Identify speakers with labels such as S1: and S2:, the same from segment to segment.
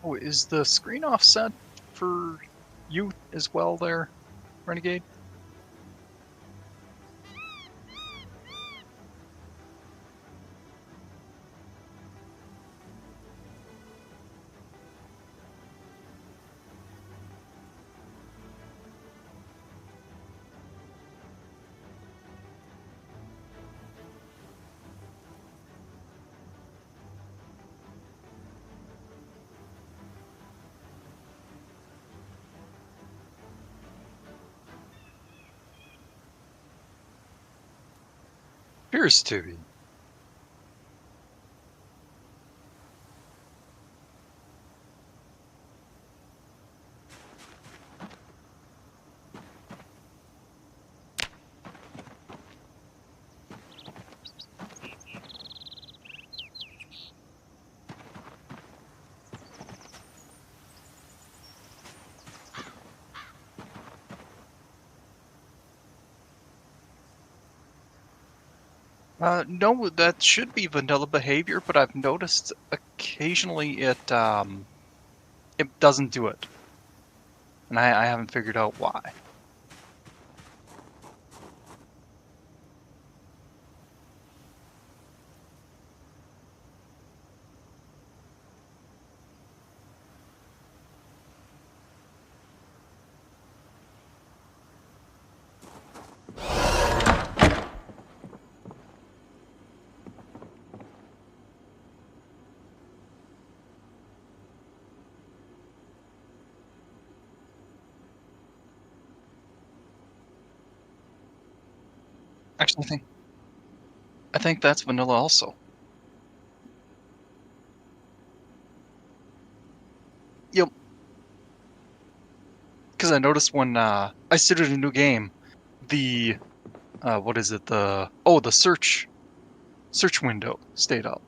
S1: Oh, is the screen offset for you as well there, Renegade? Appears to be. No, that should be vanilla behavior, but I've noticed occasionally it doesn't do it, and I haven't figured out why. Actually, I think that's vanilla also. Yep, because I noticed when I started a new game, the what is it? The search window stayed up.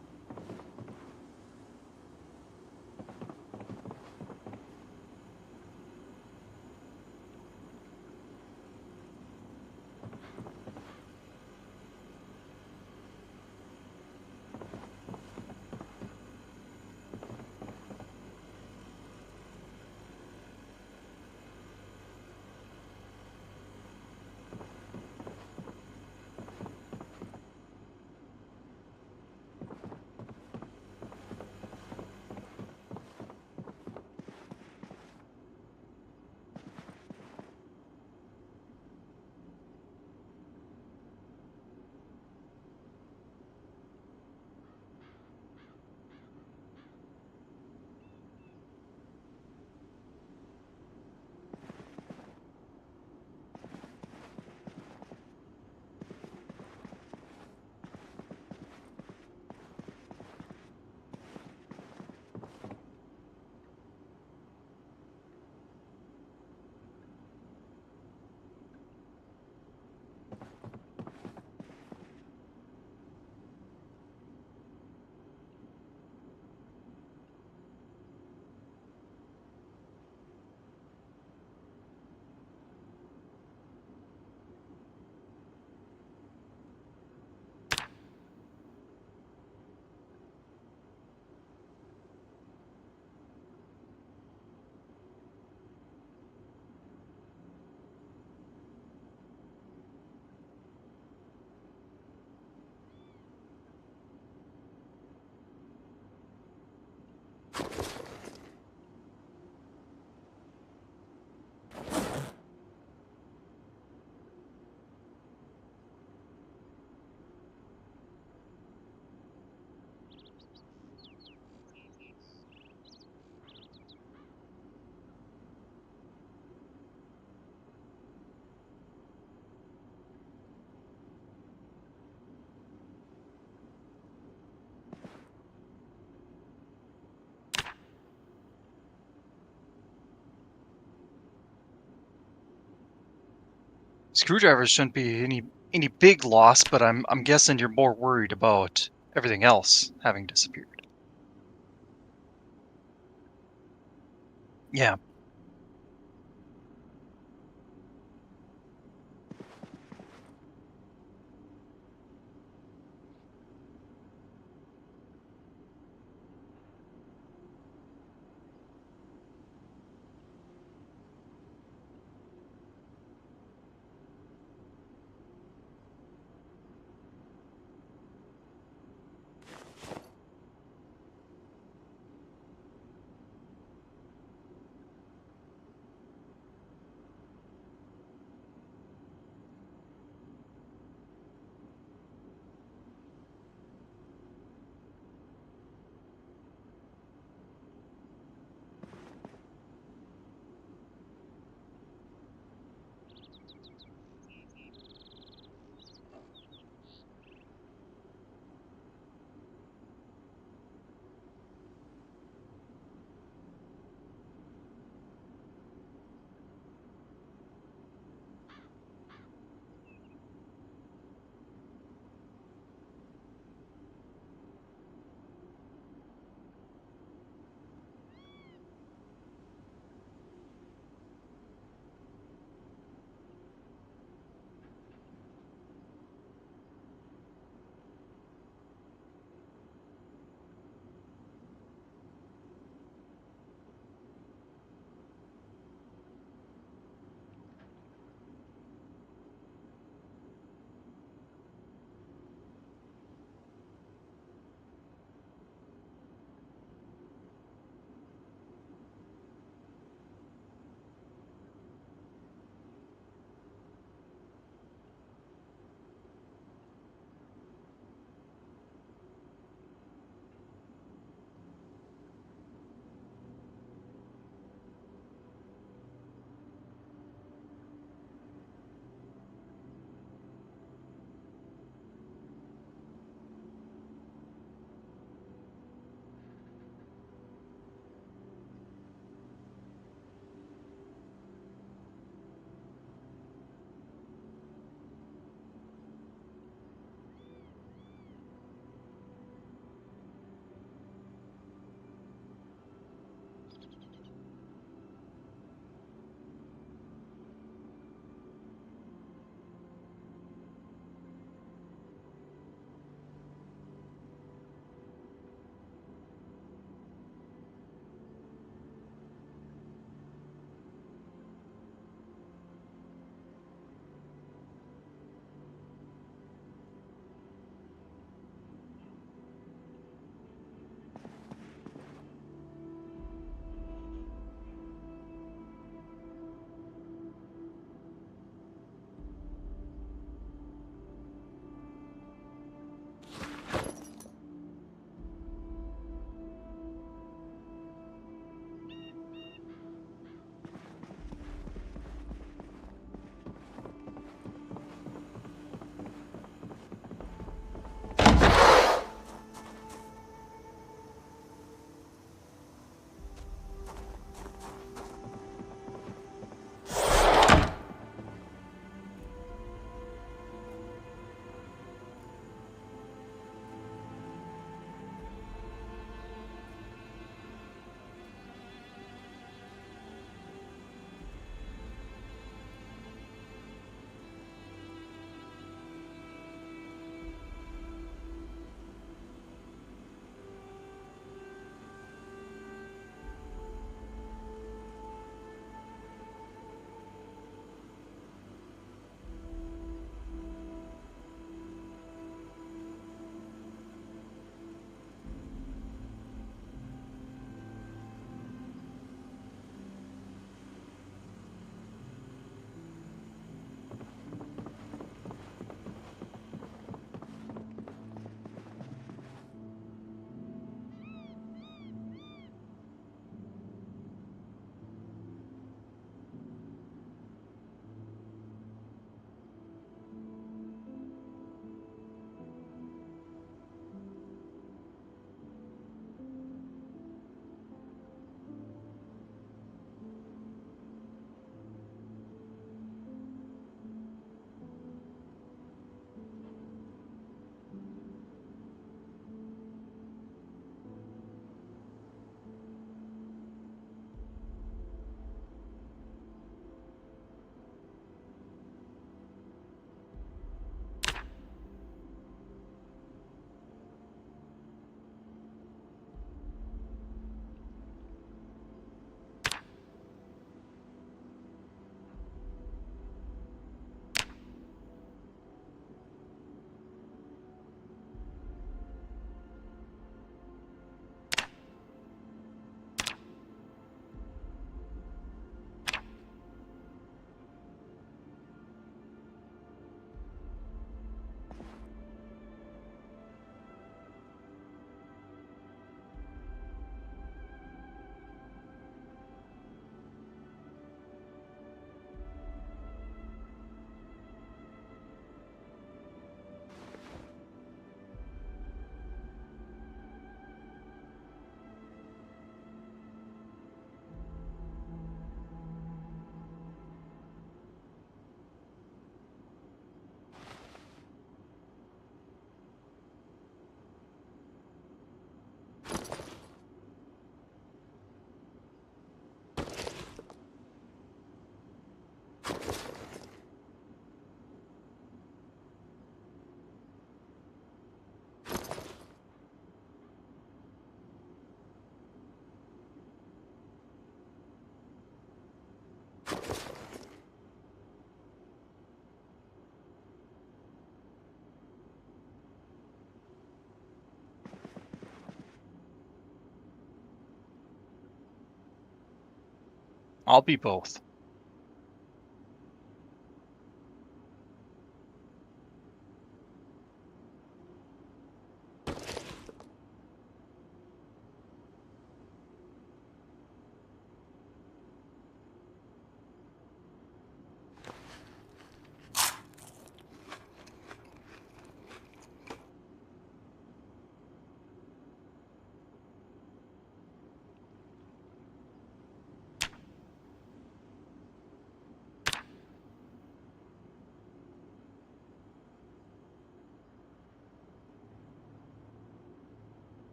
S1: Screwdrivers shouldn't be any big loss, but I'm guessing you're more worried about everything else having disappeared. Yeah. I'll be both.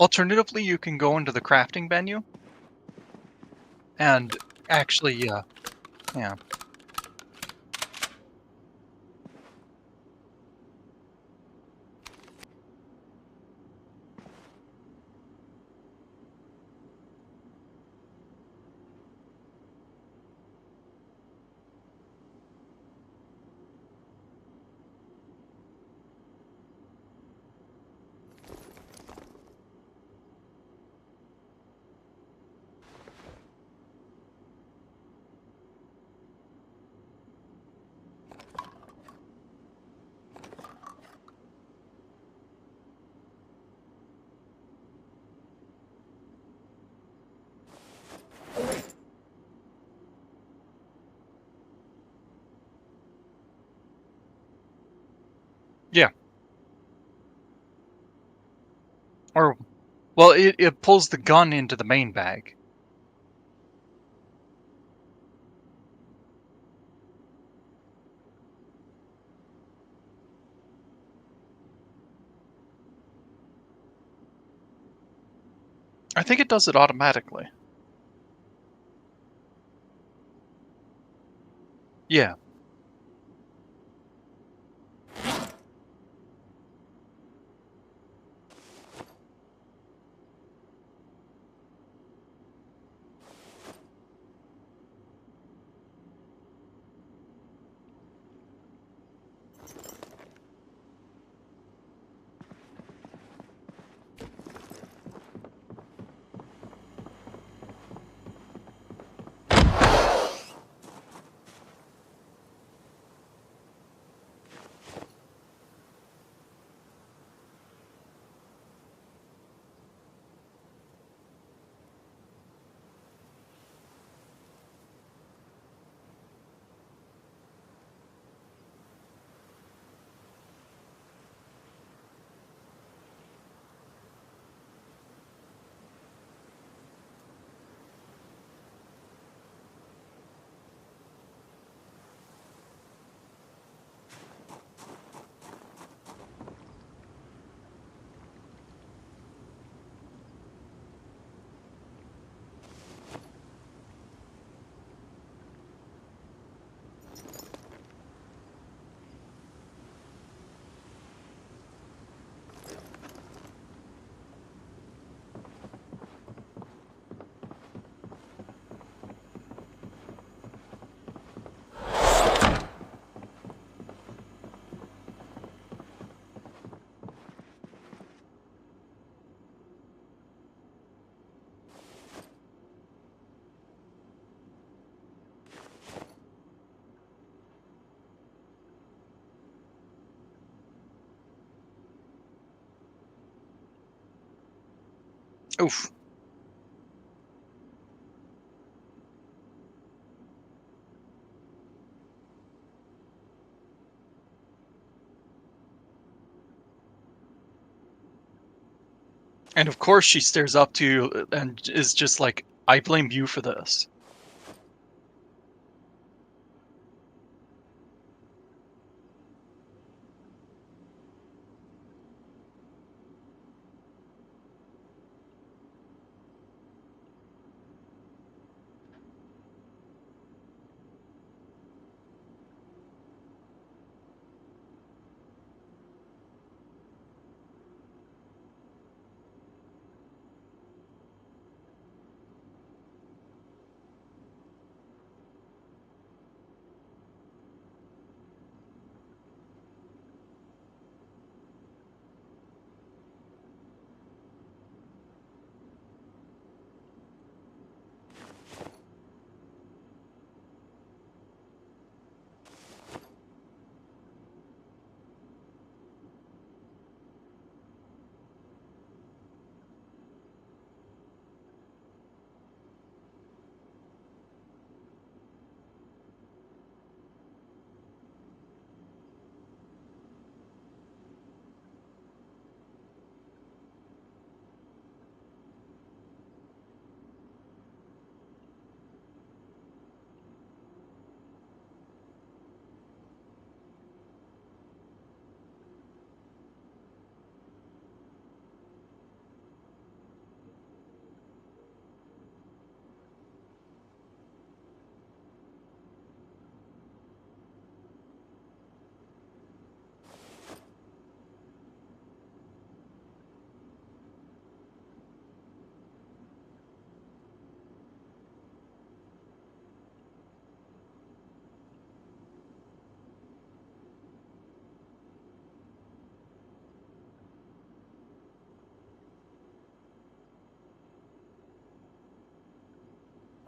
S1: Alternatively, you can go into the crafting menu and actually, yeah. Yeah. Or, well, it pulls the gun into the main bag. I think it does it automatically. Yeah. Oof. And of course she stares up to you and is just like, "I blame you for this."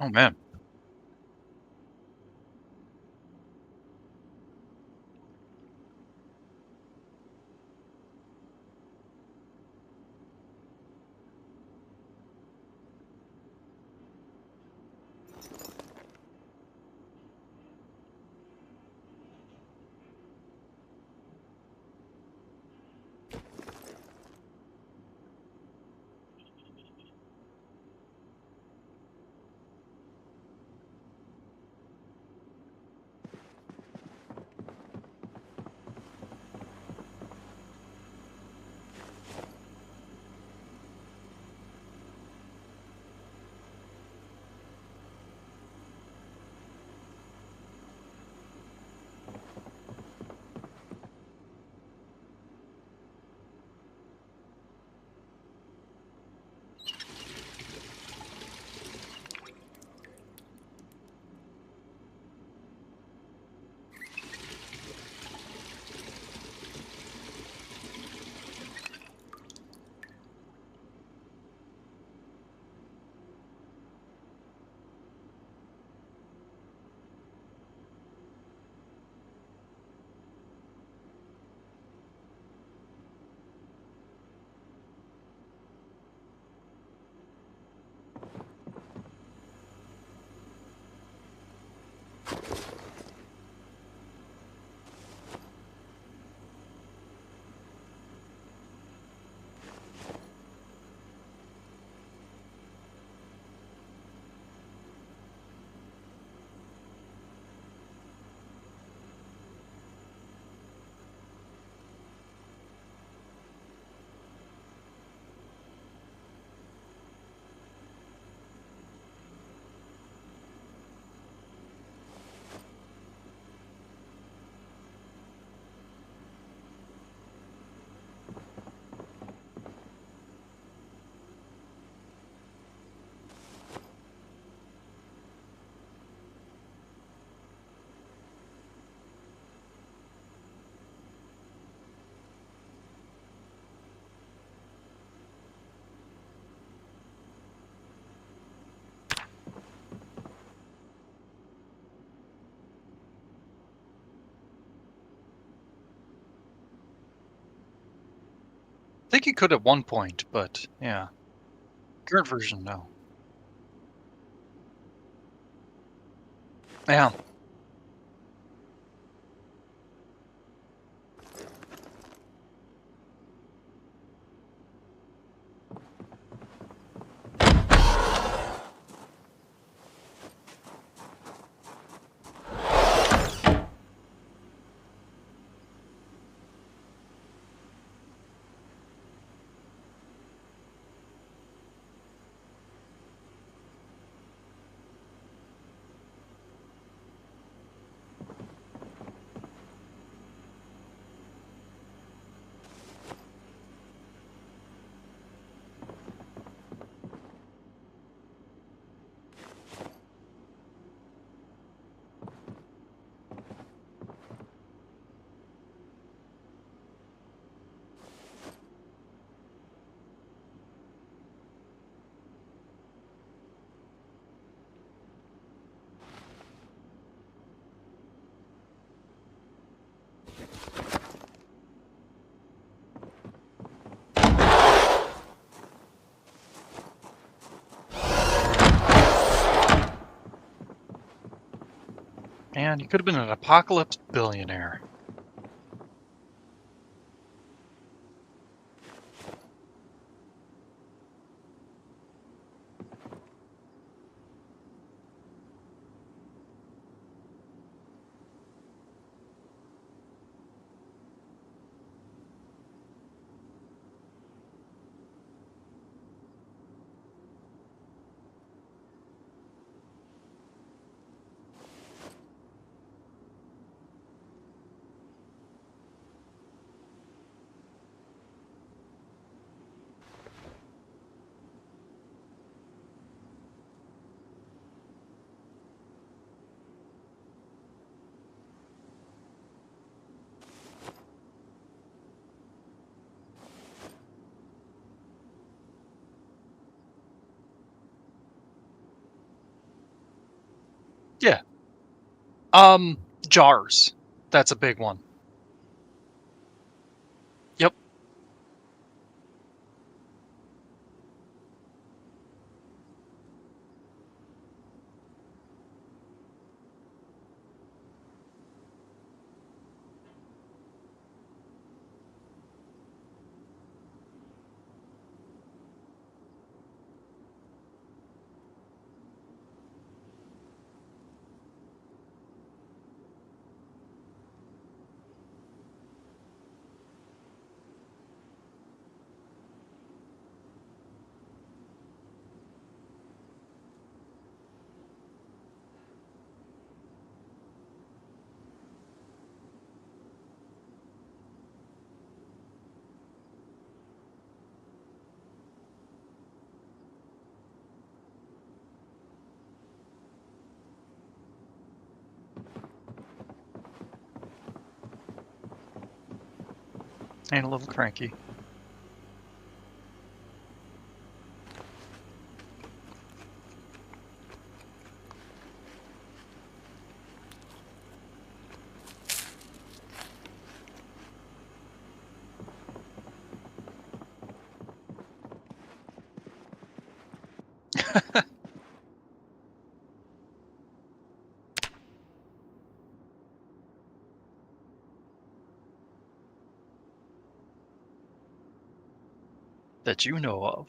S1: Oh man. I think you could at one point, but yeah. Current version, no. Yeah. Man, you could have been an apocalypse billionaire. Jars. That's a big one. Yep. And a little cranky. That you know of.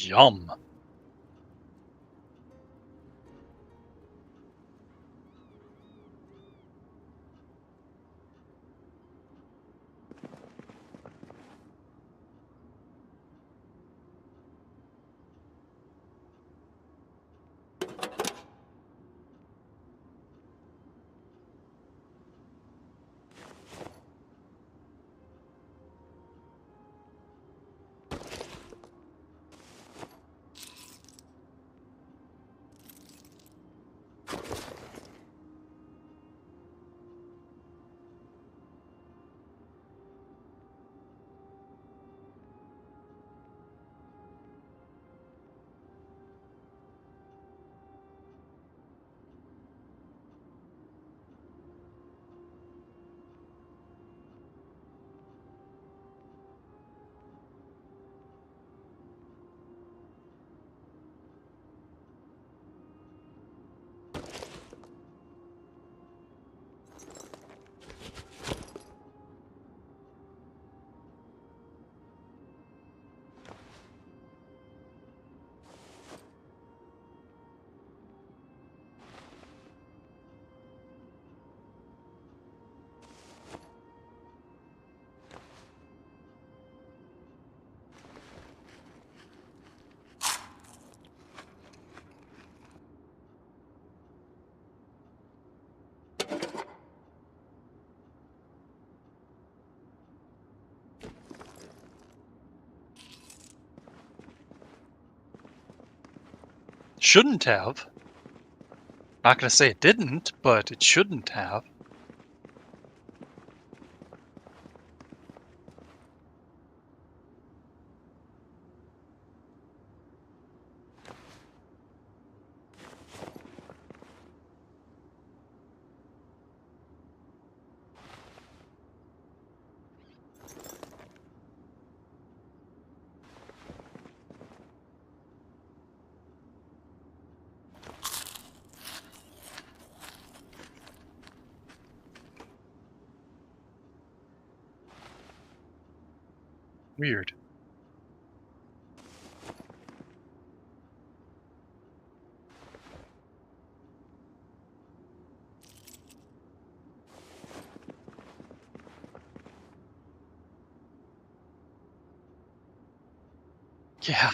S1: Yum. Shouldn't have. Not gonna say it didn't, but it shouldn't have. Weird. Yeah.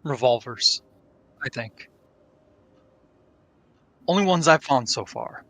S1: Revolvers, I think. Only ones I've found so far.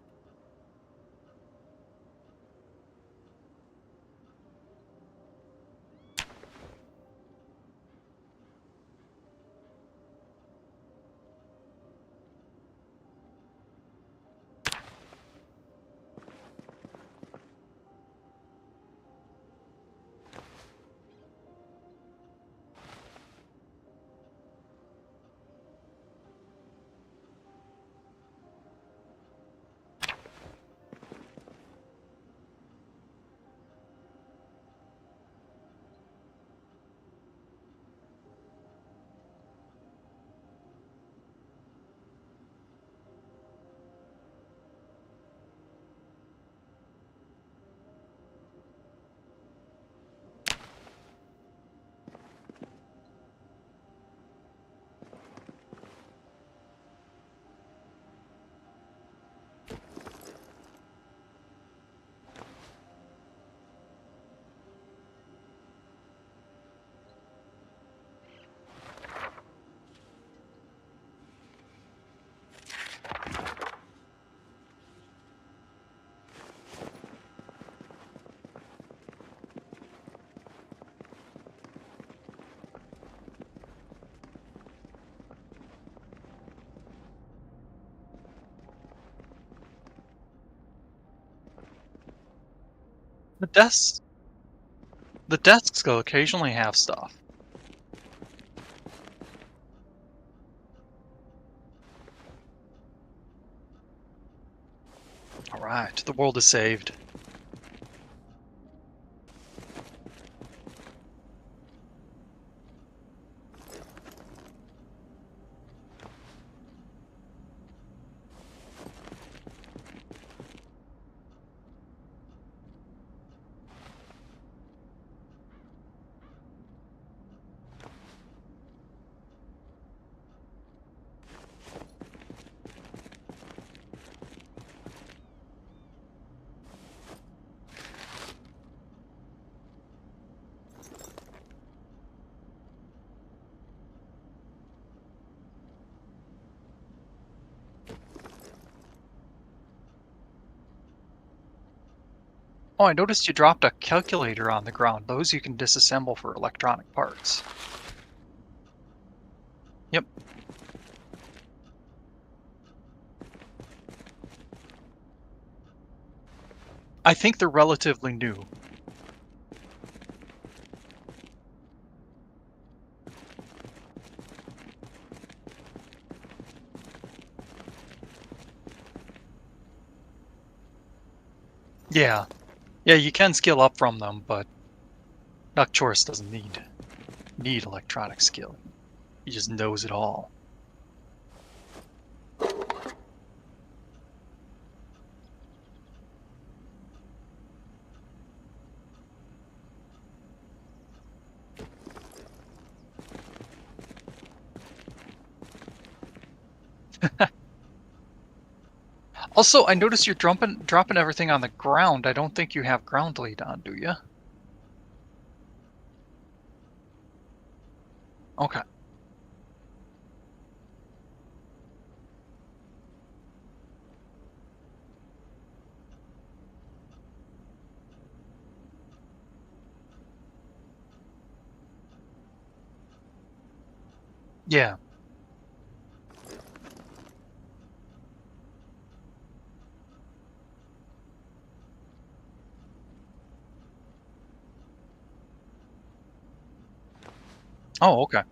S1: The desks, the desks will occasionally have stuff. All right, the world is saved. Oh, I noticed you dropped a calculator on the ground. Those you can disassemble for electronic parts. Yep. I think they're relatively new. Yeah. Yeah, you can skill up from them, but Chorris doesn't need electronic skill. He just knows it all. Also, I noticed you're dropping everything on the ground. I don't think you have ground lead on, do you? Okay. Yeah. Oh, okay.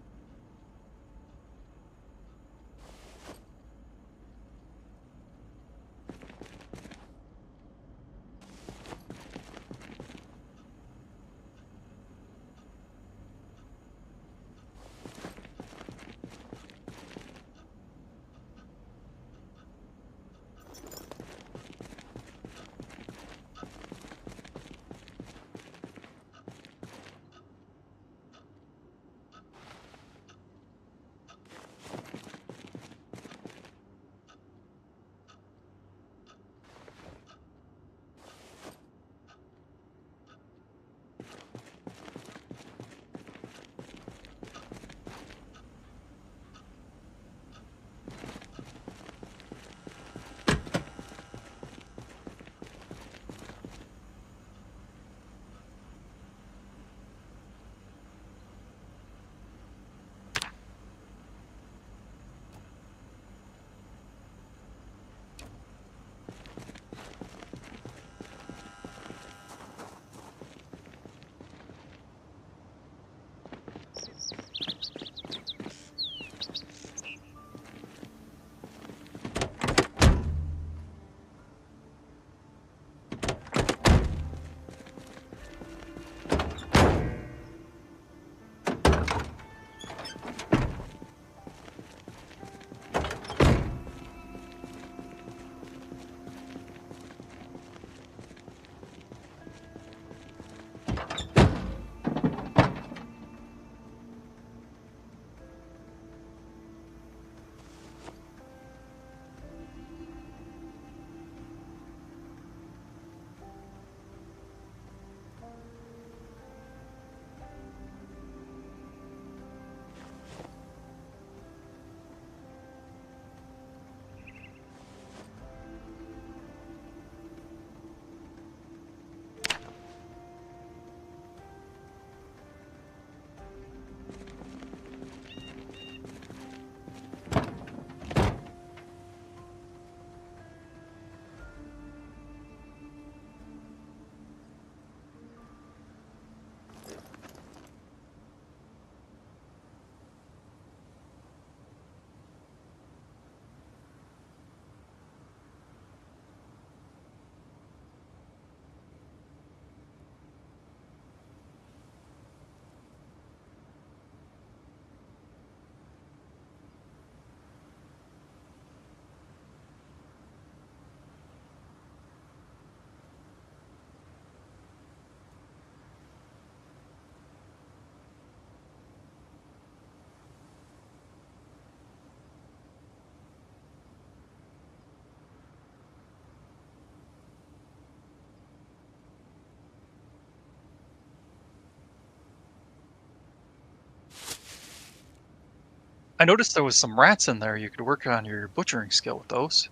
S1: I noticed there was some rats in there. You could work on your butchering skill with those.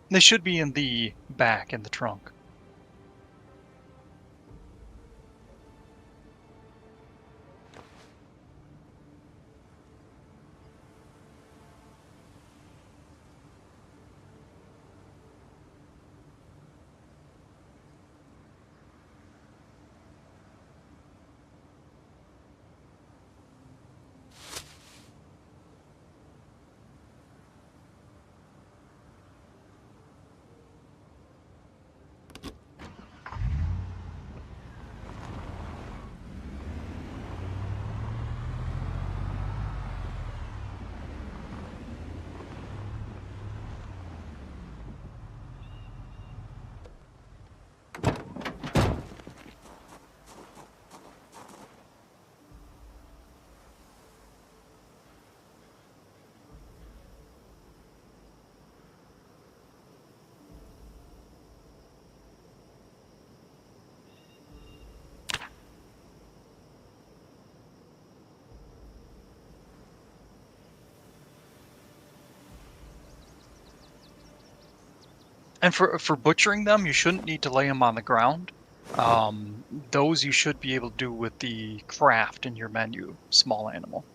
S1: They should be in the back in the trunk. And for butchering them, you shouldn't need to lay them on the ground. Those you should be able to do with the craft in your menu, small animal.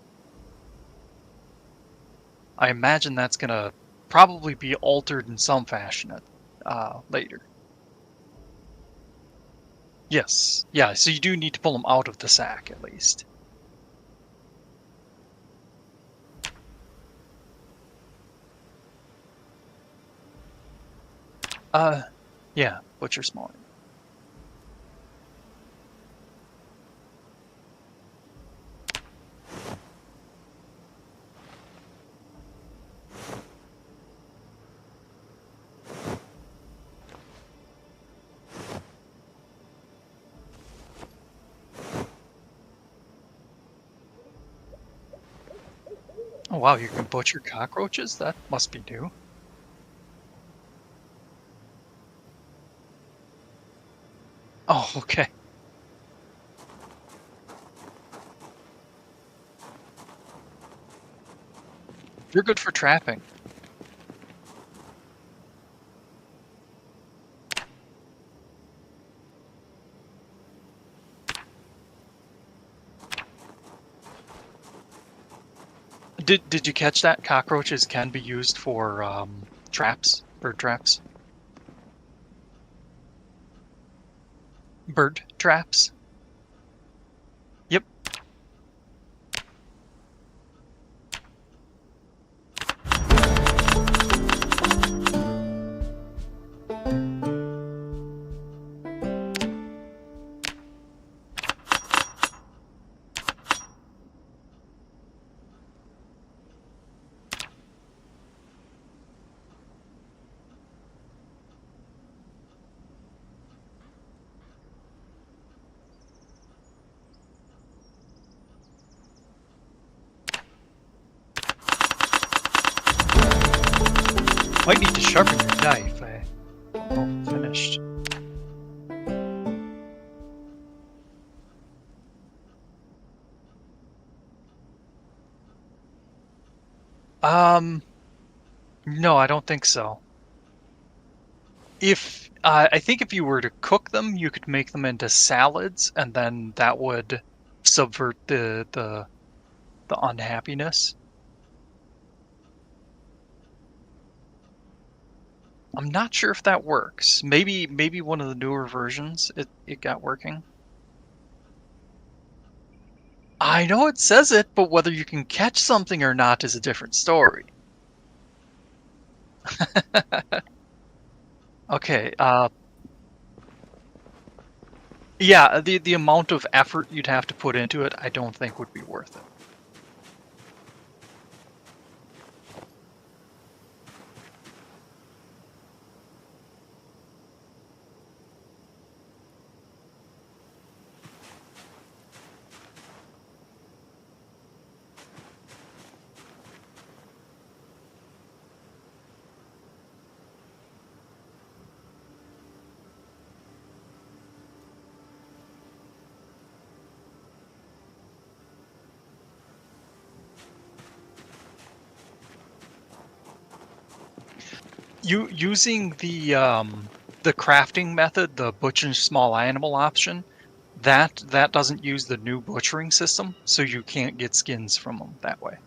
S1: I imagine that's gonna probably be altered in some fashion later. Yes, yeah. So you do need to pull them out of the sack at least. Uh, yeah. Butcher small animal. Oh wow, you can butcher cockroaches? That must be new. Oh, okay. You're good for trapping. Did you catch that? Cockroaches can be used for traps, bird traps. Bird traps. Yep. Might need to sharpen your knife. I almost finished. Um, no, I don't think so. If I think if you were to cook them, you could make them into salads, and then that would subvert the unhappiness. I'm not sure if that works. Maybe one of the newer versions it got working. I know it says it, but whether you can catch something or not is a different story. Okay, yeah, the amount of effort you'd have to put into it, I don't think would be worth it. Using the crafting method, the butcher small animal option, that doesn't use the new butchering system, so you can't get skins from them that way.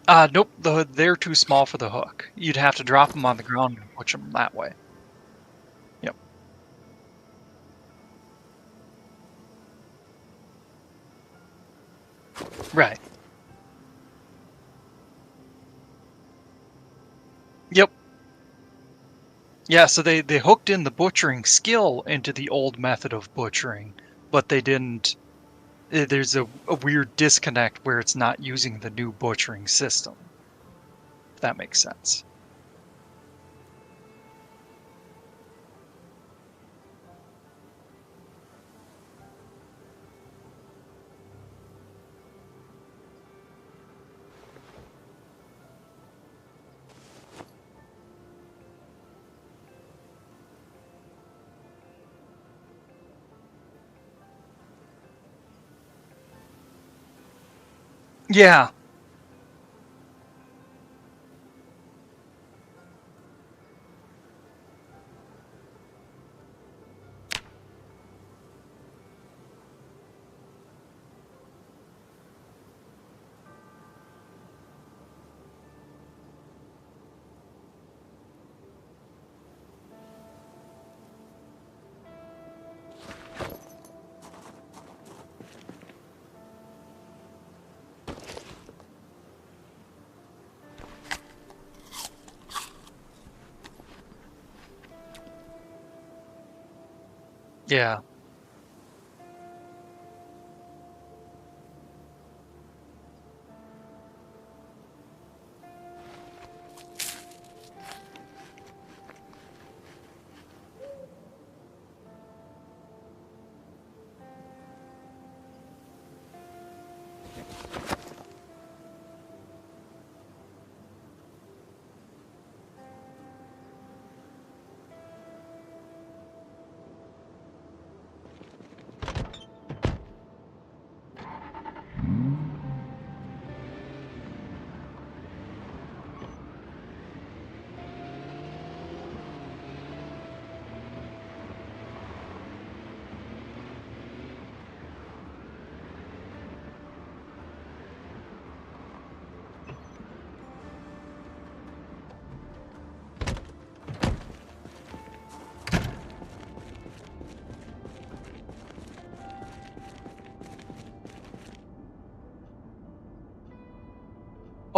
S1: Nope, they're too small for the hook. You'd have to drop them on the ground and butcher them that way. Yep. Right. Yep. Yeah, so they hooked in the butchering skill into the old method of butchering, but they didn't. There's a weird disconnect where it's not using the new butchering system, if that makes sense. Yeah. Yeah.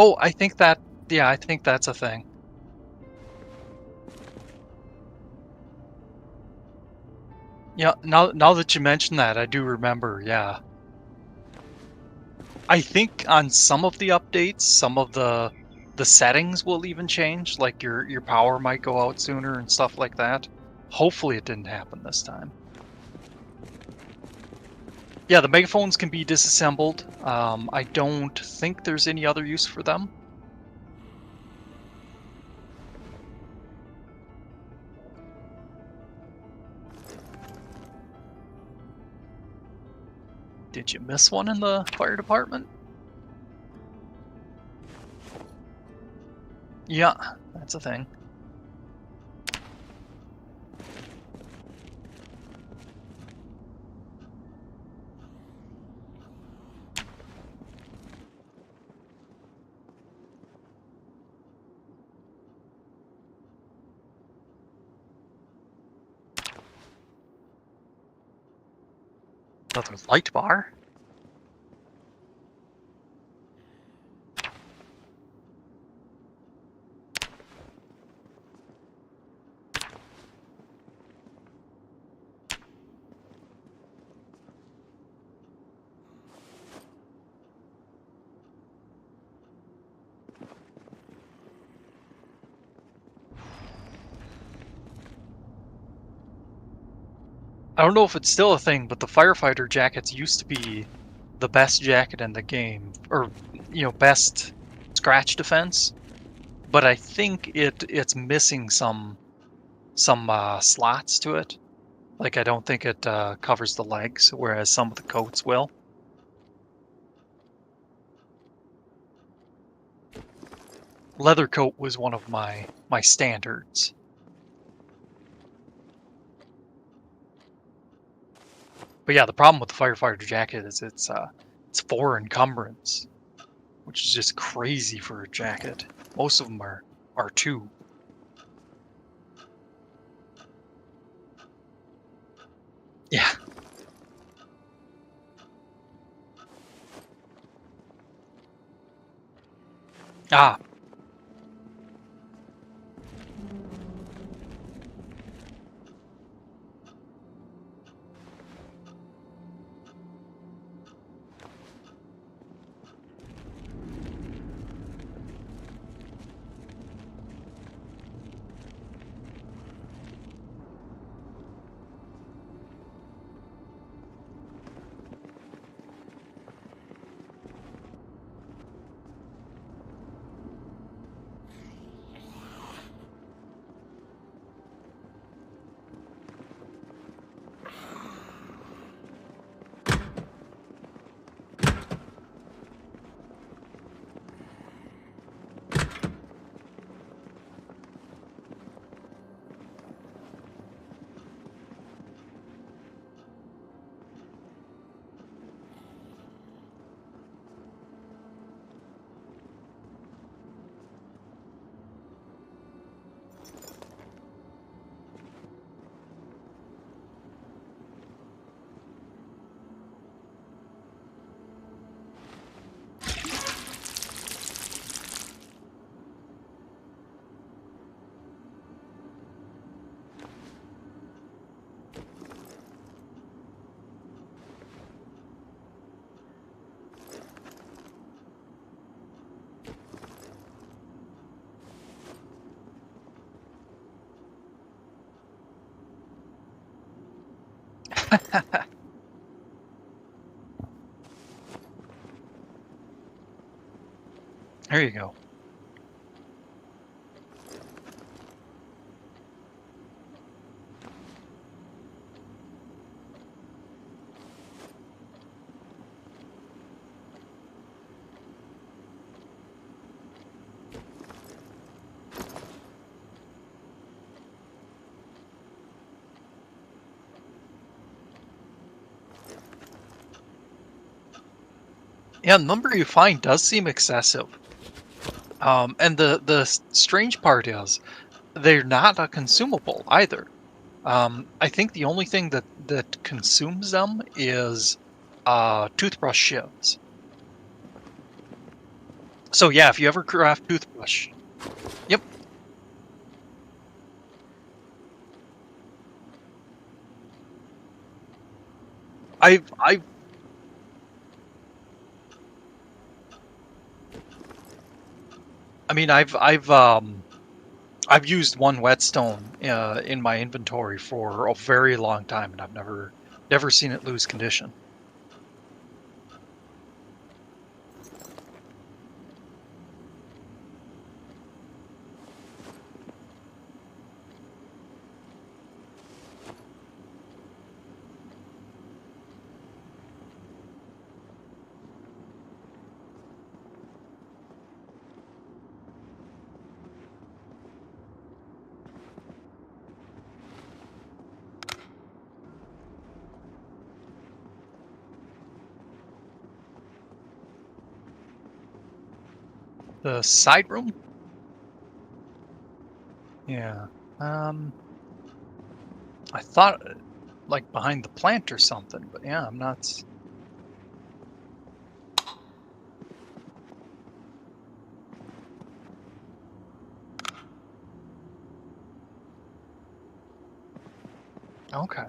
S1: Oh, I think that. Yeah, I think that's a thing. Yeah. Now that you mention that, I do remember. Yeah. I think on some of the updates, some of the settings will even change, like your power might go out sooner and stuff like that. Hopefully it didn't happen this time. Yeah, the megaphones can be disassembled. I don't think there's any other use for them. Did you miss one in the fire department? Yeah, that's a thing. Another light bar? I don't know if it's still a thing, but the firefighter jackets used to be the best jacket in the game, or best scratch defense. But I think it's missing some slots to it. Like I don't think it covers the legs, whereas some of the coats will. Leather coat was one of my standards. But yeah, the problem with the firefighter jacket is it's 4 encumbrance, which is just crazy for a jacket. Most of them are 2. Yeah. Ah. There you go. Yeah, the number you find does seem excessive. And the strange part is they're not a consumable either. I think the only thing that consumes them is toothbrush shivs. So yeah, if you ever craft toothbrush, yep. I've I mean I've used one whetstone in my inventory for a very long time, and I've never seen it lose condition. The side room, yeah. I thought. like behind the plant or something, but yeah, I'm not. Okay.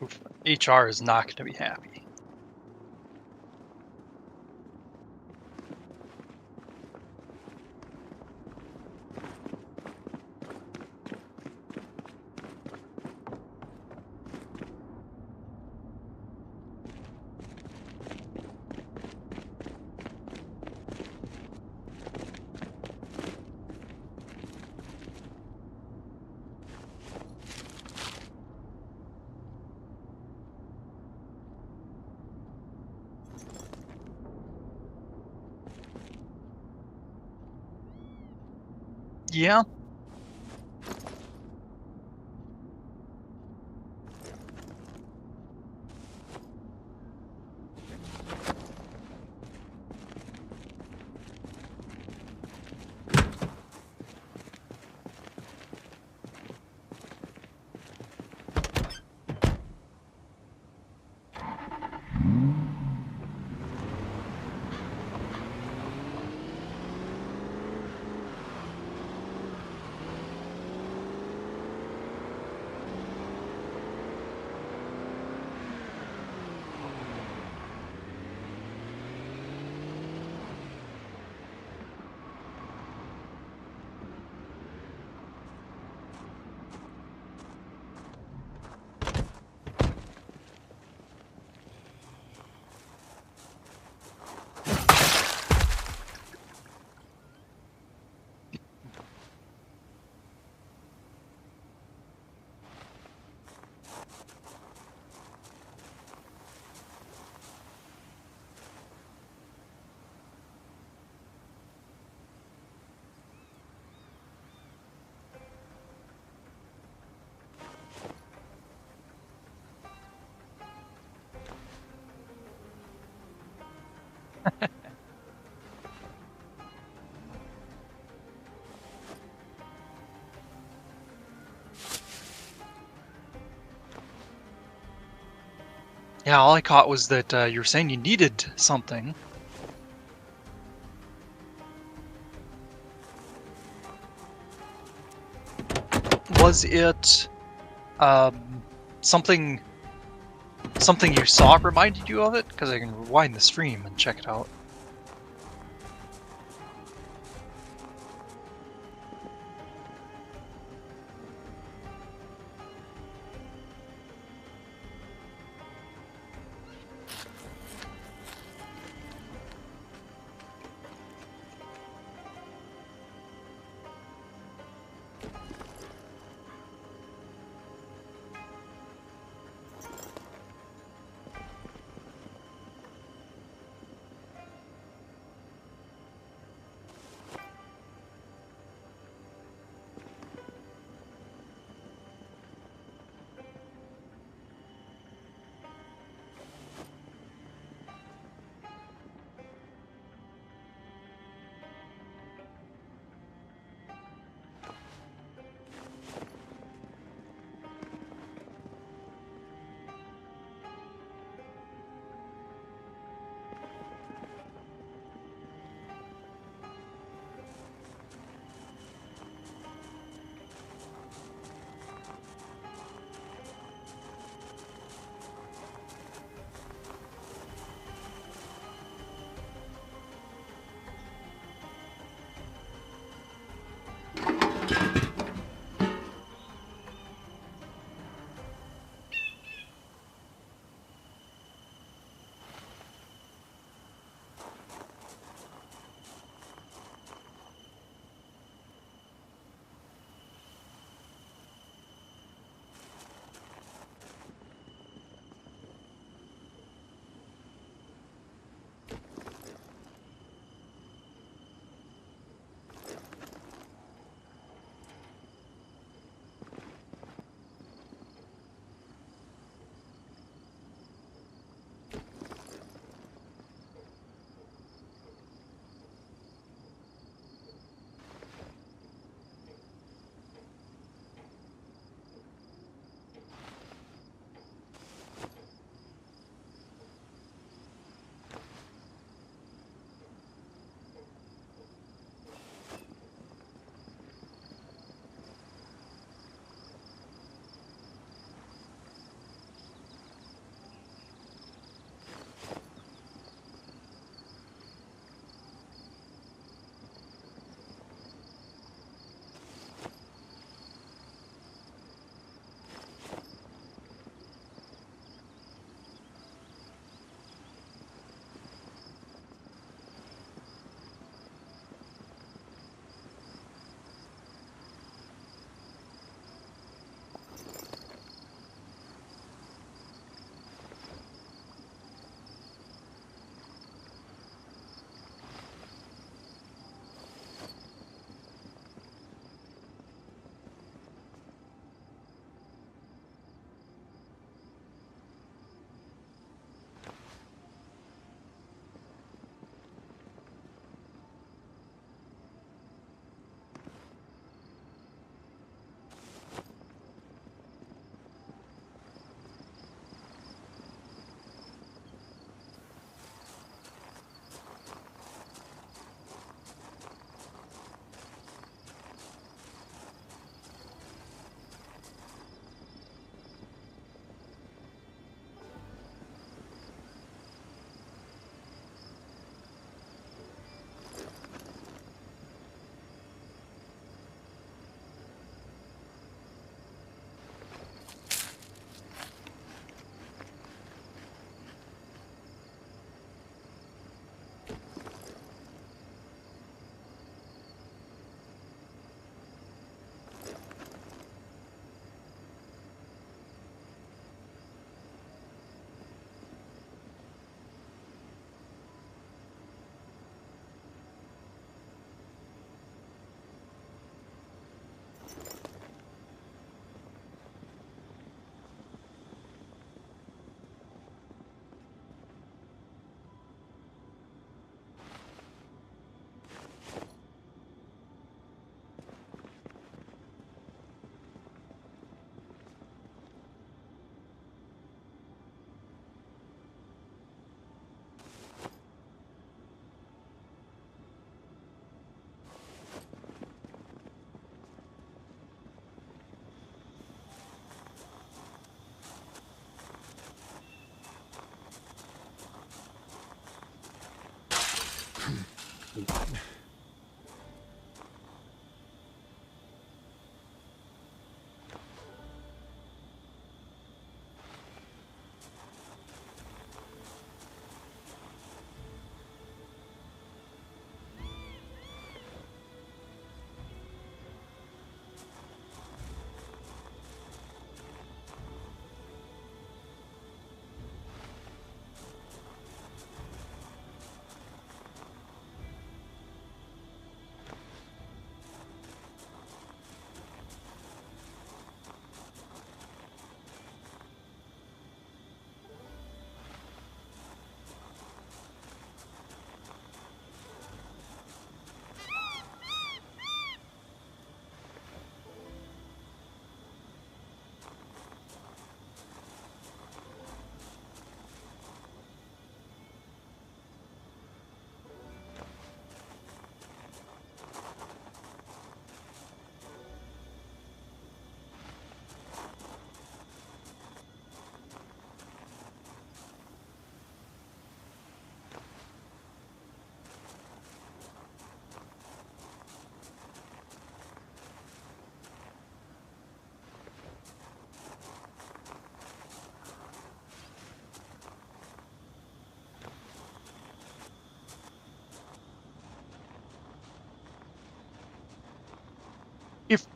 S1: Oof. HR is not going to be happy. Yeah. Yeah, all I caught was that you were saying you needed something. Was it something you saw reminded you of it? Because I can rewind the stream and check it out.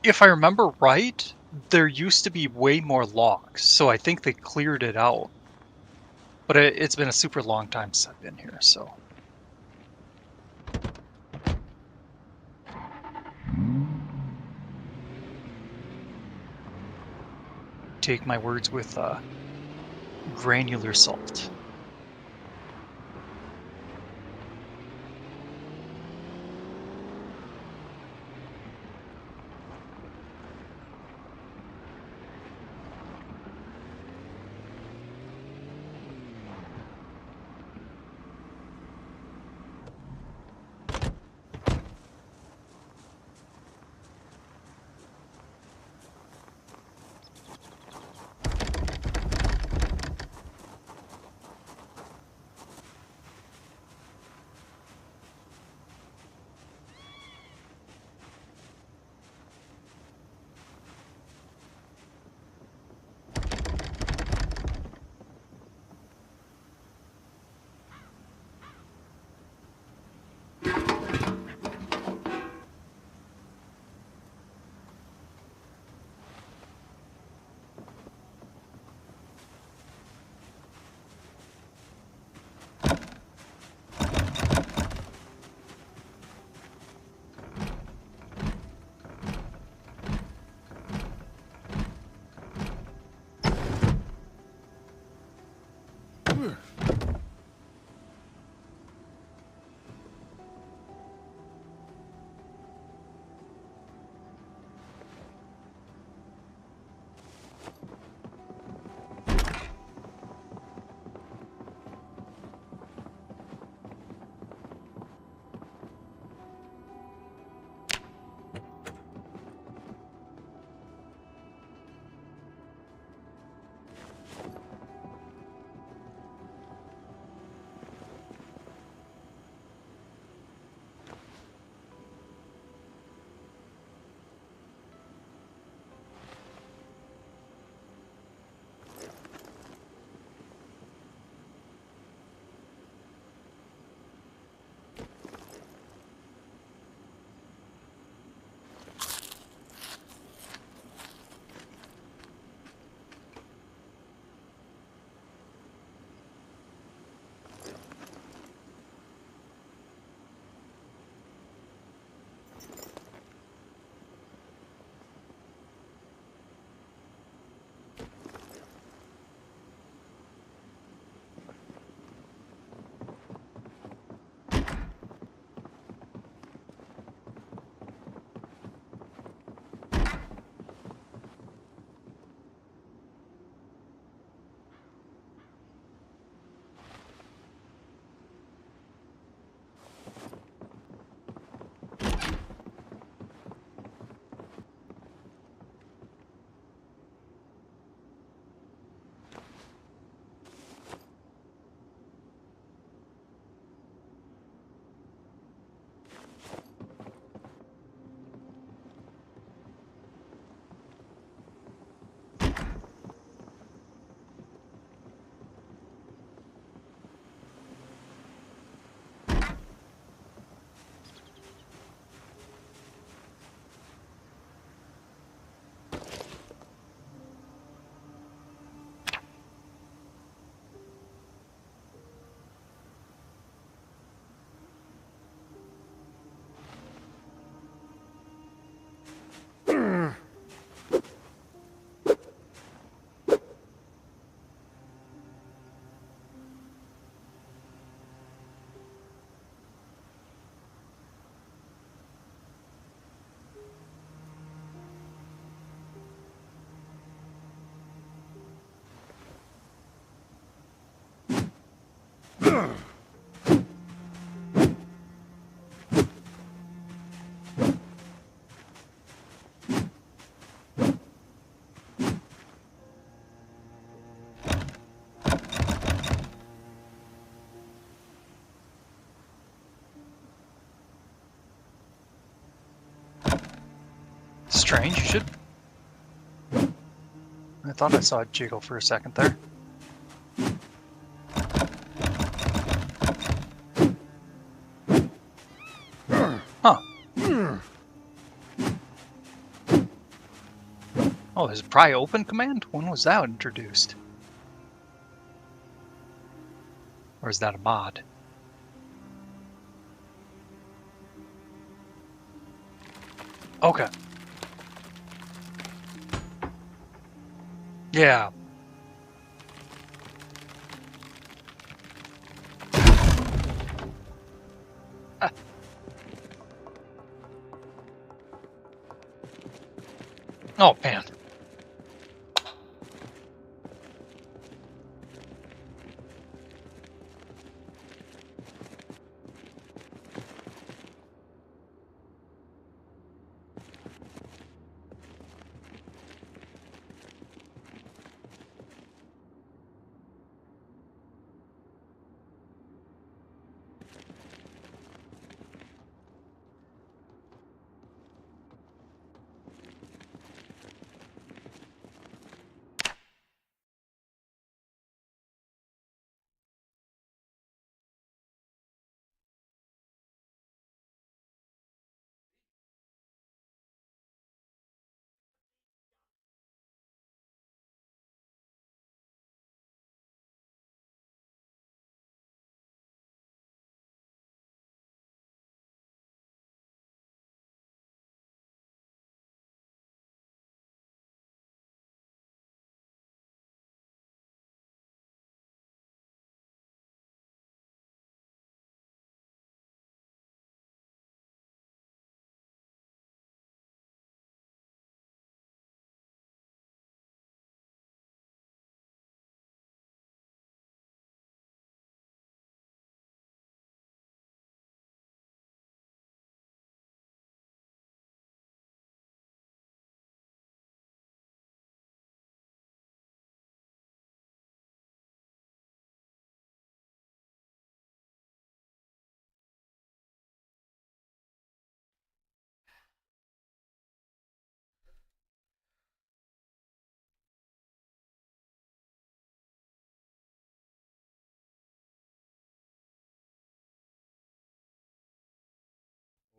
S1: If I remember right, there used to be way more logs, so I think they cleared it out. But it's been a super long time since I've been here, so. Take my words with granular salt. Strange, you should... I thought I saw it jiggle for a second there. Huh. Oh, there's a pry open command? When was that introduced? Or is that a mod? Okay. Yeah. Ah. Oh, man.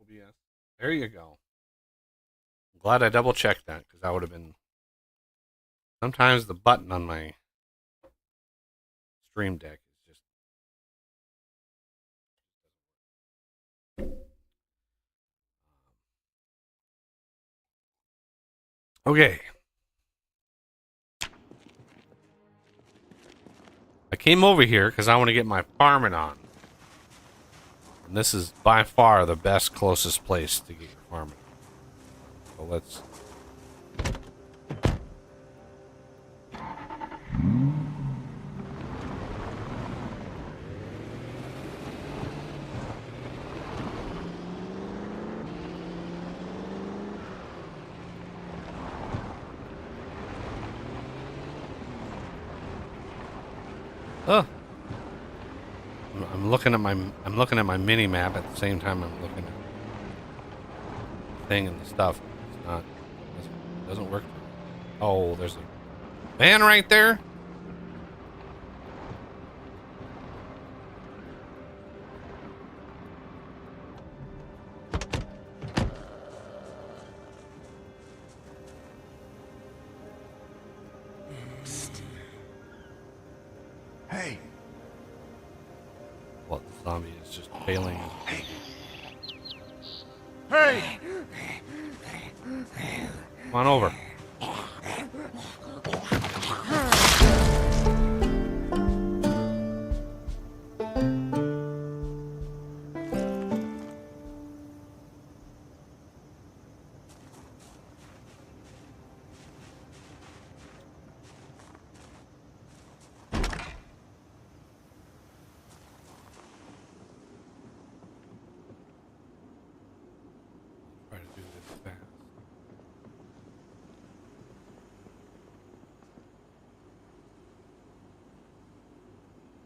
S2: OBS. There you go. I'm glad I double checked that because that would have been. Sometimes the button on my Stream Deck is just. Okay. I came over here because I want to get my farming on. And this is by far the best, closest place to get your farming on. So let's. Oh. I'm looking at my mini map at the same time I'm looking at the thing and the stuff. It's not doesn't work. Oh, there's a van right there.
S3: Hey.
S2: Well, the zombie is just failing.
S3: Hey!
S2: Come on over.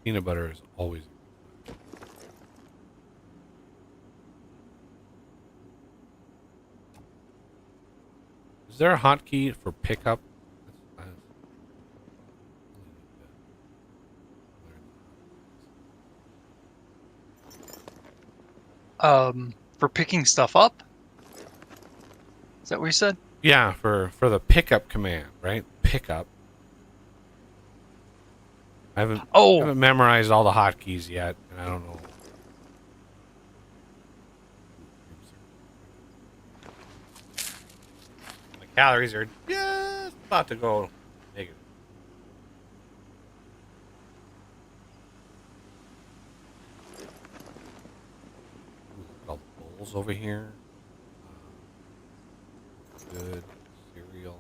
S2: Peanut butter is always. Is there a hotkey for pickup? I really need to learn the
S1: For picking stuff up? Is that what you said?
S2: Yeah, for the pickup command, right? Pickup. I
S1: Oh,
S2: haven't memorized all the hotkeys yet, and I don't know. My calories are just about to go negative. Ooh, look at all the bowls over here. Good cereal.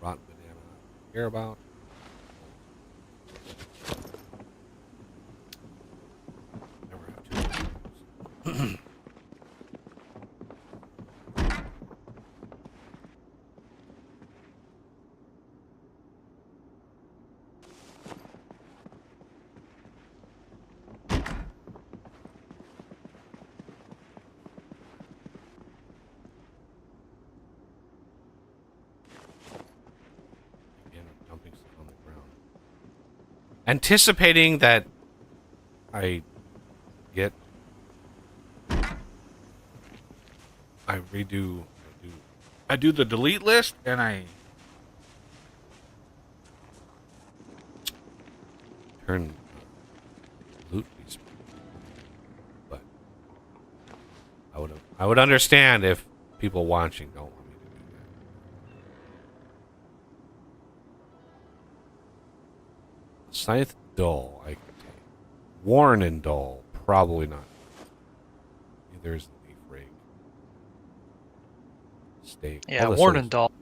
S2: Rotten banana. I don't care about. Never have too many of those. Again, I'm dumping stuff on the ground. Anticipating that I get I do the delete list and I turn loot piece. But I would understand if people watching don't want me to do that. Scythe dull I can take. Worn and dull, probably not. Neither is the leaf rake. Steak.
S1: yeah,
S2: All this
S1: worn
S2: sort of
S1: and dull.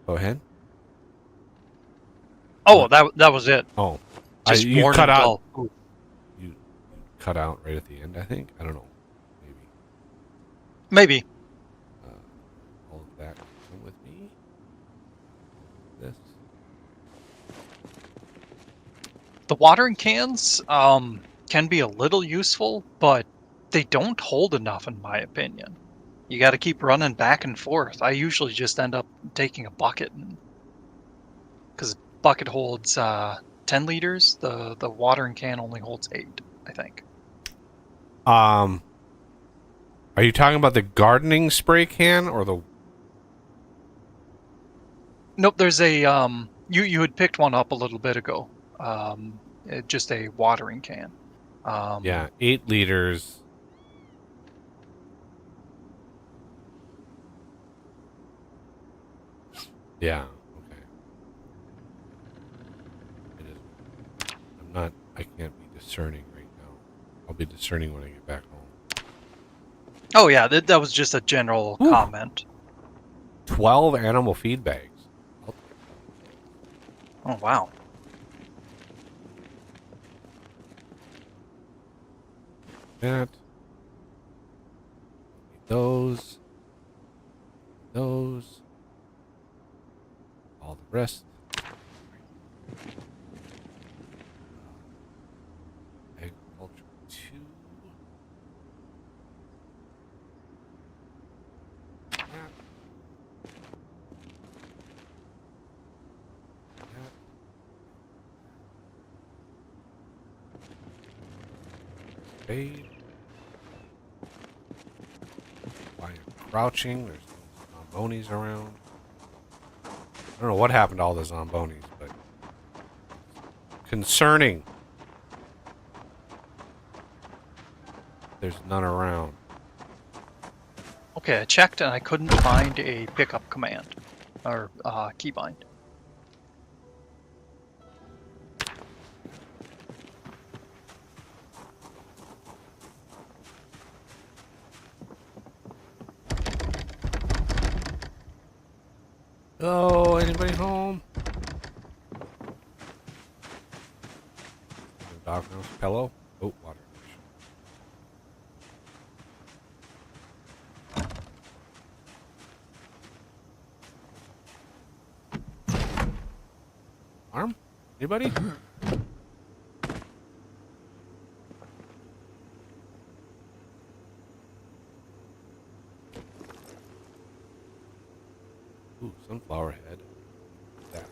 S2: Go ahead.
S1: Oh, that was it.
S2: Oh,
S1: Just
S2: you
S1: worn
S2: cut
S1: and
S2: out.
S1: dull. Ooh.
S2: You cut out right at the end. I think. I don't know. Maybe
S1: Maybe.
S2: all of that come with me. This.
S1: The watering cans can be a little useful, but they don't hold enough, in my opinion. You got to keep running back and forth. I usually just end up taking a bucket, because bucket holds 10 liters. The watering can only holds 8, I think.
S2: Are you talking about the gardening spray can or the?
S1: Nope, there's a you had picked one up a little bit ago. Just a watering can.
S2: Yeah, 8 liters. Yeah. Okay. It is. I'm not. I can't be discerning right now. I'll be discerning when I get back home.
S1: Oh yeah, that was just a general
S2: Whew.
S1: comment.
S2: 12 animal feed bags.
S1: Oh wow.
S2: That. Those. Those. All the rest. Agriculture 2. That. That. Spade. Why I'm crouching. There's no zombonis around. I don't know what happened to all the zombonis, but concerning. There's none around.
S1: Okay, I checked and I couldn't find a pickup command or keybind.
S2: Oh, anybody home? Doghouse pillow. Oh, water. Arm? Anybody? Ooh, sunflower head. That.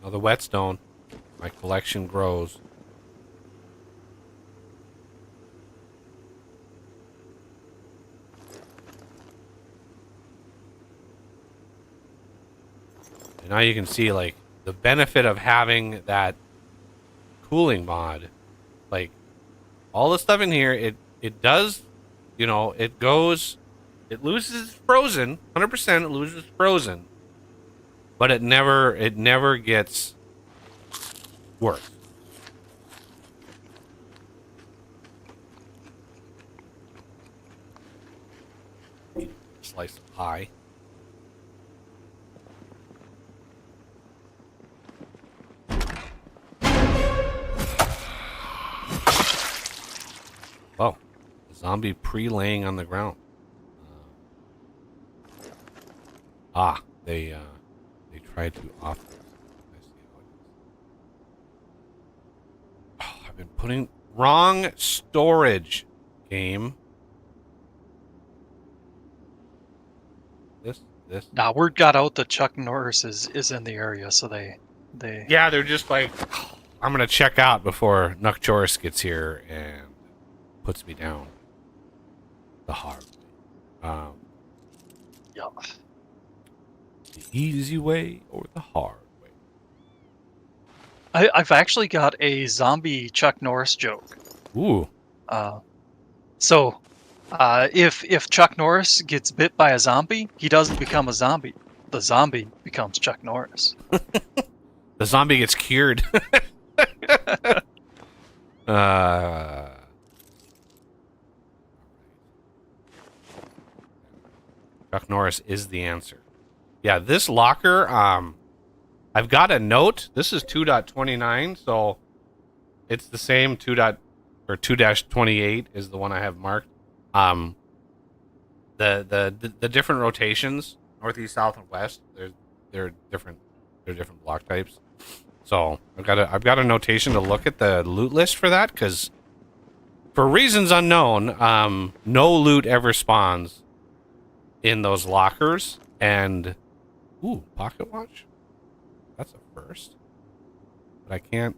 S2: Now the whetstone. My collection grows. And now you can see, like, the benefit of having that cooling mod. Like, all the stuff in here, it does, you know, it goes, it loses frozen, 100% it loses frozen. But it never gets worse. Slice of pie. Oh, a zombie pre-laying on the ground. They tried to off. I see how it is. Oh, I've been putting wrong storage. Game. This.
S1: Nah, word got out that Chuck Norris is in the area, so they.
S2: Yeah, they're just like, I'm gonna check out before Nuck Chorris gets here and puts me down the hard way.
S1: Yeah.
S2: The easy way or the hard way?
S1: I've actually got a zombie Chuck Norris joke.
S2: Ooh.
S1: If Chuck Norris gets bit by a zombie, he doesn't become a zombie. The zombie becomes Chuck Norris.
S2: The zombie gets cured. Chuck Norris is the answer. Yeah, this locker, I've got a note. This is 2.29, so it's the same 2-28 is the one I have marked. The different rotations, northeast, south, and west, they're different block types. So I've got a notation to look at the loot list for that, because for reasons unknown, no loot ever spawns in those lockers. And ooh, pocket watch. That's a first. But I can't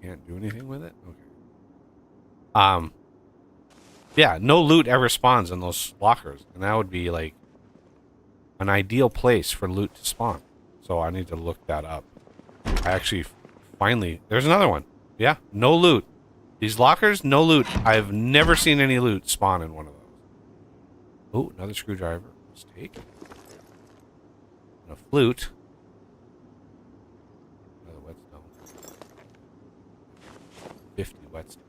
S2: do anything with it. Okay. Yeah, no loot ever spawns in those lockers, and that would be like an ideal place for loot to spawn. So I need to look that up. I actually finally, there's another one. Yeah, no loot. These lockers, no loot. I've never seen any loot spawn in one of those. Oh, another screwdriver. Let's take. And a flute. Another whetstone. 50 whetstone.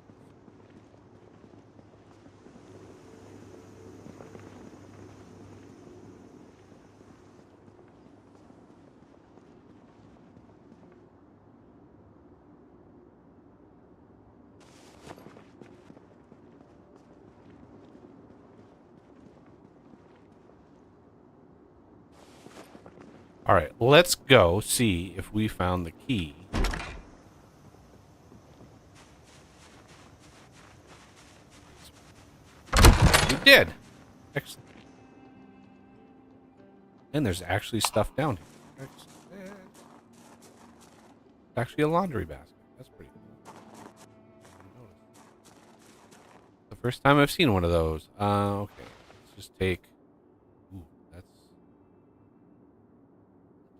S2: All right, let's go see if we found the key. We did. Excellent. And there's actually stuff down here. Excellent. It's actually a laundry basket. That's pretty cool. The first time I've seen one of those. Okay. Let's just take. Ooh, that's.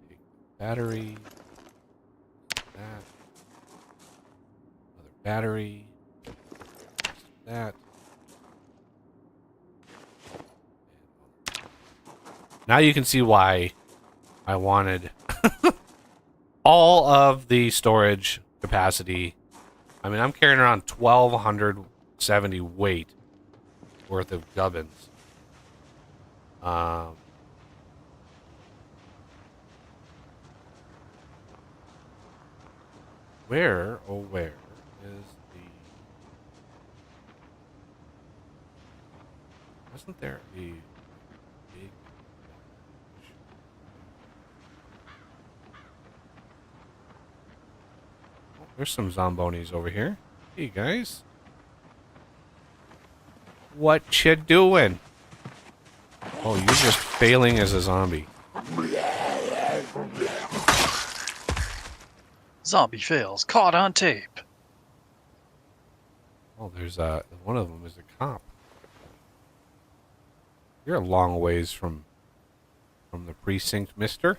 S2: Take the battery. That. Another battery. That. Now you can see why I wanted all of the storage capacity. I mean, I'm carrying around 1,270 weight worth of gubbins. Where, oh where, is the... Wasn't there a big... Oh, there's some zombonis over here. Hey, guys. What you doing? Oh, you're just failing as a zombie.
S1: Zombie fails. Caught on tape.
S2: Oh, there's one of them is a cop. You're a long ways from the precinct, mister.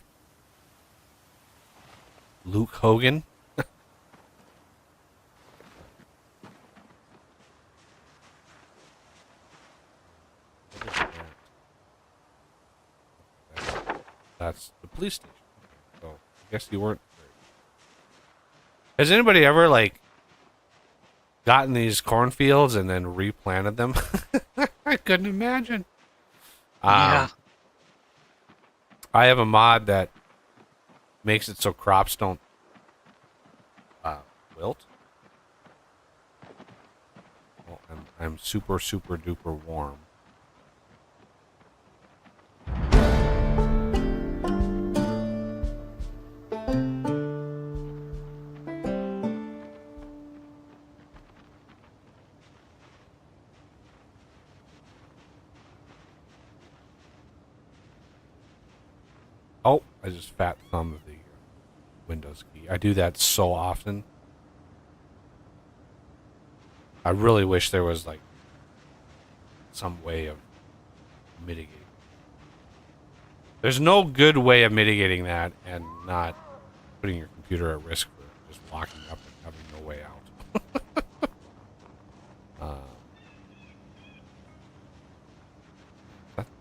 S2: Luke Hogan. What is that? That's the police station. So I guess you weren't. Has anybody ever like gotten these cornfields and then replanted them? I couldn't imagine.
S1: Yeah.
S2: I have a mod that makes it so crops don't wilt. Well, I'm super duper warm. Oh, I just fat thumbed the Windows key. I do that so often. I really wish there was like some way of mitigating. There's no good way of mitigating that and not putting your computer at risk for just locking up and having no way out.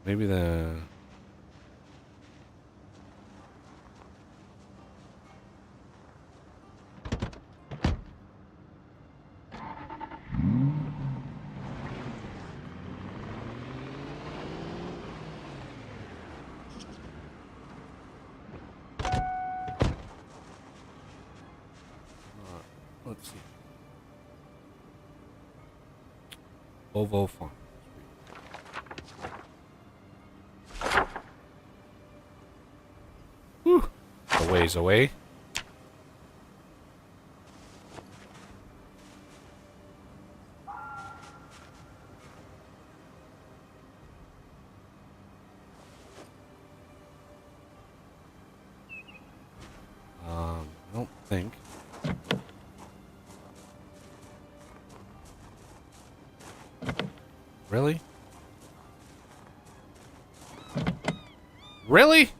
S2: Maybe the... let's see. Ovo Farm. Whew. A ways away. I don't think. Really? Really?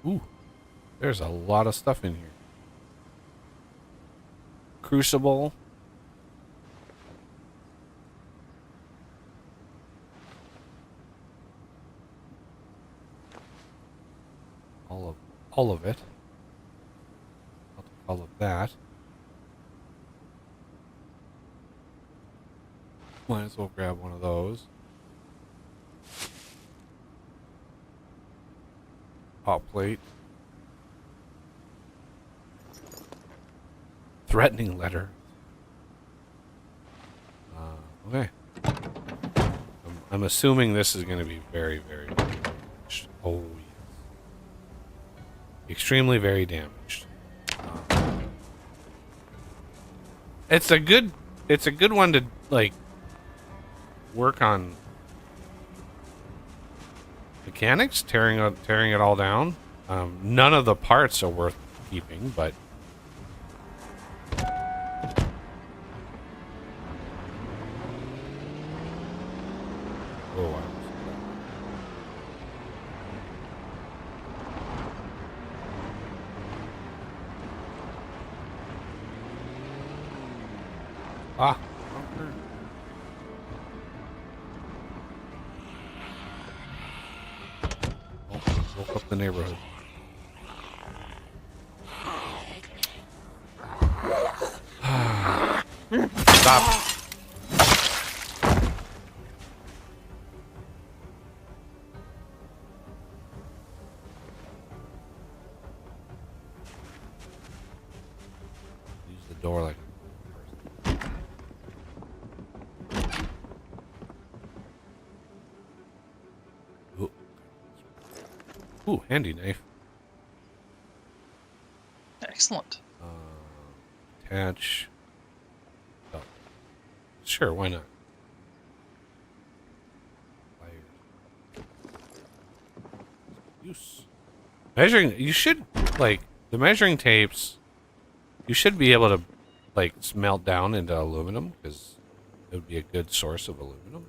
S2: Ooh, there's a lot of stuff in here. Crucible. All of it. I'll take all of that. Might as well grab one of those. Hot plate. Threatening letter. Okay. I'm assuming this is going to be very damaged. Oh, yes. Extremely very damaged. It's a good one to like work on mechanics, tearing it all down. None of the parts are worth keeping, but oh, Woke up the neighborhood. Stop. Use the door like a person. Ooh. Ooh, handy knife.
S1: Excellent.
S2: Attach. Oh. Sure, why not? Use. Measuring, you should, like, the measuring tapes, you should be able to, like, smelt down into aluminum, because it would be a good source of aluminum.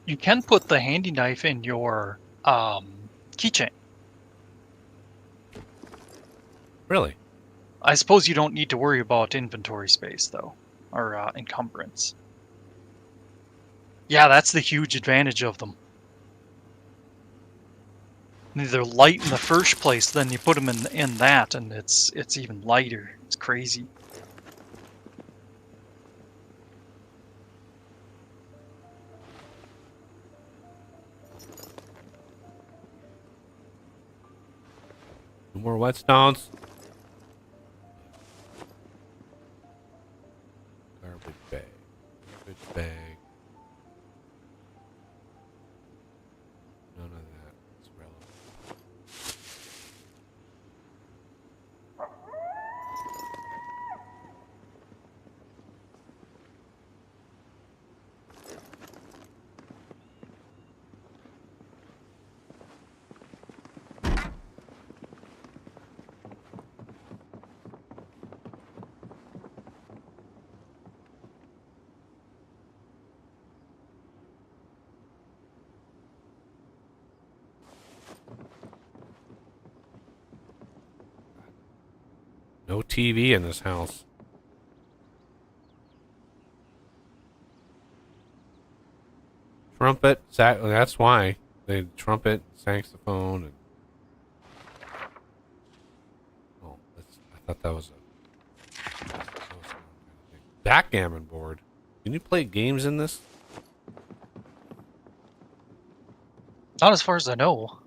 S1: You can put the handy knife in your keychain.
S2: Really?
S1: I suppose you don't need to worry about inventory space, though, or encumbrance. Yeah, that's the huge advantage of them. They're light in the first place, then you put them in that, and it's even lighter. It's crazy.
S2: Two more whetstones. Garbage bag. Garbage bag. None of that is relevant. No TV in this house. Trumpet, that's why. They trumpet, saxophone, and oh, I thought that was a backgammon board. Can you play games in this?
S1: Not as far as I know.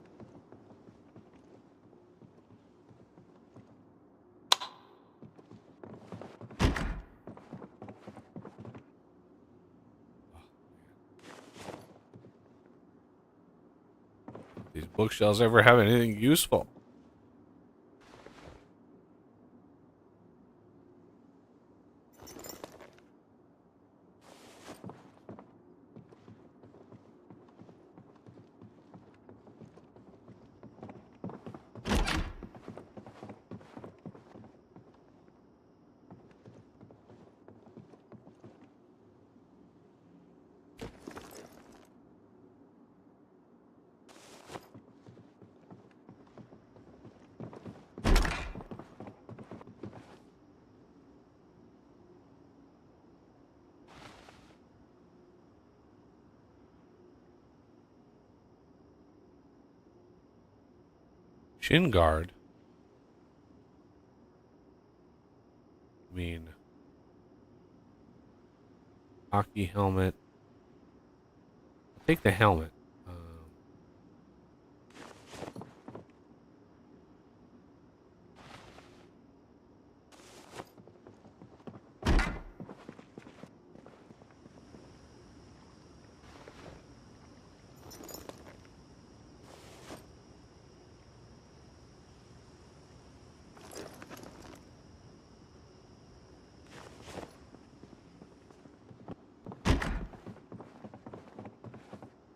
S2: These bookshelves ever have anything useful? Shin guard. I mean, hockey helmet. I'll take the helmet.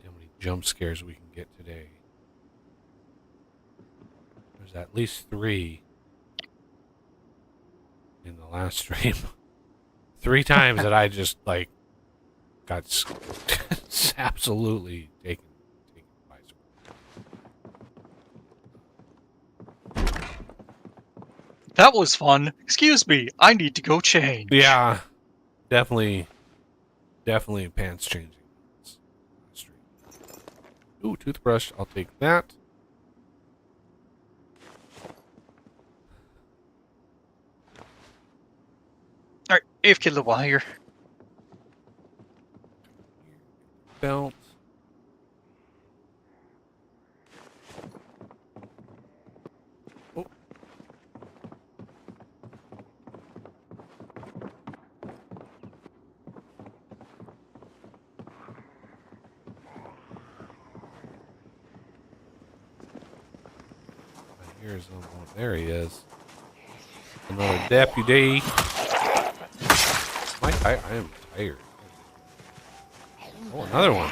S2: How many jump scares we can get today? There's at least 3 in the last stream. 3 times that I just like got absolutely taken by surprise.
S1: That was fun. Excuse me, I need to go change.
S2: Yeah, definitely pants changing. Ooh, toothbrush. I'll take that.
S1: Alright, AFK a little while here.
S2: Belt. Oh. Here's Zomboid. There he is. Another deputy. I am tired. Oh, another one.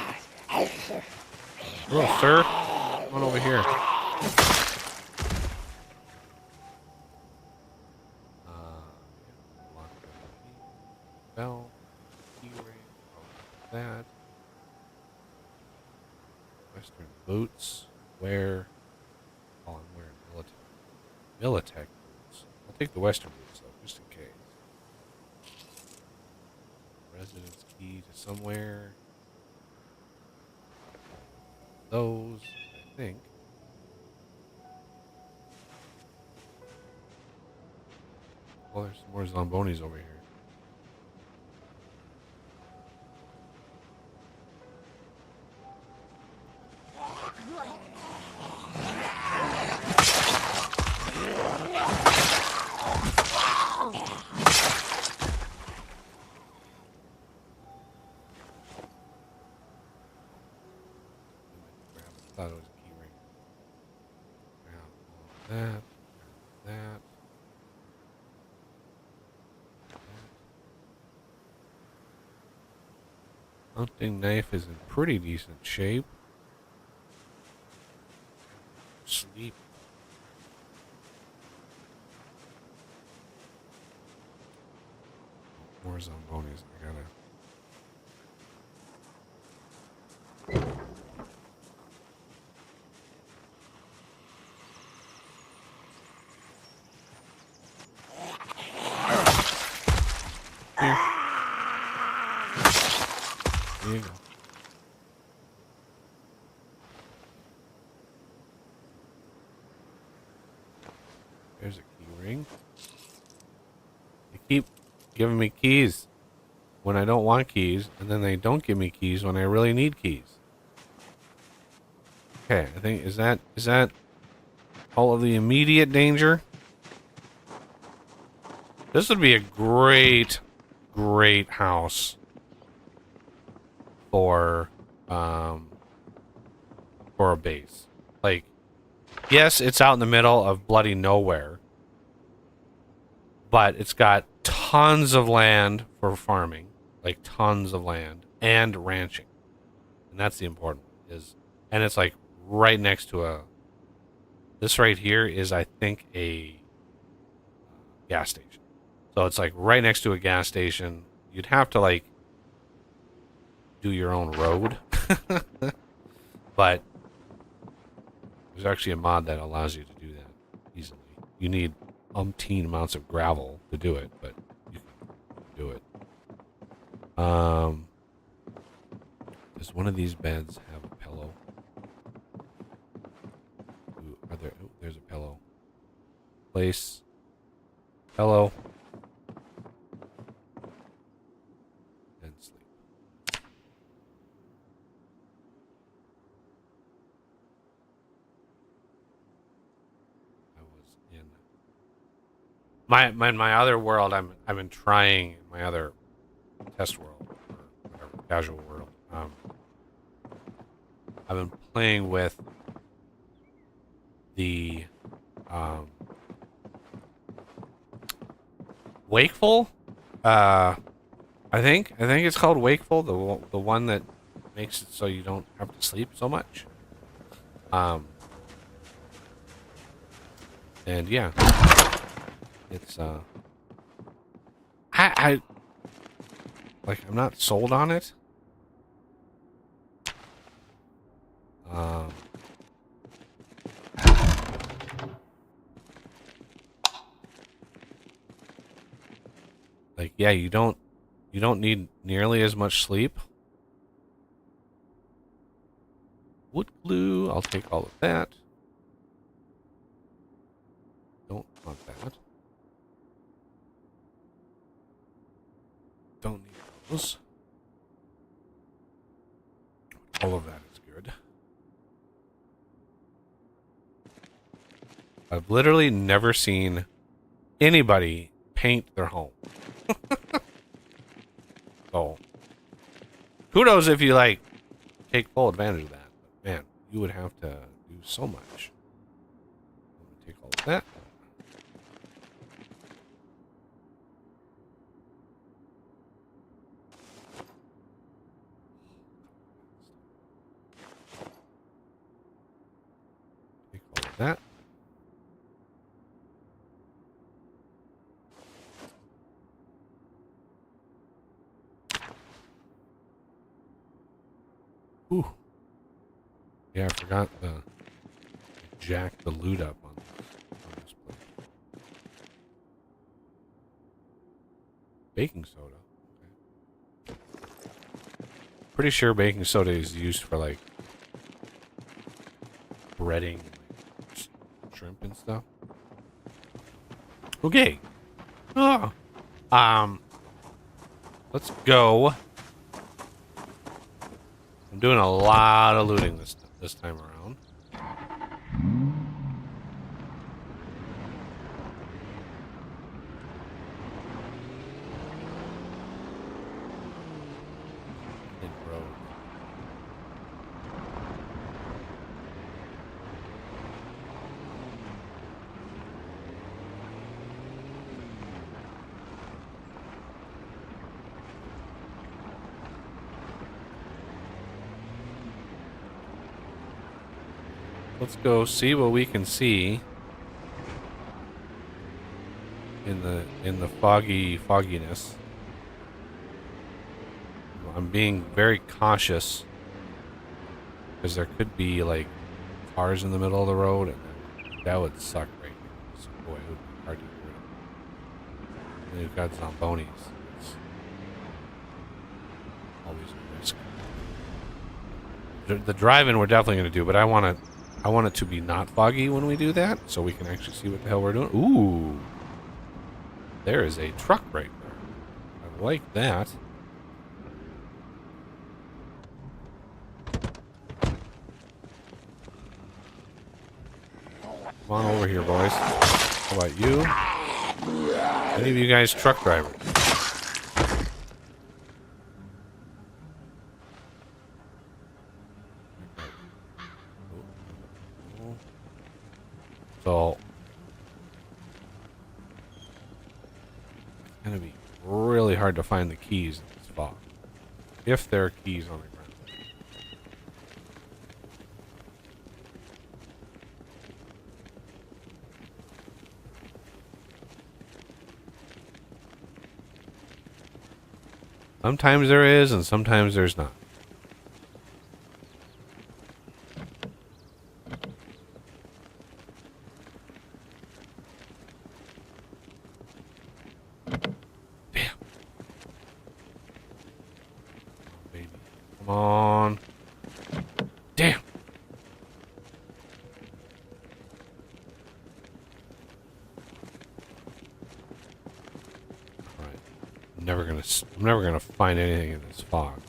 S2: Hello, sir. Come on over here. Bell. Key ring. That. Western boots. Wear. Oh, I'm wearing Militech boots. I'll take the Western boots though, just in case. Residence key to somewhere. Those, I think. Oh, there's some more Zombonis over here. Thought it was a key ring. Grab all that. Hunting knife is in pretty decent shape. Sleep. More Zombonis. I gotta. Here. There you go. There's a key ring. They keep giving me keys when I don't want keys, and then they don't give me keys when I really need keys. Okay, I think is that all of the immediate danger? This would be a great house for a base. Like, yes, it's out in the middle of bloody nowhere, but it's got tons of land for farming, like tons of land and ranching, and that's the important one. And it's like right next to a. This right here is, I think, a gas station. So it's like right next to a gas station. You'd have to like do your own road. But there's actually a mod that allows you to do that easily. You need umpteen amounts of gravel to do it, but you can do it. Does one of these beds have a pillow? Ooh, there's a pillow. Place. Pillow. And sleep. I was in my other world. I've been trying my other test world or whatever casual world. I've been playing with the Wakeful. I think it's called Wakeful. The one that makes it so you don't have to sleep so much. And yeah, it's I like I'm not sold on it. Like, yeah, you don't need nearly as much sleep. Wood glue, I'll take all of that. Don't want that. Don't need those. All of that is good. I've literally never seen anybody paint their home. So, kudos if you, like, take full advantage of that. But, man, you would have to do so much. I'm going to take all of that. Take all of that. Ooh. Yeah, I forgot to jack the loot up on this plate. Baking soda. Okay. Pretty sure baking soda is used for, like, breading, like, shrimp and stuff. Okay. Oh. Let's go. I'm doing a lot of looting this time around. Road. Let's go see what we can see in the fogginess. I'm being very cautious because there could be, like, cars in the middle of the road, and that would suck right now. So, boy, it would be hard to get rid of. And you've got Zombonis. It's always a risk. The driving we're definitely going to do, but I want it to be not foggy when we do that, so we can actually see what the hell we're doing. Ooh. There is a truck right there. I like that. Come on over here, boys. How about you? Any of you guys truck drivers? So, it's going to be really hard to find the keys in this fog. If there are keys on the ground. Sometimes there is, and sometimes there's not. Damn. Oh, baby. Come on. Damn. Alright. I'm never gonna find anything in this fog.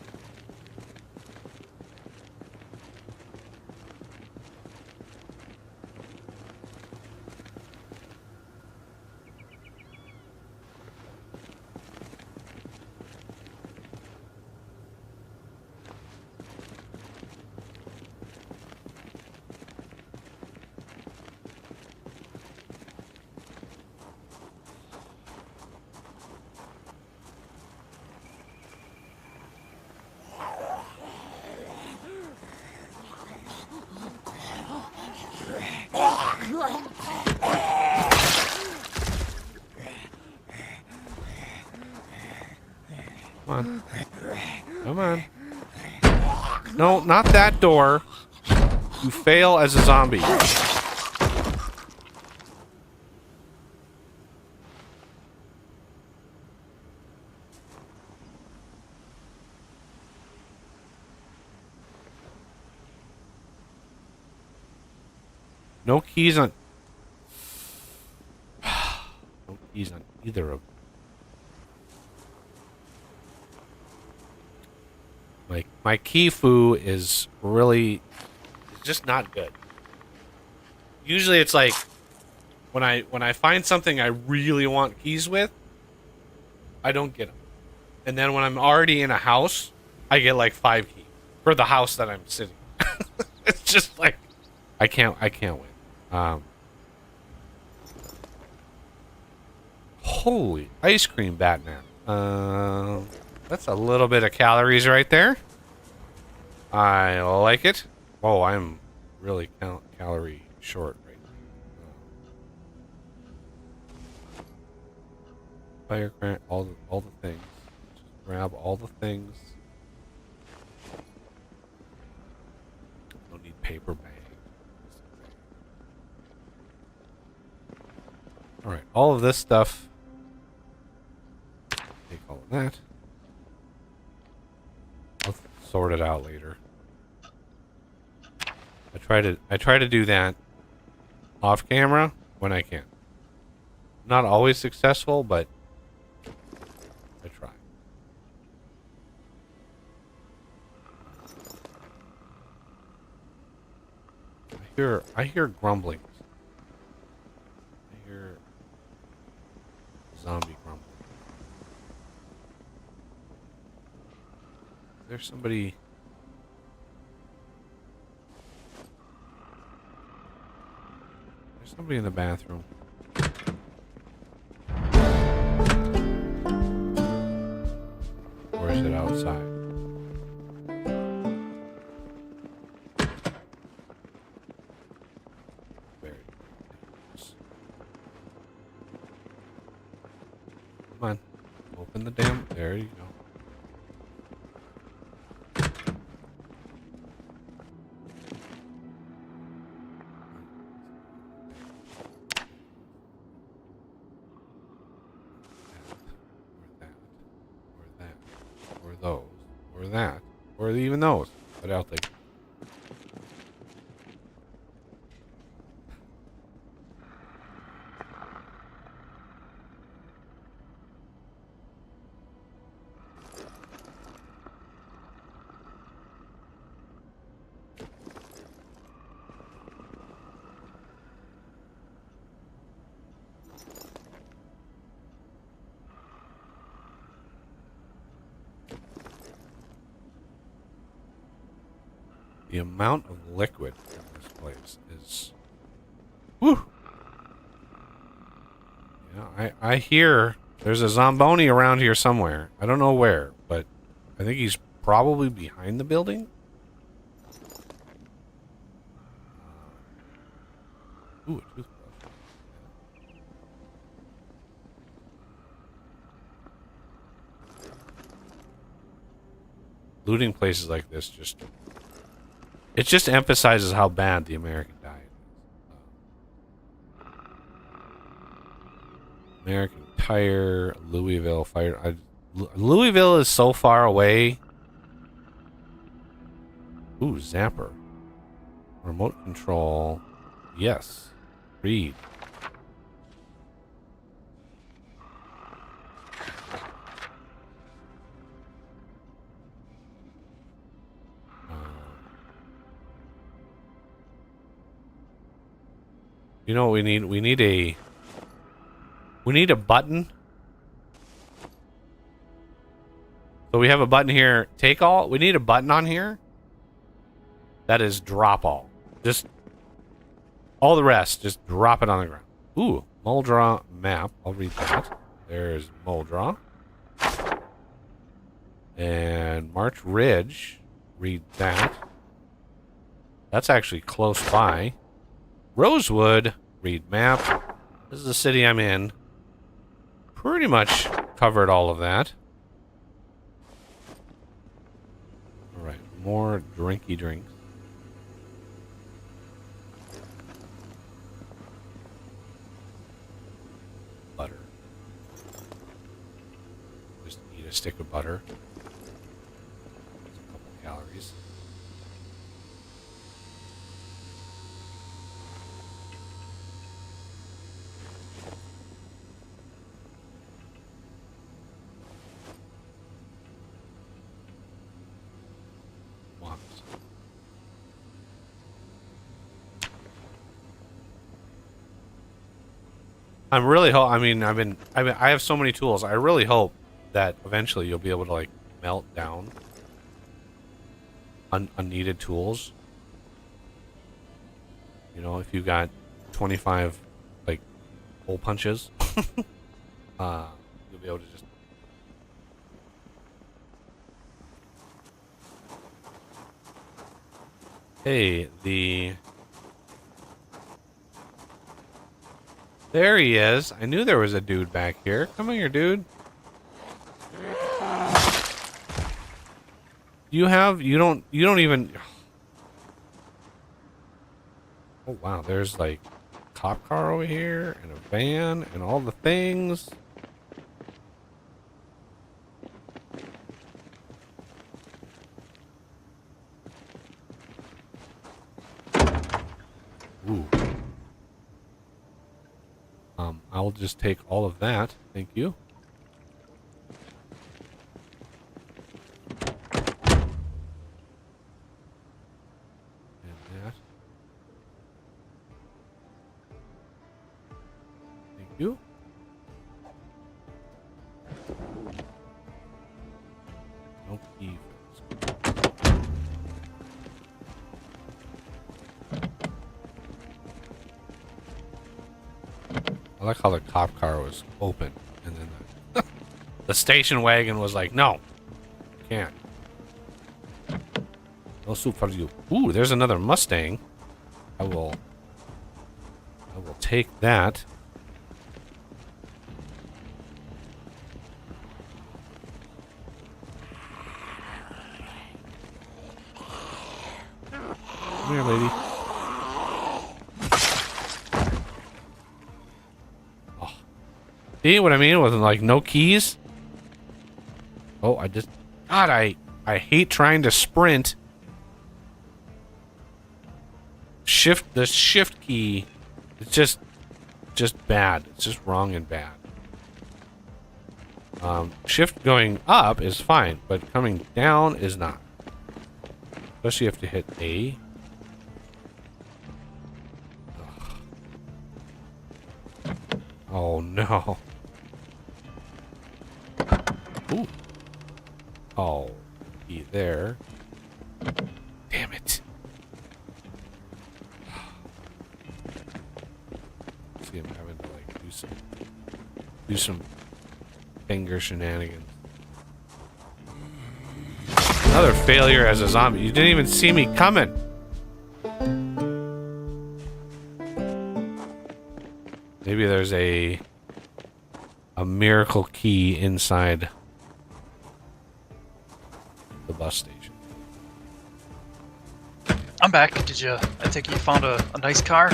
S2: Come on. Come on. No, not that door. You fail as a zombie. No keys on... no keys on either of them. My key foo is really... it's just not good. Usually it's like... when I find something I really want keys with, I don't get them. And then when I'm already in a house, I get like 5 keys for the house that I'm sitting in. It's just like I can't win. Holy ice cream, Batman. That's a little bit of calories right there. I like it. Oh, I'm really calorie short right now. Firecracker, all the things. Just grab all the things. Don't need paper bag. All right, all of this stuff. Take all of that. I'll sort it out later. I try to do that off camera when I can. Not always successful, but I try. I hear grumblings. I hear zombie grumbling. Is there somebody? There's somebody in the bathroom. Or is it outside? Very nice. Come on. Open the damn... there you go. Or even those. But I'll take. The amount of liquid in this place is... whew! Yeah, I hear there's a Zomboni around here somewhere. I don't know where, but I think he's probably behind the building. Ooh, a toothbrush. Looting places like this just... it just emphasizes how bad the American diet is. American Tire, Louisville Fire... Louisville is so far away. Ooh, Zapper. Remote control. Yes. Read. You know what we need? We need a button. So we have a button here, take all. We need a button on here that is drop all. Just all the rest, just drop it on the ground. Ooh, Muldraw map. I'll read that. There's Muldraw. And March Ridge. Read that. That's actually close by. Rosewood, read map. This is the city I'm in. Pretty much covered all of that. Alright, more drinky drinks. Butter. Just eat a stick of butter. There's a couple calories. I'm really I mean, I have so many tools. I really hope that eventually you'll be able to like melt down unneeded tools. You know, if you got 25 like hole punches, you'll be able to just. Hey, there he is. I knew there was a dude back here. Come here, dude. You don't even. Oh wow, there's like a cop car over here and a van and all the things. Ooh. I'll just take all of that. Thank you. And that. Thank you. No key. I like how the cop car was open, and then the station wagon was like, "No, can't. No soup for you." Ooh, there's another Mustang. I will take that. Come here, lady. See what I mean? With like no keys. Oh, God, I hate trying to sprint. The shift key. It's just bad. It's just wrong and bad. Shift going up is fine, but coming down is not. Especially if you hit A. Ugh. Oh no. Ooh. Oh, key there. Damn it. See, I'm having to like do some finger shenanigans. Another failure as a zombie. You didn't even see me coming. Maybe there's a miracle key inside the bus station.
S1: I'm back. I think you found a nice car?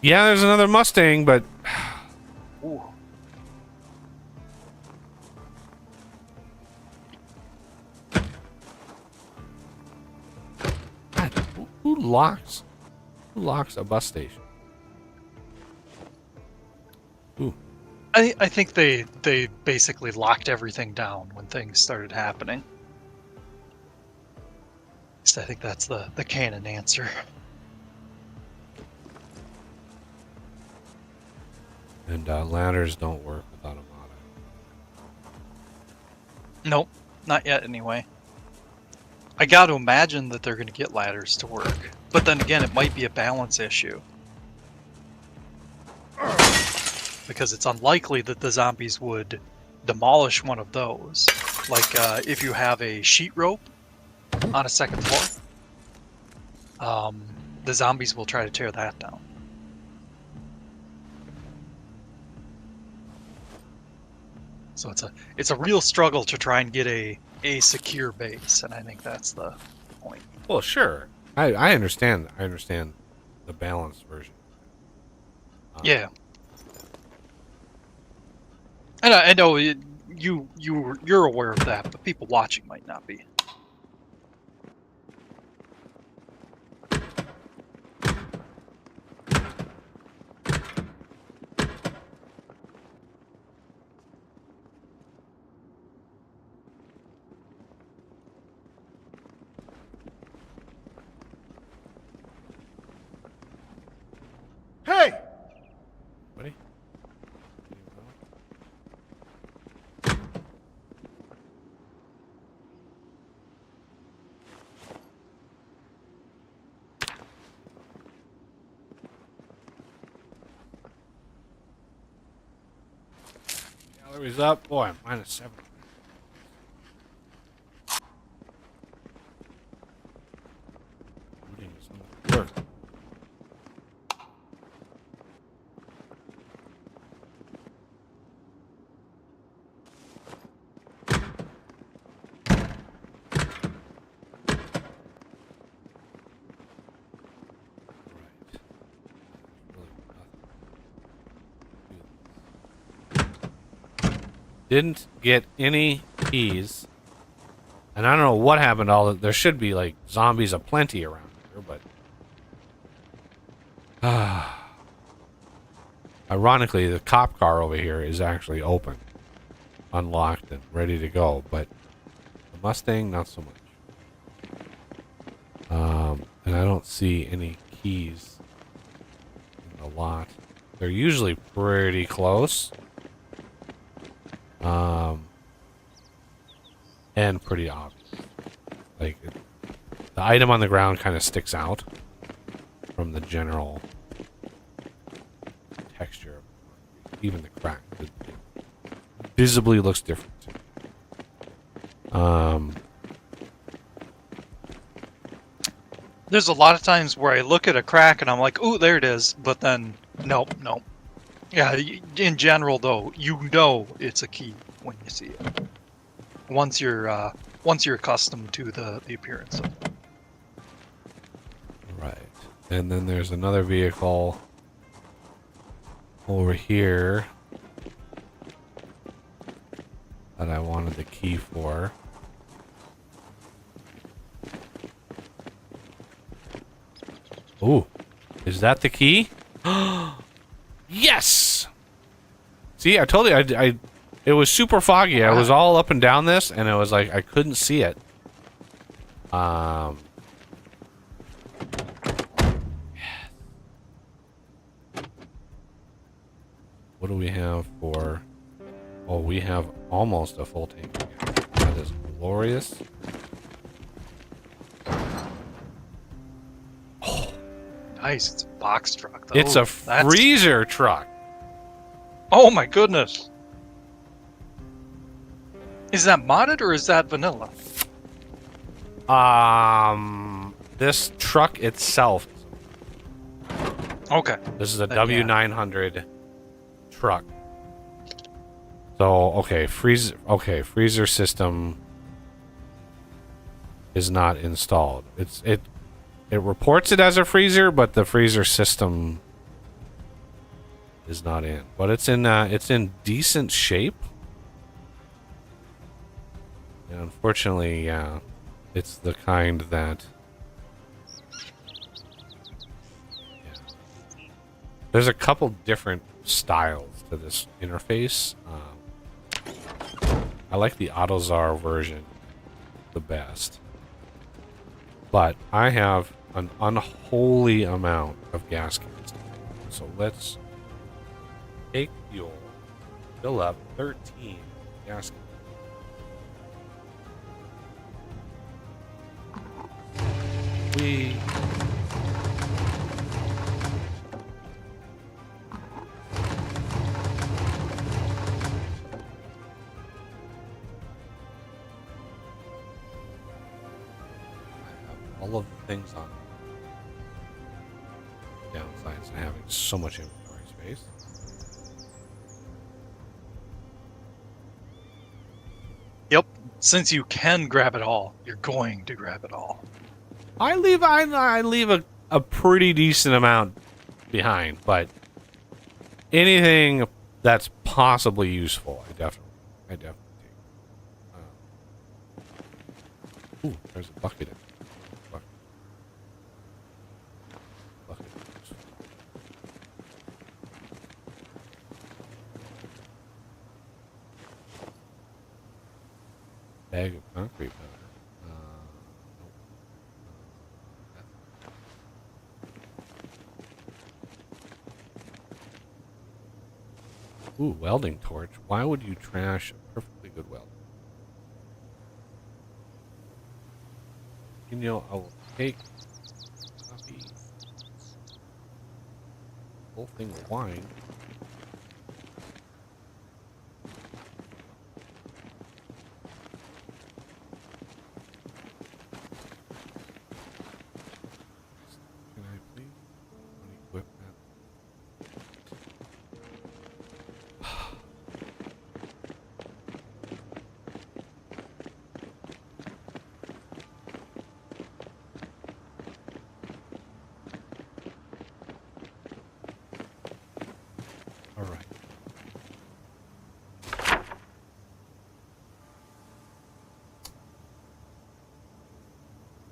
S2: Yeah, there's another Mustang, but
S1: Ooh.
S2: God, who locks a bus station? Ooh.
S1: I think they basically locked everything down when things started happening. So I think that's the canon answer.
S2: And ladders don't work without a mod.
S1: Nope, not yet anyway. I got to imagine that they're going to get ladders to work. But then again, it might be a balance issue. Because it's unlikely that the zombies would demolish one of those. Like if you have a sheet rope on a second floor, the zombies will try to tear that down. So it's a real struggle to try and get a secure base, and I think that's the point.
S2: Well, sure. I understand. I understand the balanced version.
S1: Yeah. And I know you're aware of that, but people watching might not be.
S3: Hey!
S2: Buddy? Battery's up. Boy, I'm -7. Looting is not work. Didn't get any keys. And I don't know what happened to all that. There should be, like, zombies aplenty around here, but... Ironically, the cop car over here is actually open. Unlocked and ready to go, but... The Mustang, not so much. And I don't see any keys in the lot. They're usually pretty close. And pretty obvious. Like, the item on the ground kind of sticks out from the general texture. Even the crack. It visibly looks different.
S1: There's a lot of times where I look at a crack and I'm like, "Ooh, there it is," but then nope. Yeah, in general though, you know it's a key when you see it. Once you're accustomed to the appearance of it.
S2: Right. And then there's another vehicle over here that I wanted the key for. Ooh, is that the key? Yes! See, I told you, it was super foggy. I was all up and down this, and it was like, I couldn't see it. What do we have for... Oh, we have almost a full tank again. That is glorious.
S1: Nice, it's a box truck though.
S2: It's a freezer truck.
S1: Oh my goodness. Is that modded or is that vanilla?
S2: This truck itself.
S1: Okay.
S2: This is a
S1: Then, yeah.
S2: W900 truck. So, okay, freezer system is not installed. It reports it as a freezer, but the freezer system is not in. But it's in decent shape. And unfortunately, yeah, it's the kind that... Yeah. There's a couple different styles to this interface. I like the AutoZar version the best. But I have an unholy amount of gas cans. So let's take fuel, fill up 13 gas cans. We... all of the things on downsides to having so much inventory space.
S1: Yep. Since you can grab it all, you're going to grab it all.
S2: I leave a pretty decent amount behind, but anything that's possibly useful, I definitely take. Ooh, there's a bucket in there. Bag of concrete powder. Nope. Ooh, welding torch. Why would you trash a perfectly good weld? You know, I'll take coffee, whole thing of wine.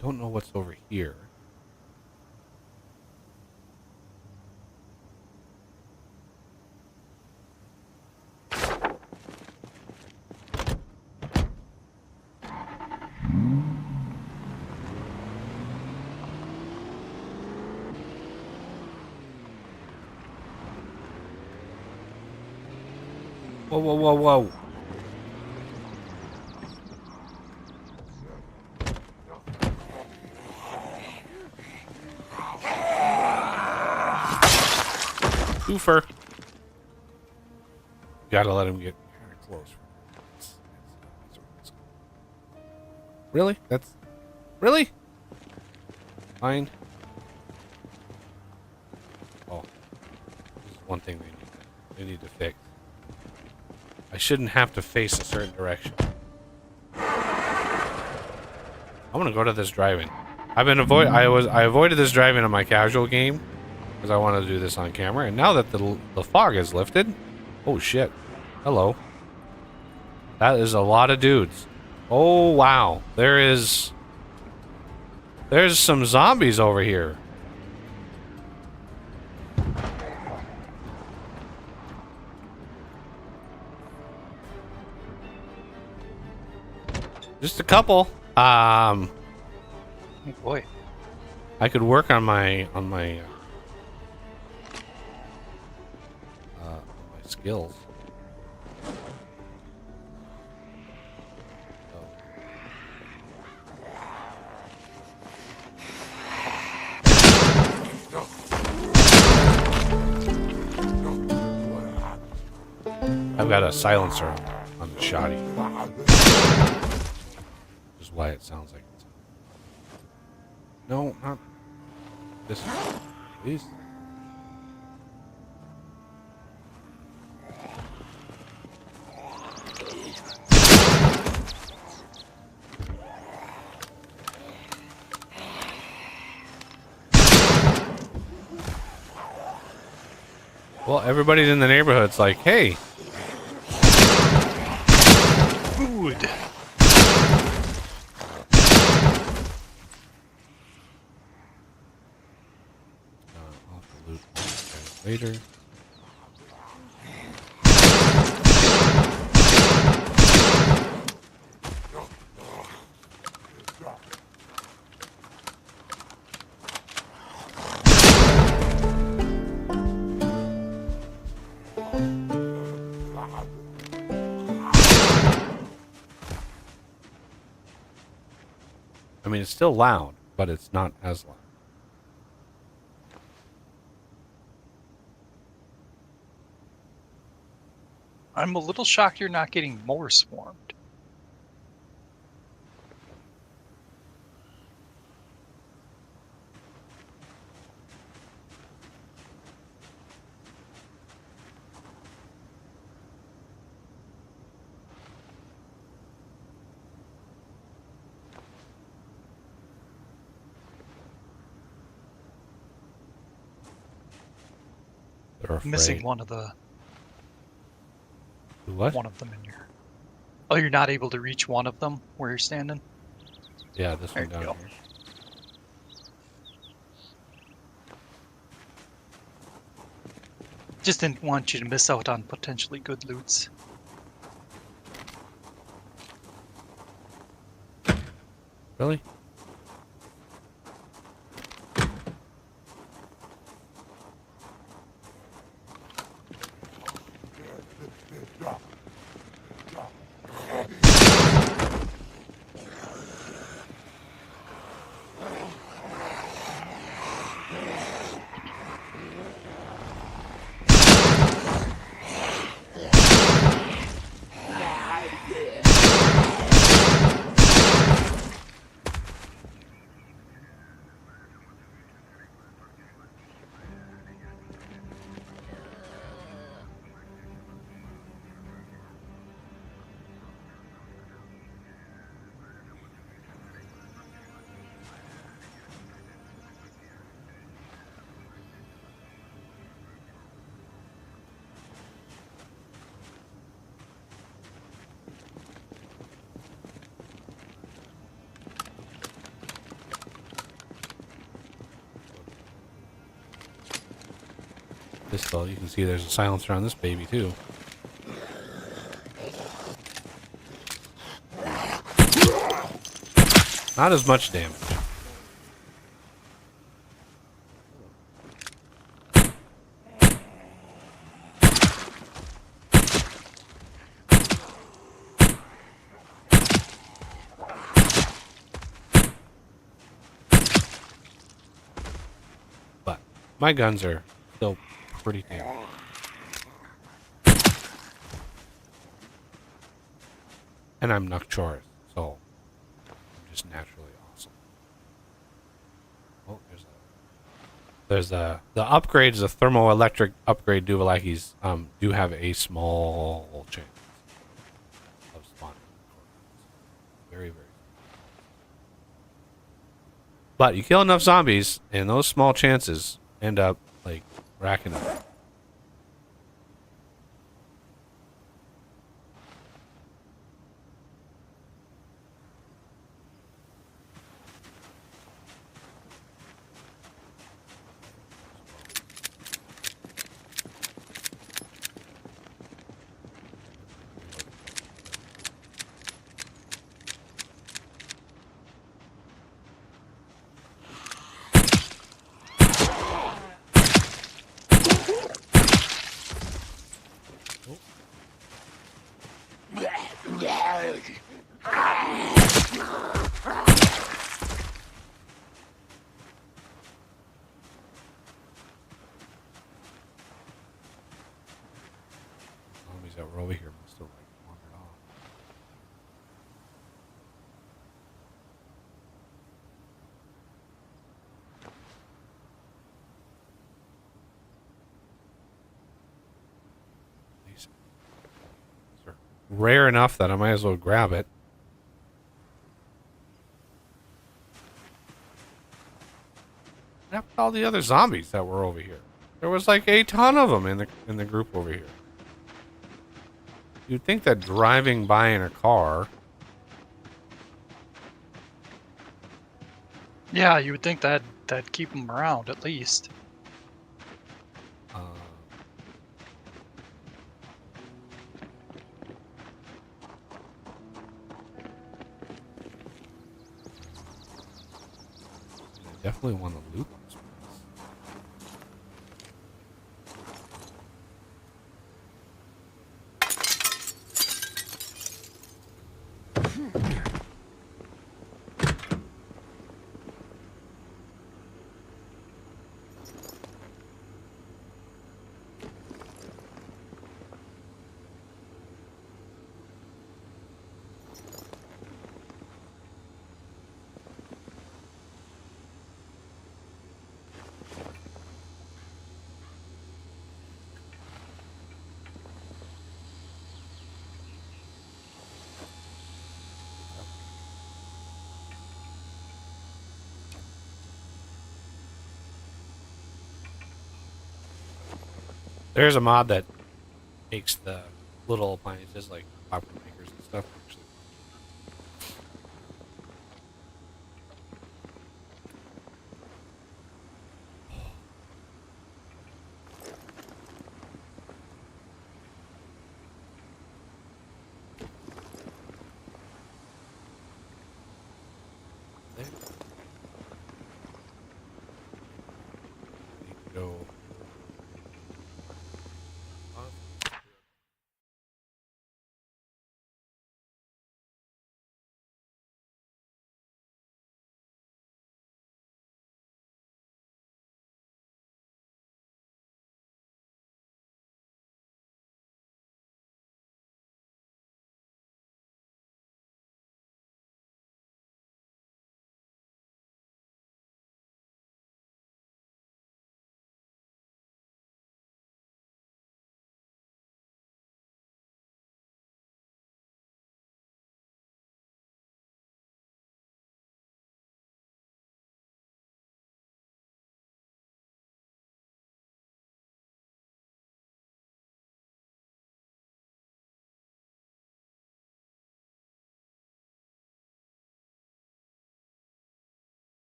S2: Don't know what's over here. Whoa, whoa, whoa, whoa. Twofer. Gotta let him get kind of close. Really? That's... Really? Fine. Oh. This is one thing they need to fix. I shouldn't have to face a certain direction. I'm gonna go to this drive-in. I avoided this drive-in in my casual game because I wanted to do this on camera, and now that the fog is lifted, oh shit! Hello. That is a lot of dudes. Oh wow, there's some zombies over here. Just a couple.
S1: Oh boy.
S2: I could work on my skills. I've got a silencer on the shoddy. Which is why it sounds like it's... No, not this one. Please. Well, everybody in the neighborhood's like, hey.
S1: Food.
S2: I'll have to loot later. I mean, it's still loud, but it's not as loud.
S1: I'm a little shocked you're not getting more swarmed.
S2: They're afraid.
S1: Missing one of the
S2: What?
S1: one of them in your... Oh, you're not able to reach one of them where you're standing?
S2: Yeah, this
S1: There
S2: one
S1: you
S2: down
S1: go.
S2: here.
S1: Just didn't want you to miss out on potentially good loots.
S2: Really? pistol. You can see there's a silencer on this baby too. Not as much damage. But my guns are still pretty damn good. And I'm Nuck Chorris, so I'm just naturally awesome. Oh, there's the upgrades, the thermoelectric upgrade Duvalakis do have a small chance of spawning. Very, very. But you kill enough zombies, and those small chances end up like racking up. Zombies that were over here must have like wandered off. These are rare enough that I might as well grab it. What happened to all the other zombies that were over here? There was like a ton of them in the group over here. You'd think that driving by in a car.
S1: Yeah, you would think that'd keep them around at least.
S2: Uh, I definitely want to loot this place. There's a mod that makes the little appliances like popcorn makers and stuff actually. There. Need to go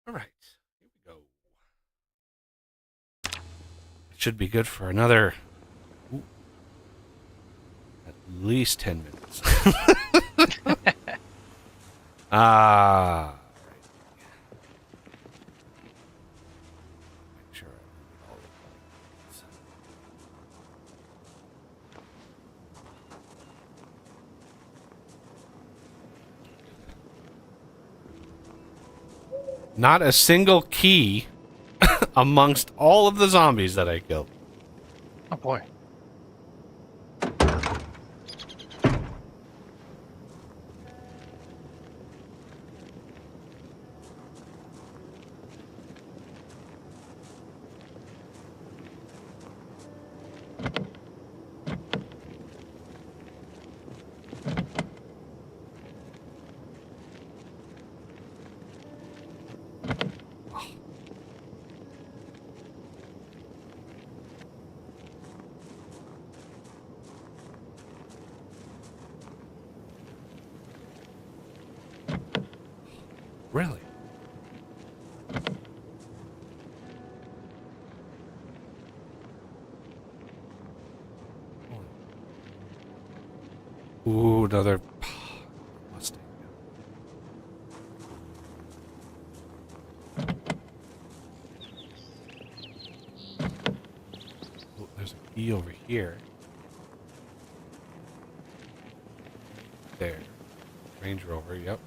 S2: All right. Here we go. It should be good for another at least 10 minutes. Ah. Make sure I read all the points. Not a single key amongst all of the zombies that I killed.
S1: Oh boy.
S2: Really? Ooh, another Mustang. Oh, there's a key over here. There. Range Rover, yep.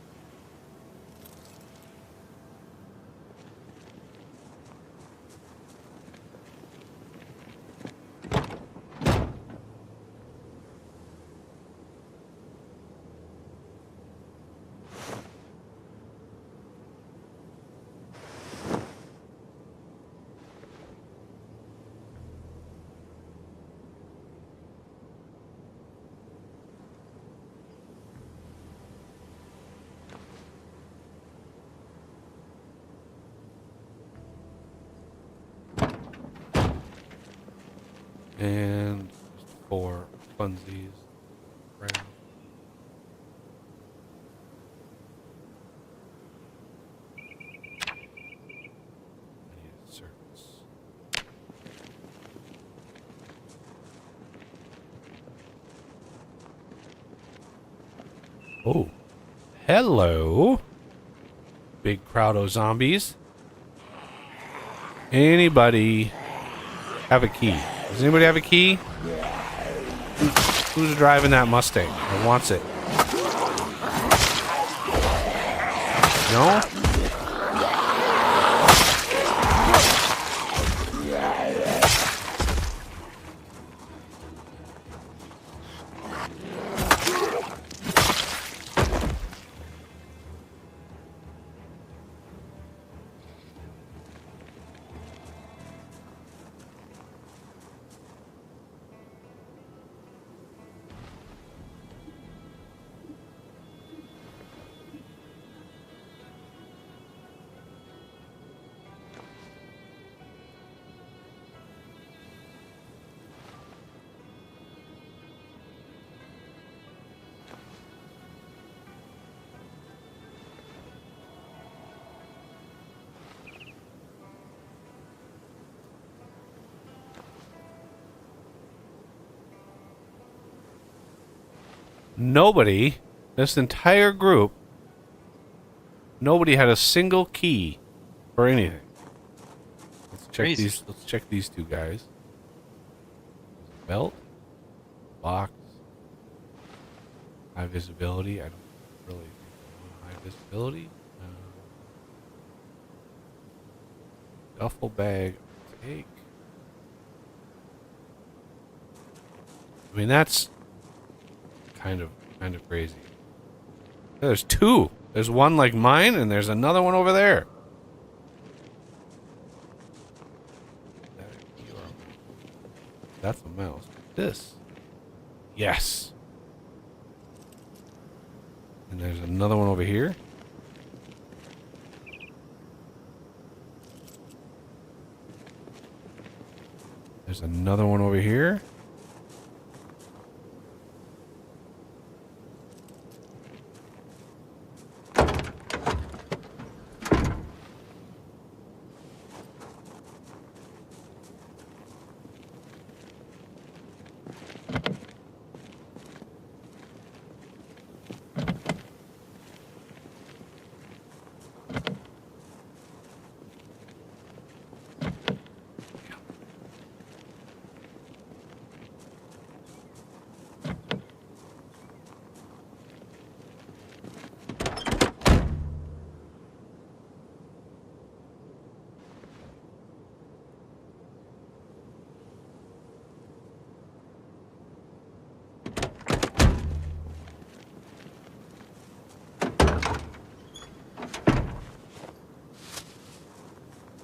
S2: And just 4 funsies. Right. I need a surface. Oh. Hello. Big crowd of zombies. Anybody have a key? Does anybody have a key? Who's driving that Mustang or wants it? No? Nobody, this entire group, nobody had a single key for anything. Let's check
S1: Crazy.
S2: these. Let's check these two guys. Belt, box, high visibility. I don't really think I want high visibility. Duffel bag. Take. I mean, that's kind of crazy. There's 2. There's one like mine, and there's another one over there. That's a mouse. This. Yes. And there's another one over here. There's another one over here.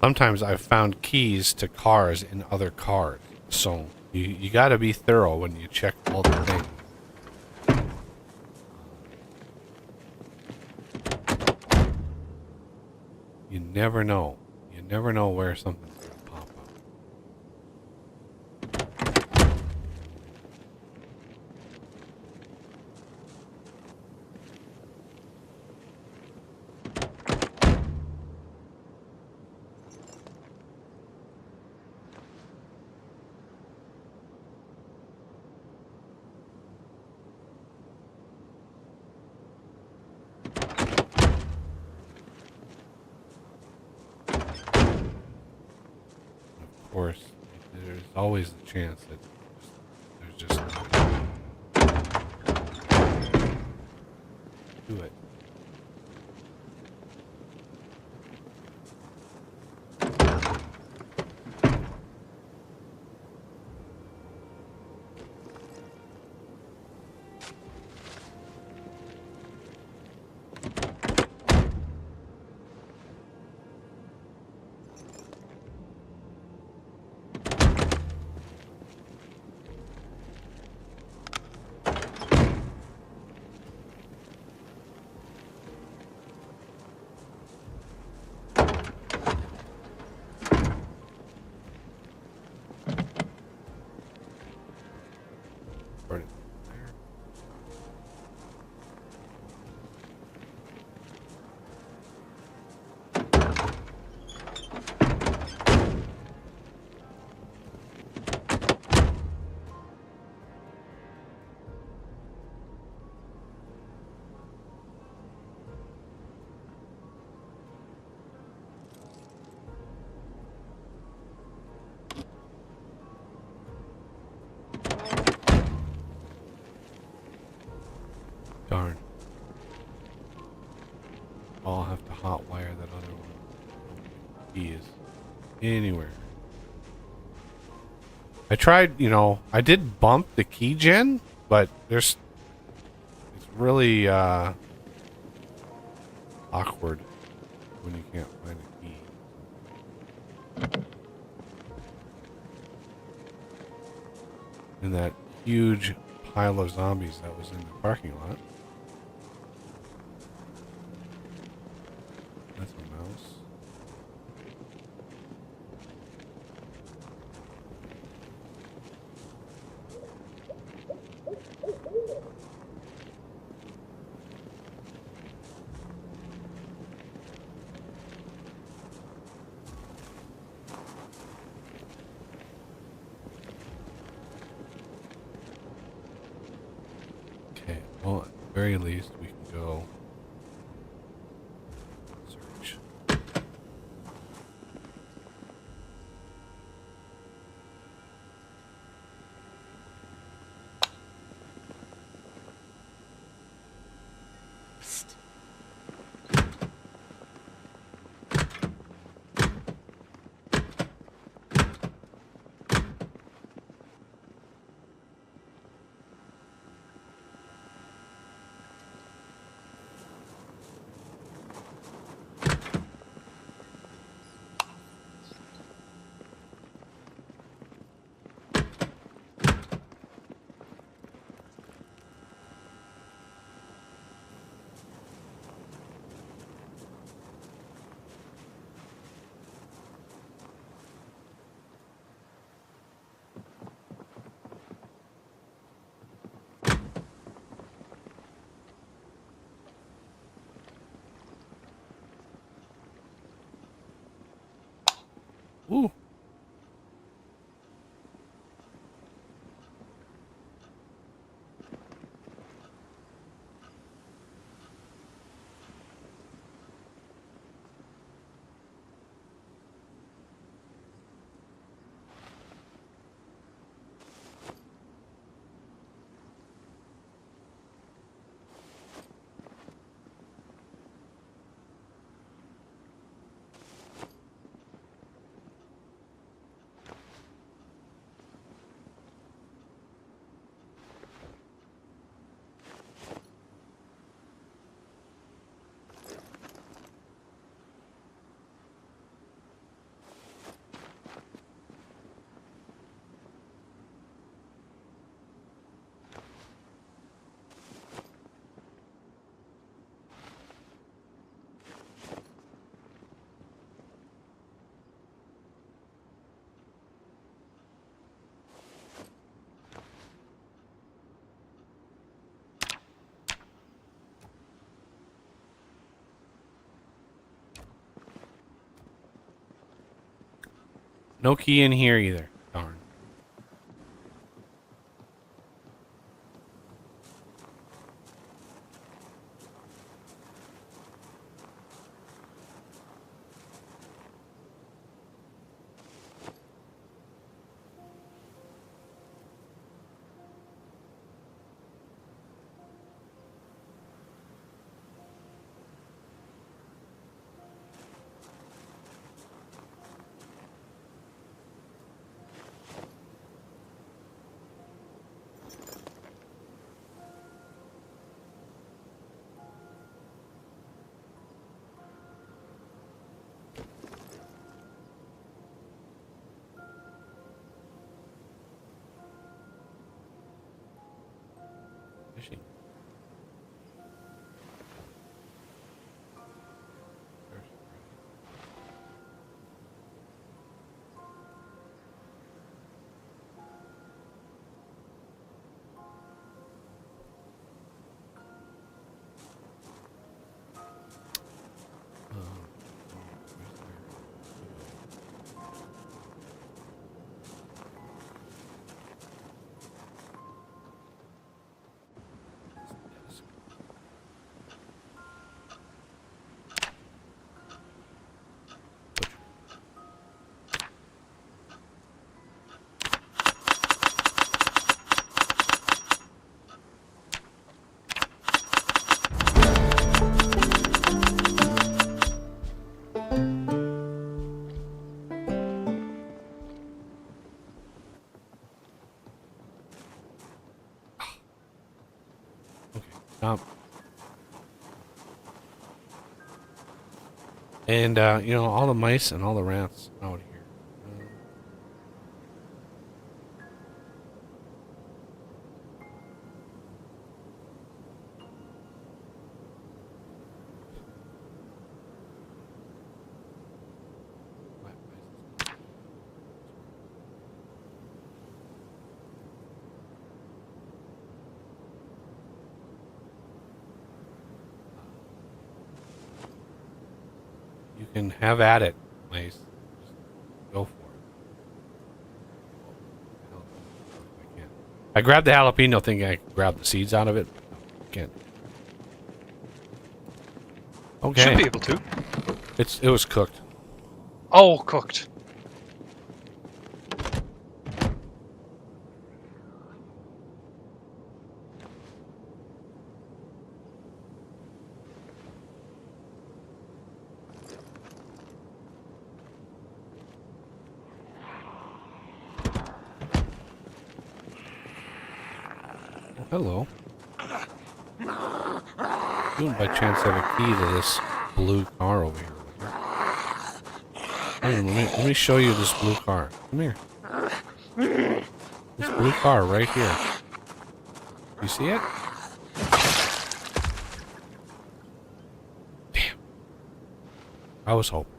S2: Sometimes I've found keys to cars in other cars. So you got to be thorough when you check all the things. You never know. You never know where something's going to pop up. Of course, there's always the chance that there's just do it. Burn it there. Darn. I'll have to hotwire that other one. He is anywhere. I tried, I did bump the key gen, but it's really awkward when you can't find a key. And that huge pile of zombies that was in the parking lot. That's a mouse. Okay, well, at the very least, we can go search.
S4: Psst.
S2: Ooh. No key in here either. Darn. Fishing. Okay. And, you know, all the mice and all the rats out here. You can have at it, mice. Just go for it. I can't. I grabbed the jalapeno thinking I could grab the seeds out of it. No, I can't. Okay.
S1: Should be able to.
S2: It was cooked.
S1: Oh, cooked.
S2: Hello. You by chance have a key to this blue car over here? Hey, let me show you this blue car. Come here. This blue car right here. You see it? Damn. I was hoping.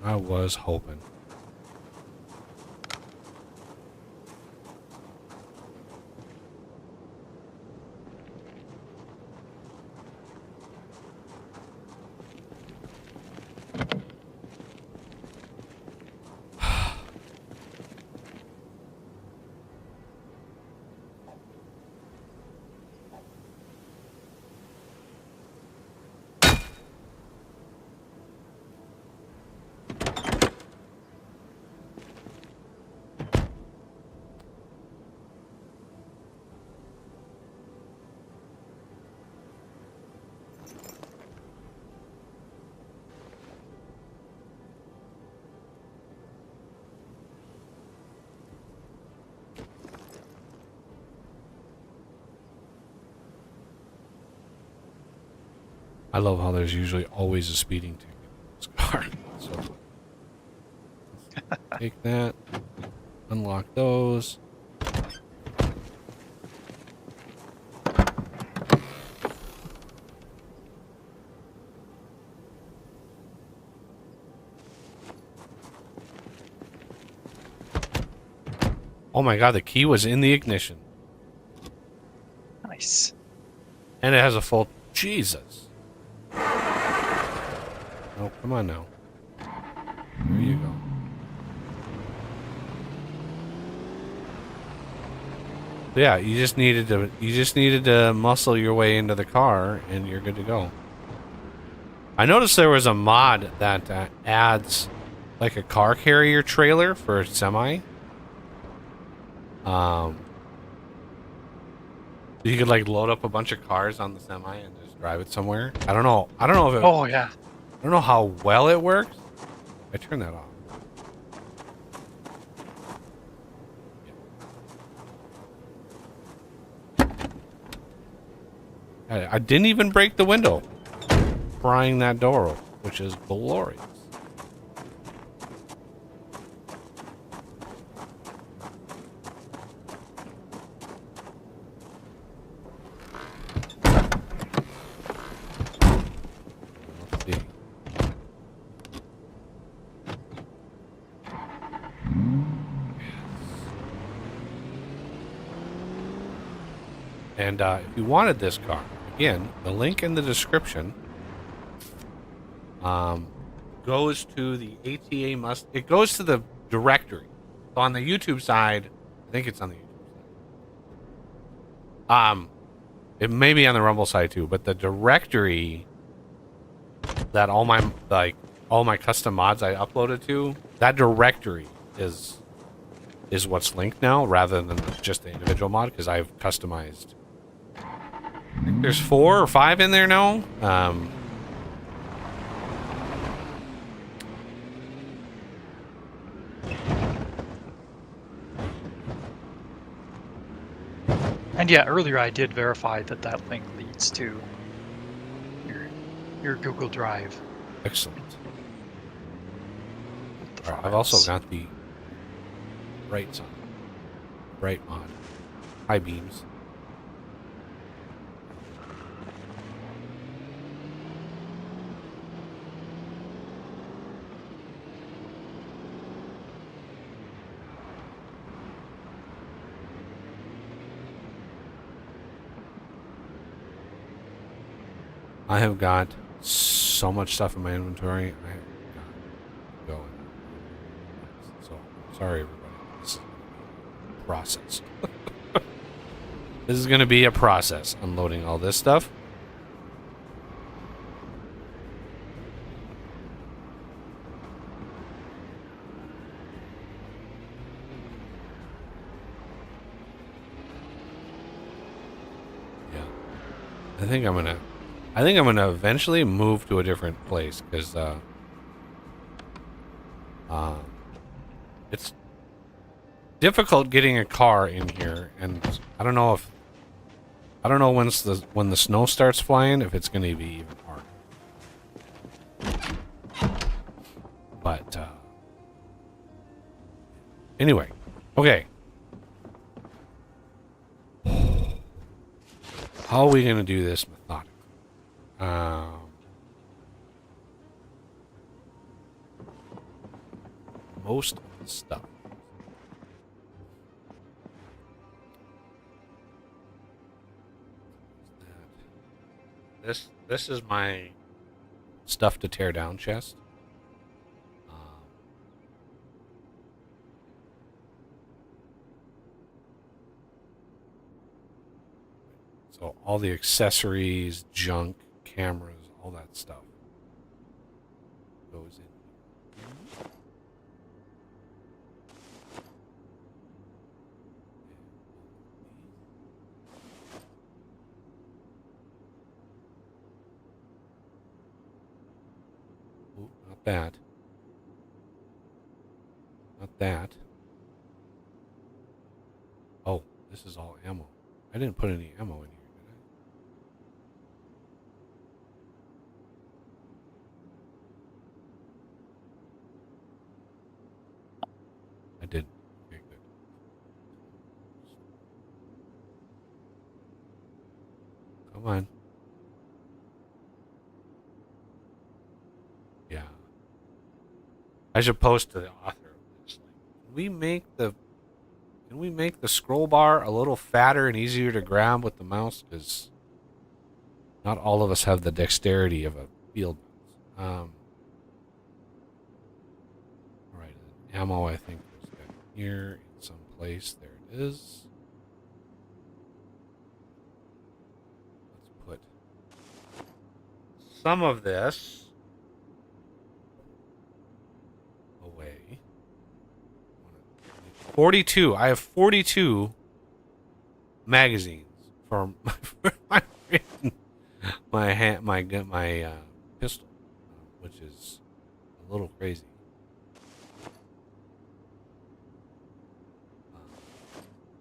S2: I was hoping. I love how there's usually always a speeding ticket in this car. So, take that. Unlock those. Oh my god, the key was in the ignition.
S1: Nice.
S2: And it has a full... Jesus. Oh, come on now. There you go. Yeah, you just needed to muscle your way into the car, and you're good to go. I noticed there was a mod that adds like a car carrier trailer for a semi. You could like load up a bunch of cars on the semi and just drive it somewhere. I don't know. I don't know if it,
S1: Oh yeah.
S2: I don't know how well it works. I turned that off. I didn't even break the window, prying that door open, which is glorious. Let's see. And if you wanted this car, again, the link in the description goes to the ATA it goes to the directory. So on the YouTube side, I think it's on the YouTube side. It may be on the Rumble side too, but the directory that all my custom mods I uploaded to, that directory is what's linked now rather than just the individual mod, because I've customized. I think there's 4 or 5 in there now.
S1: And yeah, earlier I did verify that link leads to your Google Drive.
S2: Excellent. All right, I've also got the brights on. Bright mod. High beams. I have got so much stuff in my inventory. I have got to go. So, sorry everybody. This is a process. This is going to be a process, unloading all this stuff. Yeah. I think I'm gonna eventually move to a different place, because it's difficult getting a car in here, and I don't know when the snow starts flying if it's gonna be even harder. But anyway, okay. How are we gonna do this methodically? Most of the stuff. This is my stuff to tear down chest. So all the accessories, junk, cameras, all that stuff goes in. Ooh, not that. Not that. Oh, this is all ammo. I didn't put any ammo in here, did I? I didn't. Okay, good. Come on. Yeah. I should post to the author of this. Like, can we make the scroll bar a little fatter and easier to grab with the mouse? Because not all of us have the dexterity of a field mouse. ammo, I think, is down here in some place. There it is. Let's put some of this away. 42. I have 42 magazines for my pistol, which is a little crazy.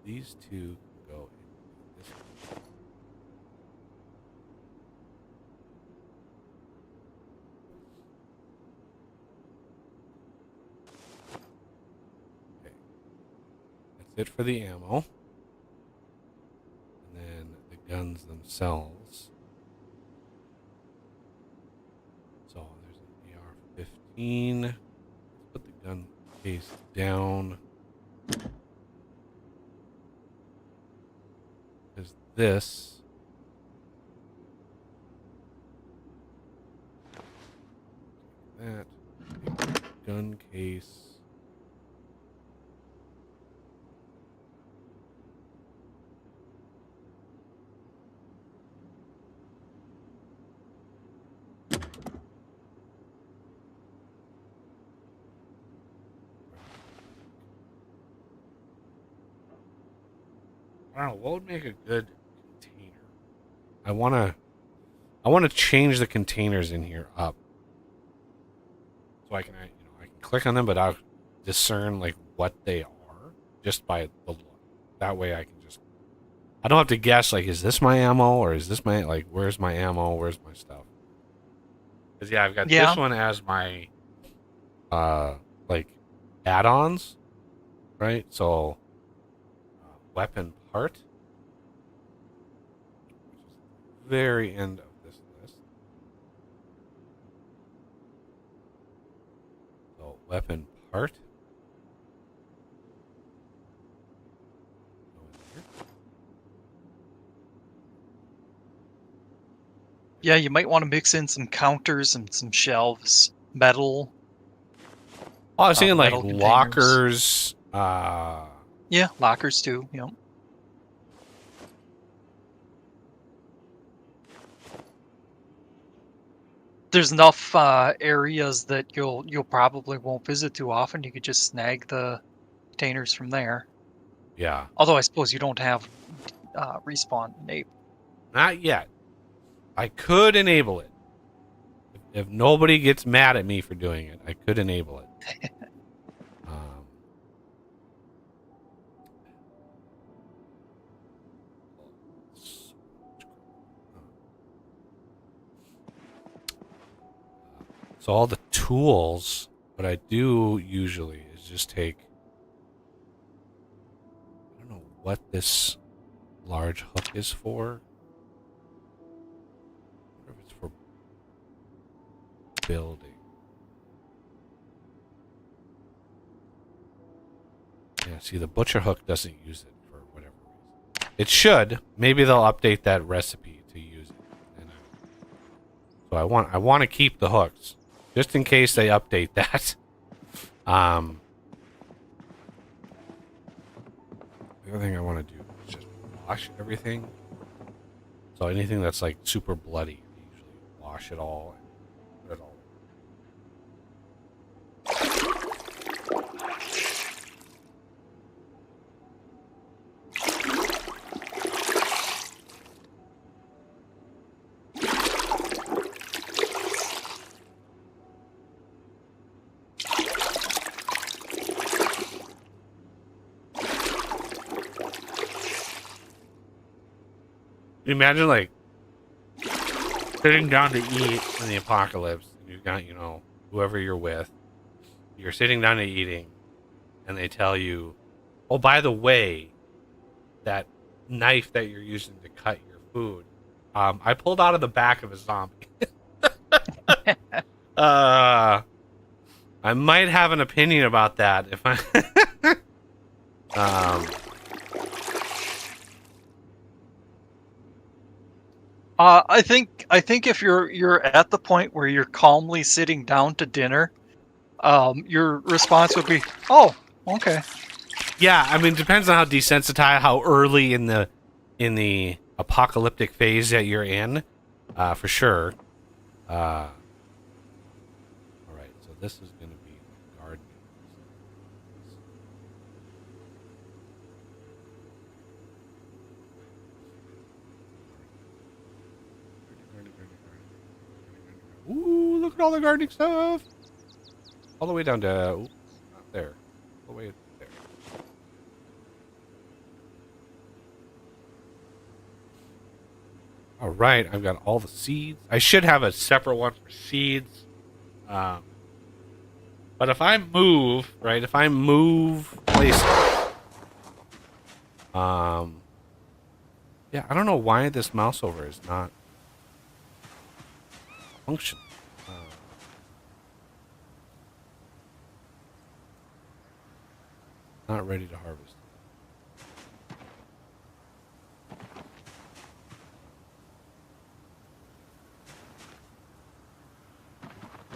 S2: These two go in this one. Okay. That's it for the ammo. And then the guns themselves. So there's an AR-15. Let's put the gun case down. Because this that gun case. I don't know, what would make a good container? I wanna change the containers in here up. So I can click on them, but I'll discern like what they are just by the look. That way I don't have to guess like, is this my ammo or is this my, like, where's my ammo, where's my stuff? Because yeah, I've got this one as my like add-ons, right? So weapon part, which is the very end of this list. So weapon part. Go in here.
S1: Yeah, you might want to mix in some counters and some shelves, metal.
S2: Oh, I was thinking like
S1: metal containers.
S2: lockers.
S1: Yeah, lockers too. You know. There's enough areas that you'll probably won't visit too often. You could just snag the containers from there.
S2: Yeah.
S1: Although I suppose you don't have respawn enabled.
S2: Not yet. I could enable it. If nobody gets mad at me for doing it, I could enable it. So all the tools, what I do usually is just take, I don't know what this large hook is for. I wonder if it's for building. Yeah, see, the butcher hook doesn't use it for whatever reason. It should. Maybe they'll update that recipe to use it. So I want to keep the hooks, just in case they update that. The other thing I want to do is just wash everything. So anything that's like super bloody, I usually wash it all and put it all. Imagine like sitting down to eat in the apocalypse. You've got, whoever you're with. You're sitting down and eating, and they tell you, "Oh, by the way, that knife that you're using to cut your food, I pulled out of the back of a zombie." I might have an opinion about that if I.
S1: I think if you're at the point where you're calmly sitting down to dinner, your response would be, "Oh, okay."
S2: Yeah, I mean, depends on how desensitized, how early in the apocalyptic phase that you're in, for sure. All right, so this is going to be gardening. Ooh, look at all the gardening stuff! All the way down to, ooh, not there, all the way there. All right, I've got all the seeds. I should have a separate one for seeds. But if I move, right, if I move places, yeah, I don't know why this mouse over is not functioning. Not ready to harvest.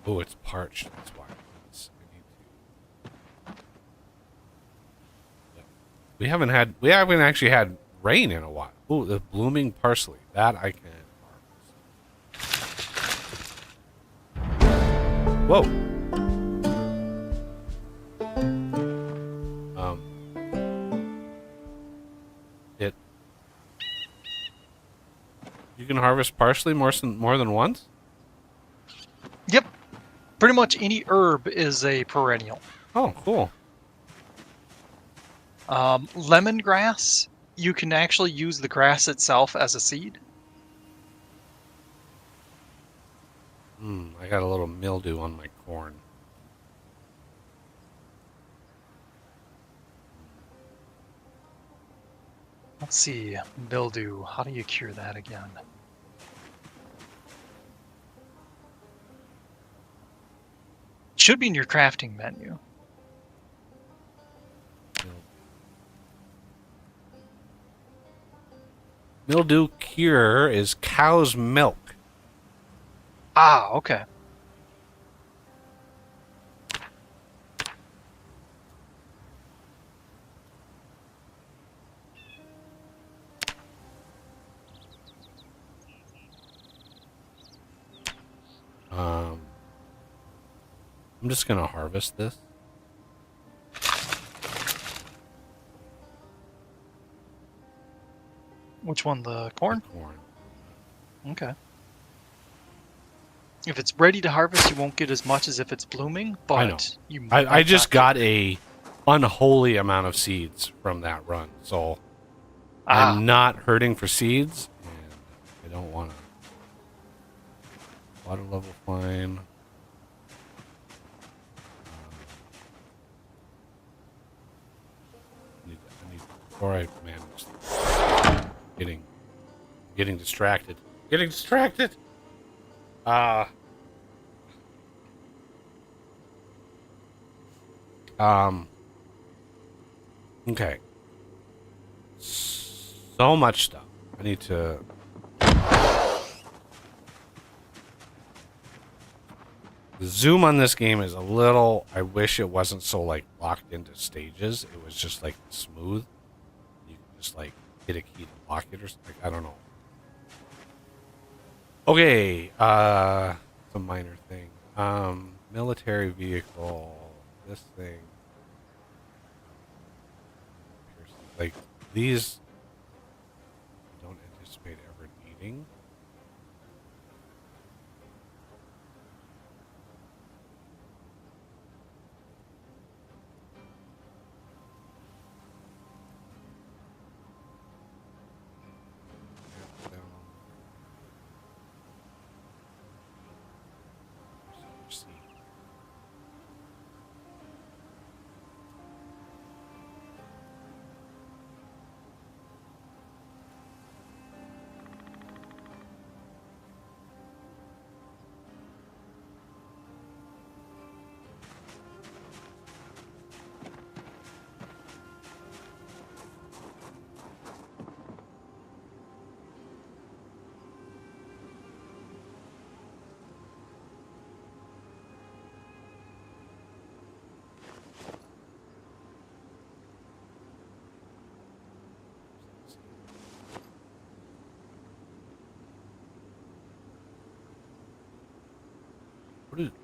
S2: Oh, it's parched. That's why. I need to. Yeah. We haven't actually had rain in a while. Oh, the blooming parsley. That I can harvest. Whoa. It. You can harvest parsley more than once?
S1: Yep. Pretty much any herb is a perennial.
S2: Oh, cool.
S1: Lemongrass, you can actually use the grass itself as a seed.
S2: I got a little mildew on my corn.
S1: Let's see, mildew. How do you cure that again? Should be in your crafting menu.
S2: Mildew cure is cow's milk.
S1: Ah, okay.
S2: I'm just gonna harvest this.
S1: Which one, the corn?
S2: Corn.
S1: Okay. If it's ready to harvest, you won't get as much as if it's blooming, but
S2: I know.
S1: you
S2: I just
S1: not
S2: got
S1: get-
S2: a unholy amount of seeds from that run, so
S1: Ah,
S2: I'm not hurting for seeds, and I don't want to. Water level fine. I need before I manage this. Getting distracted. Getting distracted. Okay. So much stuff. I need to. The zoom on this game is a little. I wish it wasn't so like locked into stages. It was just like smooth. You can just like hit a key to lock it or something. I don't know. Okay. It's a minor thing. Military vehicle. This thing. Like these. I don't anticipate ever needing.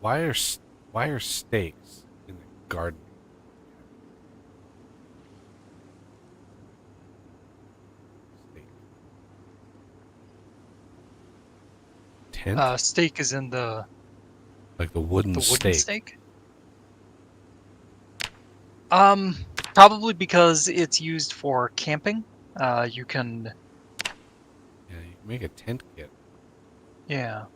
S2: Why are steaks in the garden? Steak. Tent?
S1: Steak is in the
S2: Like the wooden
S1: wooden
S2: stake.
S1: steak. Um, Probably because it's used for camping. You can,
S2: Yeah, you can make a tent kit.
S1: yeah.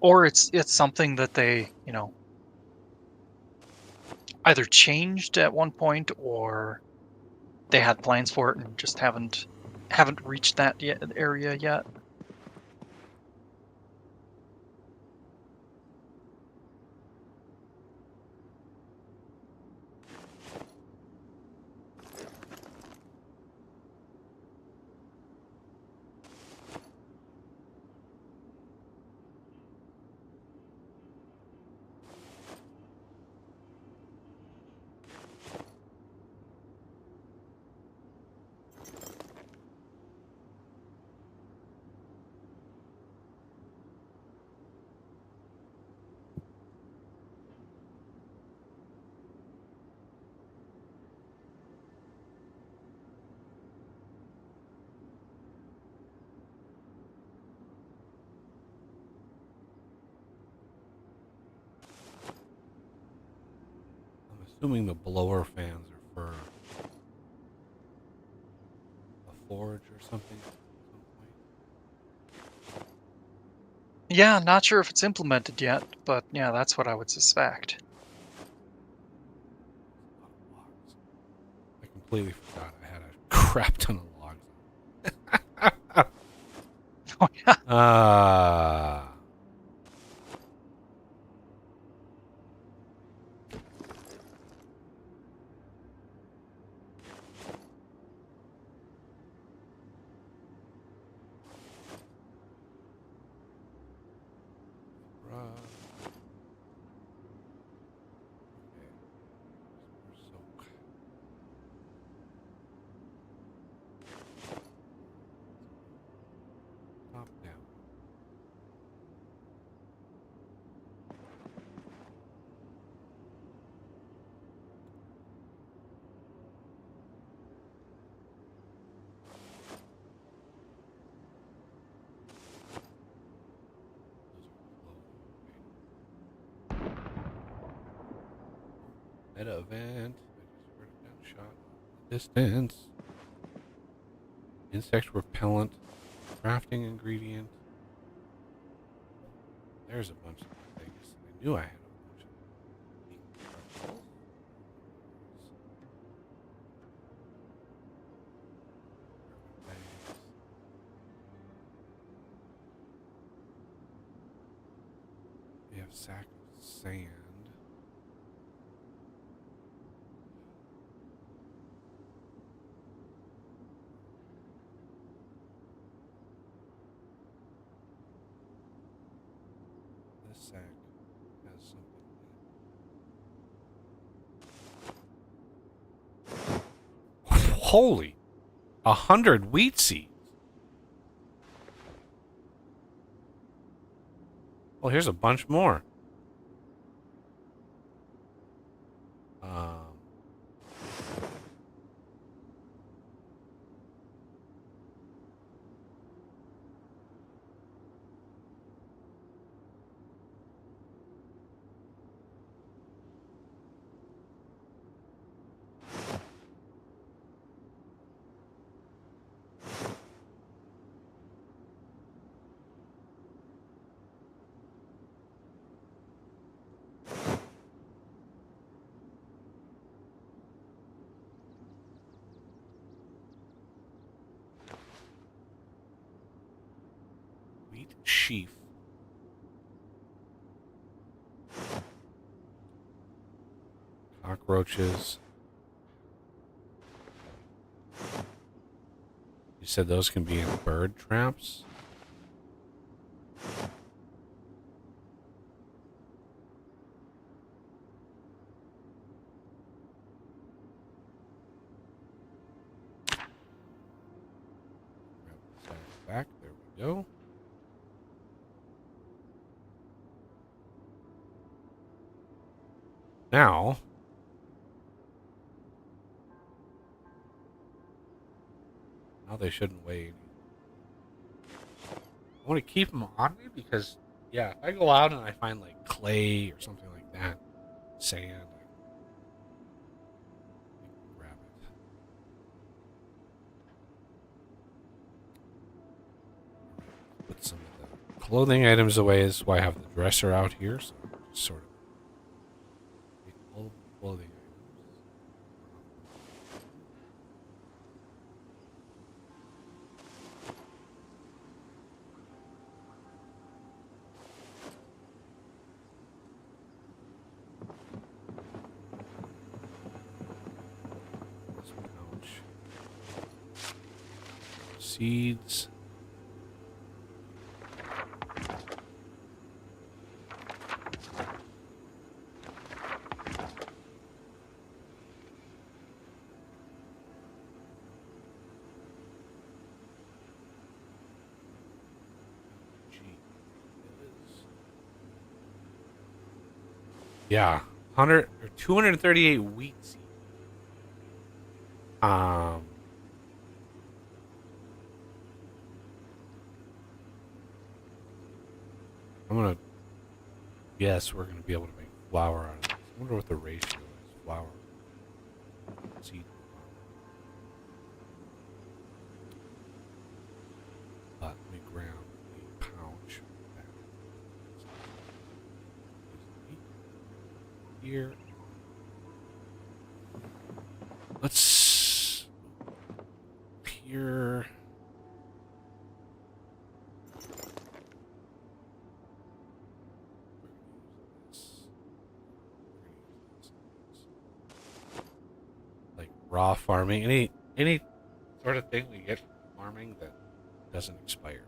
S1: Or it's something that they, either changed at one point or they had plans for it and just haven't reached that area yet.
S2: I'm assuming the blower fans are for a forge or something at some point.
S1: Yeah, not sure if it's implemented yet, but yeah, that's what I would suspect.
S2: A lot of logs. I completely forgot I had a crap ton of logs.
S1: Oh yeah.
S2: Ah. Okay. Soak. Top down. Meta event. I just heard a gunshot off in the distance. Insect repellent. Crafting ingredient. There's a bunch of things. I knew I had a bunch of things. We have sack of sand. This sack has something in it. Holy! 100 wheat seeds. Oh, here's a bunch more. Um, wheat sheaf. Cockroaches. You said those can be in bird traps? Grab the sack back. There we go. Now, they shouldn't weigh. I want to keep them on me because, yeah, if I go out and I find like clay or something like that, sand, I can grab it. Put some of the clothing items away. This is why I have the dresser out here, so just sort of take all of the clothing items. Seeds. Yeah, 100 or 238 wheat seeds. I'm gonna guess we're gonna be able to make flour out of this. I wonder what the ratio is. Flour, seed, flour. Let me grab a pouch here. Let's here. Raw farming, any sort of thing we get from farming that doesn't expire.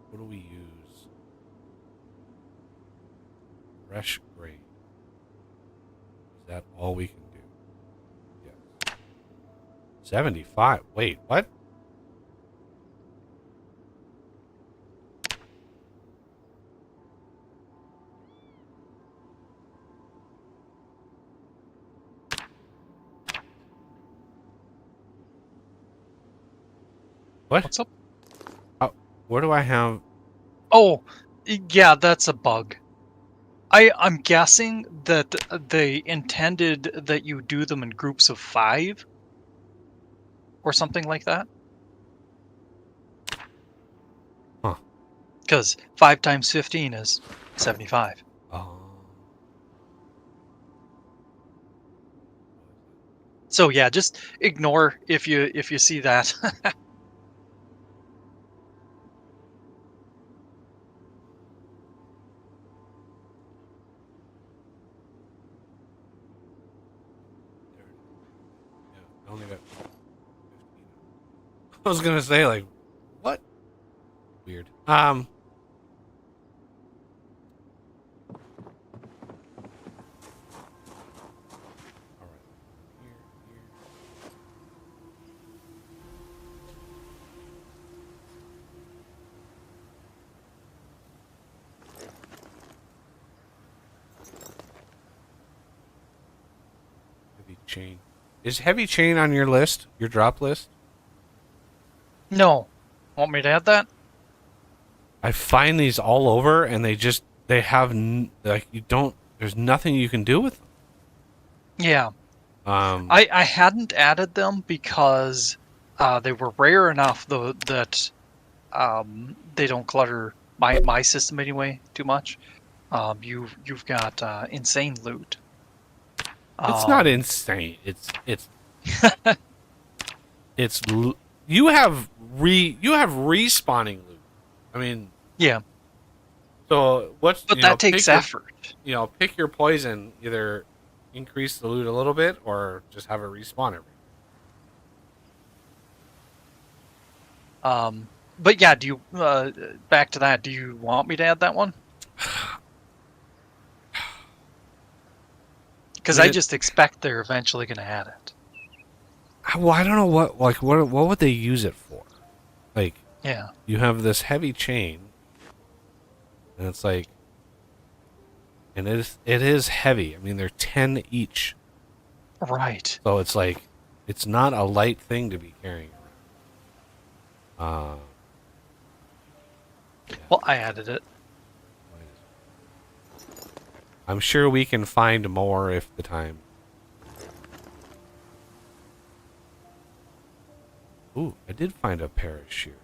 S2: What do we use? Fresh grain. Is that all we can do? Yes. 75. Wait, what? What?
S1: What's up?
S2: Where do I have?
S1: Oh, yeah, that's a bug. I'm guessing that they intended that you do them in groups of 5 or something like that.
S2: Huh.
S1: Because 5 times 15 is 75.
S2: Oh.
S1: So yeah, just ignore if you see that.
S2: Yeah, I only got 15. I was gonna say, like, what? Weird. All right. Here. Heavy chain. Is heavy chain on your list? Your drop list?
S1: No. Want me to add that?
S2: I find these all over, and they have like you don't. There's nothing you can do with them.
S1: Yeah. I hadn't added them because they were rare enough though that they don't clutter my system anyway too much. You've got insane loot.
S2: It's not insane. It's you have respawning loot. I mean,
S1: yeah,
S2: so what's
S1: but that takes effort.
S2: Pick your poison. Either increase the loot a little bit, or just have it respawn every.
S1: But yeah, do you back to that? Do you want me to add that one? Because I just expect they're eventually going to add it.
S2: Well, I don't know what would they use it for? Like,
S1: Yeah.
S2: you have this heavy chain, and it's like, and it is heavy. I mean, they're 10 each,
S1: Right.
S2: so it's like it's not a light thing to be carrying around.
S1: Well, I added it.
S2: I'm sure we can find more if the time. Ooh, I did find a pair of shears.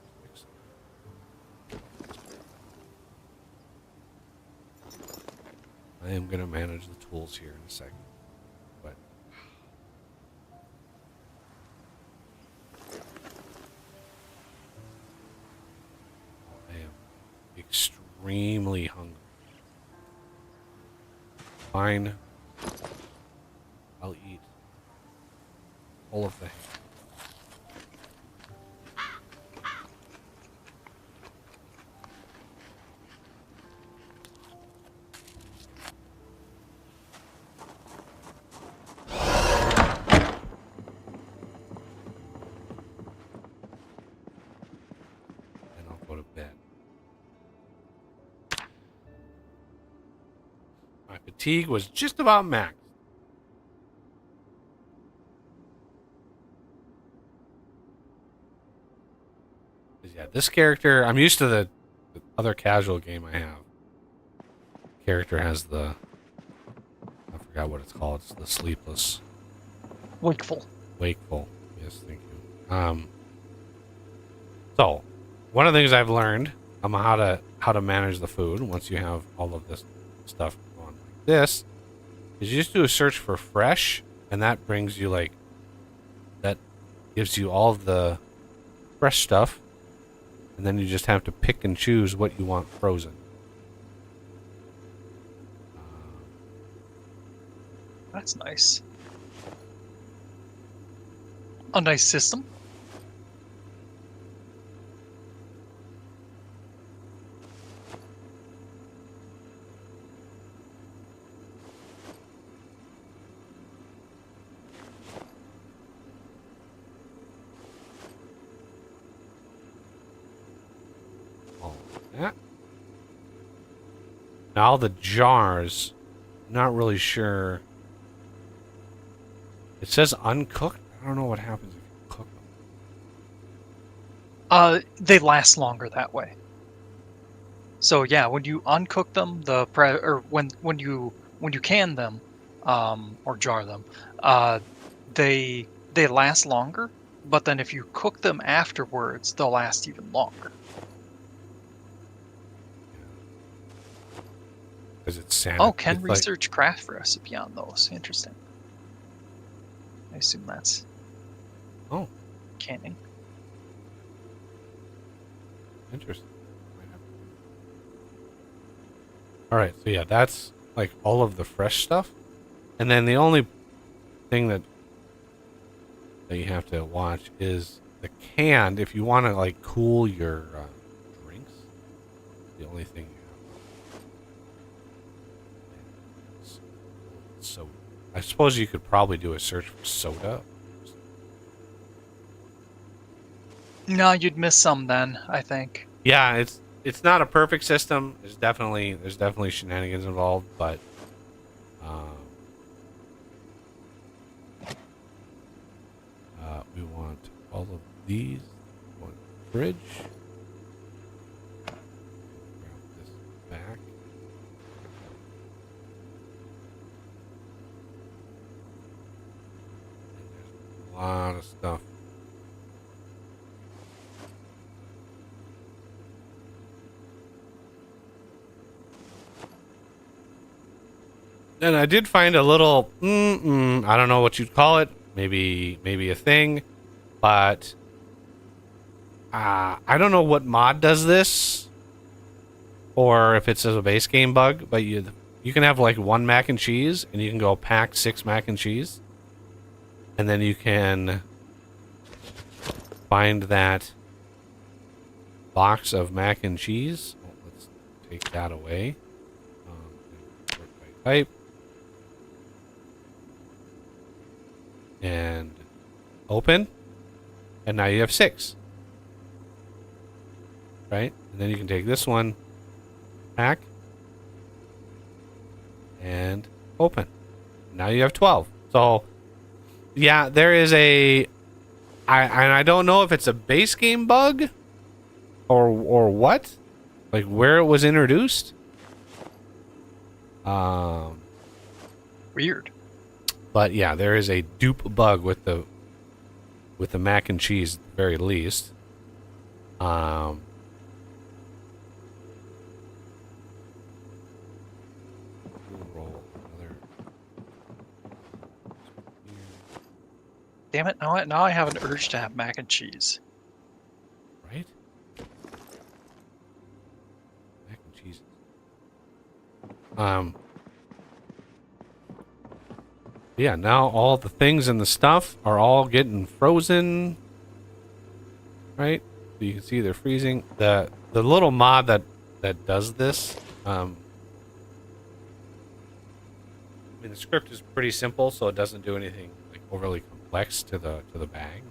S2: I am going to manage the tools here in a second. But I am extremely hungry. Fine. I'll eat all of the ham. And I'll go to bed. My fatigue was just about max. Yeah, this character, I'm used to the other casual game I have. Character has the, I forgot what it's called. It's the sleepless.
S1: Wakeful.
S2: Wakeful. Yes, thank you. So, one of the things I've learned how to manage the food once you have all of this stuff on like this is you just do a search for fresh, and that brings you that gives you all of the fresh stuff, and then you just have to pick and choose what you want frozen.
S1: That's nice. A nice system.
S2: All of that. Now the jars, not really sure. It says uncooked. I don't know what happens if you cook them.
S1: They last longer that way. So yeah, when you uncook them, when you can them, or jar them, they last longer. But then if you cook them afterwards, they'll last even longer.
S2: Because it's sand.
S1: Oh, can
S2: it's
S1: research craft recipe on those. Interesting. I assume that's
S2: Oh,
S1: canning.
S2: interesting. All right, so yeah, that's like all of the fresh stuff, and then the only thing that you have to watch is the canned. If you want to like cool your drinks, the only thing you have. So, I suppose you could probably do a search for soda.
S1: No, you'd miss some then, I think.
S2: Yeah, it's not a perfect system. There's definitely shenanigans involved, but we want all of these. We want the fridge. Grab this back. And there's a lot of stuff. And I did find a little, I don't know what you'd call it, maybe a thing, but I don't know what mod does this, or if it's a base game bug. But you can have like one mac and cheese, and you can go pack 6 mac and cheese, and then you can find that box of mac and cheese. Oh, let's take that away. Sort by type. And open, and now you have 6, right? And then you can take this one, pack, and open. Now you have 12. So, yeah, there is I don't know if it's a base game bug or what, like where it was introduced.
S1: Weird.
S2: But yeah, there is a dupe bug with the mac and cheese at the very least. Roll another.
S1: Damn it! Now I have an urge to have mac and cheese.
S2: Right? Mac and cheese. Yeah, now all the things and the stuff are all getting frozen. Right? So you can see they're freezing. The little mod that does this, I mean the script is pretty simple, so it doesn't do anything like overly complex to the bag.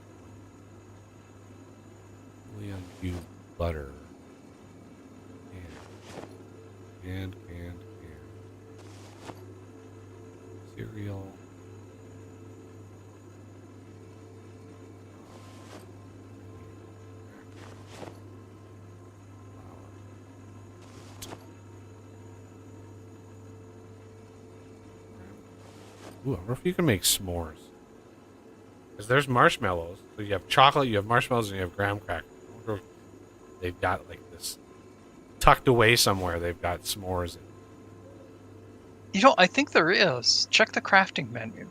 S2: William Hugh butter. And cereal. Ooh, I wonder if you can make s'mores. Because there's marshmallows. So you have chocolate, you have marshmallows, and you have graham crackers. I wonder if they've got like this tucked away somewhere. They've got s'mores in.
S1: I think there is. Check the crafting menu.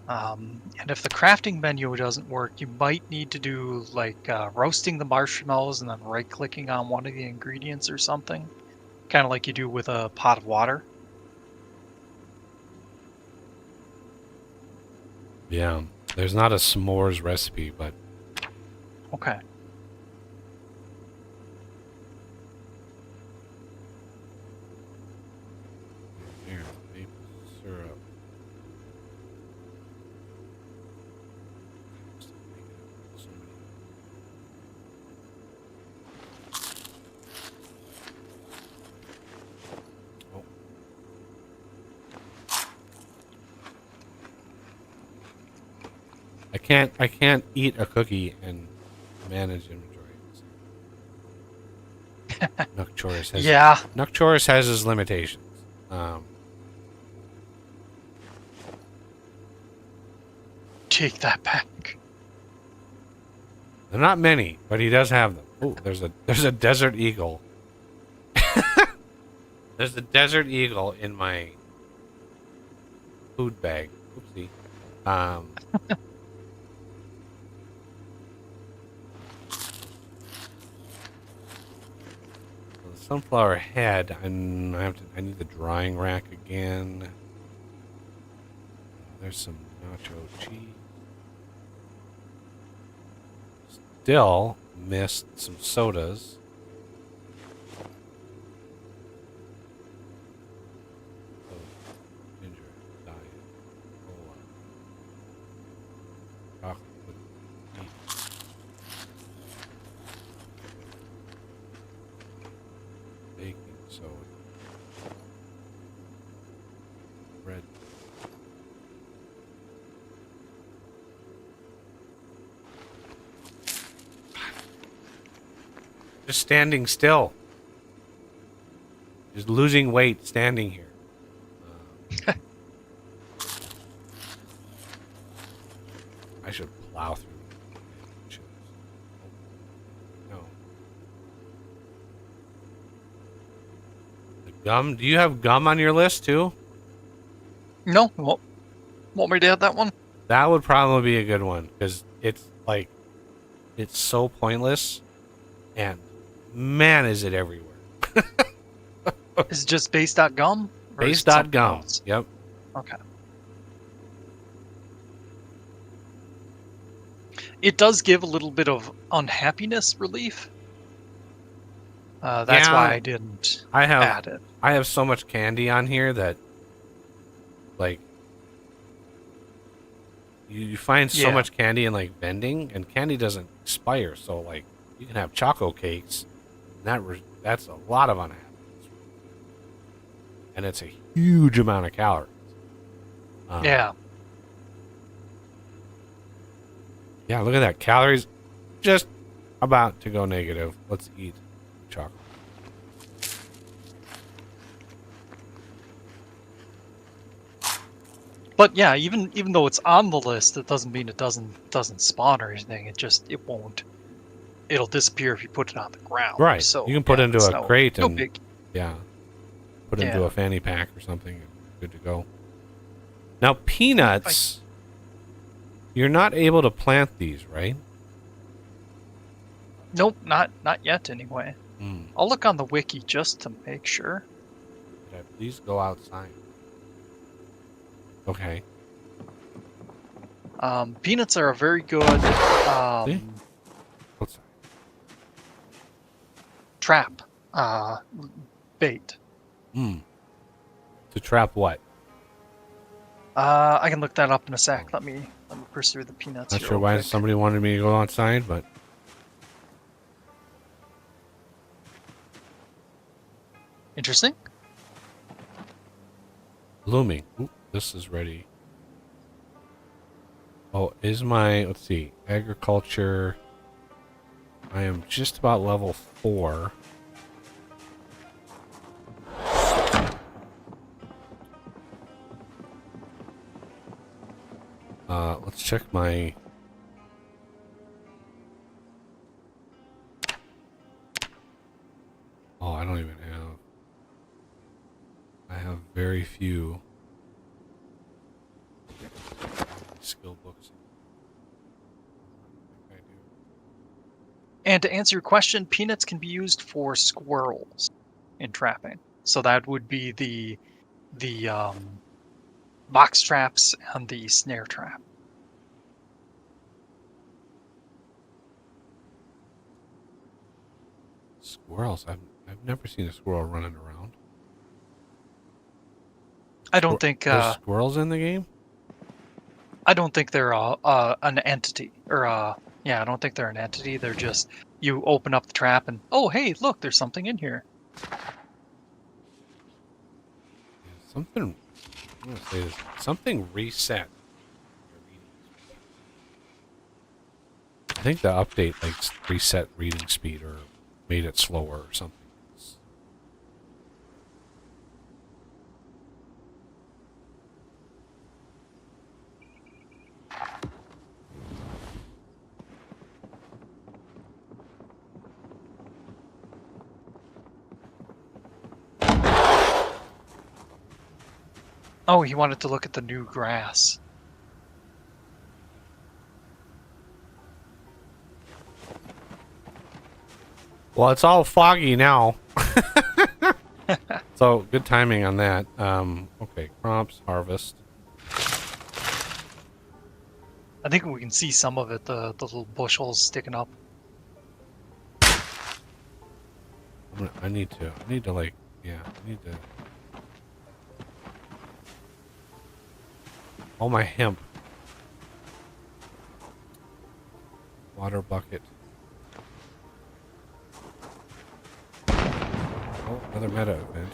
S1: And if the crafting menu doesn't work, you might need to do like roasting the marshmallows and then right-clicking on one of the ingredients or something. Kind of like you do with a pot of water.
S2: Yeah, there's not a s'mores recipe, but
S1: Okay.
S2: here, maple syrup. Oh. I can't eat a cookie and manage inventory. Nuck Chorris has Nuck Chorris has his limitations.
S1: Take that back.
S2: They're not many, but he does have them. Oh, there's a desert eagle. There's a desert eagle in my food bag. Oopsie. The sunflower head. I need the drying rack again. There's some nacho cheese. Still missed some sodas. Ginger, diet, cola, chocolate with meat. Baking soda. Bread. Just standing still. Just losing weight standing here. I should plow through. No. The gum? Do you have gum on your list too?
S1: No, want me to add that one?
S2: That would probably be a good one because it's like it's so pointless, and man, is it everywhere.
S1: Is it just base.gum? Or is it something
S2: Base.gum.
S1: else?
S2: Yep.
S1: Okay. It does give a little bit of unhappiness relief. That's
S2: Yeah,
S1: why I didn't
S2: I have
S1: add it.
S2: I have so much candy on here that like you find so
S1: Yeah.
S2: much candy in like vending, and candy doesn't expire, so like You can have choco cakes. And that's a lot of unhappiness. And it's a huge amount of calories.
S1: Yeah.
S2: Yeah, look at that. Calories just about to go negative. Let's eat chocolate.
S1: But yeah, even though it's on the list, it doesn't mean it doesn't spawn or anything. It won't. It'll disappear if you put it on the ground.
S2: Right.
S1: So
S2: You can put it into
S1: it's
S2: a crate
S1: no
S2: and
S1: big.
S2: yeah, put it into
S1: Yeah.
S2: a fanny pack or something. And good to go. Now peanuts, you're not able to plant these, right?
S1: Nope, not yet anyway.
S2: Hmm.
S1: I'll look on the wiki just to make sure.
S2: Could I please go outside? Okay.
S1: Peanuts are a very good
S2: See? Outside.
S1: trap bait.
S2: Hmm. To trap what?
S1: I can look that up in a sec. Let me pursue the peanuts.
S2: Not
S1: here
S2: sure
S1: real
S2: why
S1: quick.
S2: somebody wanted me to go outside, but
S1: Interesting.
S2: blooming. Ooh, this is ready. Oh, is my, let's see, agriculture. I am just about level 4. Let's check my... Oh, I don't even have... I have very few skill books. I think I do.
S1: And to answer your question, peanuts can be used for squirrels in trapping. So that would be the box traps and the snare trap.
S2: Squirrels. I've never seen a squirrel running around.
S1: I don't think
S2: There's squirrels in the game?
S1: they're an entity or yeah, I don't think they're an entity. They're just you open up the trap and oh hey look, there's something in here.
S2: Yeah, something... I'm gonna say this. Something reset. I think the update like reset reading speed or made it slower or something.
S1: Oh, he wanted to look at the new grass.
S2: Well, it's all foggy now. So good timing on that. Okay, crops, harvest.
S1: I think we can see some of it, the little bushels sticking up.
S2: I need to like, yeah, I need to. Oh, my hemp. Water bucket. Oh, another meta event.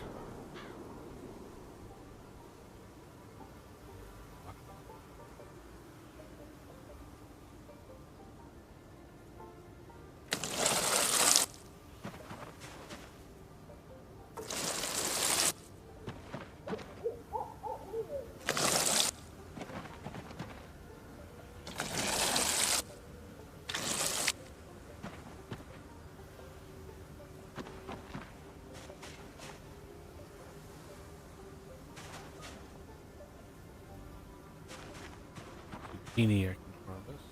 S2: Zucchini I can harvest.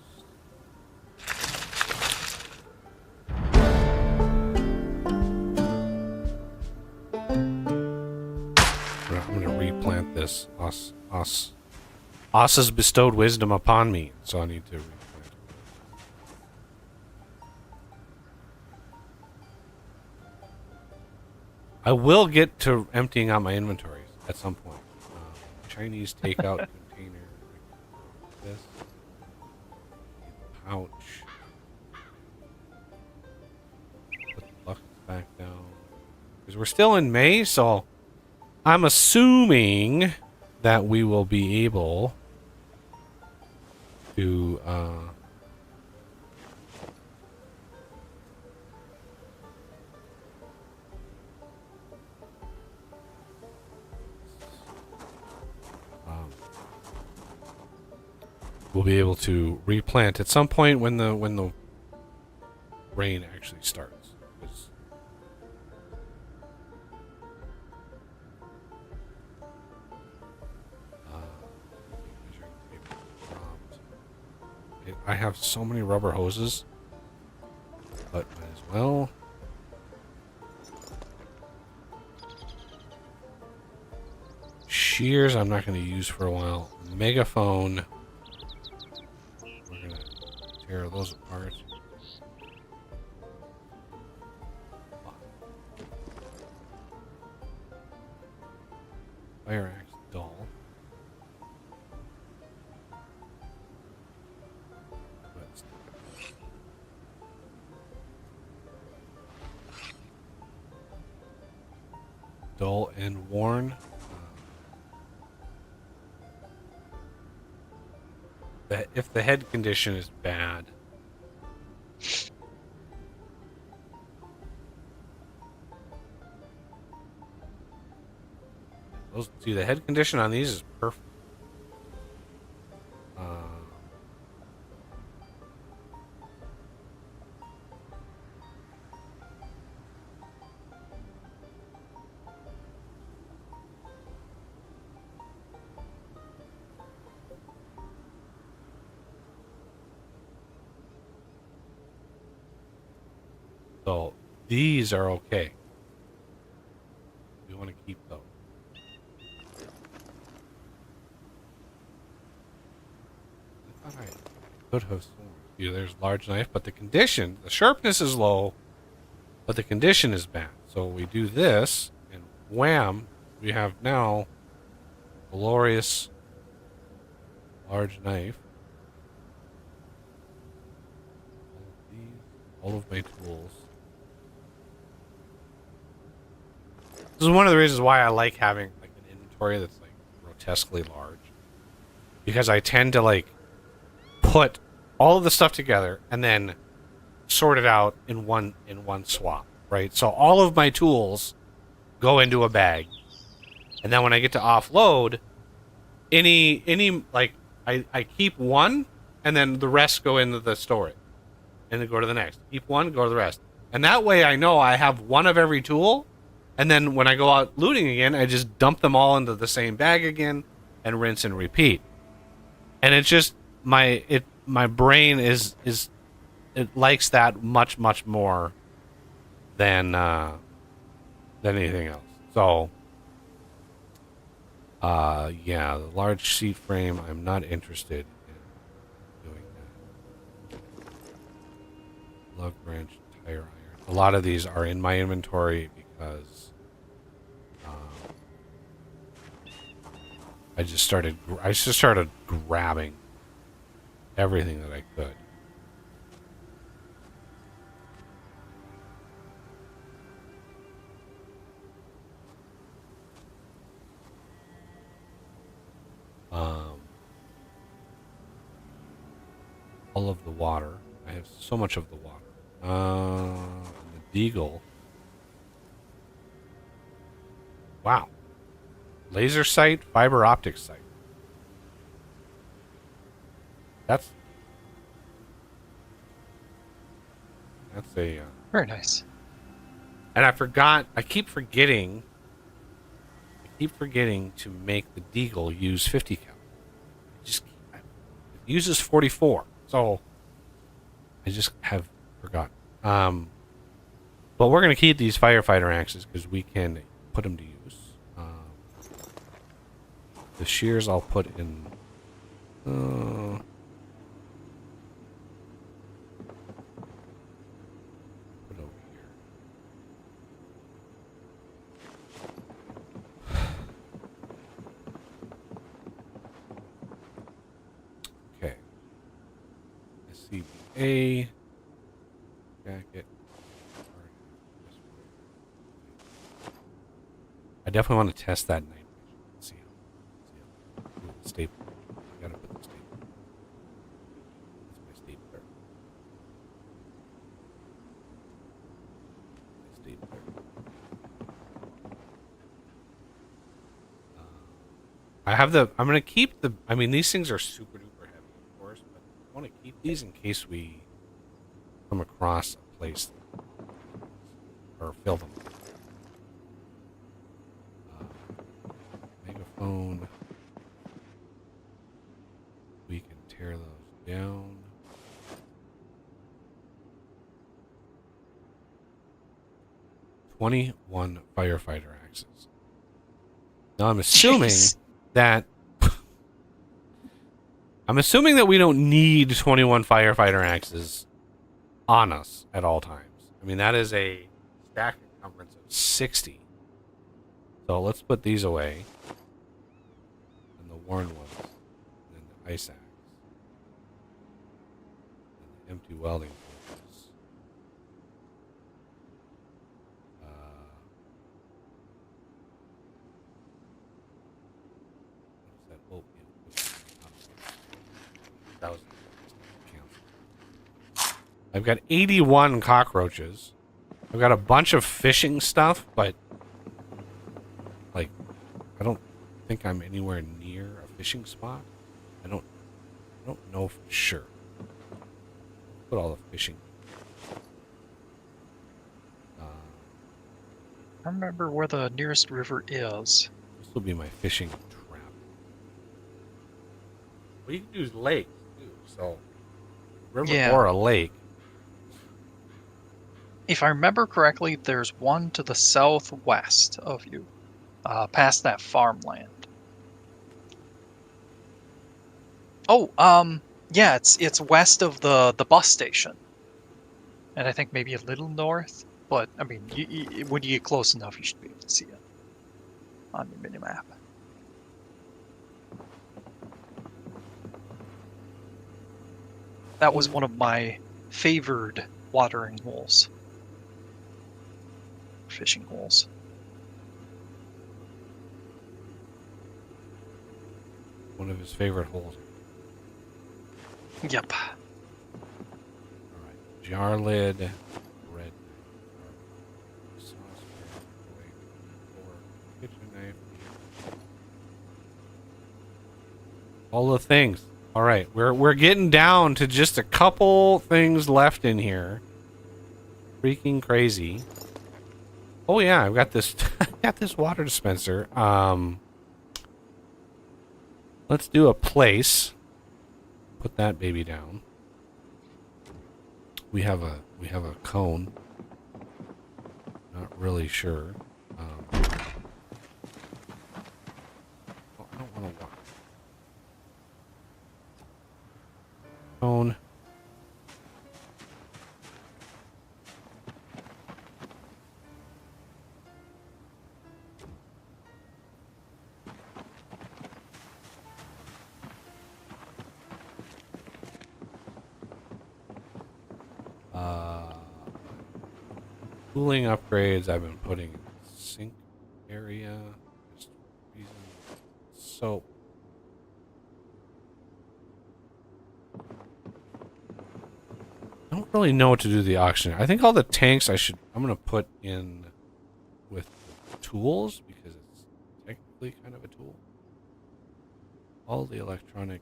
S2: I'm gonna replant this. Os has bestowed wisdom upon me, so I need to replant. I will get to emptying out my inventories at some point. Chinese takeout container. This pouch. back down. Because we're still in May, so I'm assuming that we will be able to we'll be able to replant at some point when the rain actually starts. 'Cause measuring tape dropped. I have so many rubber hoses, but might as well. Shears I'm not going to use for a while. Megaphone. We're going to tear those apart. Fire axe dull. Dull and worn. If the head condition is bad, see, the head condition on these is perfect. So these are okay. We want to keep those. I thought I could have sworn. Yeah, there's large knife, but the sharpness is low, but the condition is bad. So we do this, and wham, we have now a glorious large knife. All of my tools. This is one of the reasons why I like having like an inventory that's like grotesquely large, because I tend to like put all of the stuff together and then sort it out in one swap, right? So all of my tools go into a bag, and then when I get to offload, any like I keep one, and then the rest go into the storage, and then go to the next. Keep one, go to the rest, and that way I know I have one of every tool. And then when I go out looting again, I just dump them all into the same bag again and rinse and repeat. And it's just my brain is it likes that much more than anything else. So yeah, the large sheet frame, I'm not interested in doing that. Lug branch, tire iron. A lot of these are in my inventory because I just started grabbing everything that I could. All of the water. I have so much of the water. The deagle. Wow. Laser sight, fiber optic sight. That's a
S1: Very nice.
S2: and I keep forgetting to make the deagle use 50 cal. It uses 44. So I just have forgotten. But we're going to keep these firefighter axes because we can put them to use. The shears I'll put in. Put over here. Okay. SCBA jacket. definitely want to test that night vision. See how. Ooh, staple. I gotta put the staple. That's my stapler. My stapler. I'm gonna keep the. I mean, these things are super duper heavy, of course, but I want to keep these in case we come across a place or fill them. Megaphone. We can tear those down. "21 firefighter axes." Now I'm assuming
S1: Jeez.
S2: that we don't need 21 firefighter axes on us at all times. I mean, that is a stack encumbrance of 60. So let's put these away. And the worn ones. And then the ice axe. And the empty welding torches. What is that? Oh, yeah. That was canceled. I've got 81 cockroaches. I've got a bunch of fishing stuff, but like, I don't think I'm anywhere near a fishing spot. I don't know for sure. Put all the fishing.
S1: I remember where the nearest river is.
S2: This will be my fishing trap. Well, you can use lakes too. So, river
S1: Yeah.
S2: or a lake.
S1: If I remember correctly, there's one to the southwest of you, past that farmland. Oh, yeah, it's west of the bus station, and I think maybe a little north. But I mean, when you get close enough, you should be able to see it on your minimap. That was one of my favored watering holes, fishing holes.
S2: One of his favorite holes.
S1: Yep.
S2: All right. Jar lid. Red. Saucepan. Kitchen knife. All the things. All right, we're getting down to just a couple things left in here. Freaking crazy. Oh yeah, I've got this got this water dispenser. Let's do a place. Put that baby down. We have a cone. Not really sure. Oh, I don't want to walk. Cone. Cooling upgrades I've been putting in the sink area. Just reason. Soap. I don't really know what to do with the auction. I think all the tanks I'm gonna put in with the tools because it's technically kind of a tool. All the electronic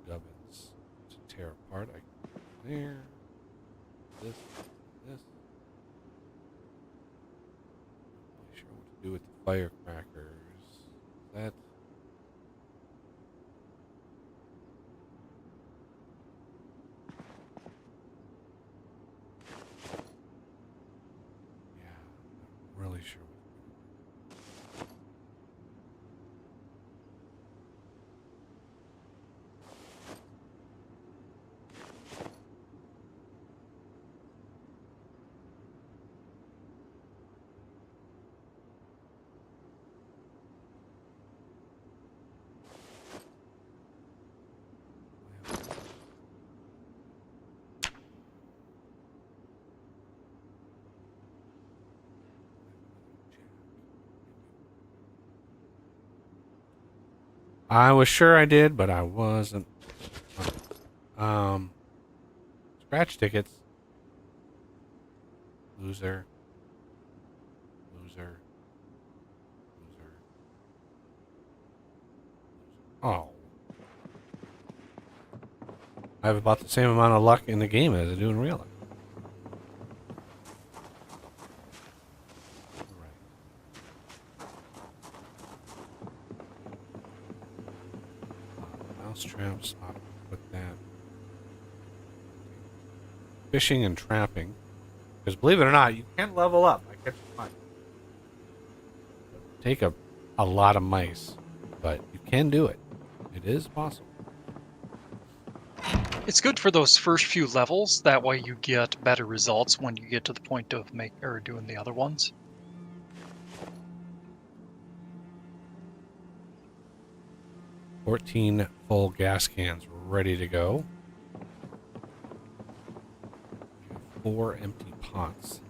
S2: gubbins to tear apart. I can put there. This. Not really sure what to do with the firecrackers. That. Yeah, not really sure what to do. I was sure I did, but I wasn't. Scratch tickets. Loser. Loser. Loser. Oh. I have about the same amount of luck in the game as I do in real life. Mouse traps. I'll put that. Fishing and trapping. Because believe it or not, you can level up by catching mice. Take a lot of mice, but you can do it. It is possible.
S1: It's good for those first few levels. That way you get better results when you get to the point of doing the other ones.
S2: $14 full gas cans ready to go. 4 empty pots.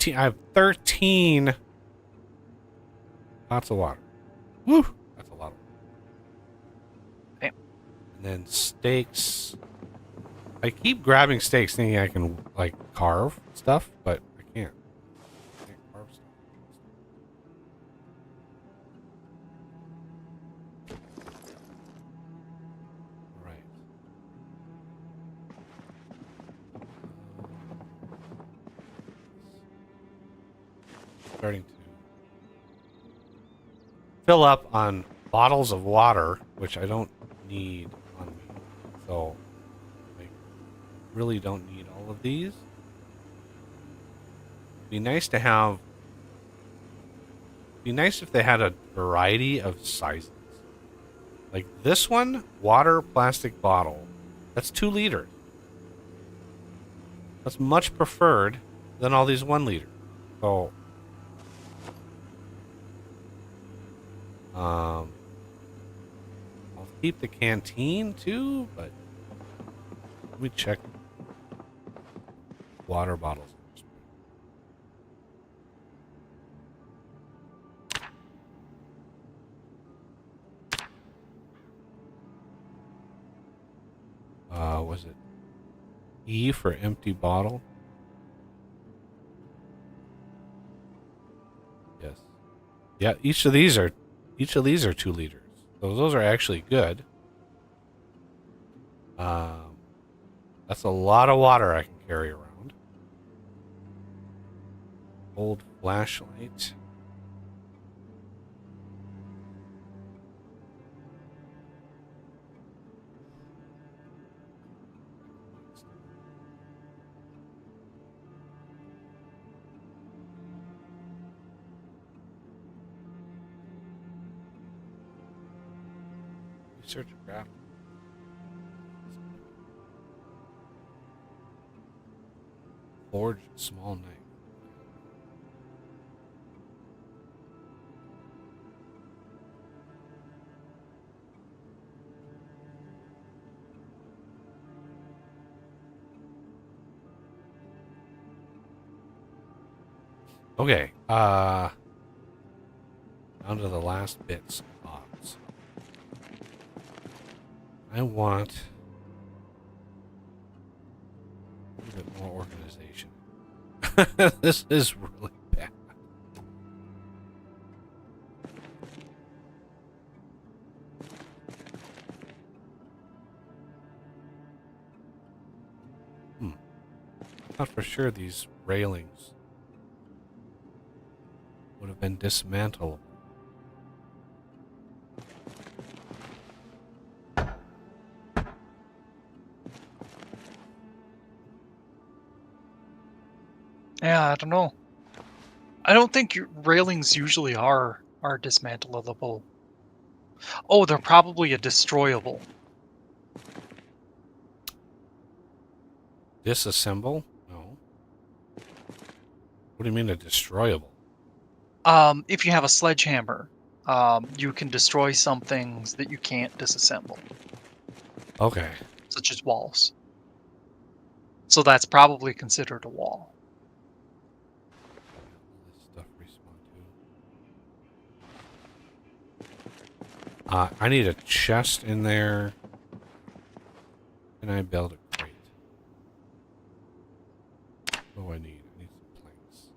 S2: I have 13 pots of water. Woo! That's a lot of water.
S1: Damn.
S2: And then steaks. I keep grabbing steaks thinking I can, like, carve stuff, but I can't. I can't carve stuff. Right. Starting to fill up on bottles of water, which I don't need on me. So I really don't need all of these. Be nice to have. Be nice if they had a variety of sizes. Like this one, water plastic bottle. That's 2 liters. That's much preferred than all these 1 liter. So I'll keep the canteen too, but let me check water bottles. Was it E for empty bottle? Yes. Yeah, each of these are 2 liters. So those are actually good. That's a lot of water I can carry around. Old flashlight. Research a craft. Forge small knife. Okay, down to the last bits and bobs. I want a little bit more organization. This is really bad. I thought for sure these railings would have been dismantled.
S1: Yeah, I don't know. I don't think railings usually are dismantleable. Oh, they're probably a destroyable.
S2: Disassemble? No. What do you mean a destroyable?
S1: If you have a sledgehammer, you can destroy some things that you can't disassemble,
S2: Okay.
S1: such as walls. So that's probably considered a wall.
S2: Will this stuff respawn too? I need a chest in there. Can I build a crate? What do I need? I need some planks.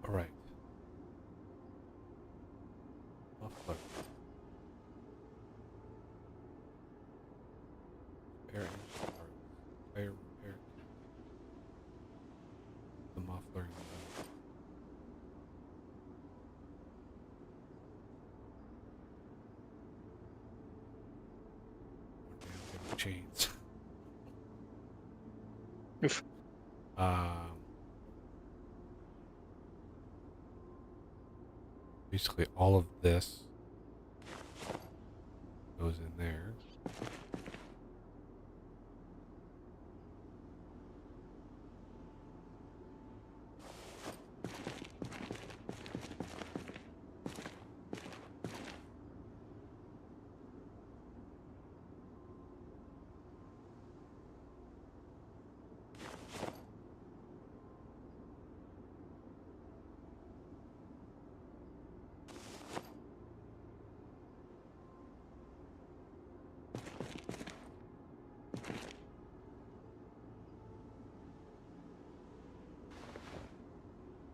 S2: All right. Muffler. Repair engine parts. Repair. The muffler. Damn chains.
S1: Oof.
S2: Basically all of this goes in there.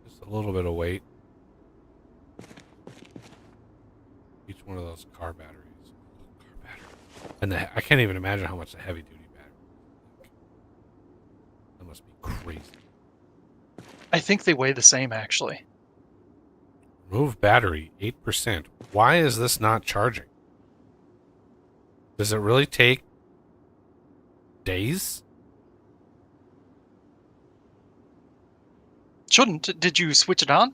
S2: Just a little bit of weight. Each one of those car batteries. And I can't even imagine how much the heavy duty battery. That must be crazy.
S1: I think they weigh the same, actually.
S2: Remove battery 8%. Why is this not charging? Does it really take days?
S1: Shouldn't. Did you switch it on?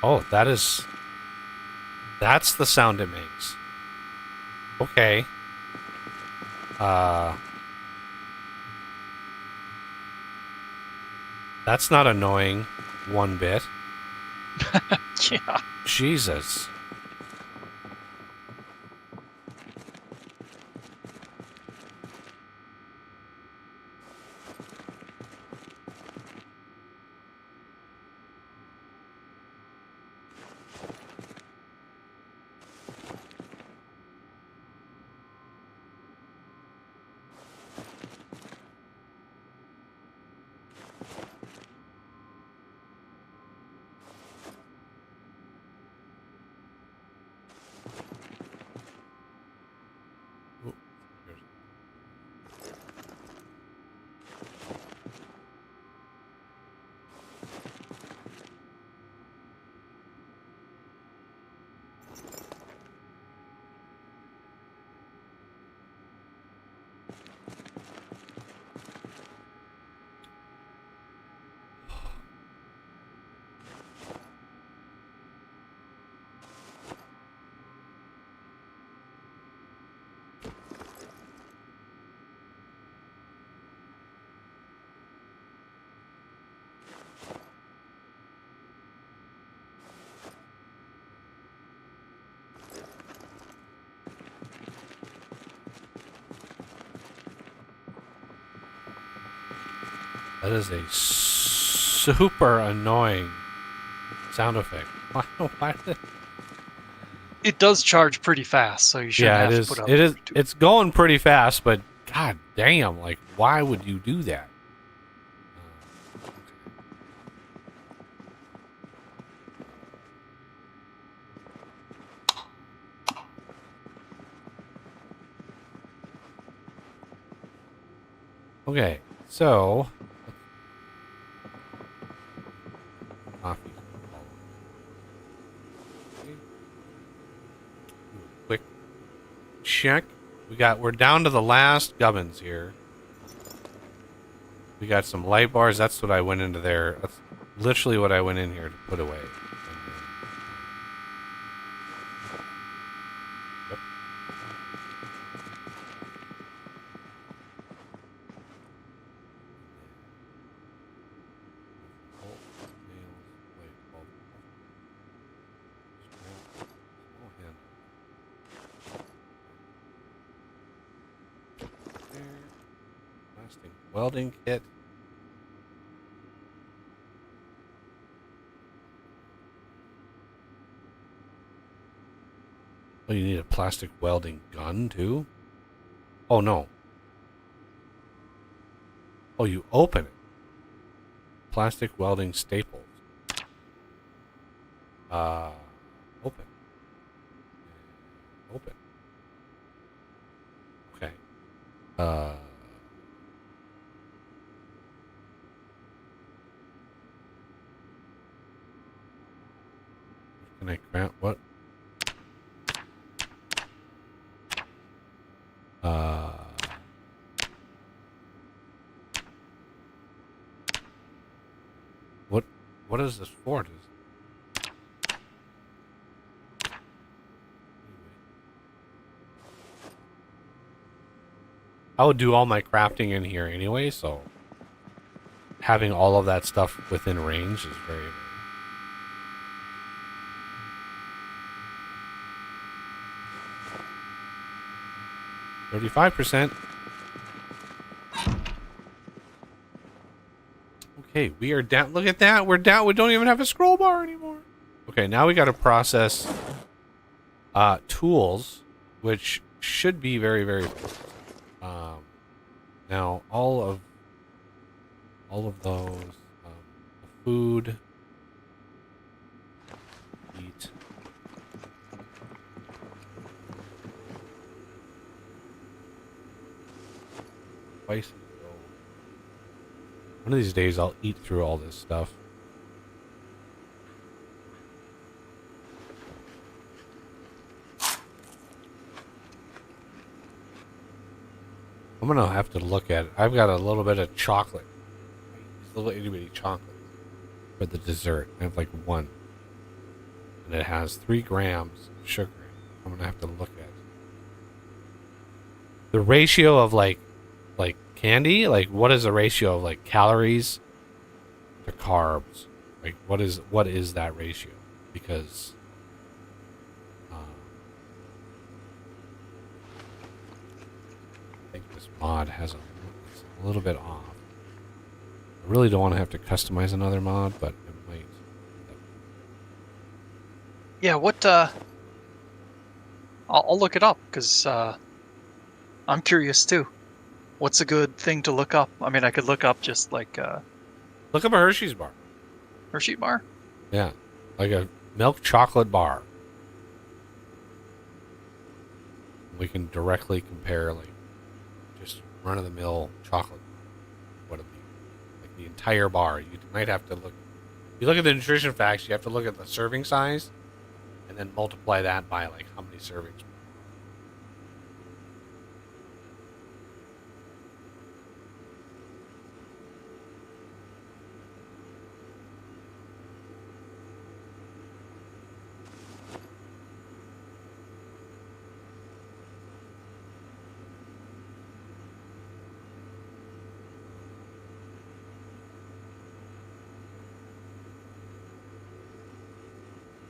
S2: Oh, that's the sound it makes. Okay. That's not annoying one bit.
S1: Yeah.
S2: Jesus. That is a super annoying sound effect. Why did
S1: It does charge pretty fast, so you shouldn't
S2: Yeah, it
S1: have to
S2: is.
S1: put up
S2: It is.
S1: too.
S2: It's going pretty fast, but god damn, like, why would you do that? Okay, so coffee. Quick check. We're down to the last gubbins here. We got some light bars. That's what I went into there. That's literally what I went in here to put away. Yep. Plastic welding kit. Oh, you need a plastic welding gun too? Oh no. Oh, you open it. Plastic welding staples. Open. Open. Okay. Can I grab what? Uh, what? What is this for? I would do all my crafting in here anyway, so having all of that stuff within range is very. 35%. Okay, we are down. Look at that. We're down. We don't even have a scroll bar anymore. Okay, now we got to process tools, which should be very, very. Now all of those, the food, eat. Spicy. One of these days I'll eat through all this stuff. I'm gonna have to look at it. I've got a little bit of chocolate. A little itty bitty chocolate for the dessert. I have like one. And it has 3 grams of sugar in it. I'm gonna have to look at it. The ratio of like candy, like what is the ratio of like calories to carbs? Like what is that ratio? Because I think this mod has it's a little bit off. I really don't want to have to customize another mod, but it might.
S1: Yeah, what? I'll look it up because I'm curious too. What's a good thing to look up? I mean, I could look up just like
S2: Look up a Hershey's bar.
S1: Hershey bar.
S2: Yeah, like a milk chocolate bar. We can directly compare like just run of the mill chocolate. What it be? Like the entire bar. You might have to look. You look at the nutrition facts. You have to look at the serving size, and then multiply that by like how many servings.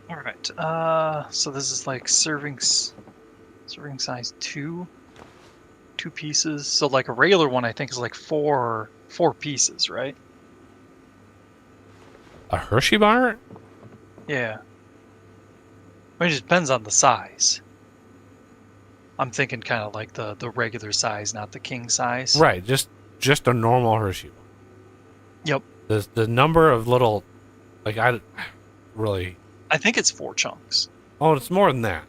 S1: All right. So this is like serving size 2. 2 pieces. So like a regular one, I think is like four pieces, right?
S2: A Hershey bar?
S1: Yeah. I mean, it depends on the size. I'm thinking kind of like the regular size, not the king size.
S2: Right, just a normal Hershey bar.
S1: Yep.
S2: The number of little, like, I really.
S1: I think it's 4 chunks.
S2: Oh, it's more than that.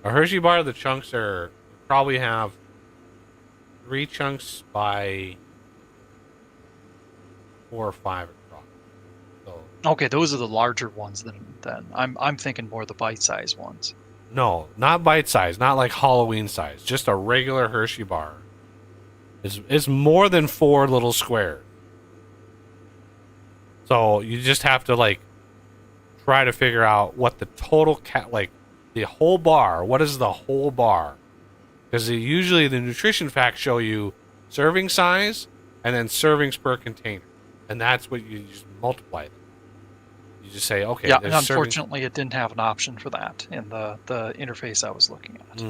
S2: A Hershey bar, the chunks are probably have 3 chunks by 4 or 5 across. So
S1: Okay, those are the larger ones. Then I'm thinking more the bite-sized ones.
S2: no, not bite size, not like Halloween size. Just a regular Hershey bar is more than 4 little squares. So you just have to like try to figure out what the total like the whole bar. What is the whole bar? Because usually the nutrition facts show you serving size and then servings per container, and that's what you just multiply them. You just say, okay,
S1: Yeah, and
S2: there's servings.
S1: unfortunately, it didn't have an option for that in the interface I was looking at.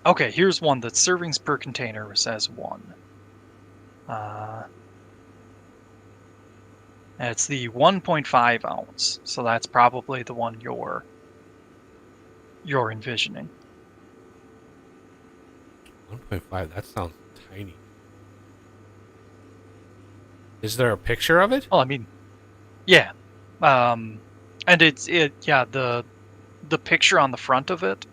S1: Okay, here's one that servings per container says 1. And it's the 1.5 ounce, so that's probably the one you're envisioning.
S2: 1.5. That sounds tiny. Is there a picture of it?
S1: Well, I mean, yeah, and the picture on the front of it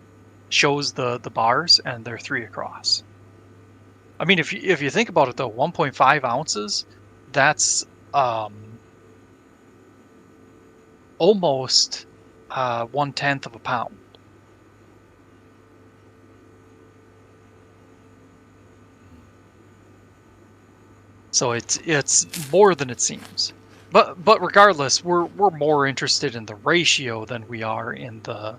S1: shows the bars, and they're 3 across. I mean, if you think about it though, 1.5 ounces, that's almost 1/10 of a pound. So it's more than it seems. But regardless, we're more interested in the ratio than we are in the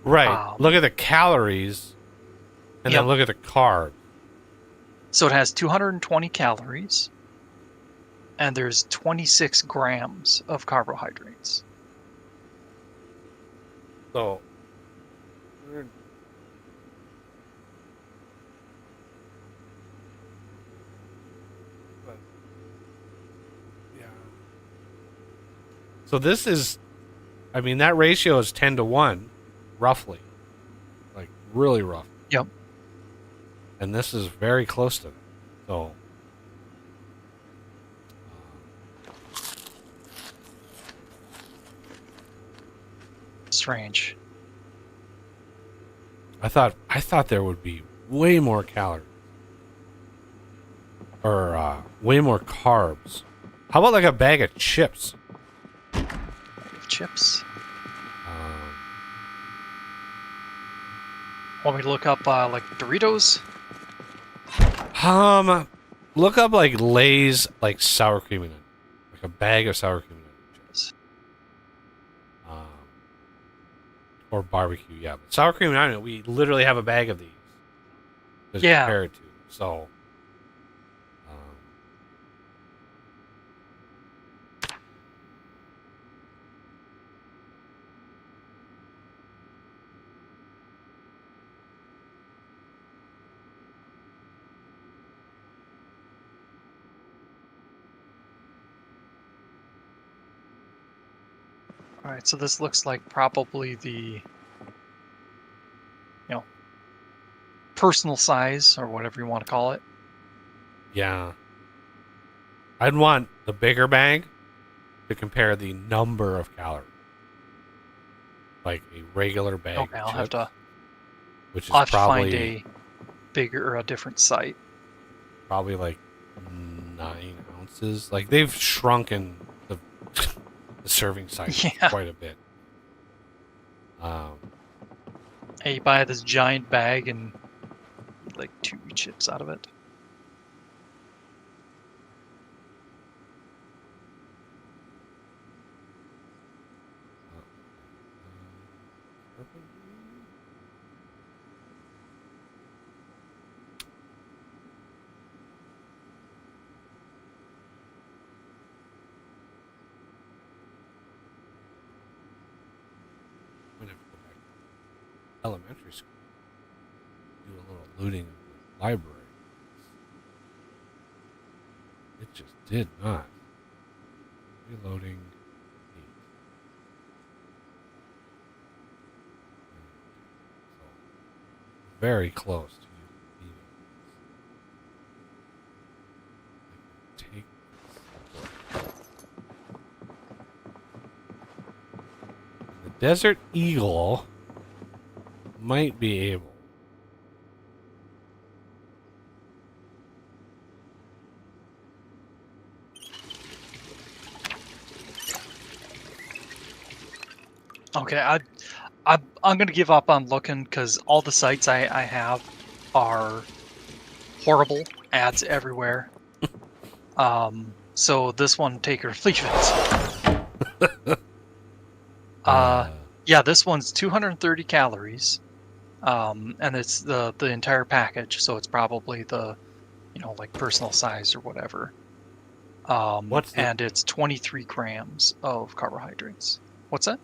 S2: Right. Look at the calories, and
S1: Yep.
S2: then look at the carbs.
S1: So it has 220 calories, and there's 26 grams of carbohydrates.
S2: So, yeah. So this is, I mean, that ratio is 10-1, roughly, like really rough.
S1: Yep.
S2: And this is very close to it. So,
S1: Strange.
S2: I thought there would be way more calories, or way more carbs. How about like a bag of chips?
S1: Bag of chips. Want me to look up like Doritos?
S2: Look up like Lay's like sour cream and onion, like a bag of sour cream and onion chips. Or barbecue, yeah. But sour cream and onion, we literally have a bag of these. To compare it to, so.
S1: All right, so this looks like probably the, personal size or whatever you want to call it.
S2: Yeah. I'd want the bigger bag to compare the number of calories. Like a regular bag
S1: Okay,
S2: of
S1: I'll have
S2: chips,
S1: to.
S2: which is
S1: I'll have to
S2: probably
S1: find a bigger or a different site.
S2: probably like 9 ounces. Like they've shrunken the serving size quite a bit.
S1: Hey, you buy this giant bag and eat like 2 chips out of it.
S2: I'm gonna have to go back to elementary school. looting the library. It just did not. Reloading. 8. So, very close to beating this. I can take this. The Desert Eagle might be able.
S1: Okay, I'm gonna give up on looking because all the sites I have are horrible. Ads everywhere. So this one, take or leave it. Yeah, this one's 230 calories. And it's the entire package, so it's probably the, like personal size or whatever. And it's 23 grams of carbohydrates. What's that?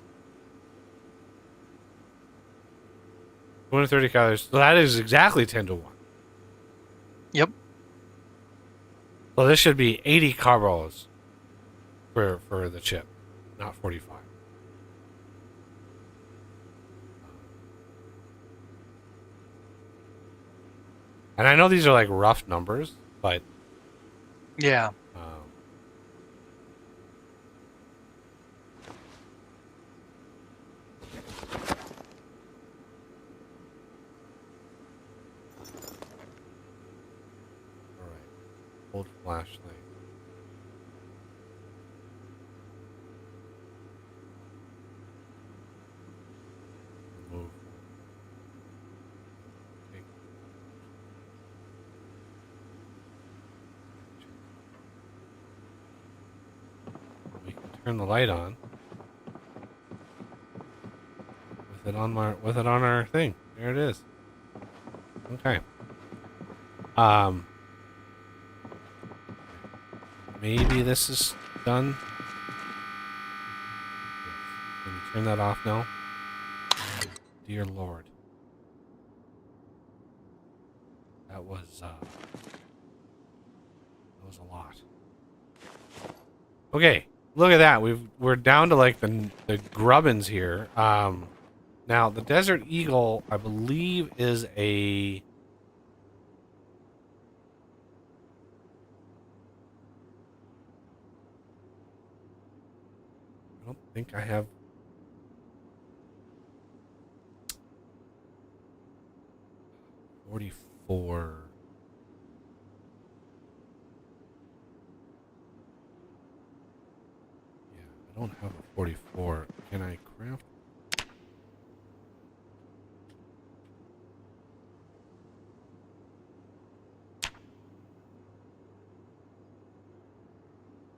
S2: 230 calories. So that is exactly 10 to 1.
S1: Yep.
S2: So this should be 80 carbos for the chip, not 45. And I know these are like rough numbers, but
S1: Yeah.
S2: All right. Hold flashlight. Remove. Take. We can turn the light on. With it on our thing. There it is. Okay. Maybe this is done. Can you turn that off now? Dear Lord. That was a lot. Okay, look at that. We're down to like the grubbins here. Now the Desert Eagle, I believe, is a I don't think I have 44. Yeah, I don't have a 44. Can I craft?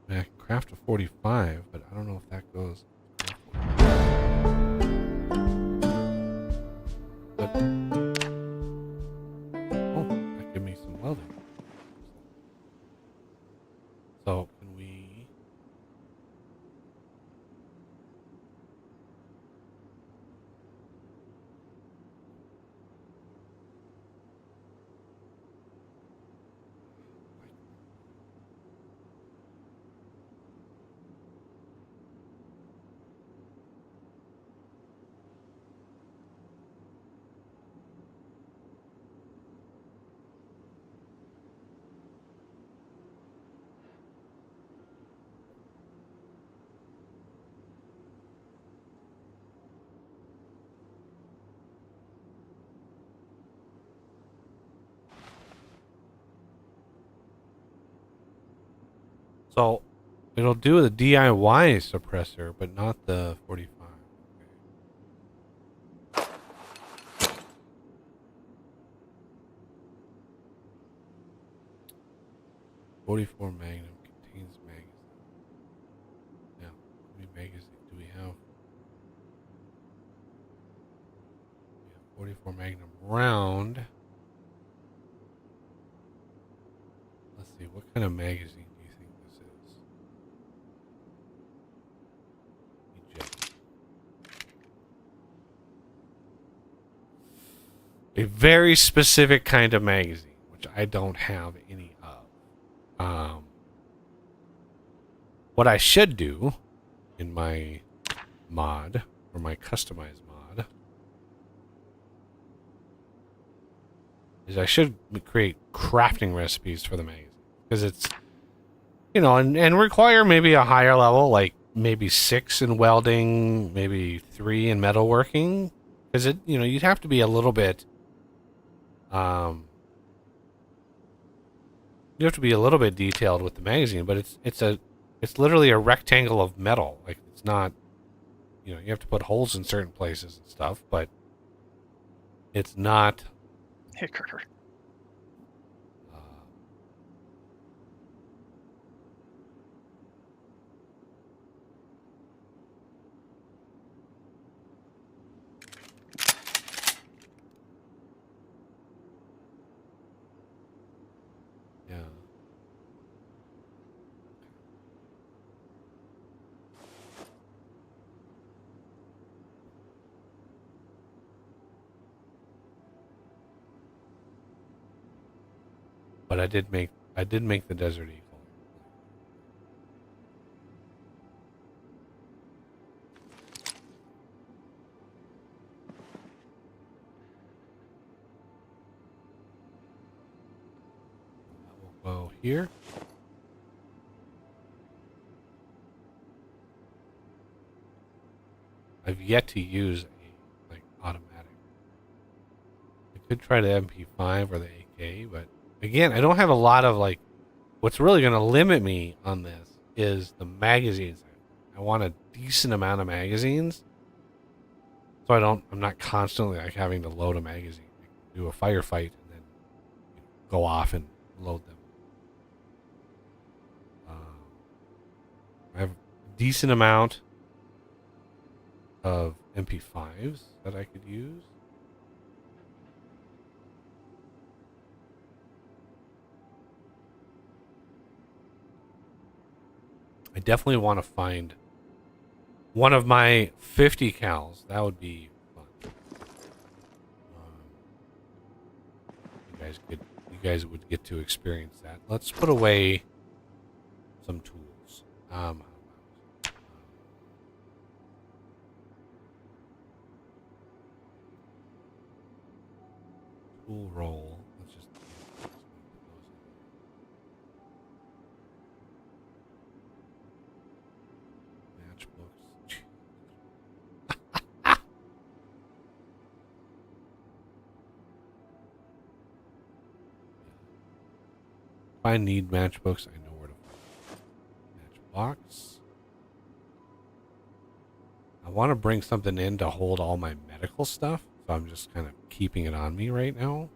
S2: I mean, I can craft a 45, but I don't know if that goes. But, oh, that gave me some welding. So, can we... So, it'll do the DIY suppressor, but not the 45. Okay. 44 Magnum contains magazine. Now, how many magazines do we have? We have 44 Magnum round. Let's see, what kind of magazine do you think this is? Eject. a very specific kind of magazine, which I don't have any of. What I should do in my mod, or my customized mod, is I should create crafting recipes for the magazine. Because it's, you know, and require maybe a higher level, like maybe 6 in welding, maybe 3 in metalworking. Because it, you know, you'd have to be a little bit, you have to be a little bit detailed with the magazine, but it's literally a rectangle of metal. Like, it's not, you know, you have to put holes in certain places and stuff, but it's not.
S1: Hicker.
S2: Yeah. But I did make the Desert Eagle. That will go here. I've yet to use a like automatic. I could try the MP5 or the AK, but again, I don't have a lot of like. What's really going to limit me on this is the magazines. I want a decent amount of magazines, so I'm not constantly like having to load a magazine. I can do a firefight and then go off and load them. I have a decent amount of MP5s that I could use. I definitely want to find one of my 50 cals. That would be fun. You guys would get to experience that. Let's put away some tools. Tool roll. Let's just put those in. Matchbooks. If I need matchbooks, I know where to find them. Matchbox. I want to bring something in to hold all my medical stuff, so I'm just kind of keeping it on me right now.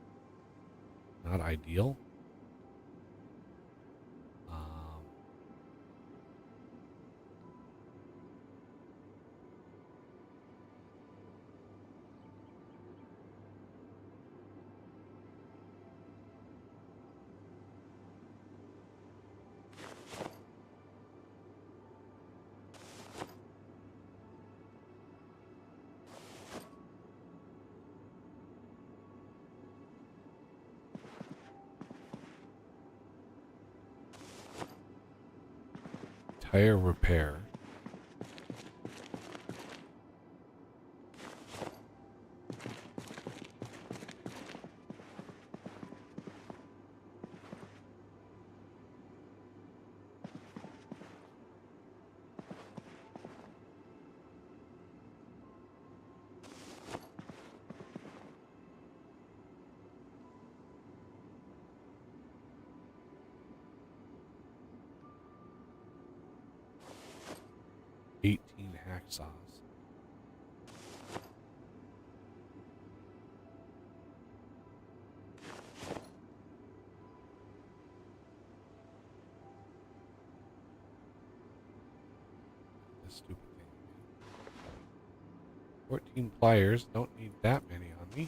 S2: Not ideal. Tire repair. Hacksaws. This stupid thing. 14 pliers. Don't need that many on me.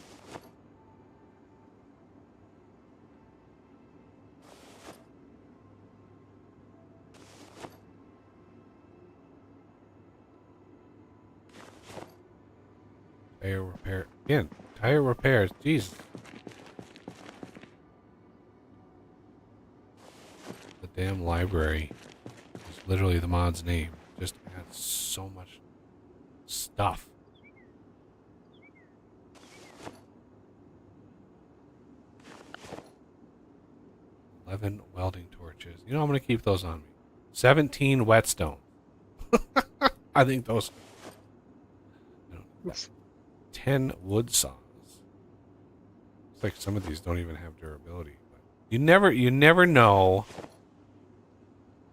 S2: Tire repair. Again, tire repairs. Jesus damn library is literally the mod's name. Just adds so much stuff. Welding torches. You know, I'm going to keep those on me. 17 whetstone. I think those. I don't, 10 wood saws. It's like some of these don't even have durability. But you never know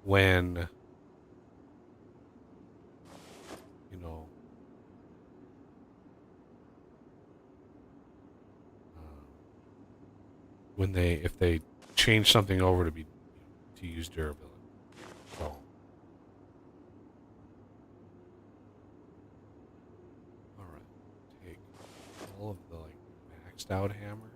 S2: when, you know, if they change something over to use durability. So all right, take all of the like maxed out hammers.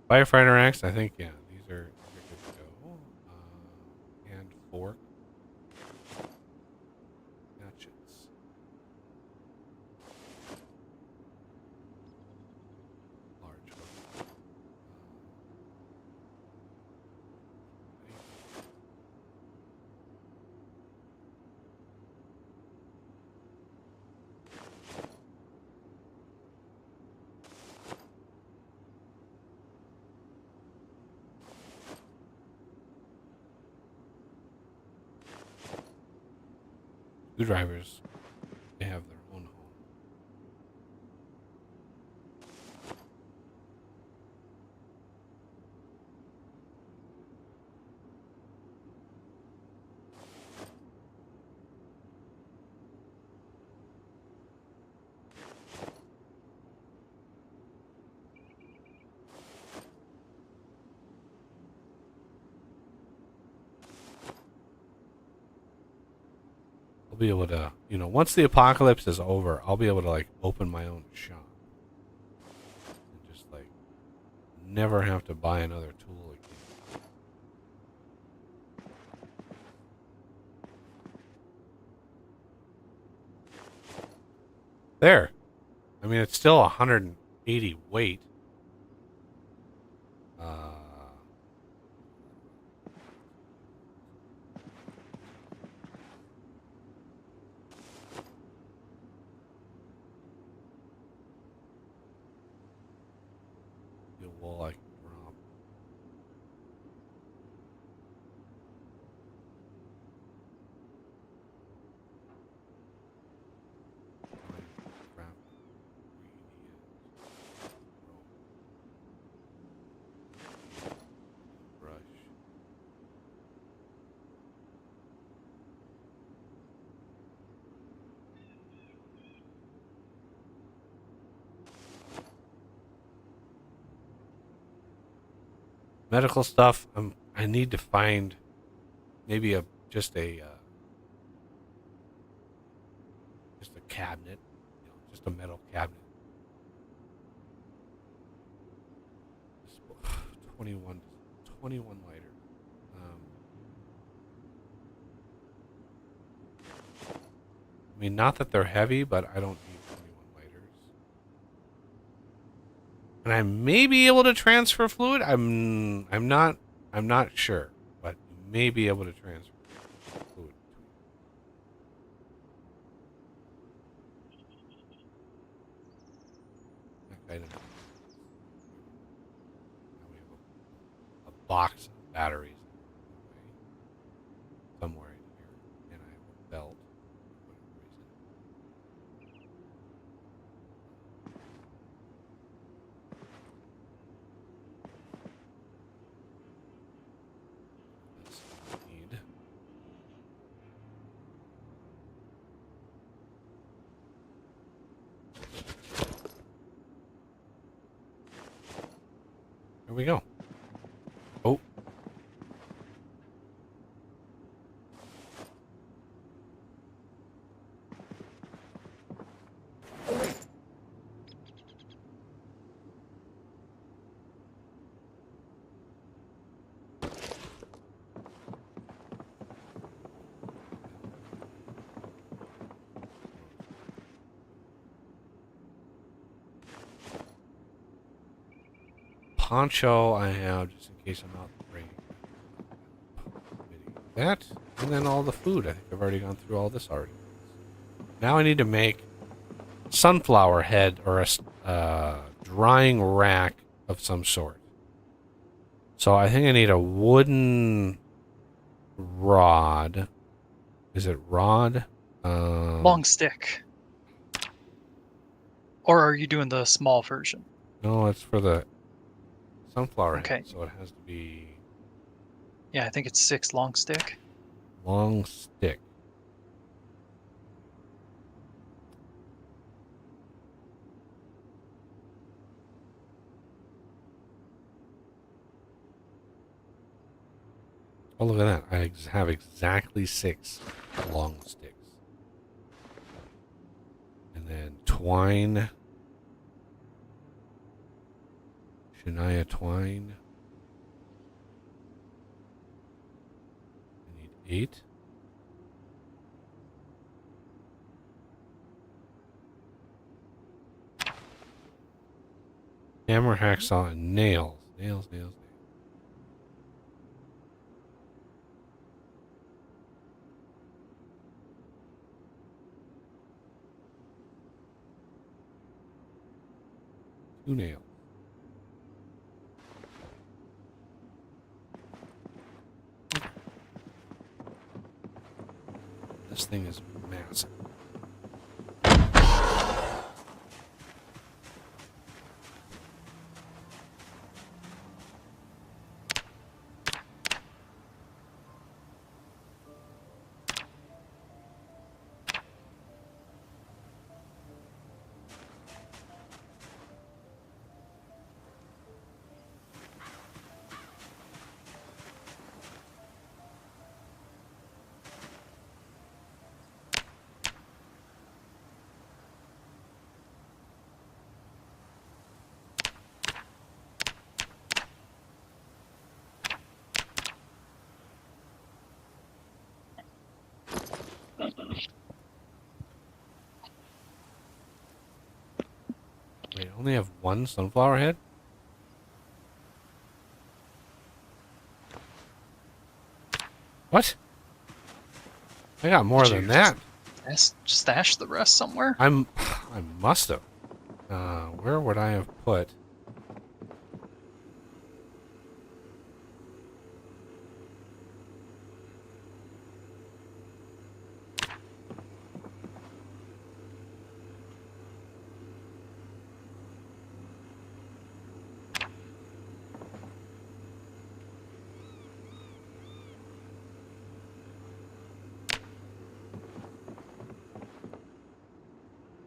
S2: Firefighter axe, I think, yeah, these are good to go. And fork. Hatchets. Large hook. Screwdrivers, they have their own home. I'll be able to, you know, once the apocalypse is over, I'll be able to, like, open my own shop. And just, like, never have to buy another tool again. There. I mean, it's still 180 weight. The wall I can drop. Brush. Medical stuff. I need to find maybe just a cabinet, you know, just a metal cabinet. 21 lighter. I mean, not that they're heavy, but I don't need 21 lighters. And I may be able to transfer fluid. I'm not sure, but you may be able to transfer fluid. That item. Now we have a box of batteries somewhere in here, and I have a belt. There we go. poncho I have just in case I'm out bringing that. And then all the food. I think I've already gone through all this already. Now I need to make sunflower head or a drying rack of some sort. So I think I need a wooden rod. Is it rod?
S1: Long stick. Or are you doing the small version?
S2: No, it's for the sunflower
S1: Okay.
S2: head, so it has to be
S1: Yeah, I think it's 6 long stick.
S2: long stick. Oh, look at that. I have exactly 6 long sticks. And then twine. Shania twine. I need 8. Hammer, hacksaw, and nails. Nails. 2 nails. This thing is massive. Wait, I only have 1 sunflower head? What? I got more
S1: Did
S2: than
S1: you
S2: that.
S1: Stash the rest somewhere?
S2: I must have. Where would I have put?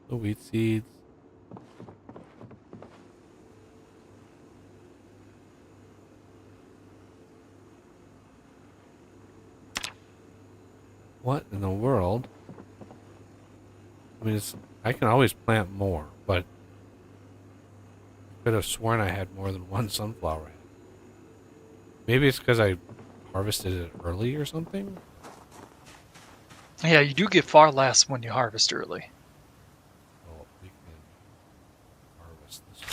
S2: The wheat seeds. What in the world? I mean, I can always plant more, but I could have sworn I had more than 1 sunflower head. Maybe it's because I harvested it early or something?
S1: Yeah, you do get far less when you harvest early.
S2: Oh, we can harvest this one.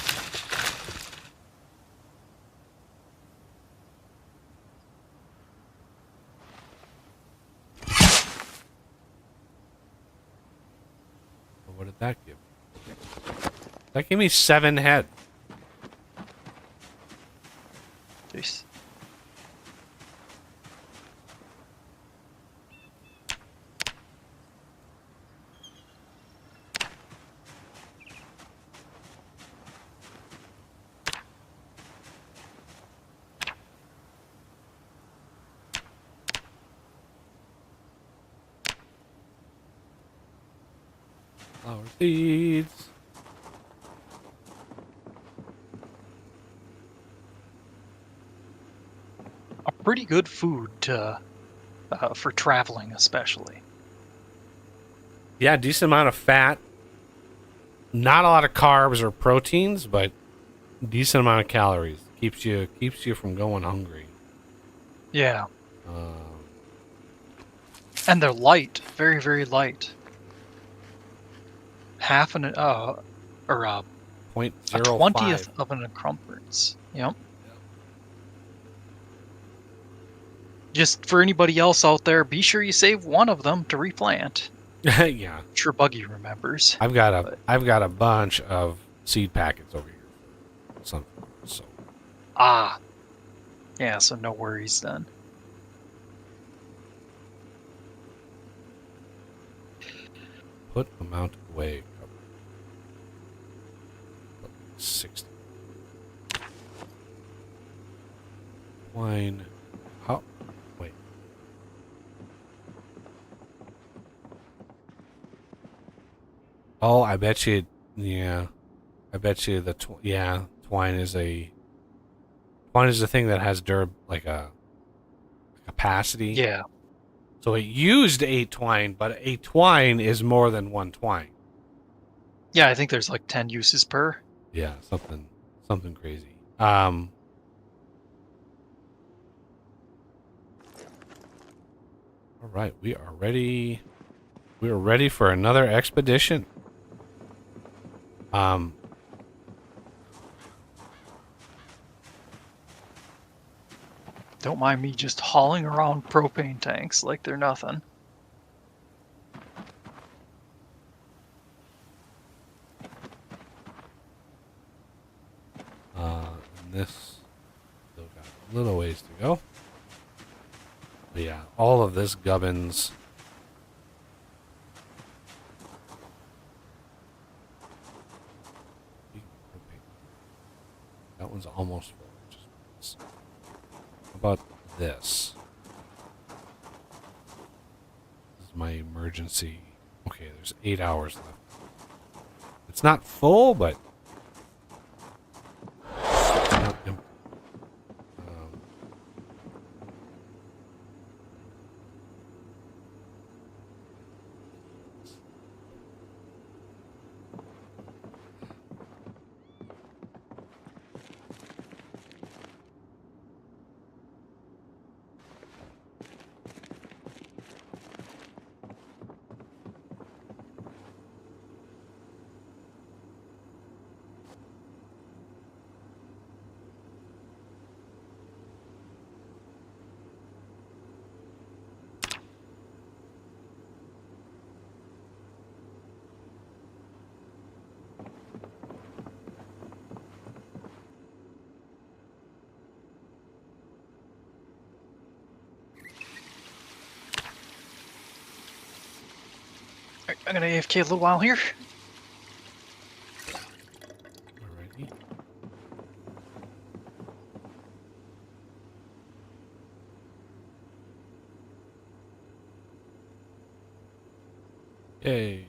S2: Well, what did that give me? That gave me 7 head.
S1: Jeez.
S2: Flower seeds.
S1: A pretty good food for traveling, especially.
S2: Yeah, decent amount of fat. Not a lot of carbs or proteins, but decent amount of calories. Keeps you from going hungry.
S1: Yeah,
S2: Um,
S1: and they're light, very, very light. Half an or a
S2: 0.05.
S1: 20th of an encumbrance. Yep. Just for anybody else out there, be sure you save one of them to replant.
S2: Yeah.
S1: I'm sure Buggy remembers.
S2: I've got
S1: But
S2: a bunch of seed packets over here for sunflowers, so
S1: yeah, so no worries then.
S2: put amount away. 60. Wine. Oh, wait. Oh, I bet you. Yeah, I bet you the twine is a thing that has like a capacity.
S1: Yeah.
S2: So it used 8 twine, but a twine is more than one twine.
S1: Yeah, I think there's like 10 uses per.
S2: Yeah, something crazy. All right, we are ready. We are ready for another expedition.
S1: Don't mind me just hauling around propane tanks like they're nothing.
S2: And this still got a little ways to go. But yeah, all of this gubbins. That one's almost full. How about this? This is my emergency. Okay, there's 8 hours left. It's not full, but not empty.
S1: Alright, I'm gonna AFK a little while here.
S2: Alrighty. Yay.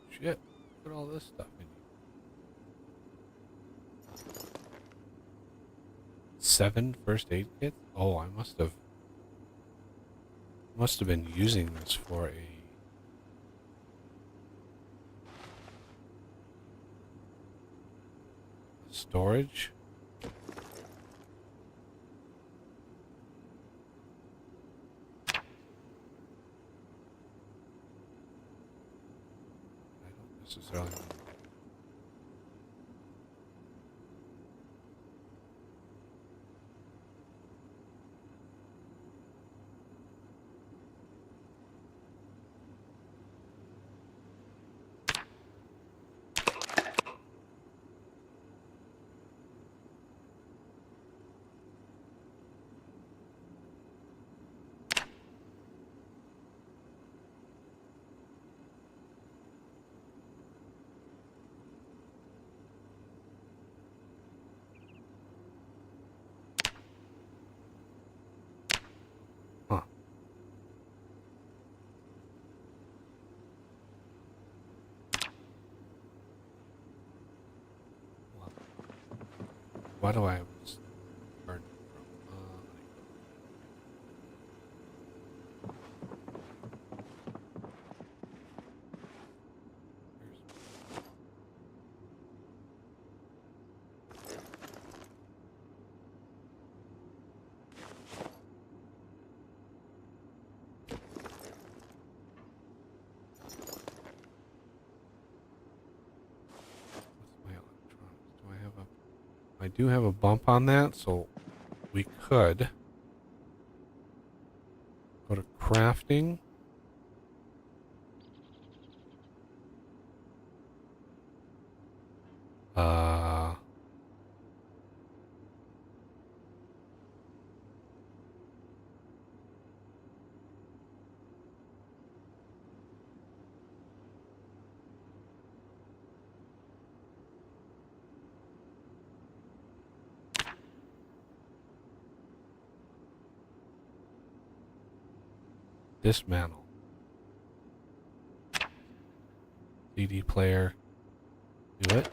S2: Shit. Put all this stuff in here. 7 first aid kits? Oh, I must have been using this for a storage. I don't necessarily know. Huh. Well, why do I start from? I do have a bump on that, so we could go to crafting. Dismantle. CD player. Do it.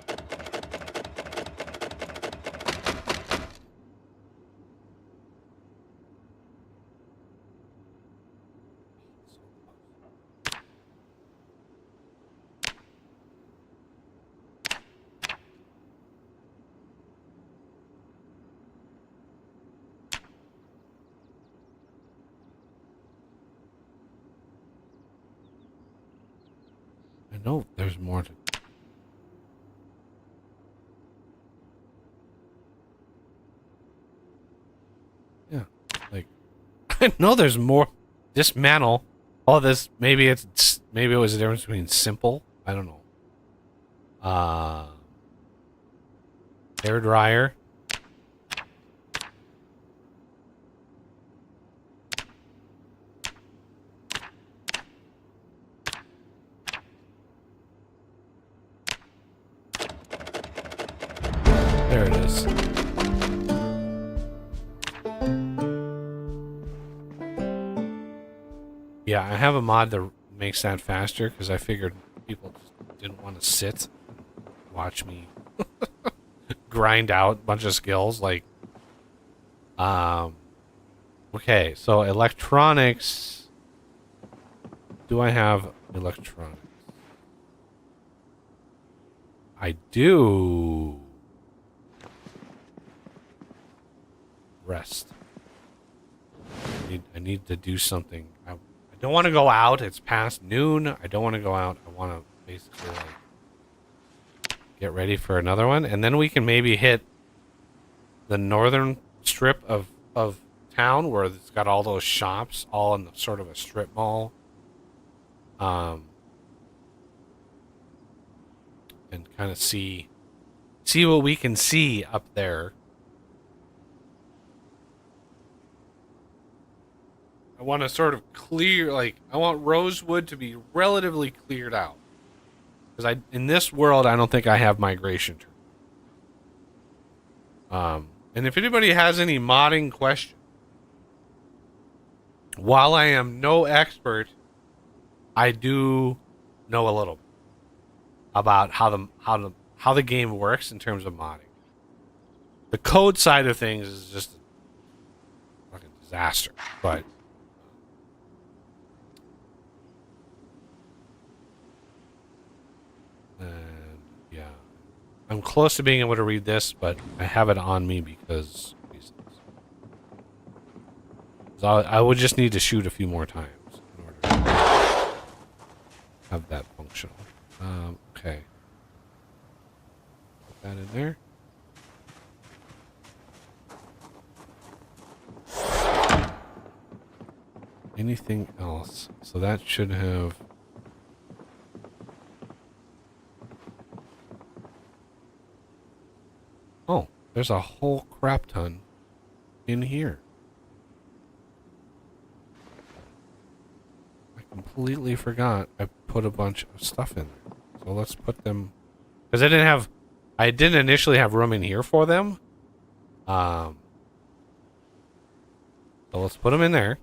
S2: I know there's more to. Yeah, like I know there's more. Dismantle. All this. Maybe it was the difference between simple. I don't know. Hair dryer. There it is. Yeah, I have a mod that makes that faster because I figured people just didn't want to sit and watch me grind out a bunch of skills. Like, okay, so electronics. Do I have electronics? I do. Rest. I need to do something. I don't want to go out. It's past noon. I don't want to go out. I want to basically like get ready for another one, and then we can maybe hit the northern strip of town where it's got all those shops, all in sort of a strip mall. And kind of see what we can see up there. I want to sort of clear, like, I want Rosewood to be relatively cleared out. Because in this world, I don't think I have migration turn. And if anybody has any modding questions, while I am no expert, I do know a little bit about how the game works in terms of modding. The code side of things is just a fucking disaster, but yeah, I'm close to being able to read this, but I have it on me because reasons. So I would just need to shoot a few more times in order to have that functional. Okay. Put that in there. Anything else? So that should have... Oh, there's a whole crap ton in here. I completely forgot I put a bunch of stuff in there. So let's put them... Because I didn't initially have room in here for them. So let's put them in there.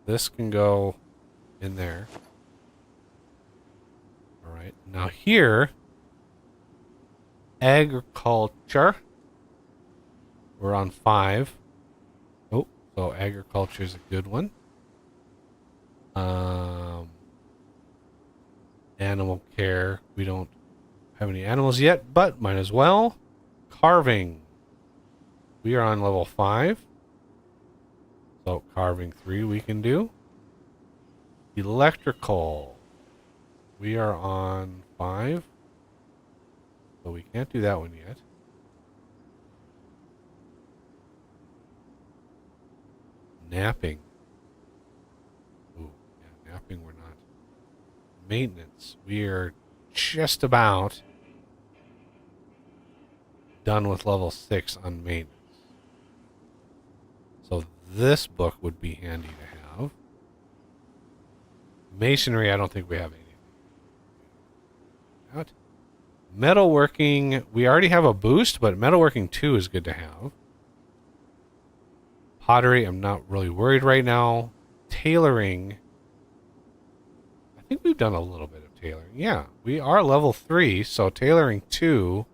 S2: This can go in there. Alright, now here... Agriculture. We're on 5. Oh, so agriculture is a good one. Animal care. We don't have any animals yet, but might as well. Carving. We are on level 5. So carving 3 we can do. Electrical. We are on 5. So we can't do that one yet. Napping. Ooh, yeah, napping we're not. Maintenance. We are just about done with level 6 on maintenance. So this book would be handy to have. Masonry, I don't think we have anything. Out. Metalworking, we already have a boost, but metalworking 2 is good to have. Pottery, I'm not really worried right now. Tailoring, I think we've done a little bit of tailoring. Yeah, we are level 3, so tailoring 2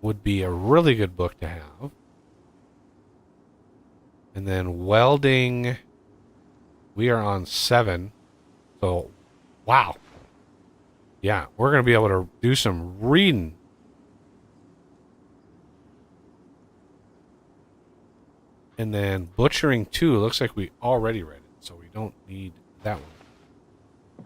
S2: would be a really good book to have. And then welding, we are on 7. So, wow. Yeah, we're going to be able to do some reading. And then butchering 2, looks like we already read it, so we don't need that one.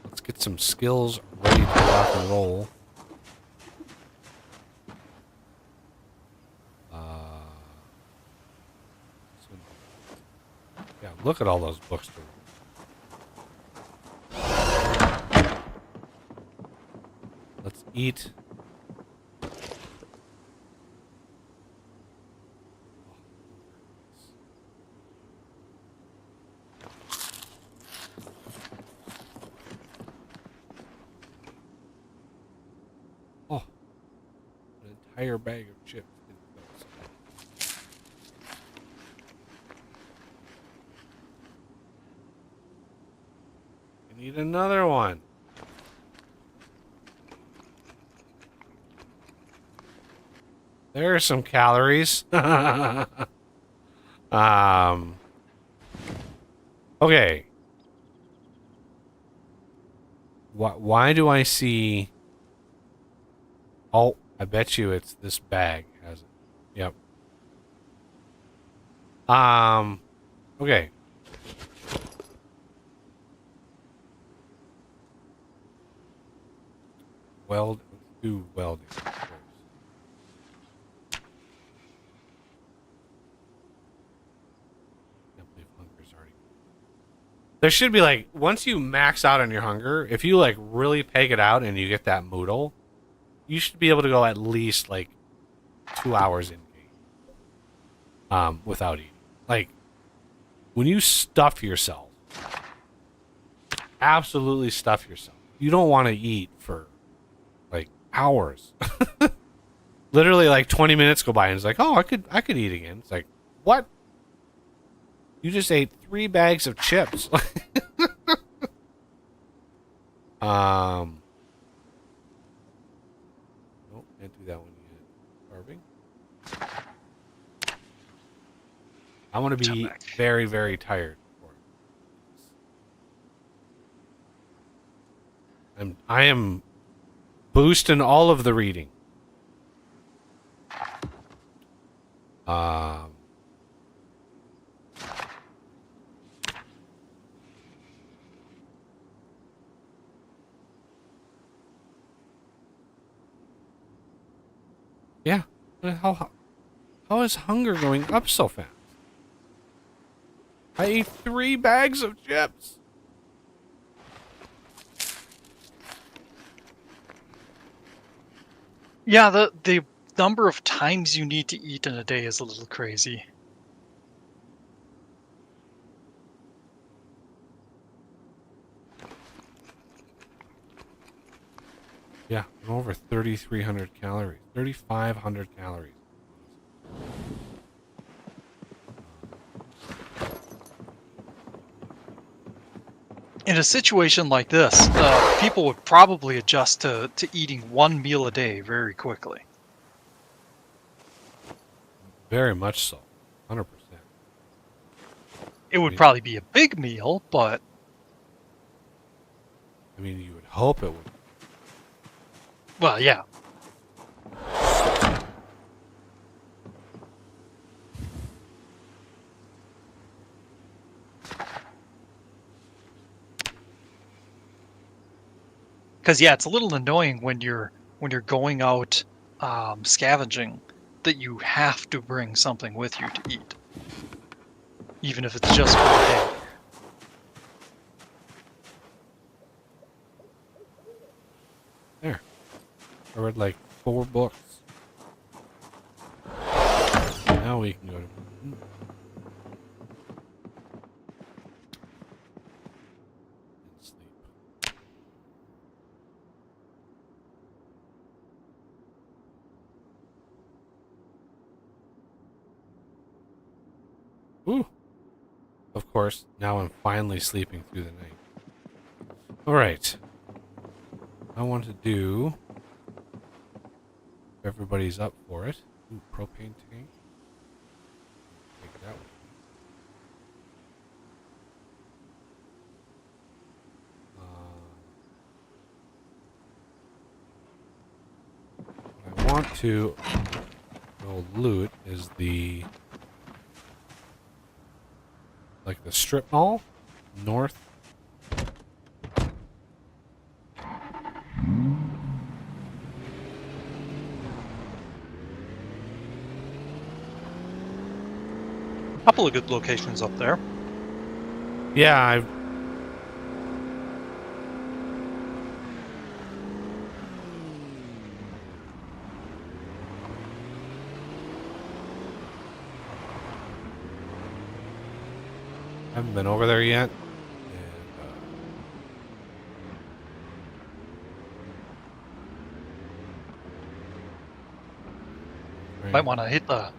S2: Let's get some skills ready to rock and roll. Yeah, look at all those books to read. Let's eat. Oh, an entire bag of chips. I need another one. There are some calories. Okay. Why do I see... Oh, I bet you it's this bag has it. Yep. Okay. Let's do welding first. Can't believe hunger's already. There should be like, once you max out on your hunger, if you like really peg it out and you get that moodle, you should be able to go at least like 2 hours in game. Without eating. Like, when you stuff yourself, absolutely stuff yourself. You don't want to eat for like hours. Literally like 20 minutes go by and it's like, oh, I could eat again. It's like, what? You just ate 3 bags of chips. Nope, can't do that one yet. Carving. I want to be very, very tired before I am boosting all of the reading. Yeah. How is hunger going up so fast? I ate 3 bags of chips.
S1: Yeah, the number of times you need to eat in a day is a little crazy.
S2: Yeah, I'm over 3,300 calories. 3,500 calories.
S1: In a situation like this, people would probably adjust to eating 1 meal a day very quickly.
S2: Very much so. 100%.
S1: It would probably be a big meal, but...
S2: I mean, you would hope it would.
S1: Well, yeah. Because yeah, it's a little annoying when you're going out scavenging that you have to bring something with you to eat, even if it's just for a day.
S2: There. I read like 4 books. Now we can go to... and sleep. Ooh. Of course, now I'm finally sleeping through the night. Alright. I want to do... if everybody's up for it. Ooh, propane tank. Take that one. What I want to go loot is the... like the strip mall north.
S1: Couple of good locations up there.
S2: Yeah, I haven't been over there yet. And,
S1: Might want to hit the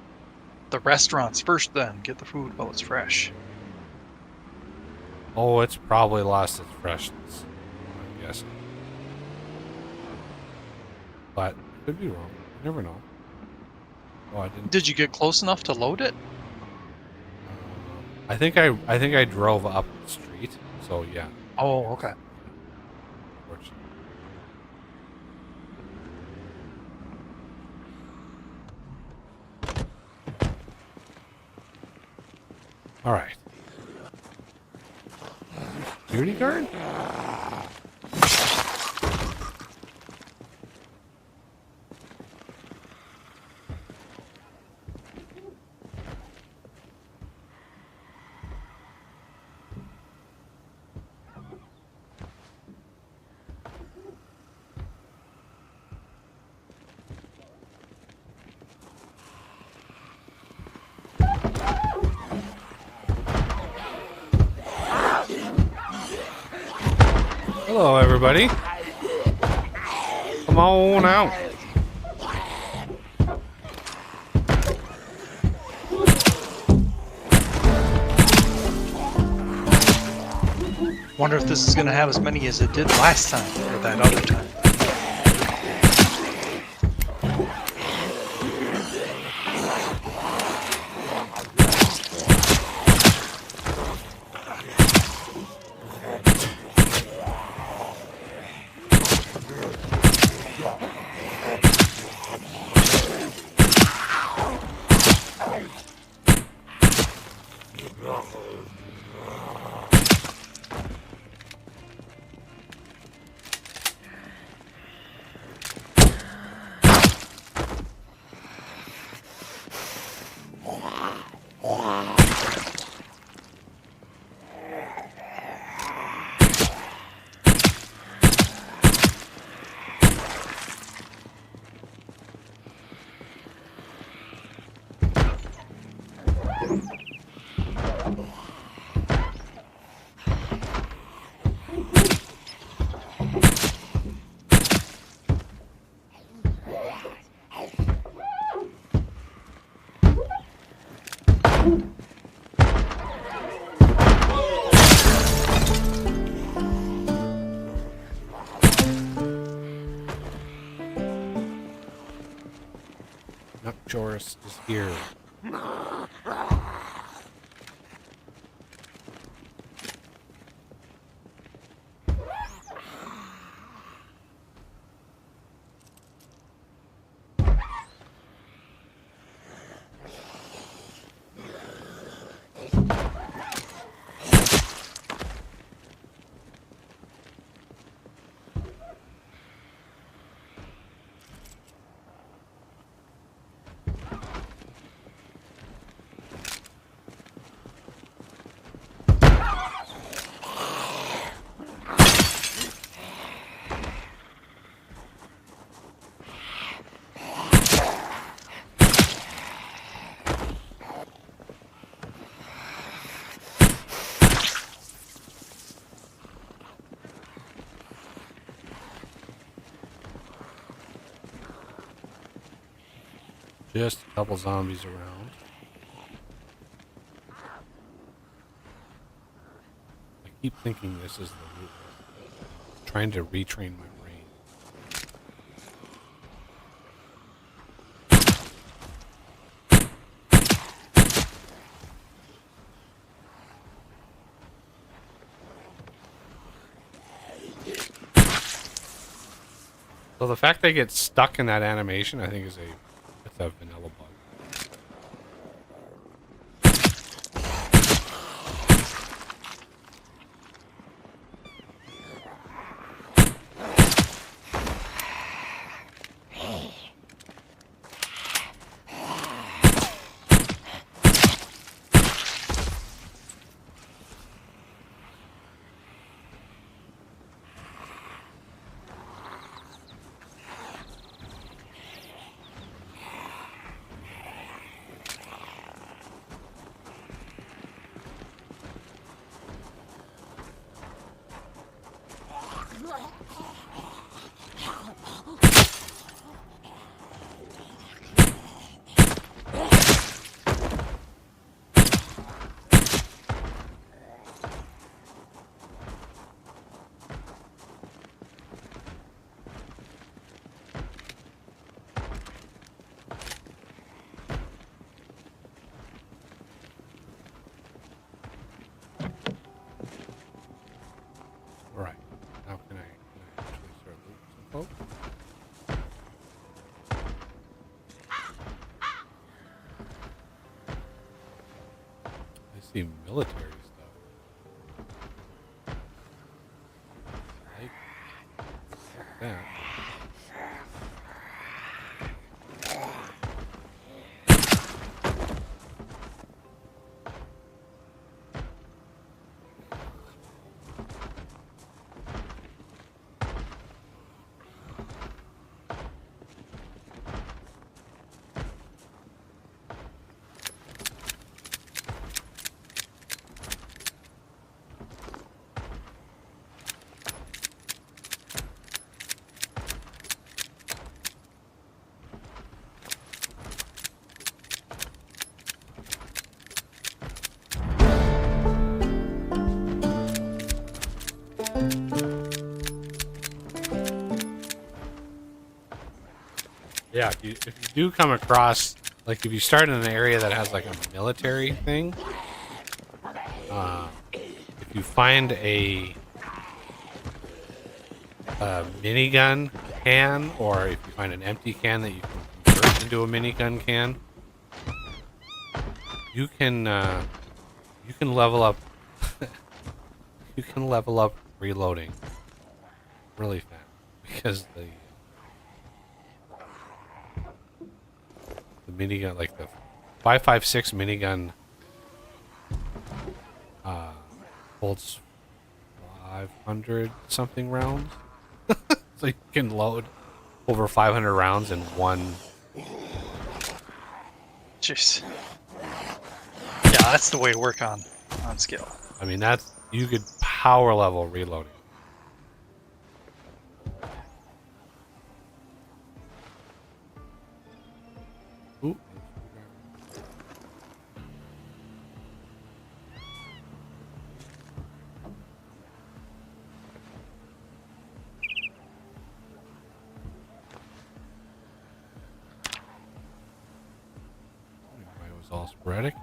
S1: restaurants first, then get the food while it's fresh.
S2: oh, it's probably lost its freshness, I'm guessing. But could be wrong. You never know. Oh, I didn't.
S1: Did you get close enough to load it?
S2: I think I drove up the street. So yeah.
S1: Oh, okay.
S2: Unfortunately. All right. Security guard? Hello, everybody. Come on out.
S1: Wonder if this is going to have as many as it did last time, or that other time.
S2: Nuck Chorris is here. just a couple zombies around. I keep thinking this is the loot list. I'm trying to retrain my brain. So the fact they get stuck in that animation, I think, is it's a vanilla bug. Right. Now can I actually start looting some folks? I see military stuff. I like that. Yeah, if you do come across, like, if you start in an area that has like a military thing, if you find a minigun can, or if you find an empty can that you can convert into a minigun can, you can level up. You can level up reloading really fast because the minigun, like the 5.56 minigun, holds 500 something rounds. So you can load over 500 rounds in one.
S1: Jeez. Yeah, that's the way to work on skill.
S2: I mean, that's, you could power level reloading. Ooh. It was all sporadic.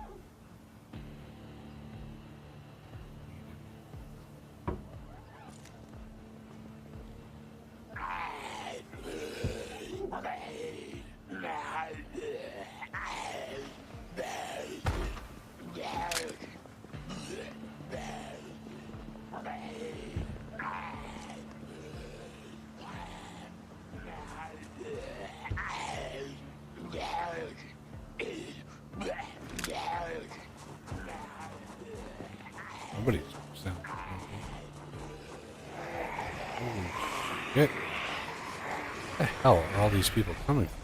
S2: Somebody's sound. Holy shit. Where the hell are all these people coming from?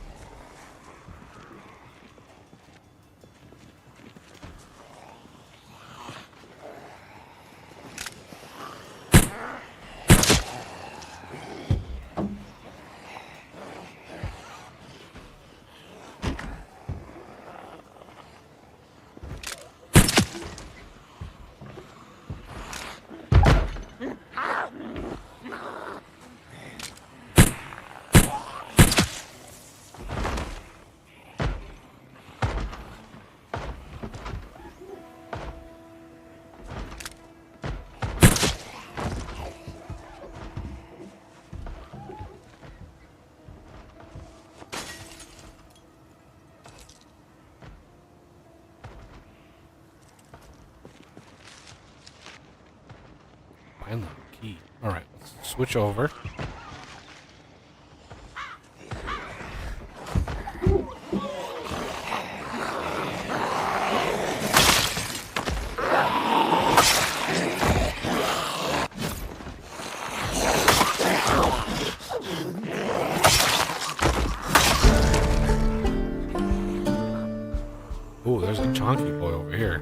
S2: And the key. Alright, let's switch over. Ooh, there's a chunky boy over here.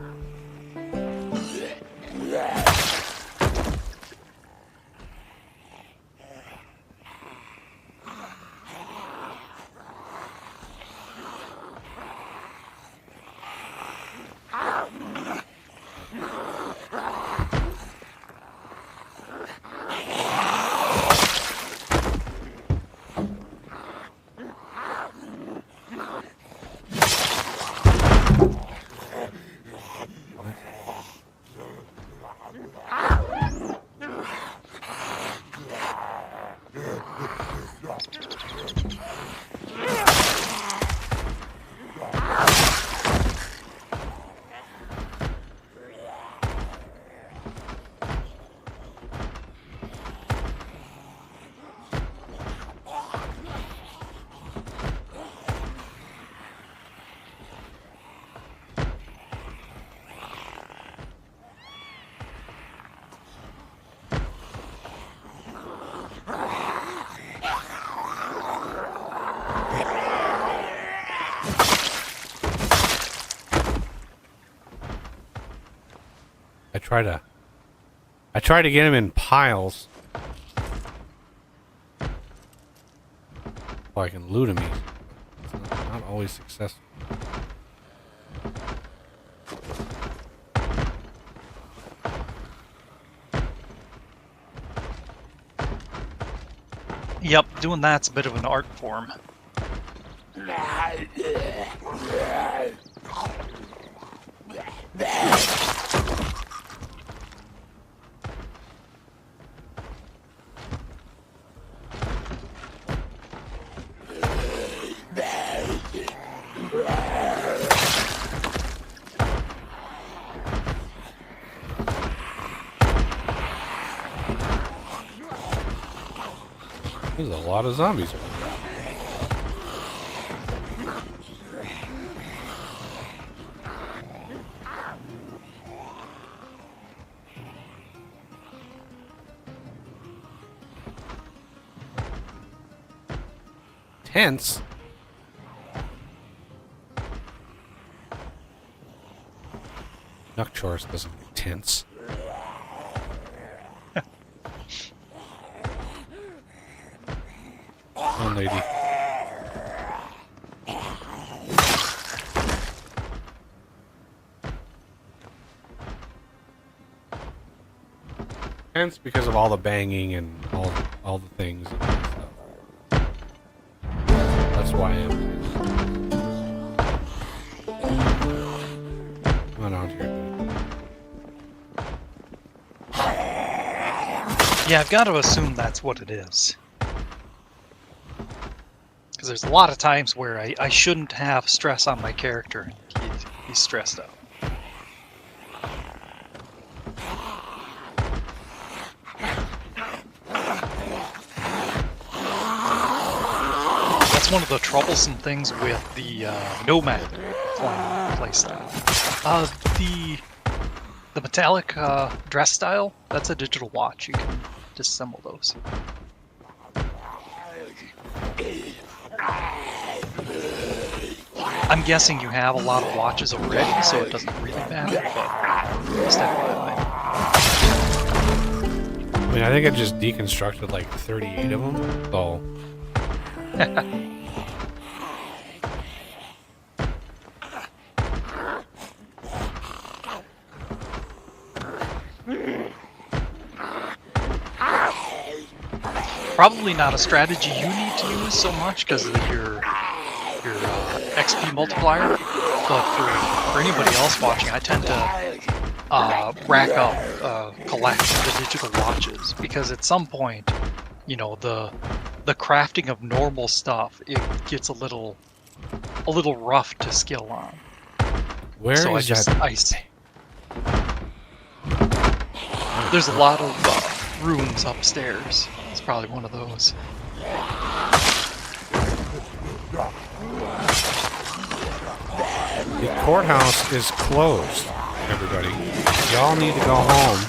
S2: I try to get him in piles so I can loot him easy. It's not always successful.
S1: Yep, doing that's a bit of an art form.
S2: There's a lot of zombies over there. Tents? Nuck Chorris doesn't get tents. Oh, lady. Hence, because of all the banging and all the things and stuff. That's why I'm come on out here.
S1: Yeah, I've got to assume that's what it is. Because there's a lot of times where I shouldn't have stress on my character, and he's stressed out. That's one of the troublesome things with the Nomad playstyle. The metallic dress style, that's a digital watch. You can disassemble those. I'm guessing you have a lot of watches already, so it doesn't really matter, but just FYI.
S2: I mean, I think I just deconstructed like 38 of them, so...
S1: Probably not a strategy you need to use so much because of your XP multiplier, but for anybody else watching, I tend to rack up, collect the digital watches, because at some point, you know, the crafting of normal stuff, it gets a little rough to skill on.
S2: Where is that?
S1: There's a lot of rooms upstairs. It's probably one of those.
S2: The courthouse is closed, everybody. Y'all need to go home.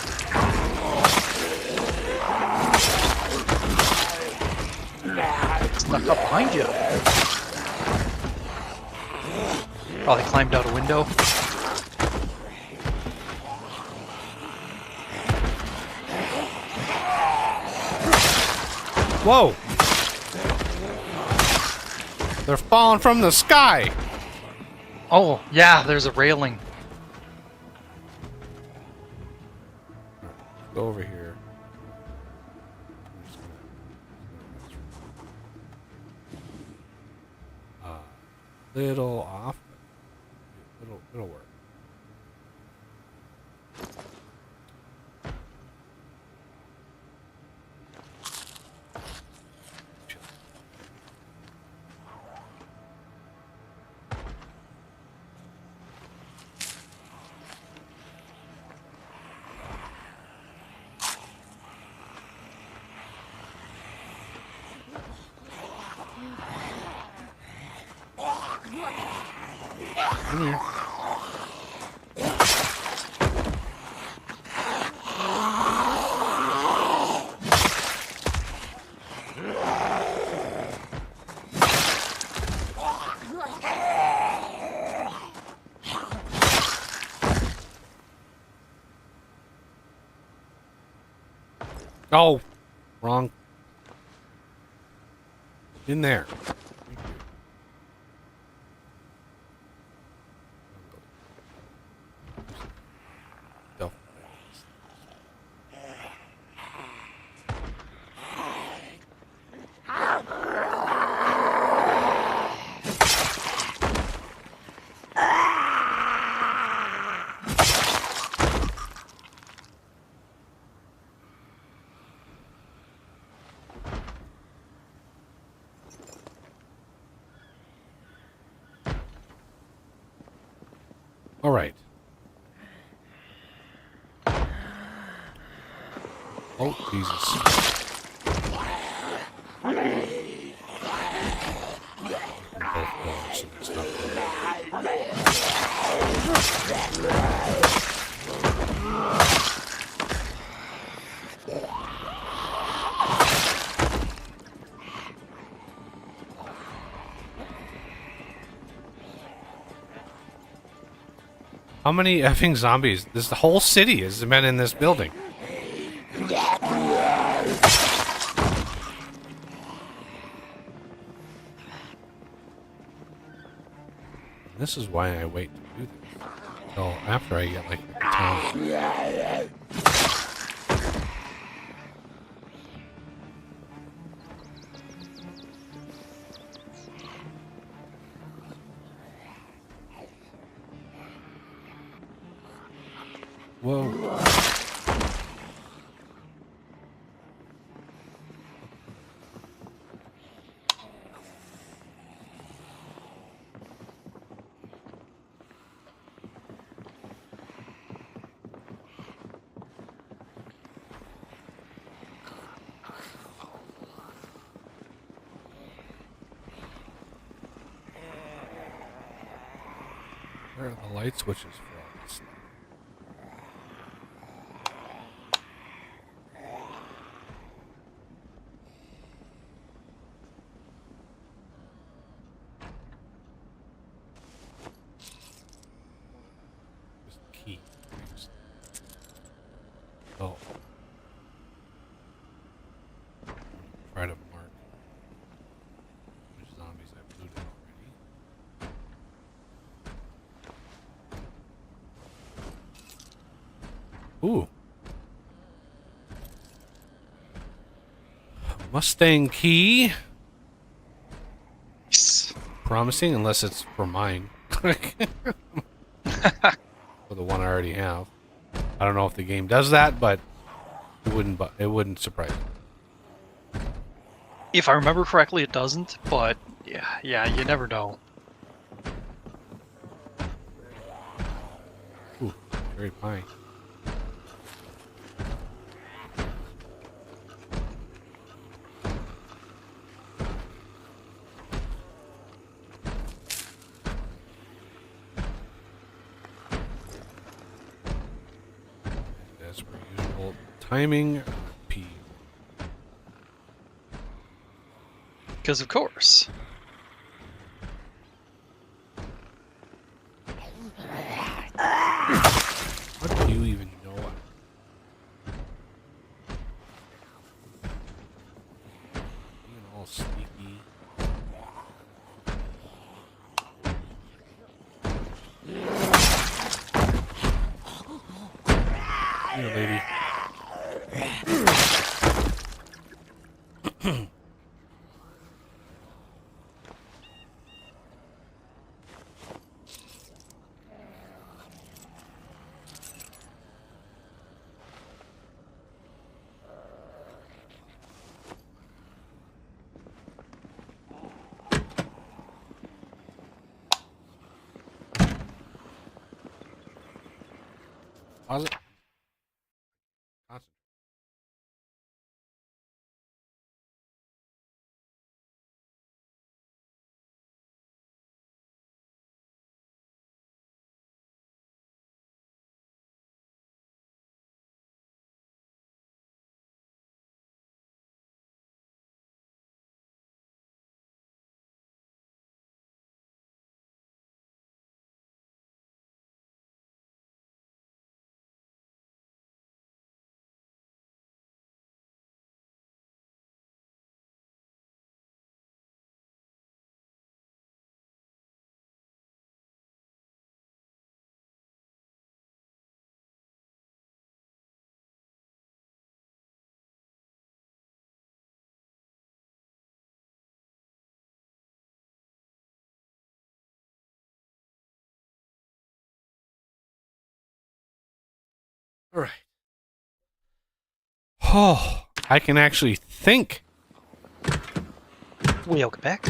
S1: Snuck up behind you. Probably climbed out a window.
S2: Whoa! They're falling from the sky!
S1: Oh, yeah, there's a railing.
S2: Go over here. Little off. It'll work. In here. Oh, wrong. In there. Go. All right. Oh, Jesus. Both doors, so it's not How many effing zombies? This the whole city has been in this building. This is why I wait to do this. So after I get like the town. Whoa. Where are the light switches for all this stuff? Just key. Oh. Try to mark which zombies I've looted already. Ooh. Mustang key. Promising, unless it's for mine. For the one I already have. I don't know if the game does that, but it wouldn't surprise me.
S1: If I remember correctly, it doesn't, but yeah, you never know.
S2: Ooh, very pie. as per usual. Timing P.
S1: Because of course.
S2: What do you even know? Being all sneaky. Here, lady. Pause it. Concentrate. All right. Oh, I can actually think.
S1: Welcome back.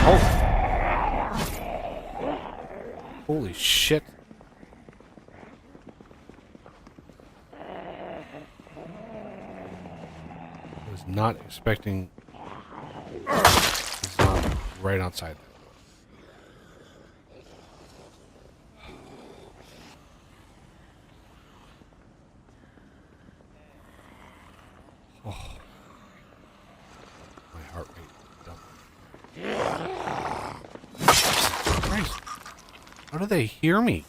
S2: Oh. Holy shit. I was not expecting the zombie right outside that door. Oh. My heart rate doubled. Christ. How do they hear me?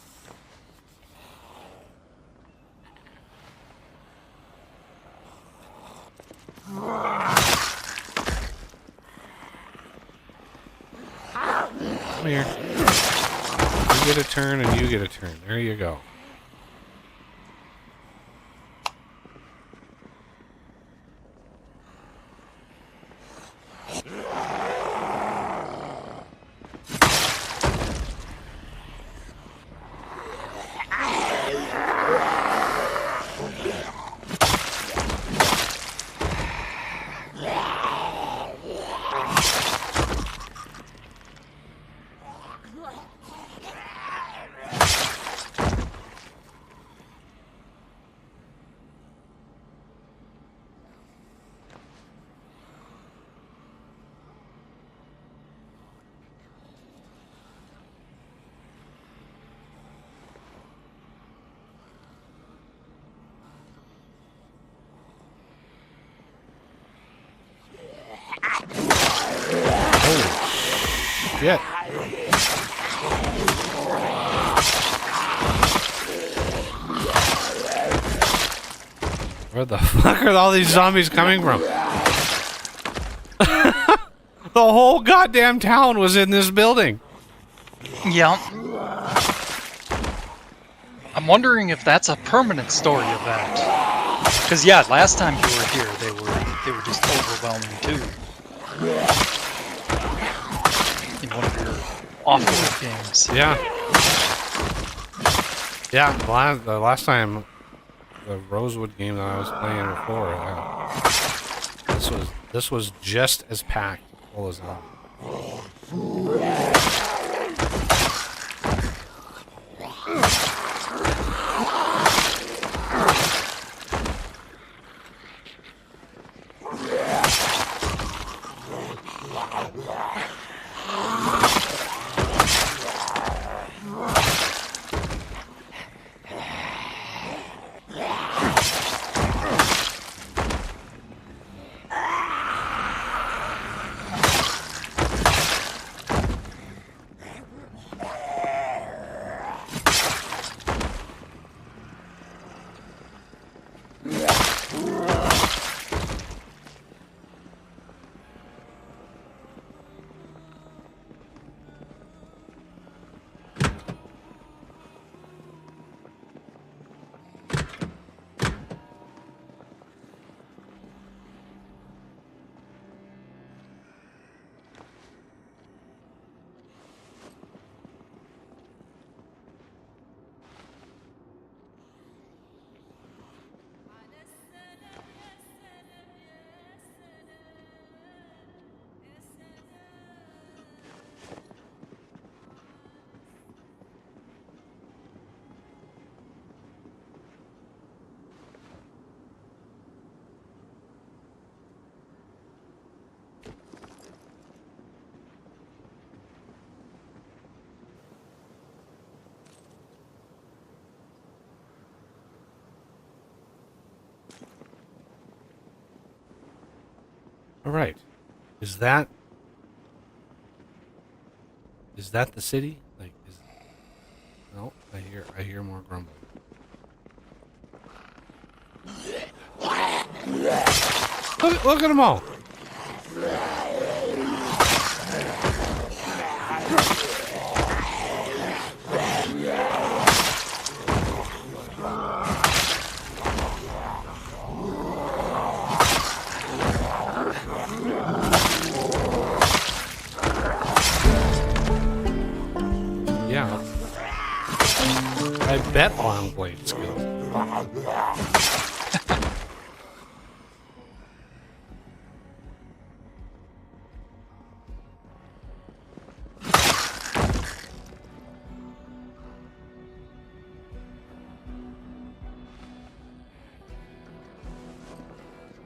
S2: Come here. You get a turn and you get a turn. There you go. Shit. Where the fuck are all these zombies coming from? The whole goddamn town was in this building.
S1: Yeah. I'm wondering if that's a permanent story of that. Because yeah, last time you were here, they were just overwhelming too. In one of your off-road games.
S2: Yeah. Yeah, the last time, the Rosewood game that I was playing before, this was just as packed full as that. All right. Is that the city? Like, is no? I hear more grumbling. Look at them all. Yeah. I bet long blade skills.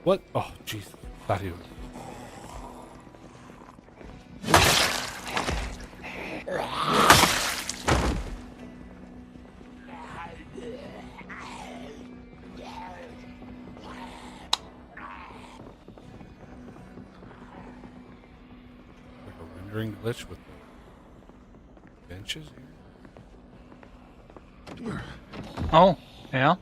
S2: What? Oh, jeez. Thought he was. Like a rendering glitch with the benches here.
S1: Oh, yeah.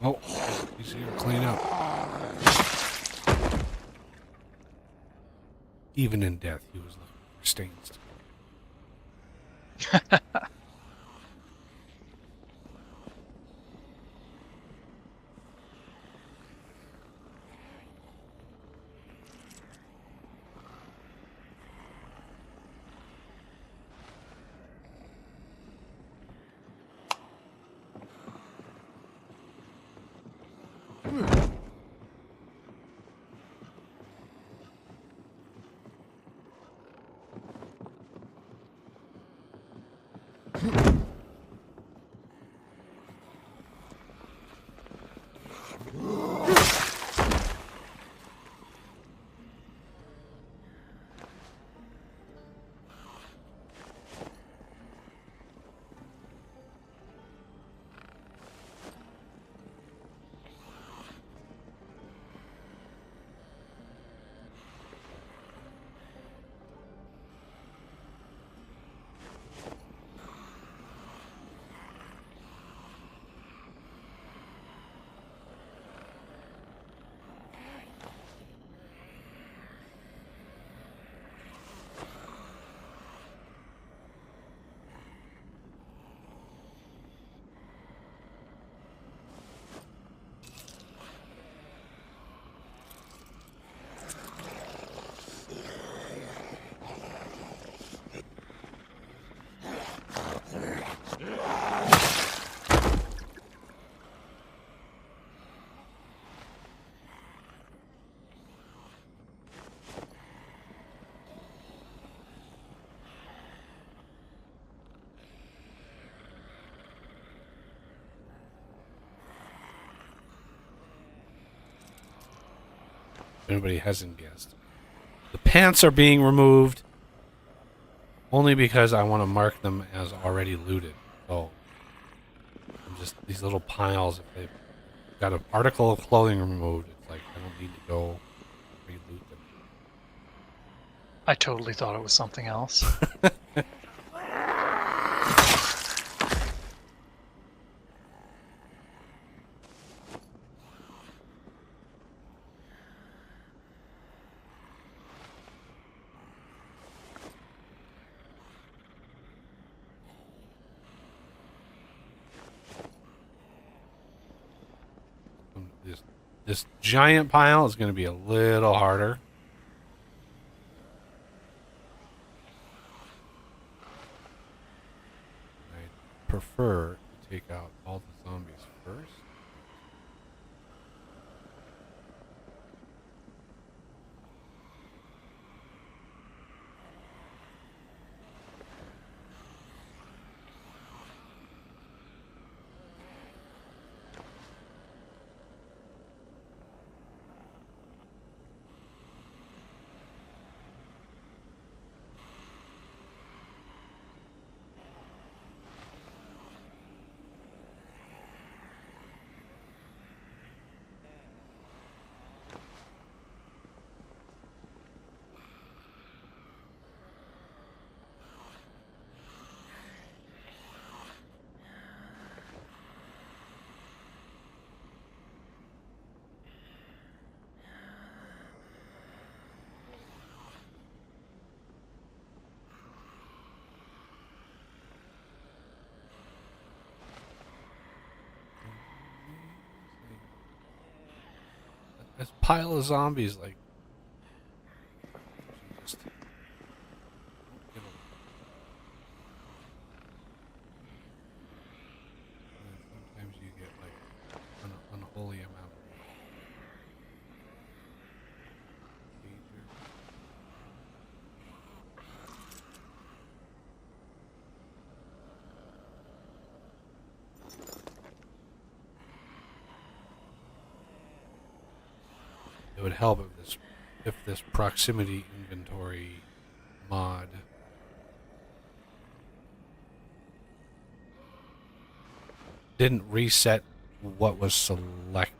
S2: Oh, he's here to clean up. Even in death, he was looking for stains. Anybody hasn't guessed. The pants are being removed only because I want to mark them as already looted. So I'm just these little piles. If they've got an article of clothing removed, it's like I don't need to go re-loot them.
S1: I totally thought it was something else.
S2: This giant pile is going to be a little harder. I prefer to take out all the zombies first. This pile of zombies, like, just don't get them. And then sometimes you get like an unholy amount of danger. It would help if this proximity inventory mod didn't reset what was selected.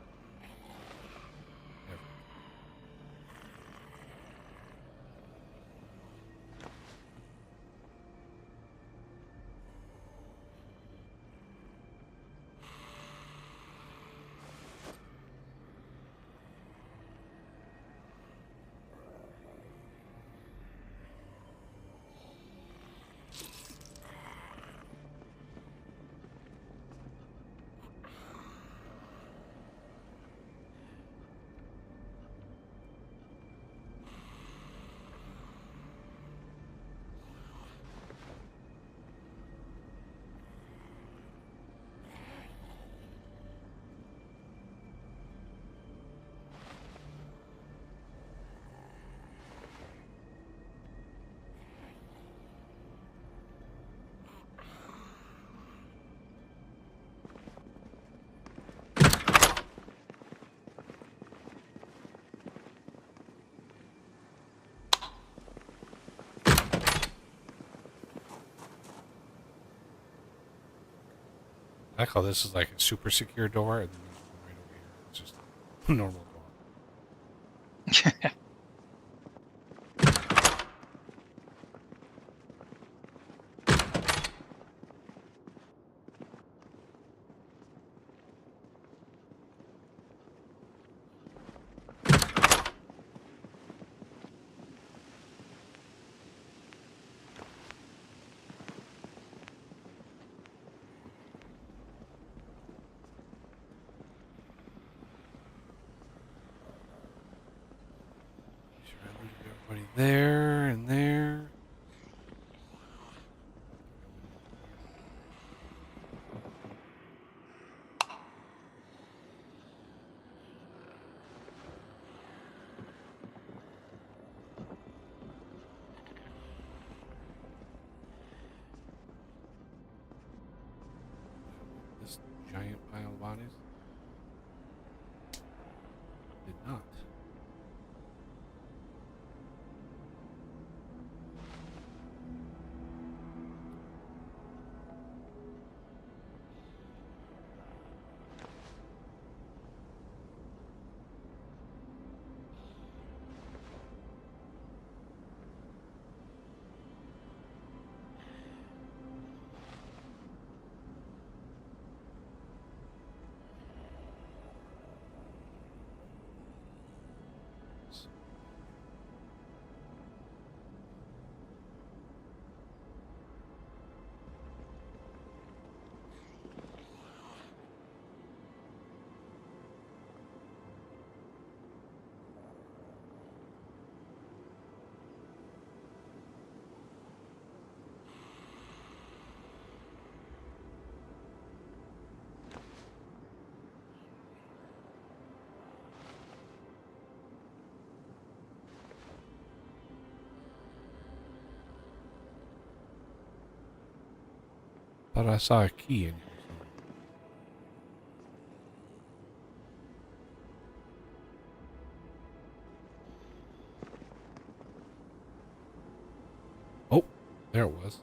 S2: I call this is like a super secure door, and then there's one right over here. It's just a normal door. Make sure I looted everybody there and there. This giant pile of bodies did not. Thought I saw a key in here somewhere. Oh, there it was.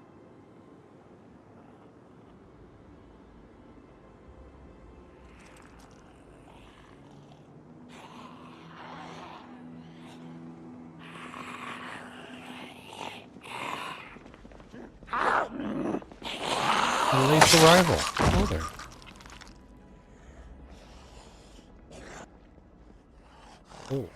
S2: A late arrival. Hello there. Oh.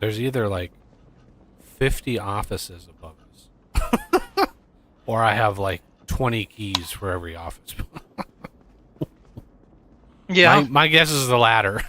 S2: There's either like 50 offices above us, or I have like 20 keys for every office.
S1: Yeah.
S2: My guess is the latter.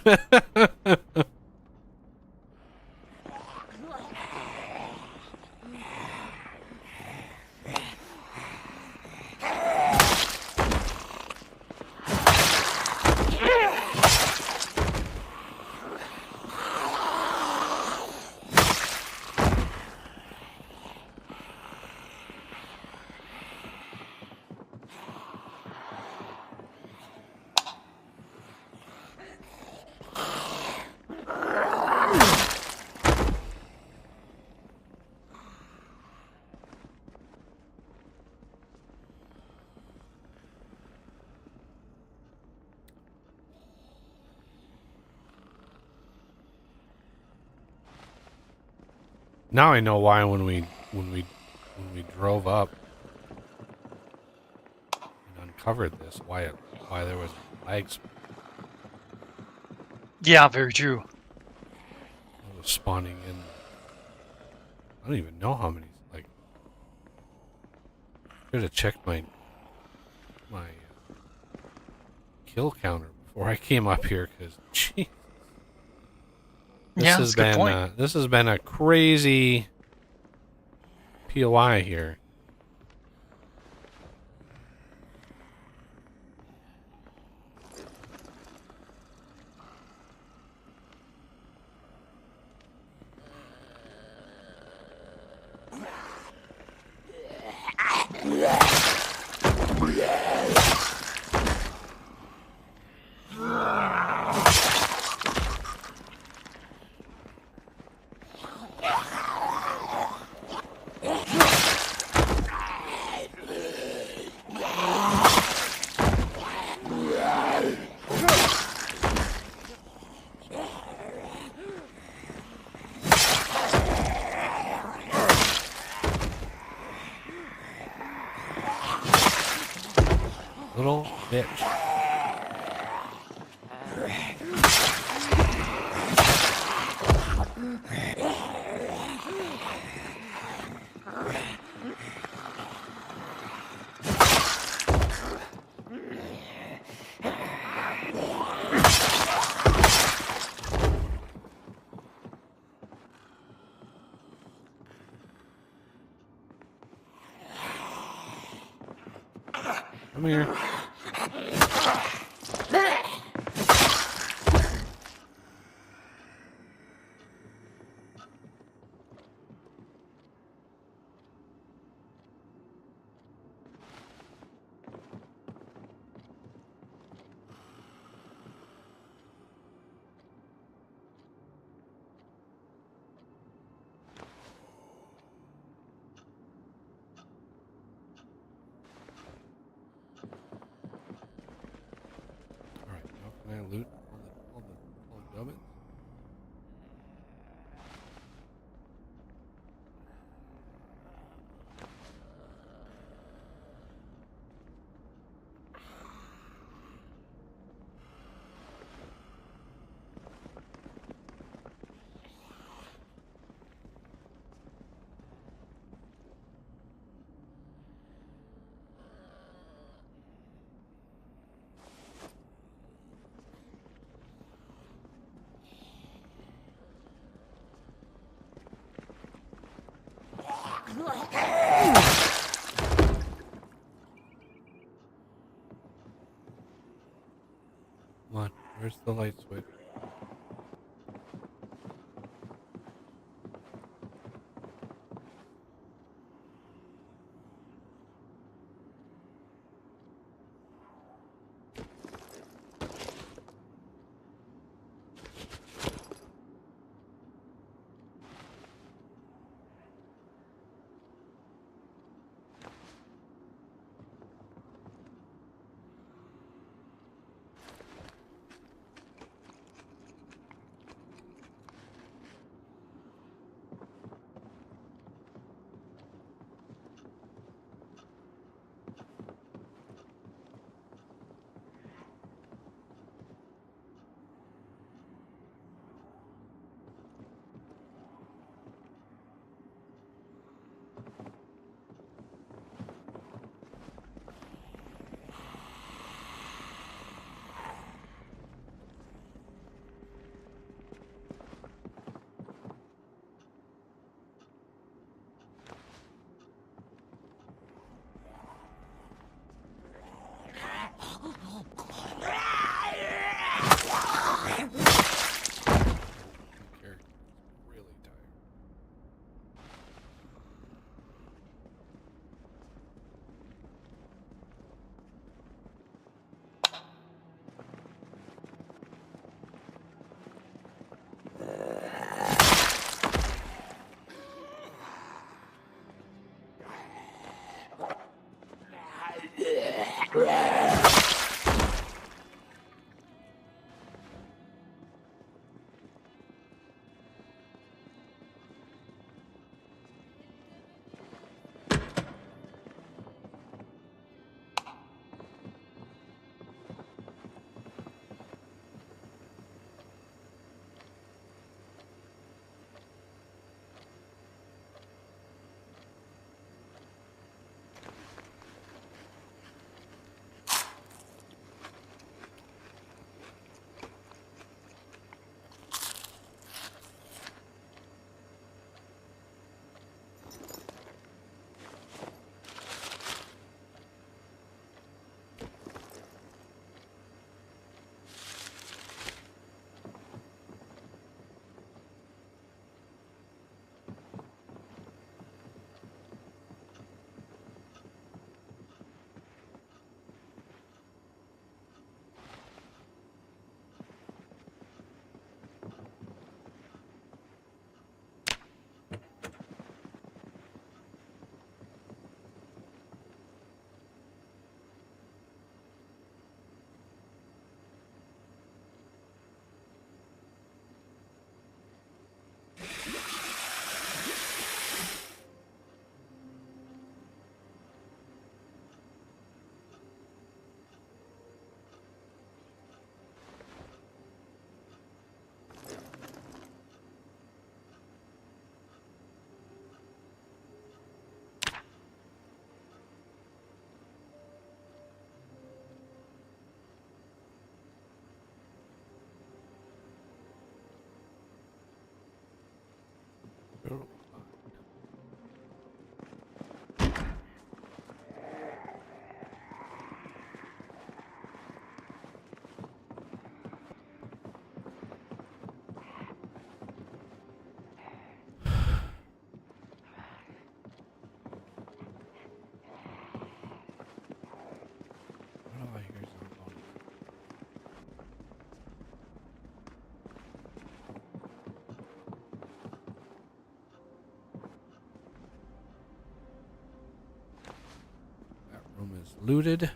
S2: Now I know why when we drove up and uncovered this, why there was a lag spike.
S1: Yeah, very true.
S2: It was spawning in. I don't even know how many. Like, should have checked my kill counter before I came up here, because gee.
S1: Yeah, that's a good point.
S2: This has been a crazy POI here. Little bitch. Come here. Alright, now can I loot all the gubbins? Come on, where's the light switch? Where do I hear Zomboid? That room is looted.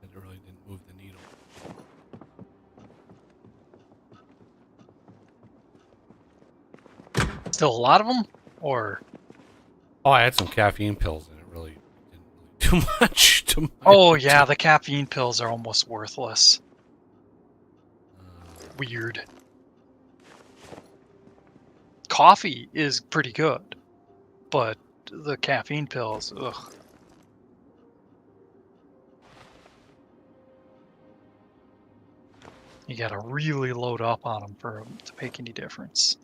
S2: It really didn't move the needle.
S1: Still a lot of them? Or...
S2: Oh, I had some caffeine pills and it really didn't really do much to my...
S1: Oh, yeah, the caffeine pills are almost worthless. Weird. Coffee is pretty good, but the caffeine pills, ugh. You gotta really load up on them for them to make any difference.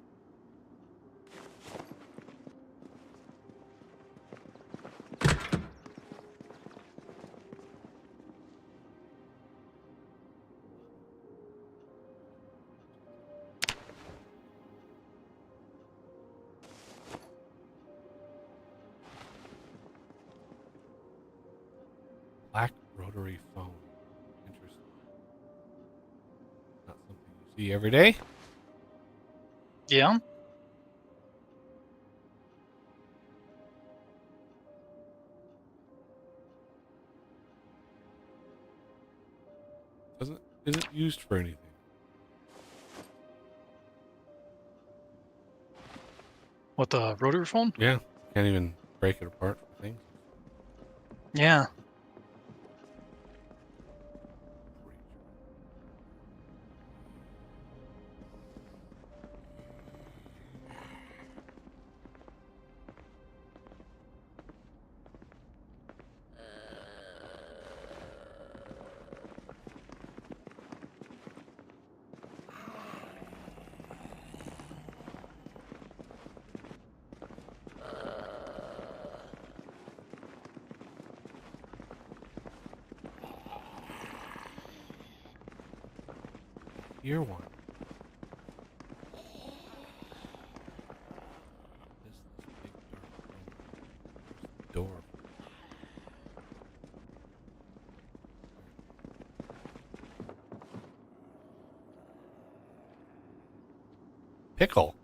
S2: Black rotary phone. Interesting. Not something you see every day.
S1: Yeah?
S2: Isn't used for anything.
S1: What, the rotary phone?
S2: Yeah. Can't even break it apart for things.
S1: Yeah.
S2: Hear one. This big dark room. Door. Pickle.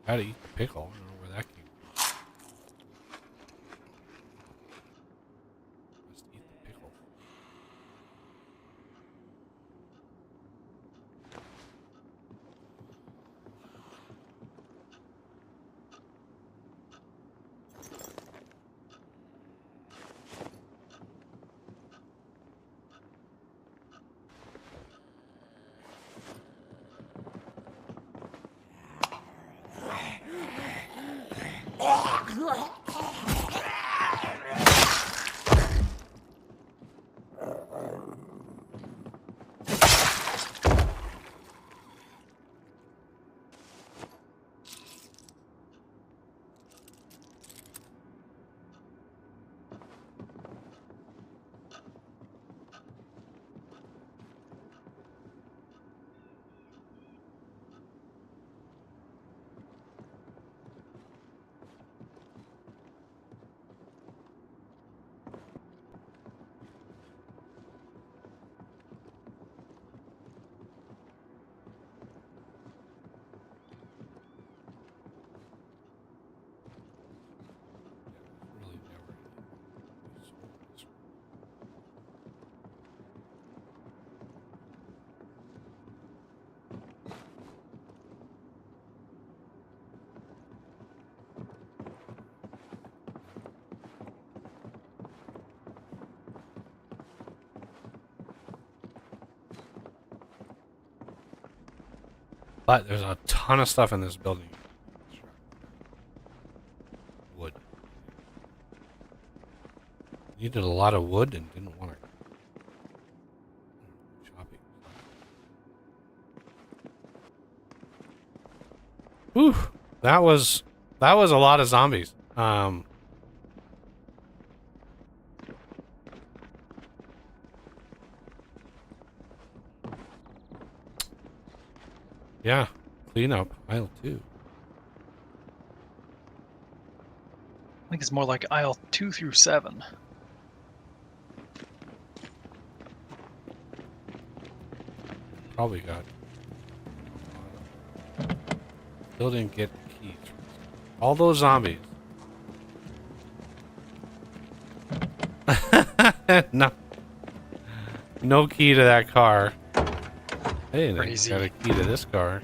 S2: How to eat the pickle? I don't know where that came from. Must eat the pickle. But there's a ton of stuff in this building. Wood. Needed a lot of wood and didn't want it. Shopping. Whew. That was a lot of zombies. Yeah. Clean up aisle 2.
S1: I think it's more like aisle 2 through 7.
S2: Probably got. Still didn't get keys. All those zombies. No. No key to that car. Hey, I got a key to this car.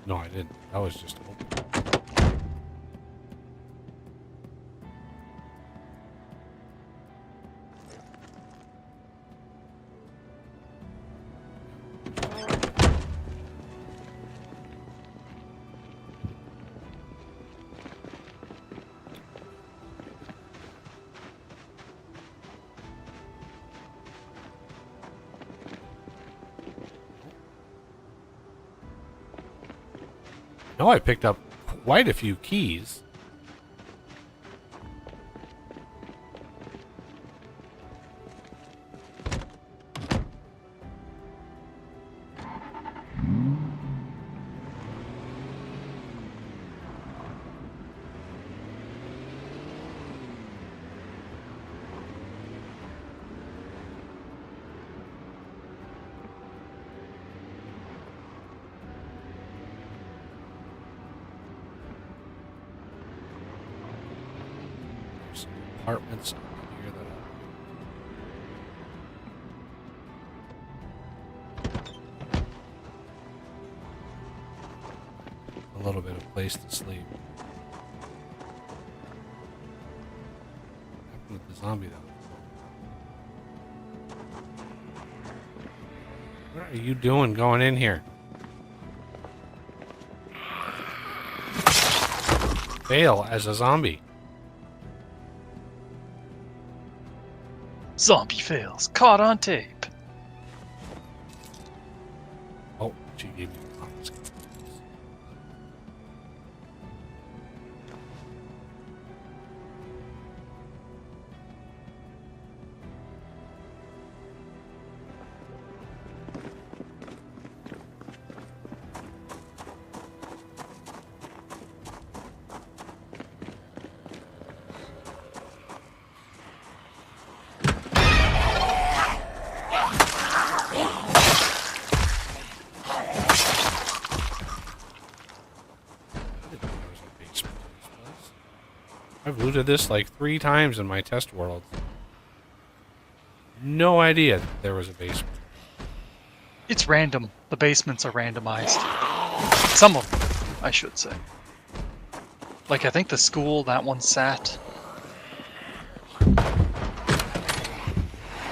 S2: No, I didn't. That was just open. No, I picked up quite a few keys. Apartments here that a little bit of place to sleep. What happened with the zombie though? What are you doing going in here? Fail as a zombie.
S1: Zombie fails. Caught on tape.
S2: Oh, she gave me a promise. I've looted this like 3 times in my test world. No idea that there was a basement.
S1: It's random. The basements are randomized. Some of them, I should say. Like, I think the school, that one sat.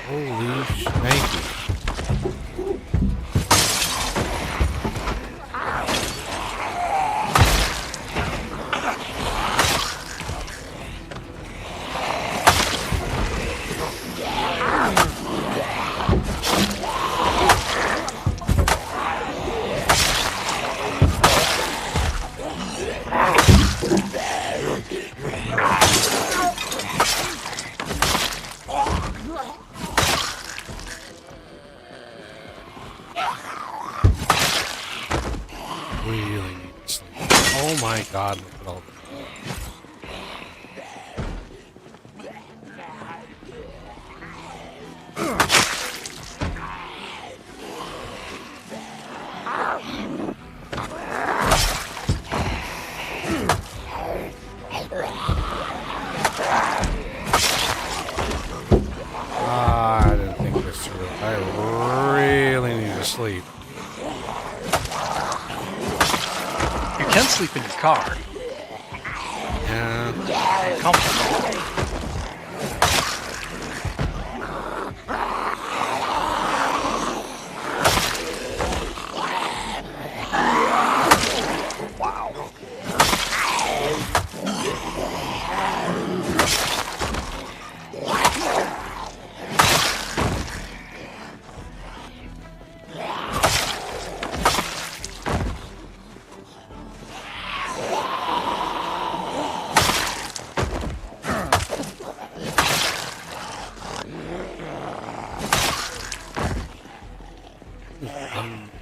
S2: Holy thank you. Really need to sleep. Oh my god, look at all this. I didn't think this through. I really need to sleep.
S1: You can sleep in your car.
S2: Yeah.
S1: Comfortable.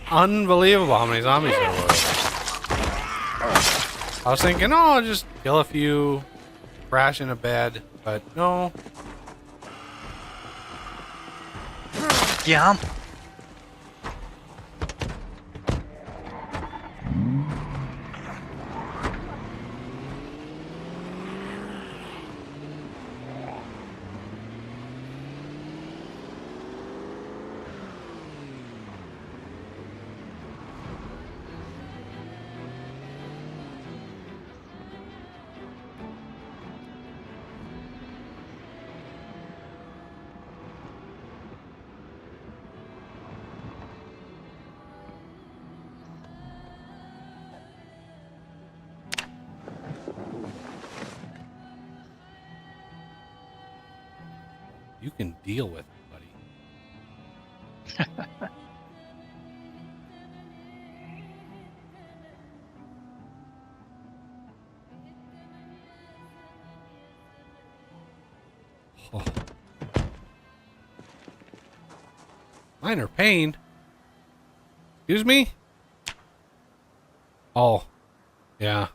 S2: Unbelievable how many zombies there were. I was thinking, oh, I'll just kill a few, crash in a bed, but no.
S1: Yeah.
S2: You can deal with it, buddy. Oh. Minor pain? Excuse me? Oh. Yeah.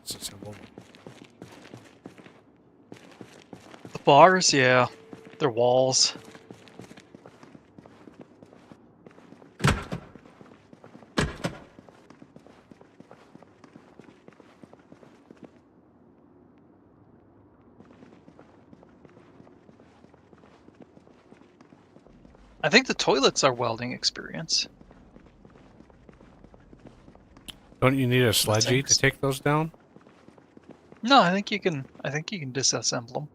S2: It's a simple.
S1: The bars, yeah. They're walls. I think the toilets are welding experience.
S2: Don't you need a sledgy to
S1: sinks.
S2: take those down?
S1: No, I think you can disassemble them.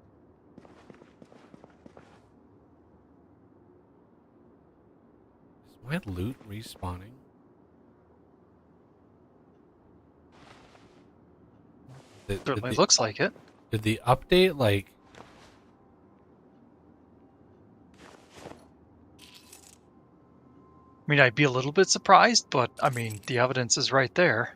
S2: Is my loot respawning?
S1: Certainly looks like it.
S2: Did the update, like...
S1: I mean, I'd be a little bit surprised, but I mean, the evidence is right there.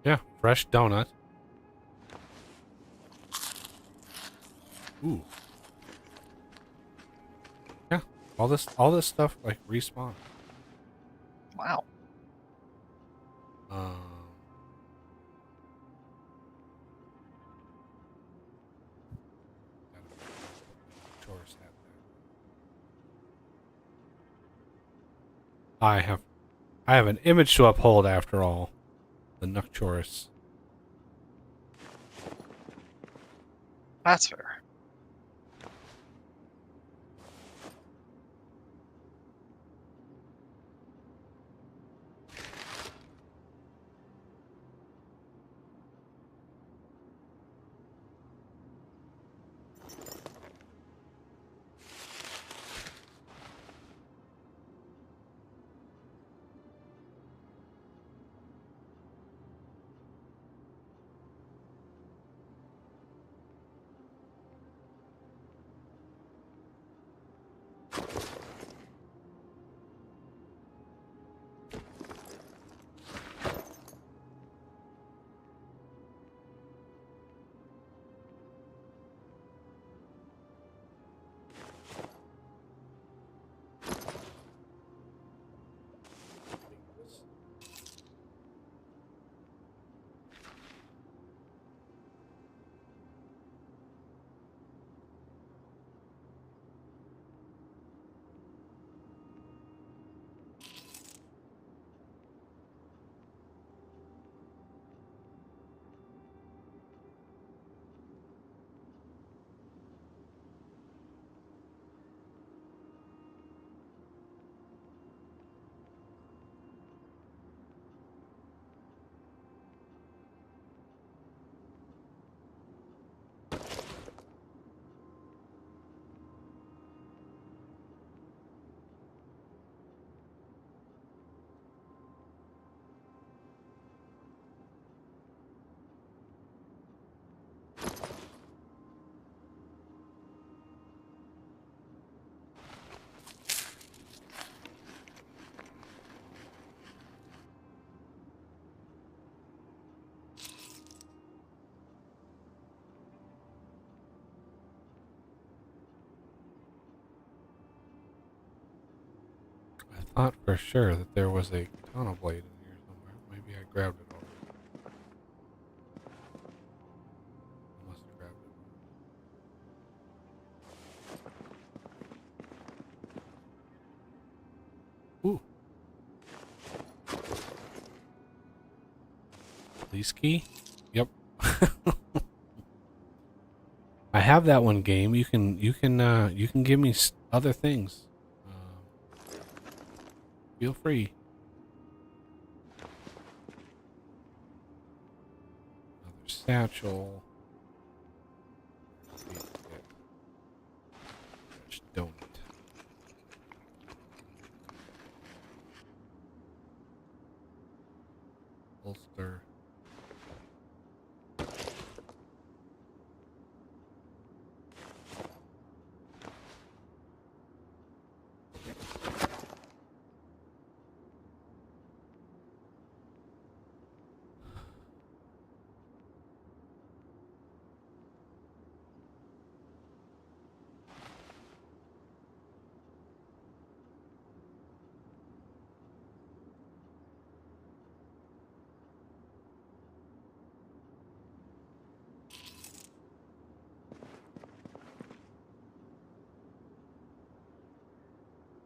S2: Yeah, fresh donut. Ooh. Yeah, all this stuff, like, respawn.
S1: Wow.
S2: Um... Chorris hat there. I have an image to uphold after all. The Nuck Chorris.
S1: That's fair.
S2: thought for sure that there was a katana blade in here somewhere. Maybe I grabbed it already. I must have grabbed it. Ooh. Police key? Yep. I have that one game. You can give me other things. Feel free. Another satchel. Donut. Holster.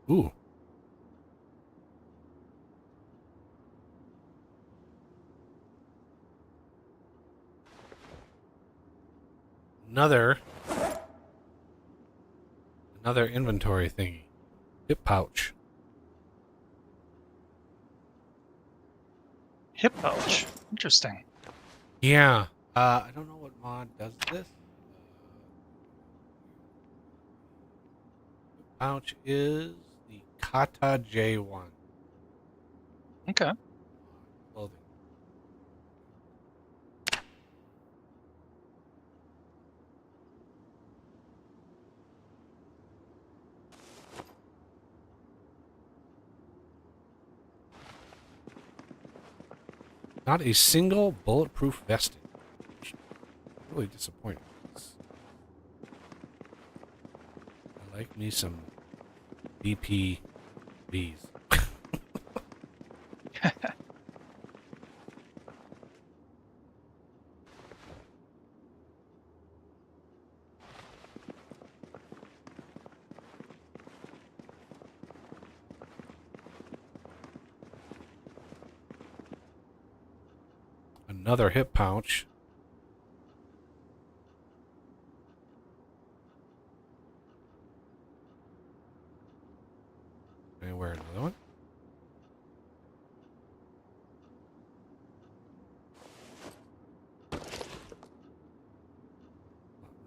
S2: Ooh. Another inventory thingy. Hip pouch.
S1: Hip pouch. Interesting.
S2: Yeah. I don't know what mod does this. Hip pouch is the Kata J1
S1: Okay.
S2: clothing. Not a single bulletproof vesting. Really disappointing. I like me some DPVs. Another hip pouch. Can I wear another one?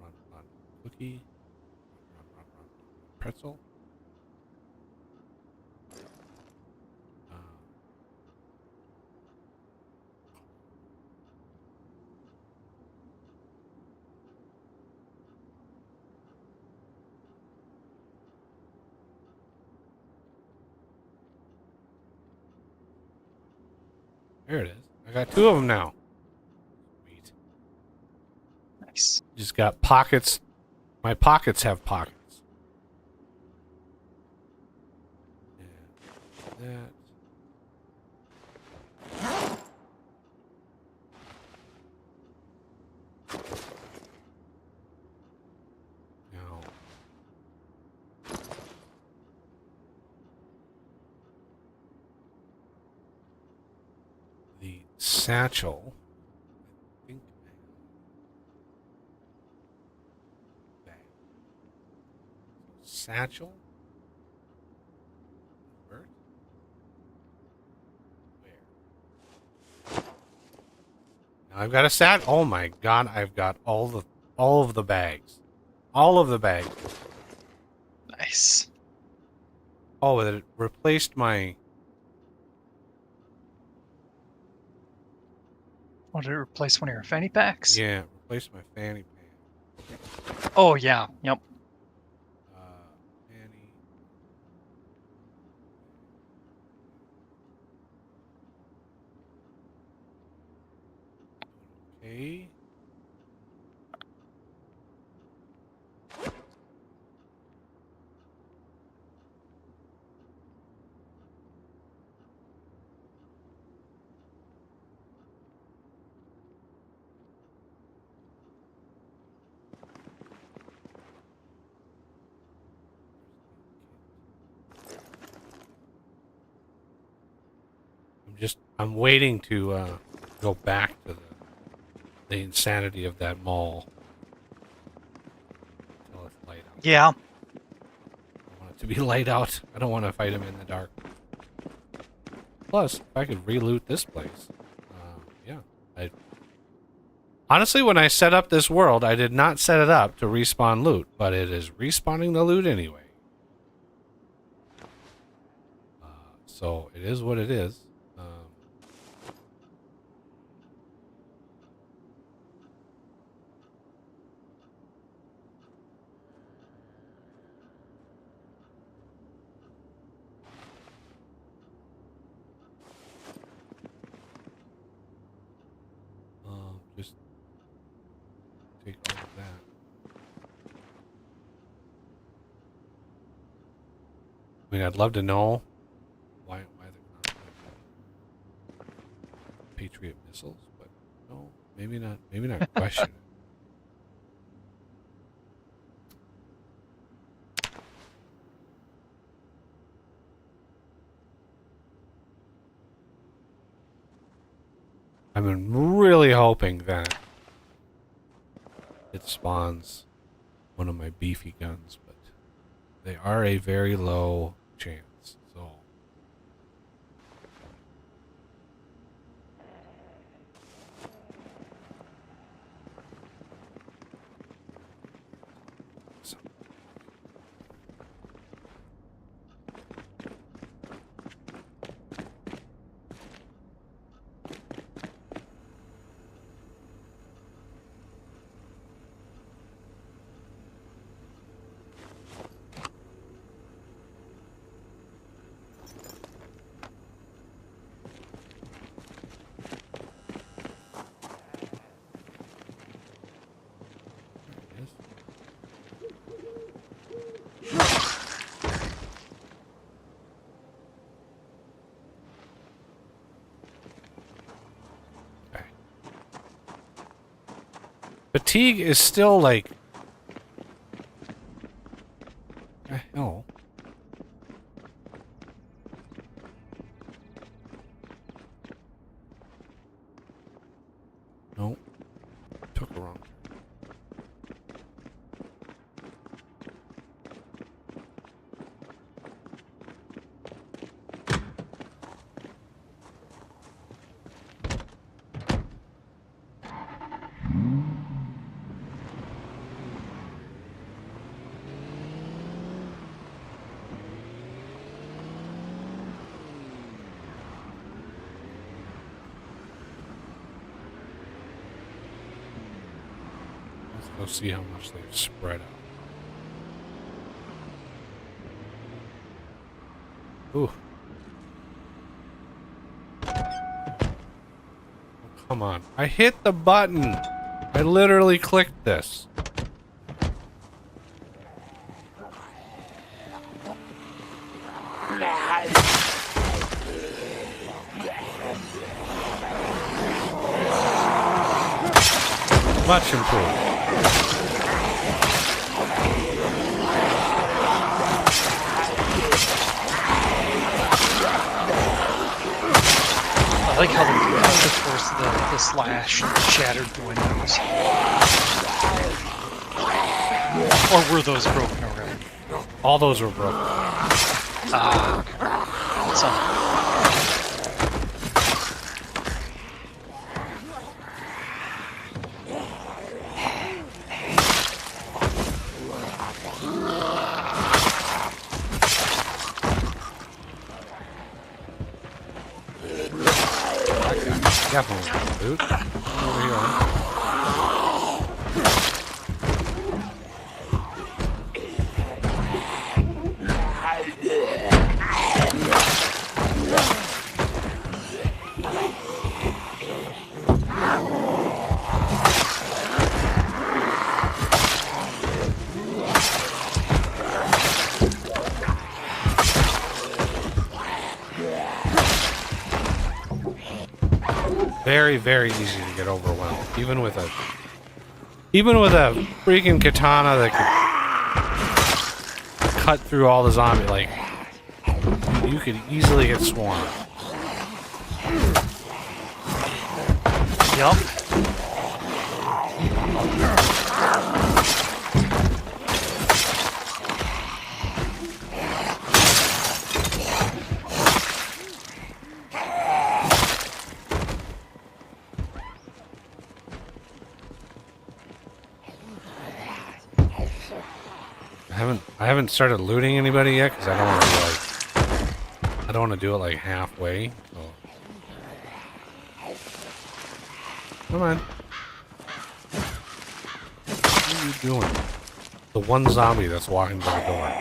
S2: Run. Cookie. Run. Pretzel. There it is. I got two of them now. Sweet.
S1: Nice.
S2: Just got pockets. My pockets have pockets. And that. Now. The satchel. I think I have bag. Satchel. Where? Now I've got a sat. Oh my god! I've got all of the bags. All of the bags.
S1: Nice.
S2: Oh, it replaced my.
S1: Oh, did it replace one of your fanny packs?
S2: Yeah, replaced my fanny pack.
S1: Oh, yeah. Yep.
S2: Fanny. Okay. I'm waiting to go back to the insanity of that mall. Until it's light out.
S1: Yeah.
S2: I want it to be light out. I don't want to fight him in the dark. Plus, if I could re-loot this place, yeah. Honestly, when I set up this world, I did not set it up to respawn loot, but it is respawning the loot anyway. So it is what it is. Just take all of that. I mean, I'd love to know why they're not Patriot missiles, but no, maybe not. Maybe not question it. I've been really hoping that it spawns one of my beefy guns, but they are a very low chance, so... Fatigue is still like... hell? No. Took a wrong turn. Let's see how much they've spread out. Ooh. Oh, come on. I hit the button. I literally clicked this. Much improved.
S1: I like how the force the slash shattered the windows. Or were those broken already?
S2: All those were broken.
S1: Ah, okay. So,
S2: definitely loot. Over here. Very, very easy to get overwhelmed, even with a freaking katana that could cut through all the zombie. Like, you could easily get swarmed.
S1: Yup.
S2: I haven't started looting anybody yet because I don't want to I don't want to do it like halfway. So. Come on. What are you doing? The one zombie that's walking to the door.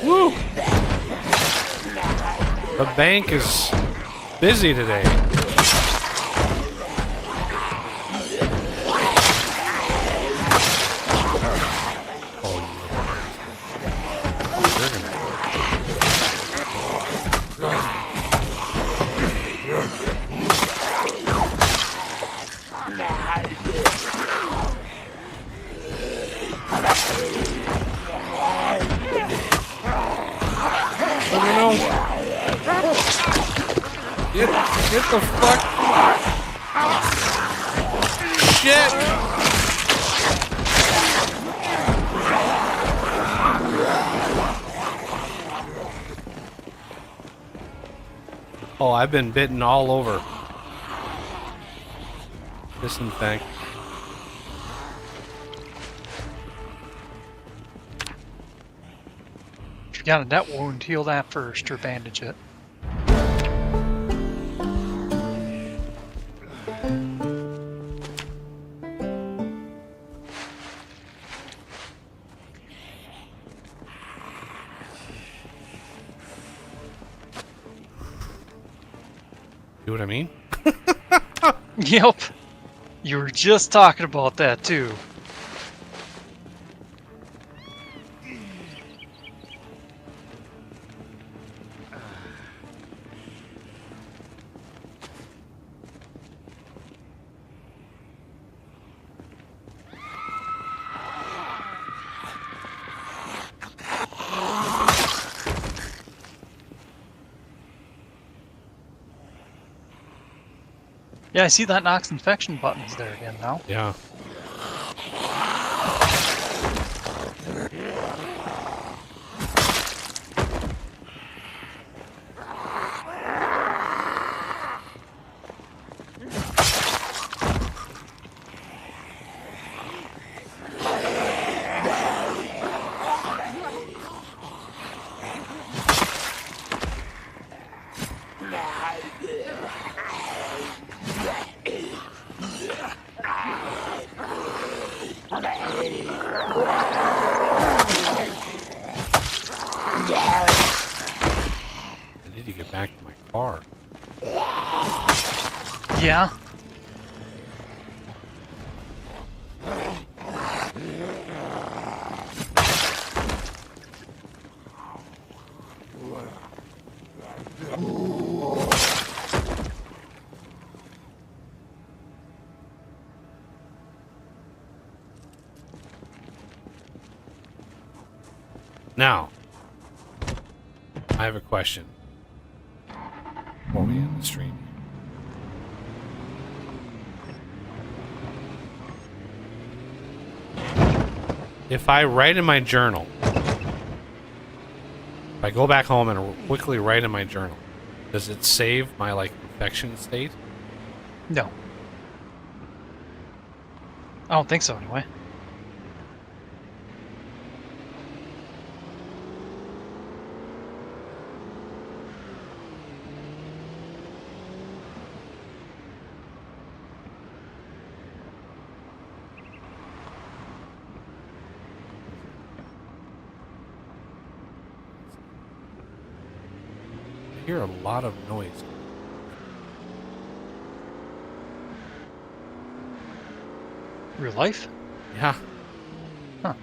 S2: Woo! The bank is busy today. Get the fuck. Shit. Oh, I've been bitten all over. Disinfect.
S1: If you got a net wound, heal that first or bandage it.
S2: See what I mean?
S1: Yep. You were just talking about that too. Yeah, I see that knocks infection buttons there again now.
S2: Yeah. I need to get back to my car.
S1: Yeah.
S2: Now, I have a question before we end the stream. If I write in my journal, if I go back home and quickly write in my journal, does it save my, like, infection state?
S1: No. I don't think so anyway.
S2: I hear a lot of noise.
S1: Real life?
S2: Yeah.
S1: Huh.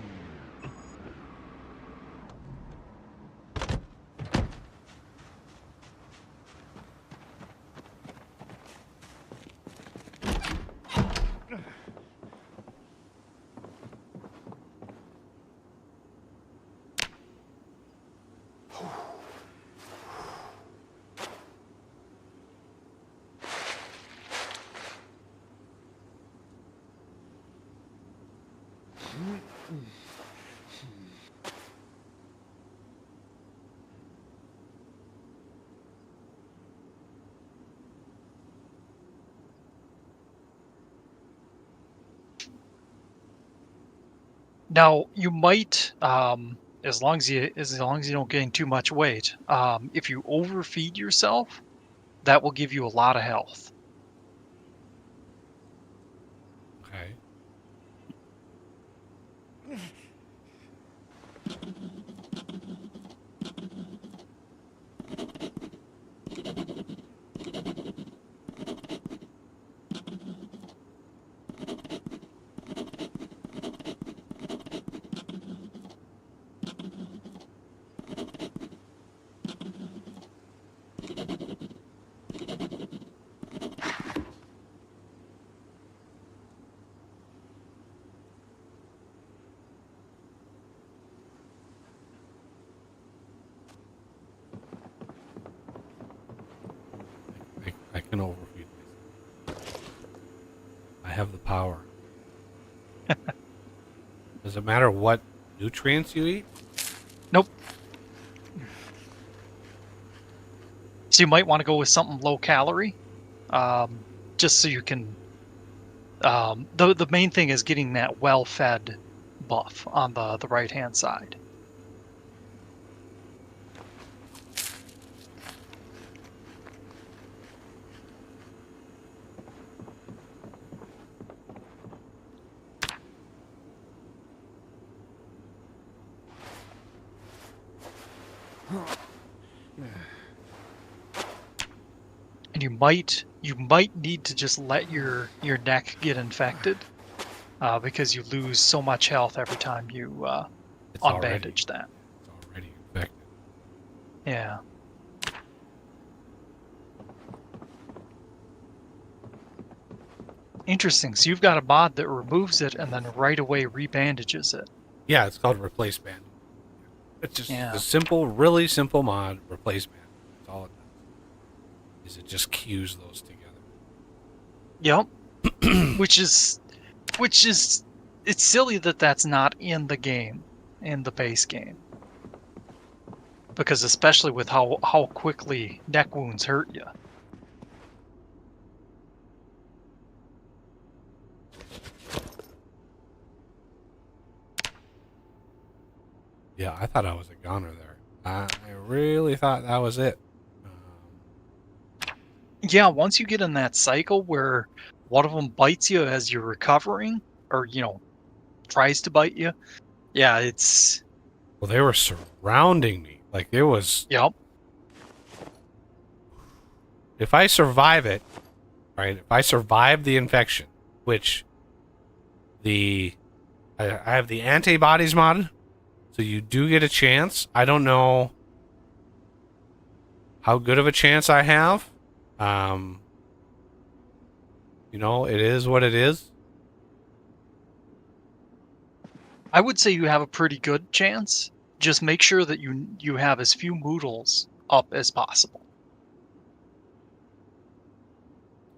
S1: Now you might, as long as you don't gain too much weight, if you overfeed yourself, that will give you a lot of health.
S2: Okay. I can overfeed myself. I have the power. Does it matter what nutrients you eat?
S1: Nope. So you might want to go with something low calorie, just so you can. The main thing is getting that well fed buff on the right hand side. And you might need to just let your neck get infected, because you lose so much health every time you
S2: It's already
S1: unbandage that.
S2: infected.
S1: Yeah. Interesting. So you've got a mod that removes it and then right away rebandages it.
S2: Yeah, it's called replace band. It's just a
S1: Yeah.
S2: simple, really simple mod, replace band. That's all it does. Is it just queues those together.
S1: Yep. Which is it's silly that that's not in the game, in the base game. Because especially with how quickly neck wounds hurt you.
S2: Yeah, I thought I was a goner there. I really thought that was it.
S1: Yeah, once you get in that cycle where one of them bites you as you're recovering, or tries to bite you, yeah, it's
S2: Well, they were surrounding me. Like there was.
S1: yep.
S2: If I survive it, right? If I survive the infection, which I have the antibodies mod, so you do get a chance. I don't know how good of a chance I have. Um, it is what it is.
S1: I would say you have a pretty good chance. Just make sure that you have as few moodles up as possible.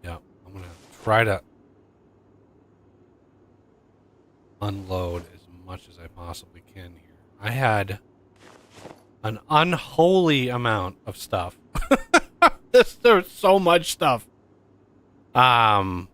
S2: Yeah, I'm gonna try to unload as much as I possibly can here. I had an unholy amount of stuff. There's so much stuff. Um,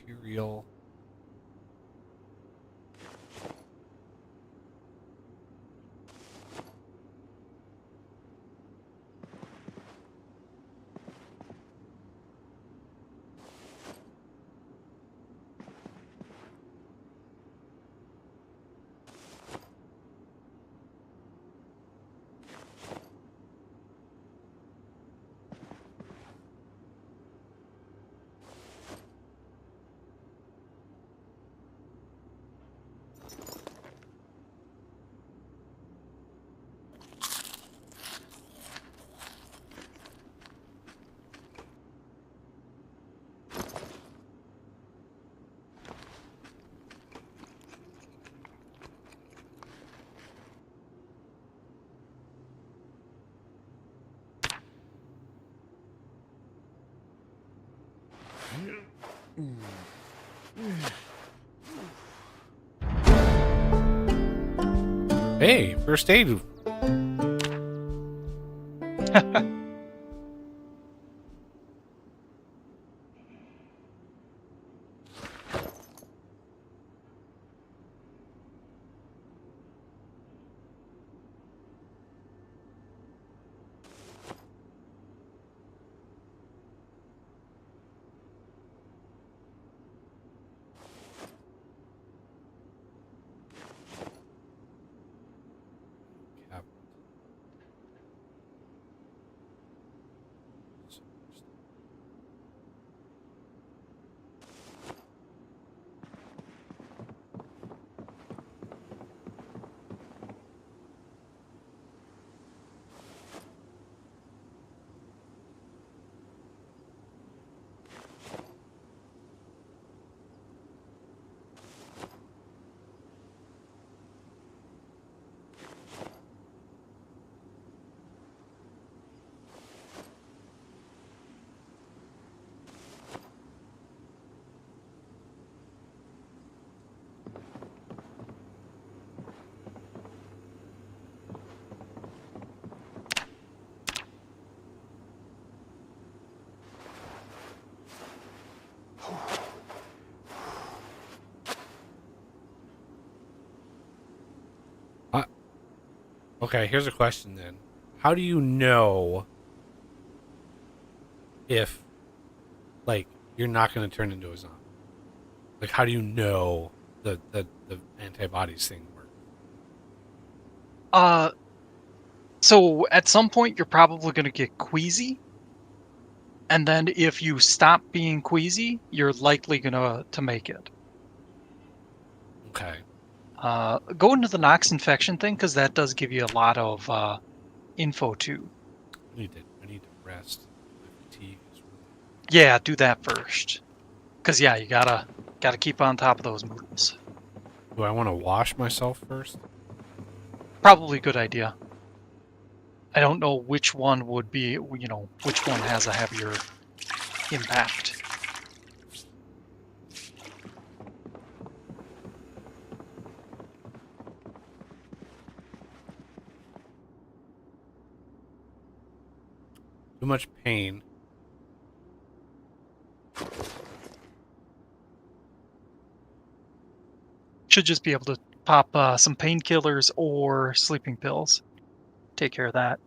S2: material. Hey, first aid. Okay, here's a question then. How do you know if, like, you're not going to turn into a zombie? Like, how do you know the antibodies thing works?
S1: Uh, so at some point you're probably going to get queasy, and then if you stop being queasy, you're likely gonna to make it.
S2: Okay.
S1: Go into the Nox infection thing because that does give you a lot of info too.
S2: I need to rest. My fatigue is really.
S1: Yeah, do that first. Cause yeah, you gotta keep on top of those moodles.
S2: Do I want to wash myself first?
S1: Probably a good idea. I don't know which one would be, which one has a heavier impact.
S2: Too much pain.
S1: Should just be able to pop some painkillers or sleeping pills. Take care of that.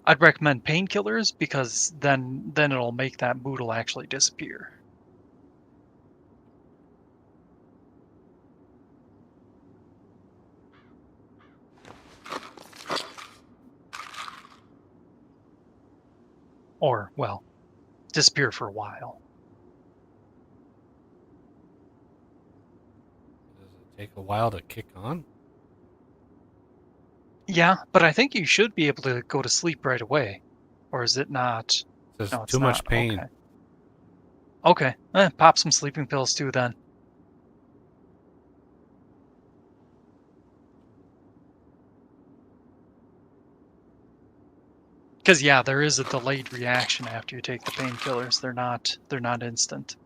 S1: I'd recommend painkillers because then it'll make that moodle actually disappear. Or, well, disappear for a while.
S2: Does it take a while to kick on?
S1: Yeah, but I think you should be able to go to sleep right away. Or is it not?
S2: It says
S1: No, it's
S2: too much
S1: not.
S2: pain.
S1: Okay. Okay. Pop some sleeping pills too then. Because yeah, there is a delayed reaction after you take the painkillers. They're not instant.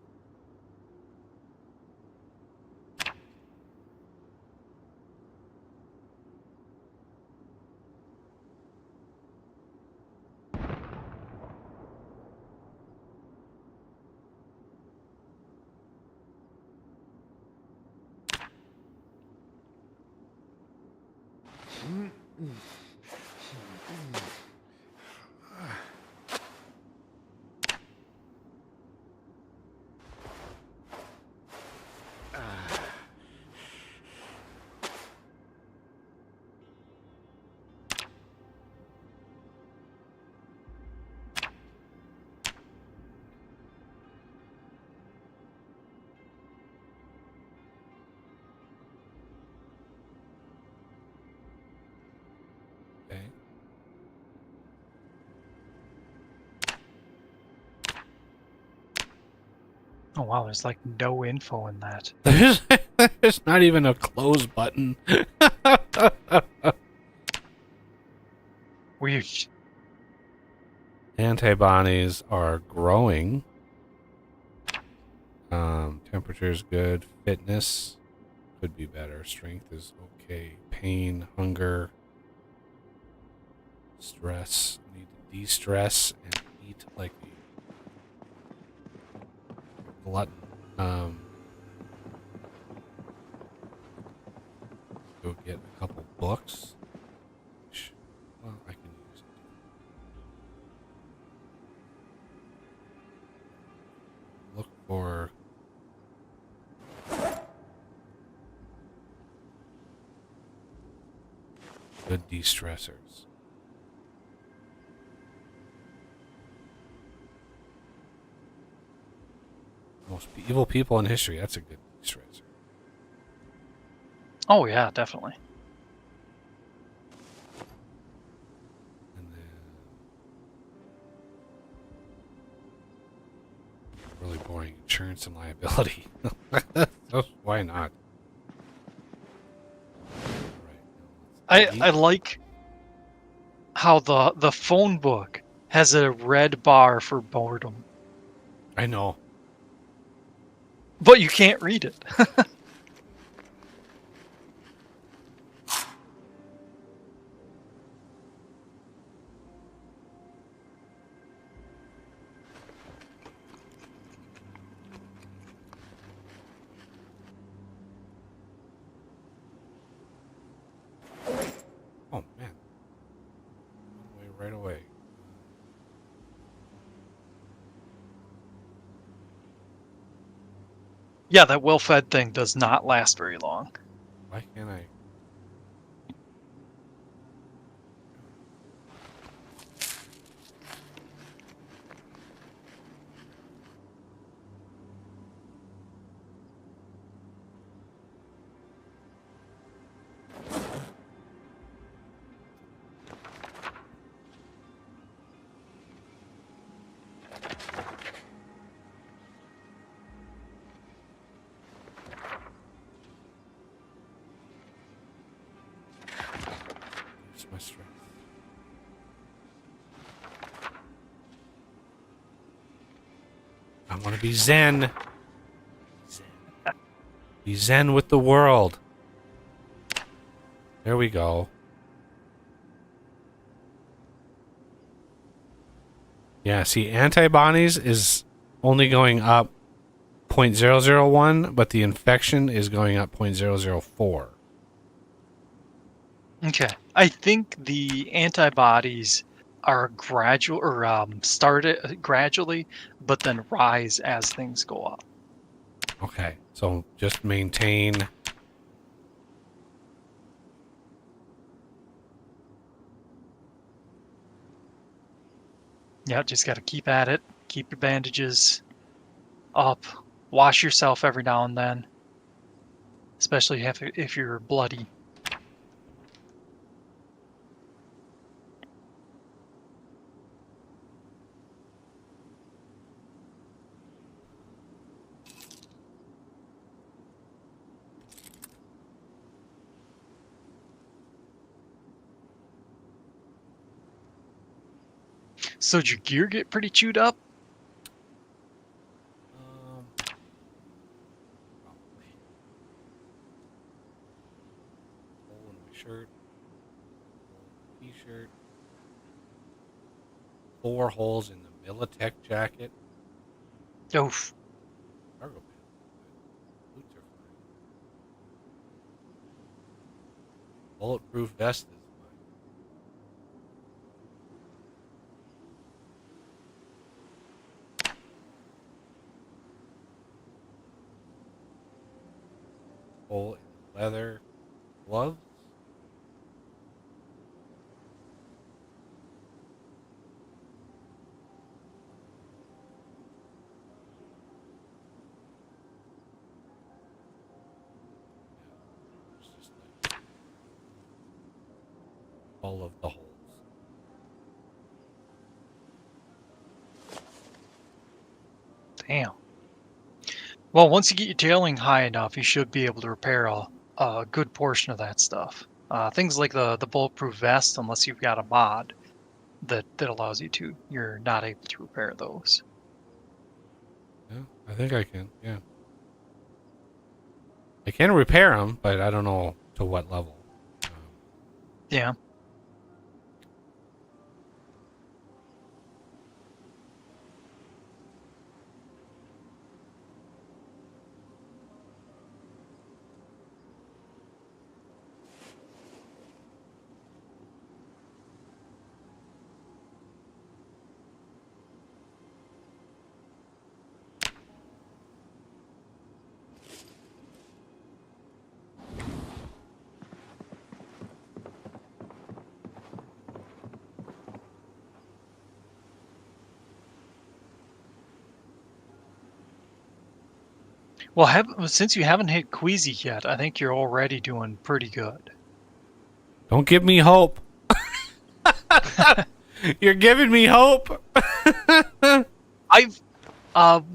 S2: Okay.
S1: Oh wow, there's like no info in that.
S2: There's not even a close button.
S1: Weird.
S2: Antibodies are growing. Temperature's good. Fitness could be better. Strength is okay. Pain, hunger, stress. I need to de-stress and eat like a glutton. Go get a couple books. Which, well, I can use it. Look for good de-stressors. Most evil people in history. That's a good de-stressor.
S1: Oh yeah, definitely.
S2: And then really boring insurance and liability. So why not?
S1: I like how the phone book has a red bar for boredom,
S2: I know.
S1: but you can't read it.
S2: Oh man. Right away.
S1: Yeah, that well-fed thing does not last very long.
S2: Why can't I? It's my strength. I want to be zen. Be zen with the world. There we go. Yeah, see, antibodies is only going up 0.001, but the infection is going up 0.004.
S1: Okay. I think the antibodies are gradual or start it gradually, but then rise as things go up.
S2: Okay, so just maintain.
S1: Yeah, just got to keep at it. Keep your bandages up. Wash yourself every now and then, especially if you're bloody. So did your gear get pretty chewed up?
S2: Probably. Hole in my shirt. Hole in my t-shirt. 4 holes in the Militech jacket.
S1: Oof.
S2: Cargo pants. Boots are fine. Bulletproof vest is hole in leather gloves. It's just like all of the holes.
S1: Damn. Well, once you get your tailing high enough, you should be able to repair a good portion of that stuff. Things like the bulletproof vest, unless you've got a mod that allows you to, you're not able to repair those.
S2: Yeah, I think I can. Yeah, I can repair them, but I don't know to what level.
S1: Yeah. Well, since you haven't hit Queasy yet, I think you're already doing pretty good.
S2: Don't give me hope. You're giving me hope.
S1: I've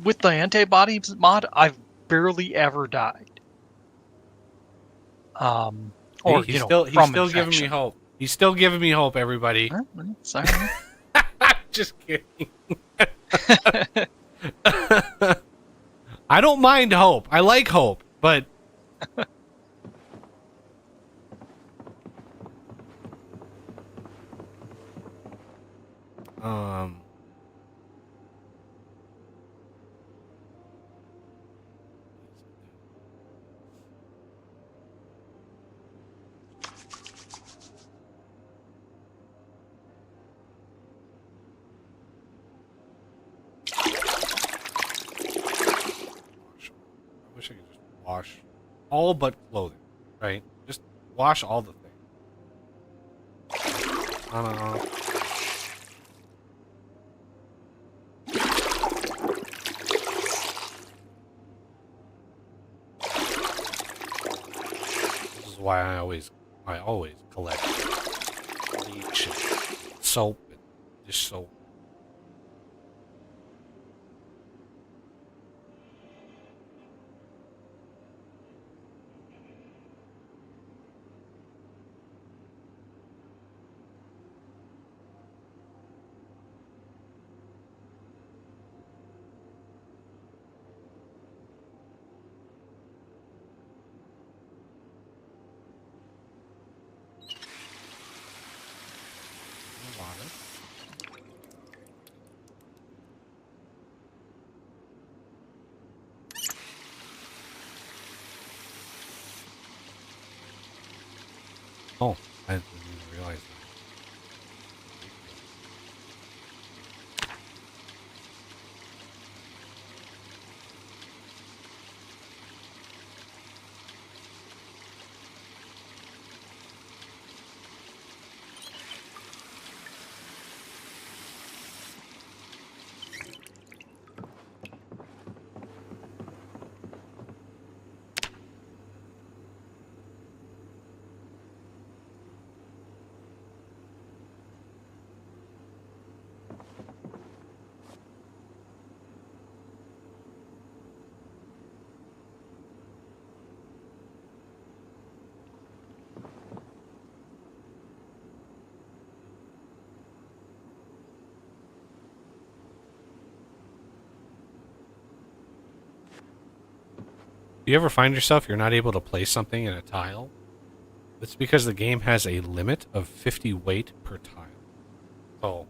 S1: with the antibodies mod, I've barely ever died.
S2: See,
S1: Or
S2: he's
S1: from
S2: still giving me
S1: infection.
S2: hope. He's still giving me hope, everybody.
S1: Sorry.
S2: Just kidding. I don't mind hope. I like hope, but um I wish I could just wash all but clothing, right? Just wash all the things. I don't know. This is why I always collect bleach and soap and dish soap. Water. Oh, I didn't even realize that. Do you ever find yourself you're not able to place something in a tile? It's because the game has a limit of 50 weight per tile. So,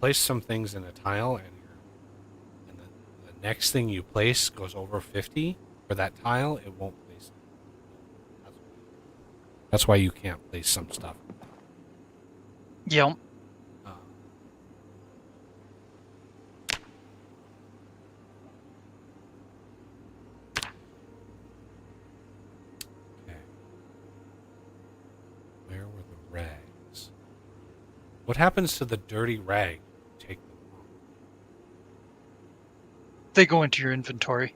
S2: place some things in a tile, and the next thing you place goes over 50 for that tile, it won't place it. That's why you can't place some stuff.
S1: Yeah.
S2: Uh, What happens to the dirty rag? Take them off.
S1: They go into your inventory.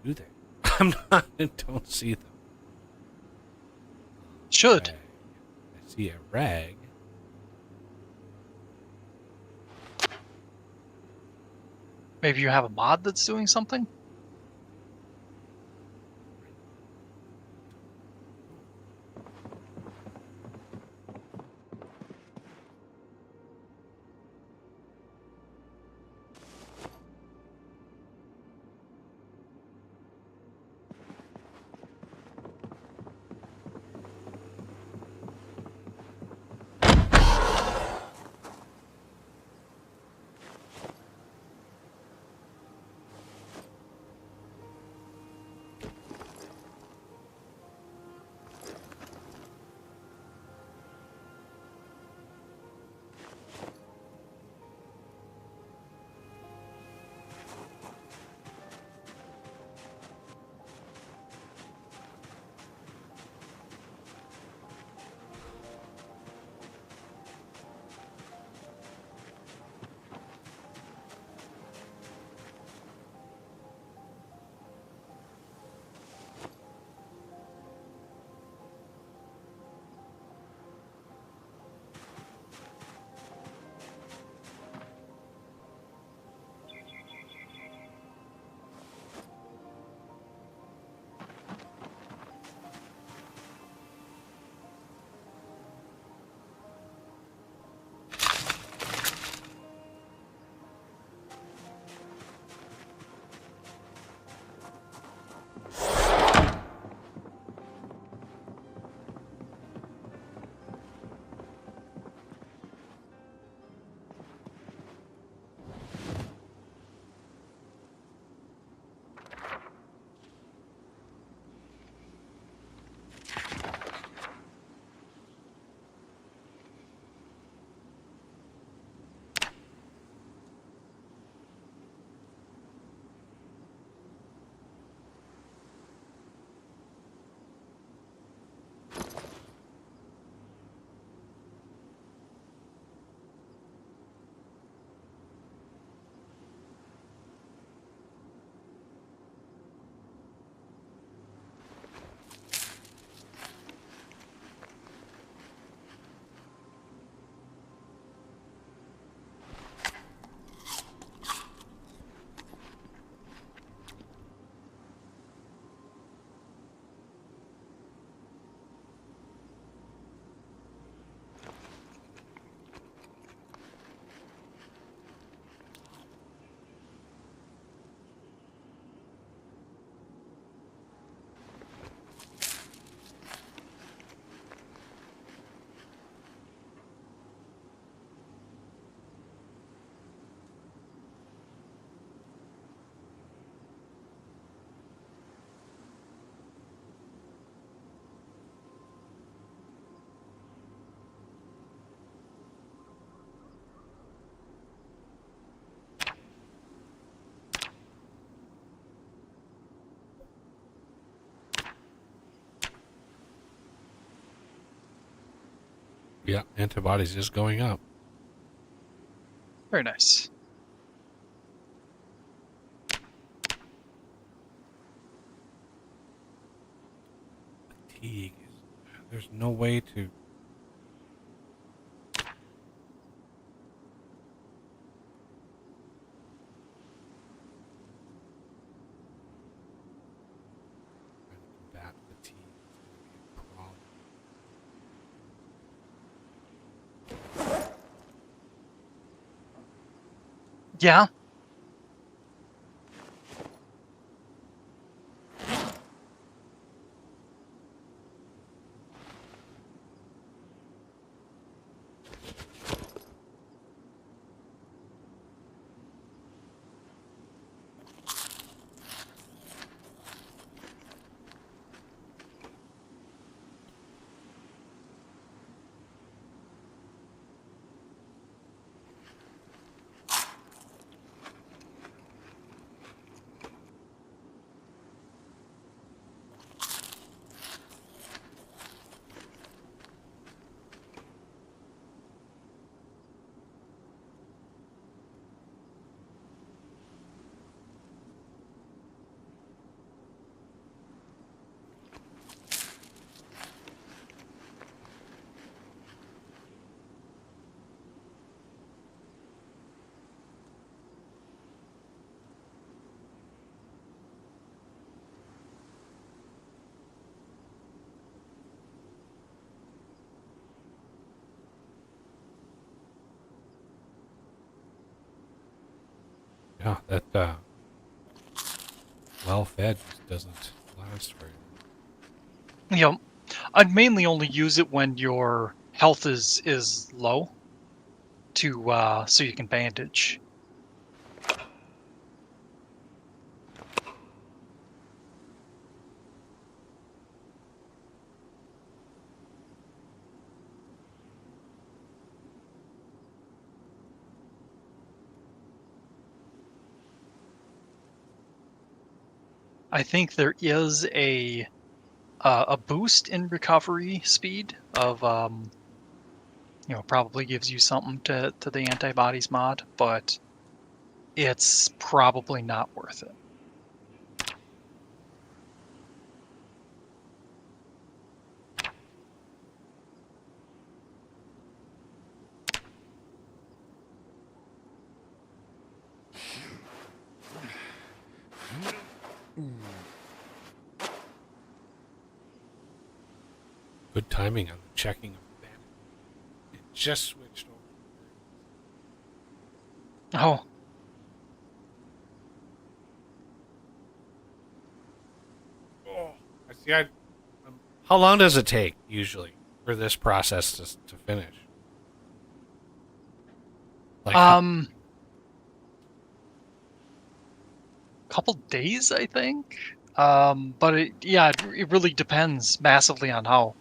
S2: Do they? I'm not. I don't see them.
S1: Should.
S2: Rag. I see a rag.
S1: Maybe you have a mod that's doing something?
S2: Yeah, antibodies is going up.
S1: Very nice.
S2: Fatigue is. There's no way to. Combat fatigue is going to be a problem.
S1: Yeah.
S2: Yeah, that well fed just doesn't last very long.
S1: You know, I'd mainly only use it when your health is low to so you can bandage. I think there is a boost in recovery speed of probably gives you something to the antibodies mod, but it's probably not worth it.
S2: Good timing on the checking of the bandit. It just switched over.
S1: Oh,
S2: Oh, I see. How long does it take usually for this process to finish? Like,
S1: couple days, I think. But it really depends massively on how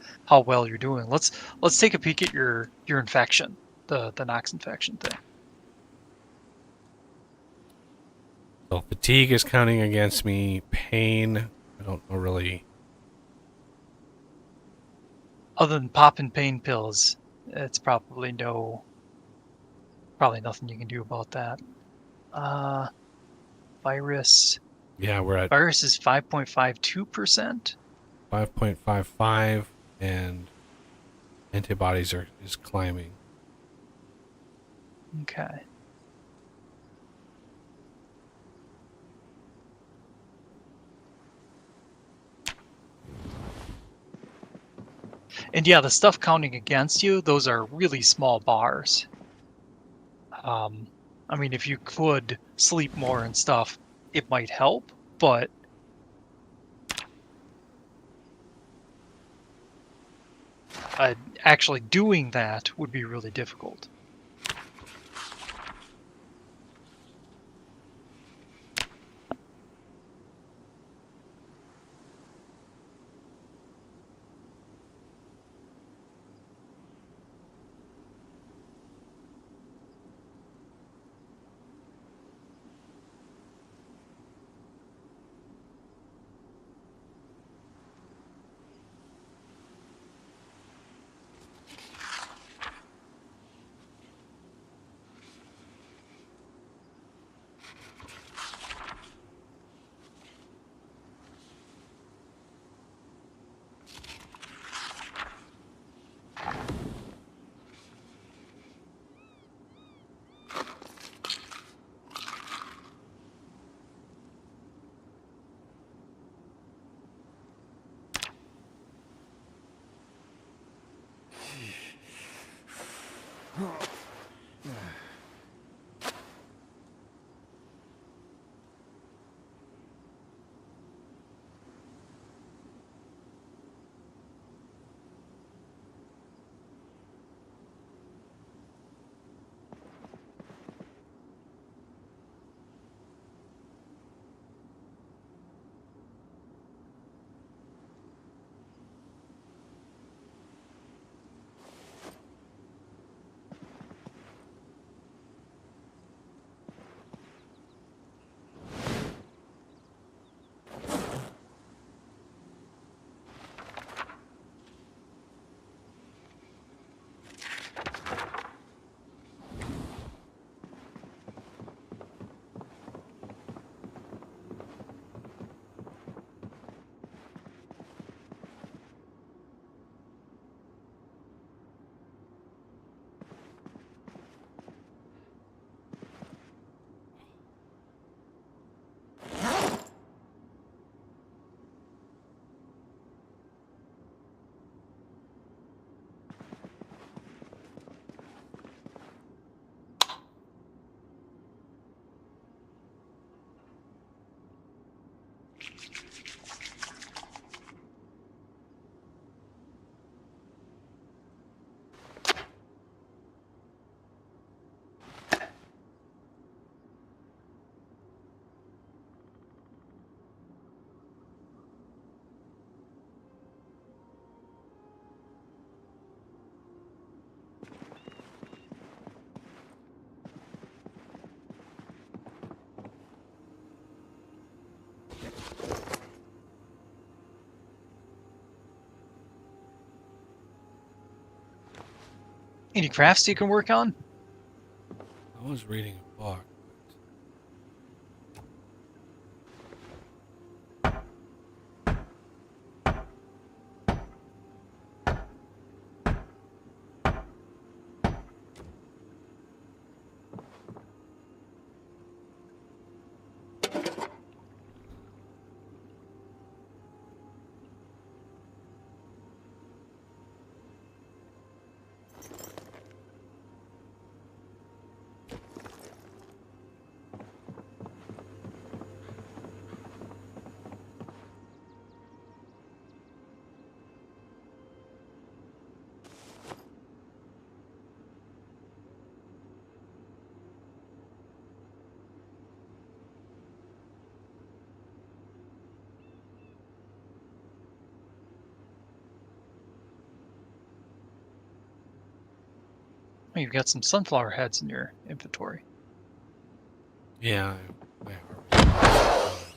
S1: well you're doing. Let's take a peek at your infection, the Nox infection thing.
S2: so fatigue is counting against me. Pain, I don't know really.
S1: Other than popping pain pills, it's probably nothing you can do about that. Uh, virus
S2: Yeah, we're at
S1: virus is 5.52%.
S2: 5.55, and antibodies is climbing.
S1: Okay. And yeah, the stuff counting against you, those are really small bars. I mean, if you could sleep more and stuff, it might help, but actually doing that would be really difficult. Any crafts you can work on?
S2: I was reading a book.
S1: Oh, you've got some sunflower heads in your inventory.
S2: Yeah, I harvested.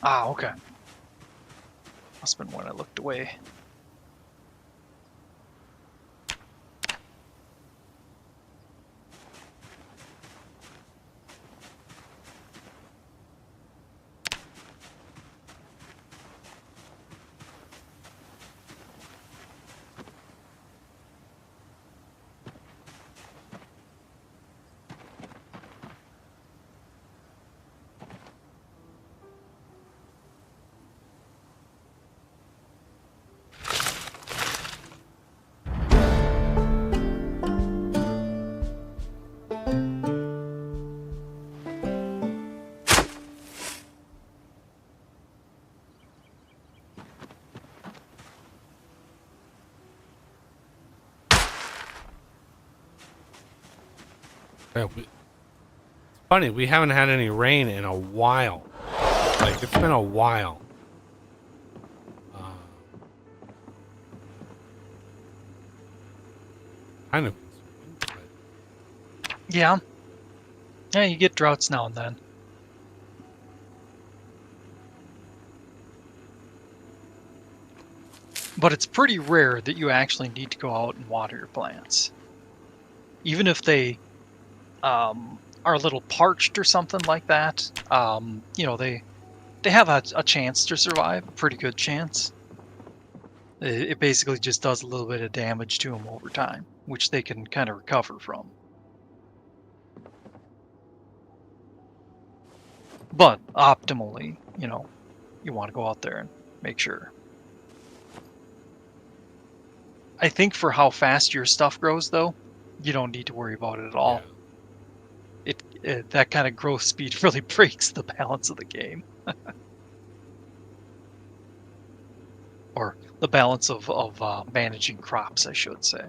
S1: Ah, okay. Must have been when I looked away.
S2: Yeah, it's funny, we haven't had any rain in a while. Like, it's been a while. Kind of concerning, but
S1: Yeah. Yeah, you get droughts now and then. But it's pretty rare that you actually need to go out and water your plants. Even if they are a little parched or something like that, they have a chance to survive, a pretty good chance. It basically just does a little bit of damage to them over time, which they can kind of recover from. But optimally, you want to go out there and make sure. I think for how fast your stuff grows, though, you don't need to worry about it at
S2: yeah.
S1: all. It that kind of growth speed really breaks the balance of the game, or the balance of managing crops, I should say.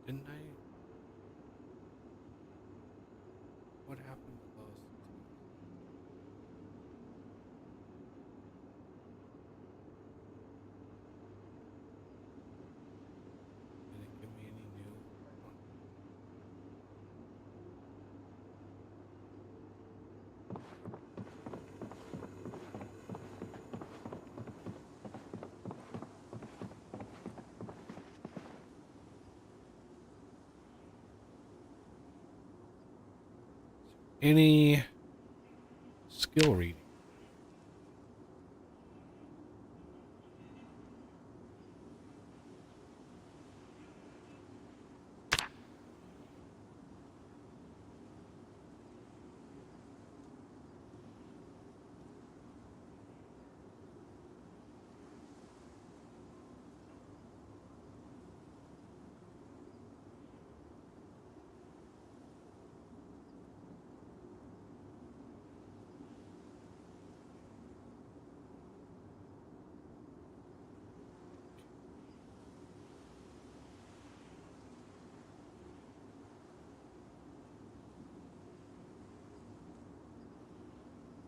S2: Didn't I? What happened to those? Did it give me any new? Any skill reading?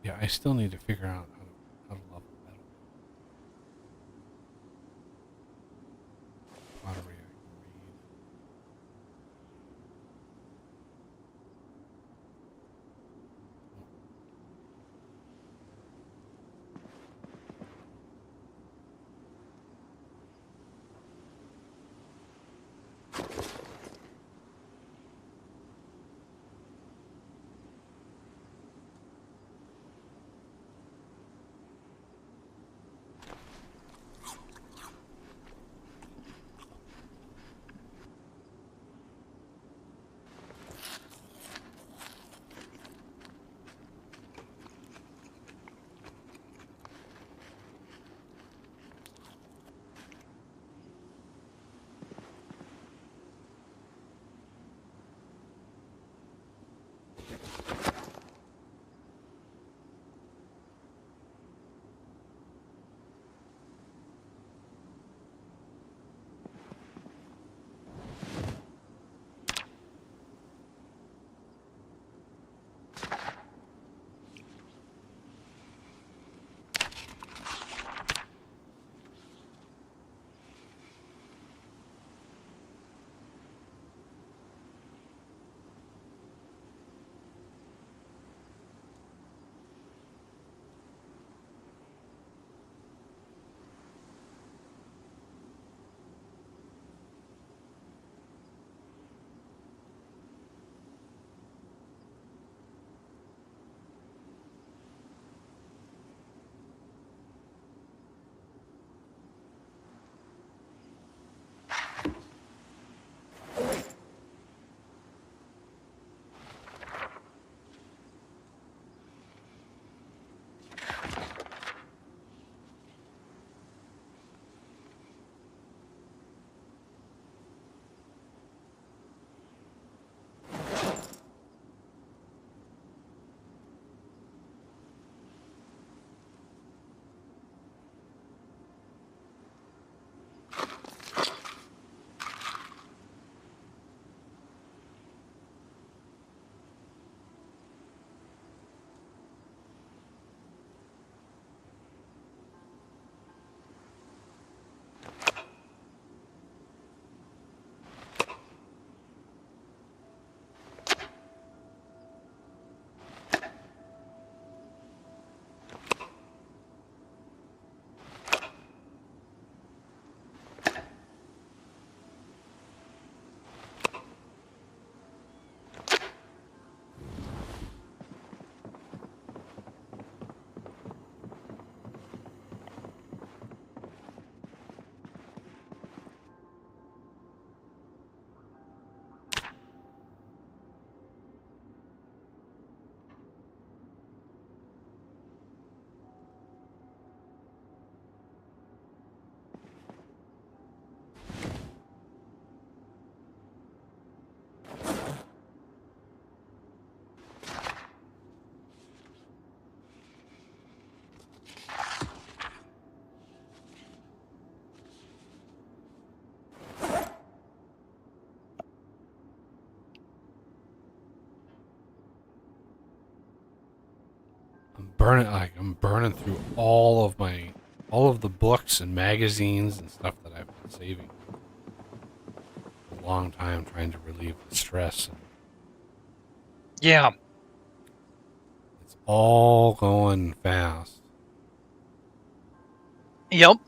S2: Yeah, I still need to figure out how to level metal. Pottery I can read. Oh, I'm burning through all of the books and magazines and stuff that I've been saving for a long time, trying to relieve the stress, and
S1: Yeah.
S2: it's all going fast.
S1: Yep.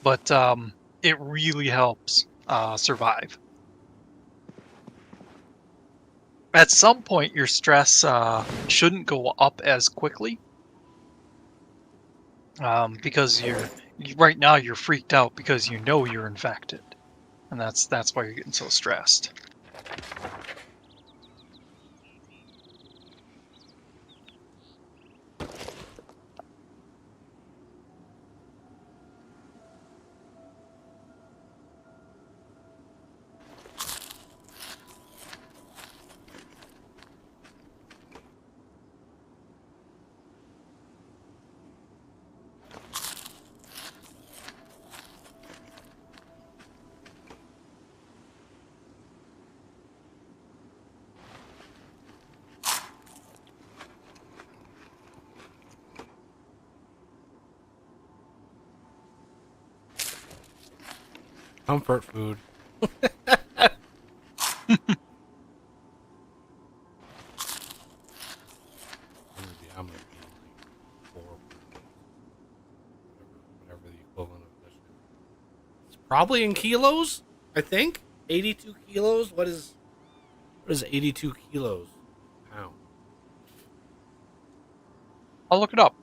S1: But it really helps survive. At some point, your stress shouldn't go up as quickly because right now you're freaked out because you know you're infected, and that's why you're getting so stressed.
S2: Comfort food. I'm gonna be like 4 pounds. Whatever the equivalent of this is. It's probably in kilos, I think. 82 kilos? What is 82 kilos a pound?
S1: I'll look it up.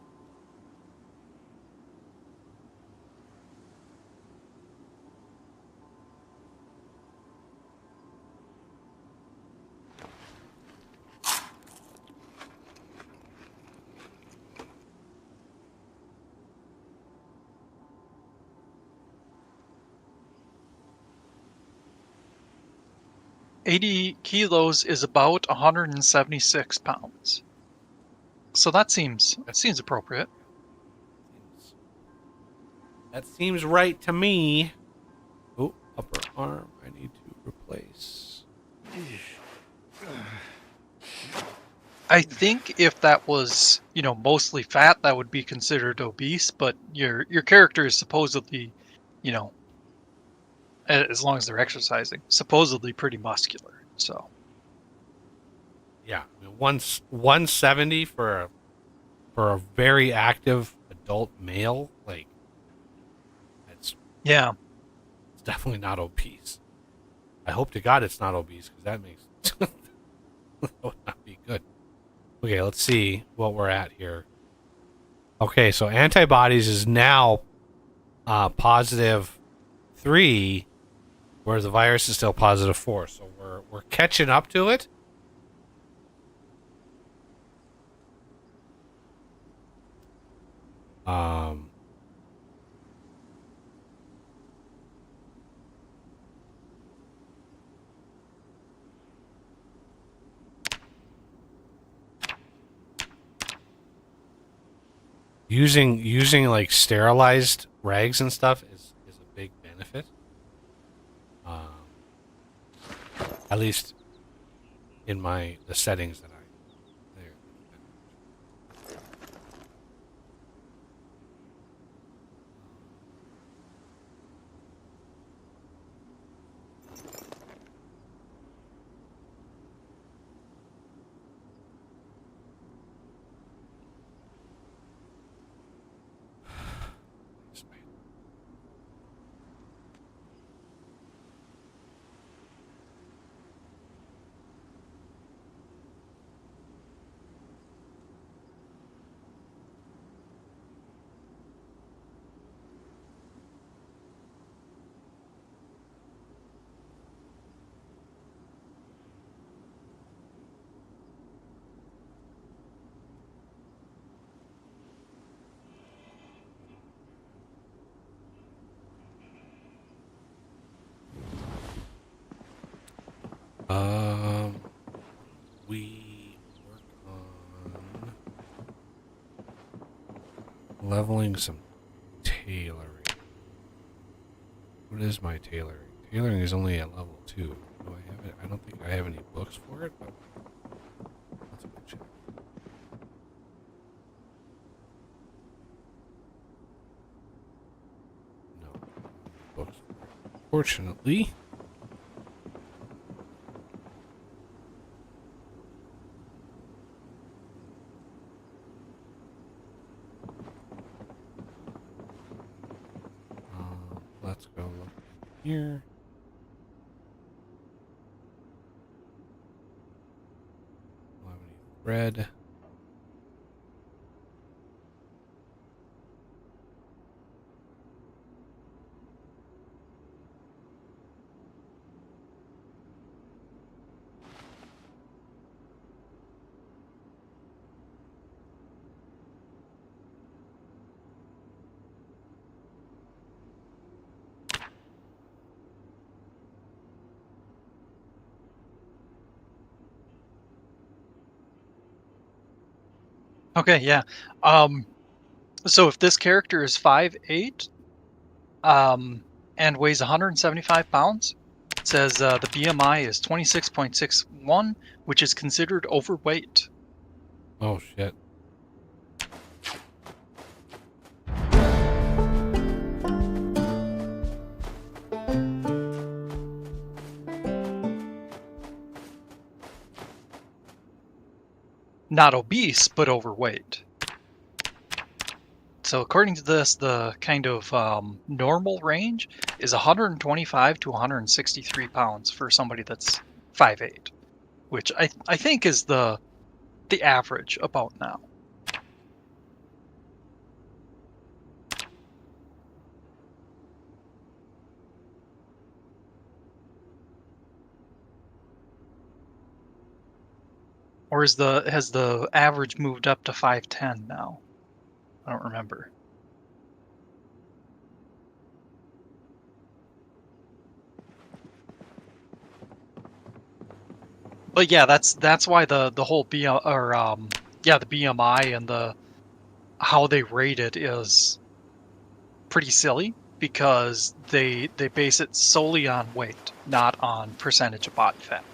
S1: $80 is about 176 pounds. So that seems appropriate.
S2: That seems right to me. Oh, upper arm. I need to replace.
S1: I think if that was, mostly fat, that would be considered obese, but your character is supposedly, as long as they're exercising, supposedly pretty muscular. So
S2: Yeah, I mean, 170 for a very active adult male, like it's
S1: yeah.
S2: definitely not obese. I hope to God it's not obese because that makes that would not be good. Okay, let's see what we're at here. Okay, so antibodies is now positive 3, whereas the virus is still positive 4. So we're catching up to it. Using like sterilized rags and stuff is a big benefit. At least in the settings that there. We work on leveling some tailoring. What is my tailoring? Tailoring is only at level 2. Do I have it? I don't think I have any books for it, but let's go check. No books for it. Fortunately. Let's go look here. Don't have any thread.
S1: Okay, yeah. So if this character is 5'8", and weighs 175 pounds, it says the BMI is 26.61, which is considered overweight.
S2: Oh shit.
S1: not obese, but overweight. So according to this, the kind of normal range is 125 to 163 pounds for somebody that's 5'8", which I think is the average about now. Or has the average moved up to 5'10" now? I don't remember. But yeah, that's why the whole the BMI and the how they rate it is pretty silly, because they base it solely on weight, not on percentage of body fat.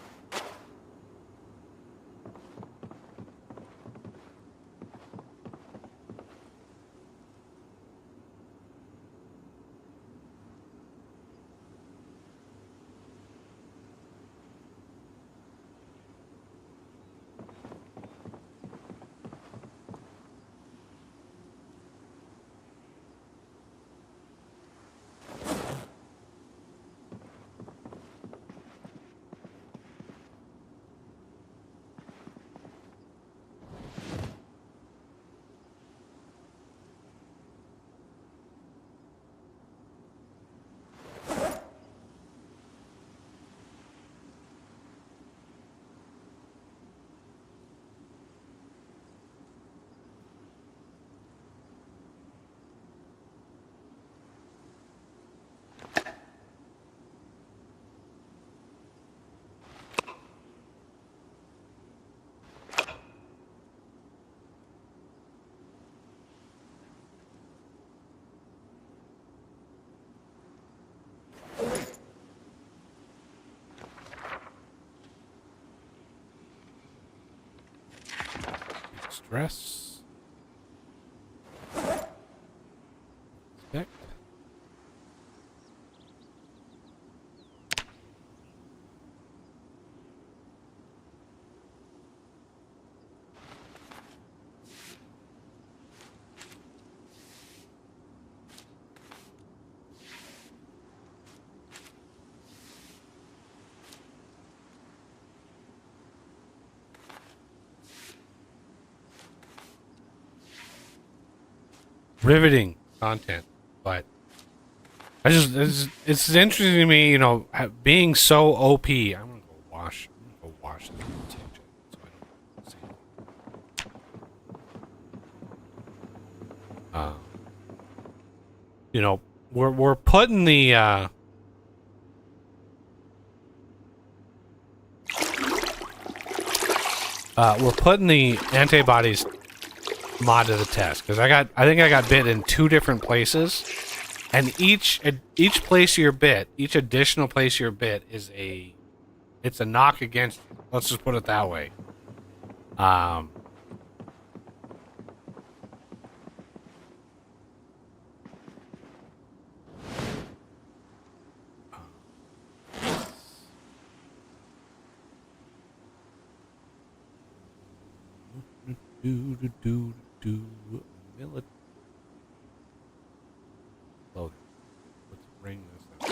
S2: Stress. Inspect. Riveting content, but it's interesting to me, you know, being so OP. I'm gonna go wash. I'm gonna go wash this attention so I don't see. You know, we're putting the we're putting the antibodies mod to the test, because I think I got bit in 2 different places, and each place you're bit, each additional place you're bit is it's a knock against you. Let's just put it that way. Millet. Loading. Let's bring this up.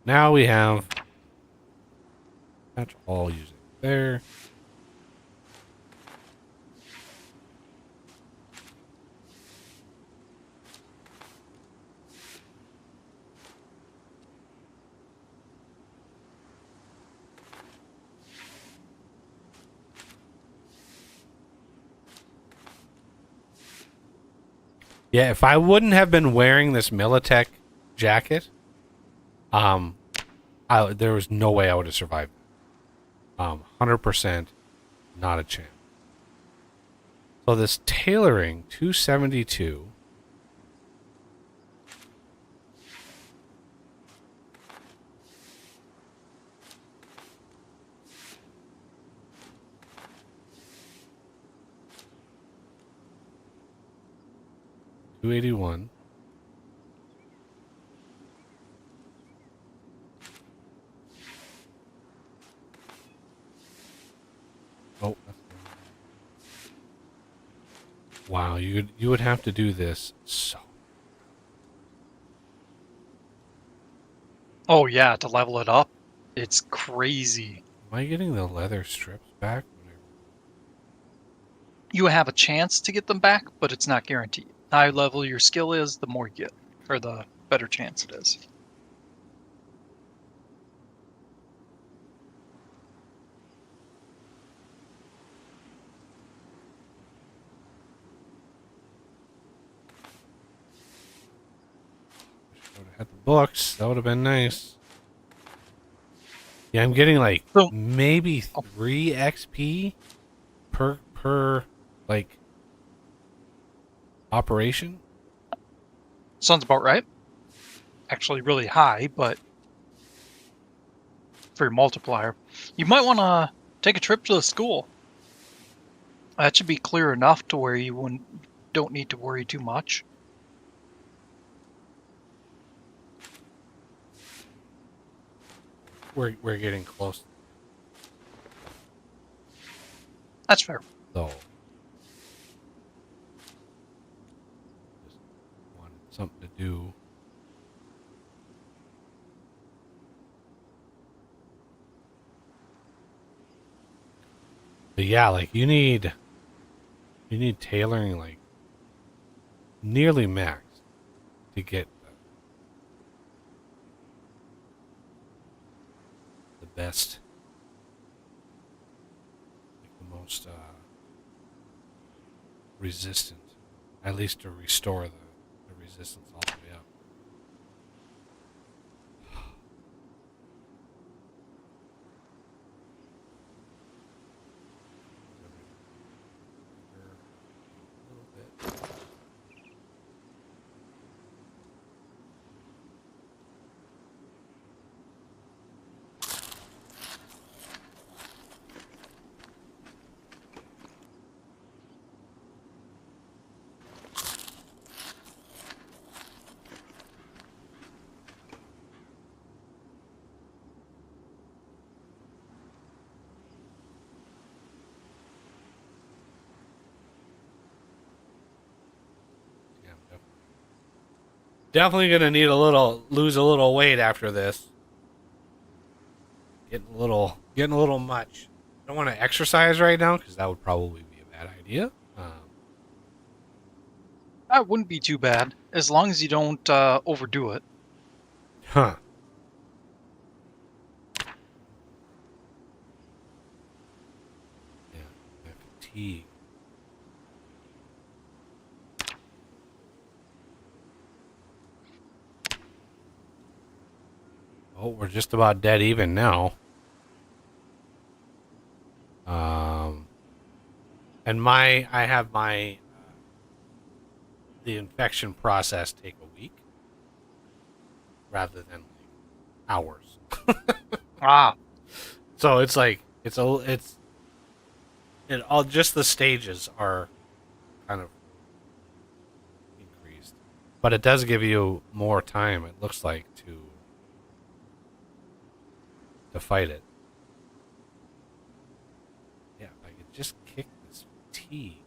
S2: Now we have patch all using there. Yeah, if I wouldn't have been wearing this Militech jacket, there was no way I would have survived. 100%, not a chance. So this tailoring, 272. 281. Oh, that's the wrong one. Wow, you would have to do this so.
S1: Oh yeah, to level it up, it's crazy.
S2: Am I getting the leather strips back?
S1: You have a chance to get them back, but it's not guaranteed. The higher level your skill is, the more you get, or the better chance it is.
S2: I would have had the books. That would have been nice. Yeah, I'm getting like
S1: So,
S2: maybe
S1: oh.
S2: 3 XP per like operation.
S1: Sounds about right. Actually really high, but for your multiplier. You might want to take a trip to the school. That should be clear enough to where you don't need to worry too much.
S2: We're getting close
S1: That's fair.
S2: though. Just wanted something to do. But yeah, like you need tailoring like nearly max to get the best, like the most resistant, at least to restore the resistance all the way up. A little bit. Yeah, definitely gonna need lose a little weight after this. Getting a little much. I don't want to exercise right now because that would probably be a bad idea.
S1: That wouldn't be too bad, as long as you don't overdo it.
S2: Huh. Yeah, that fatigue. Oh, we're just about dead even now. And I have my the infection process take a week rather than like hours.
S1: Ah,
S2: So it's like it's it all just the stages are kind of increased, but it does give you more time. It looks like to fight it. Yeah, if I could just kick this T.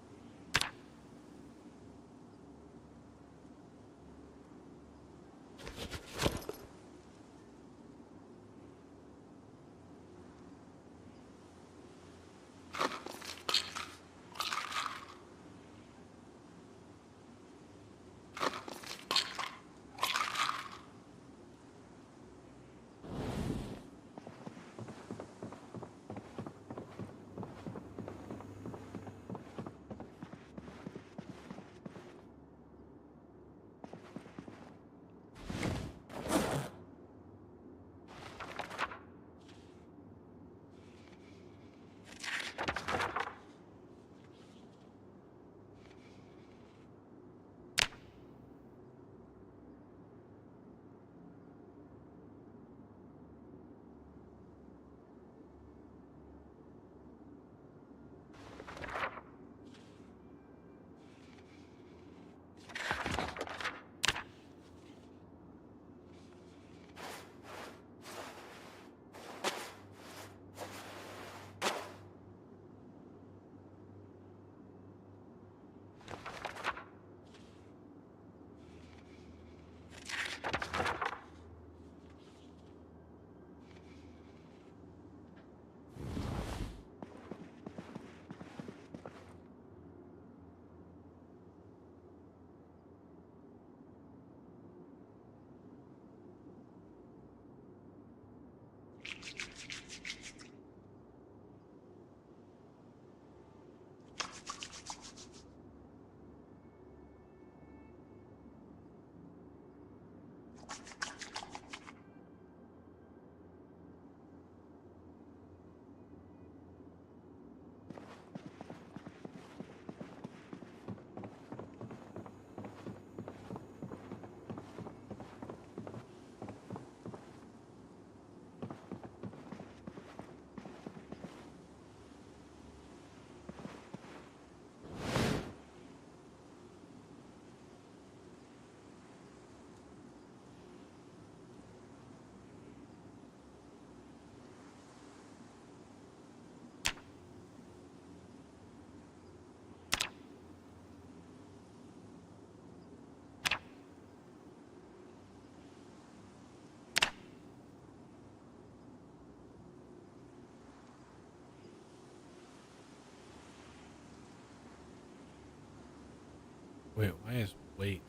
S2: Wait, why is weight?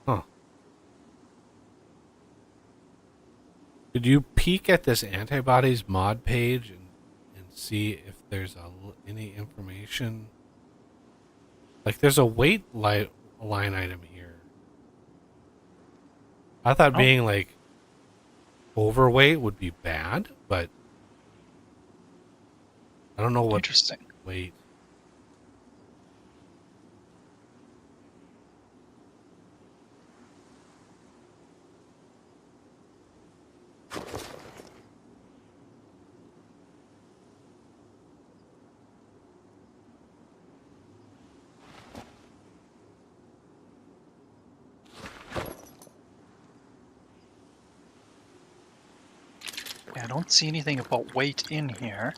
S2: Huh. Did you peek at this antibodies mod page and see if there's any information? Like, there's a weight line item here. I thought
S1: Oh,
S2: being like overweight would be bad, but I don't know what
S1: interesting.
S2: weight.
S1: Yeah, I don't see anything about weight in here.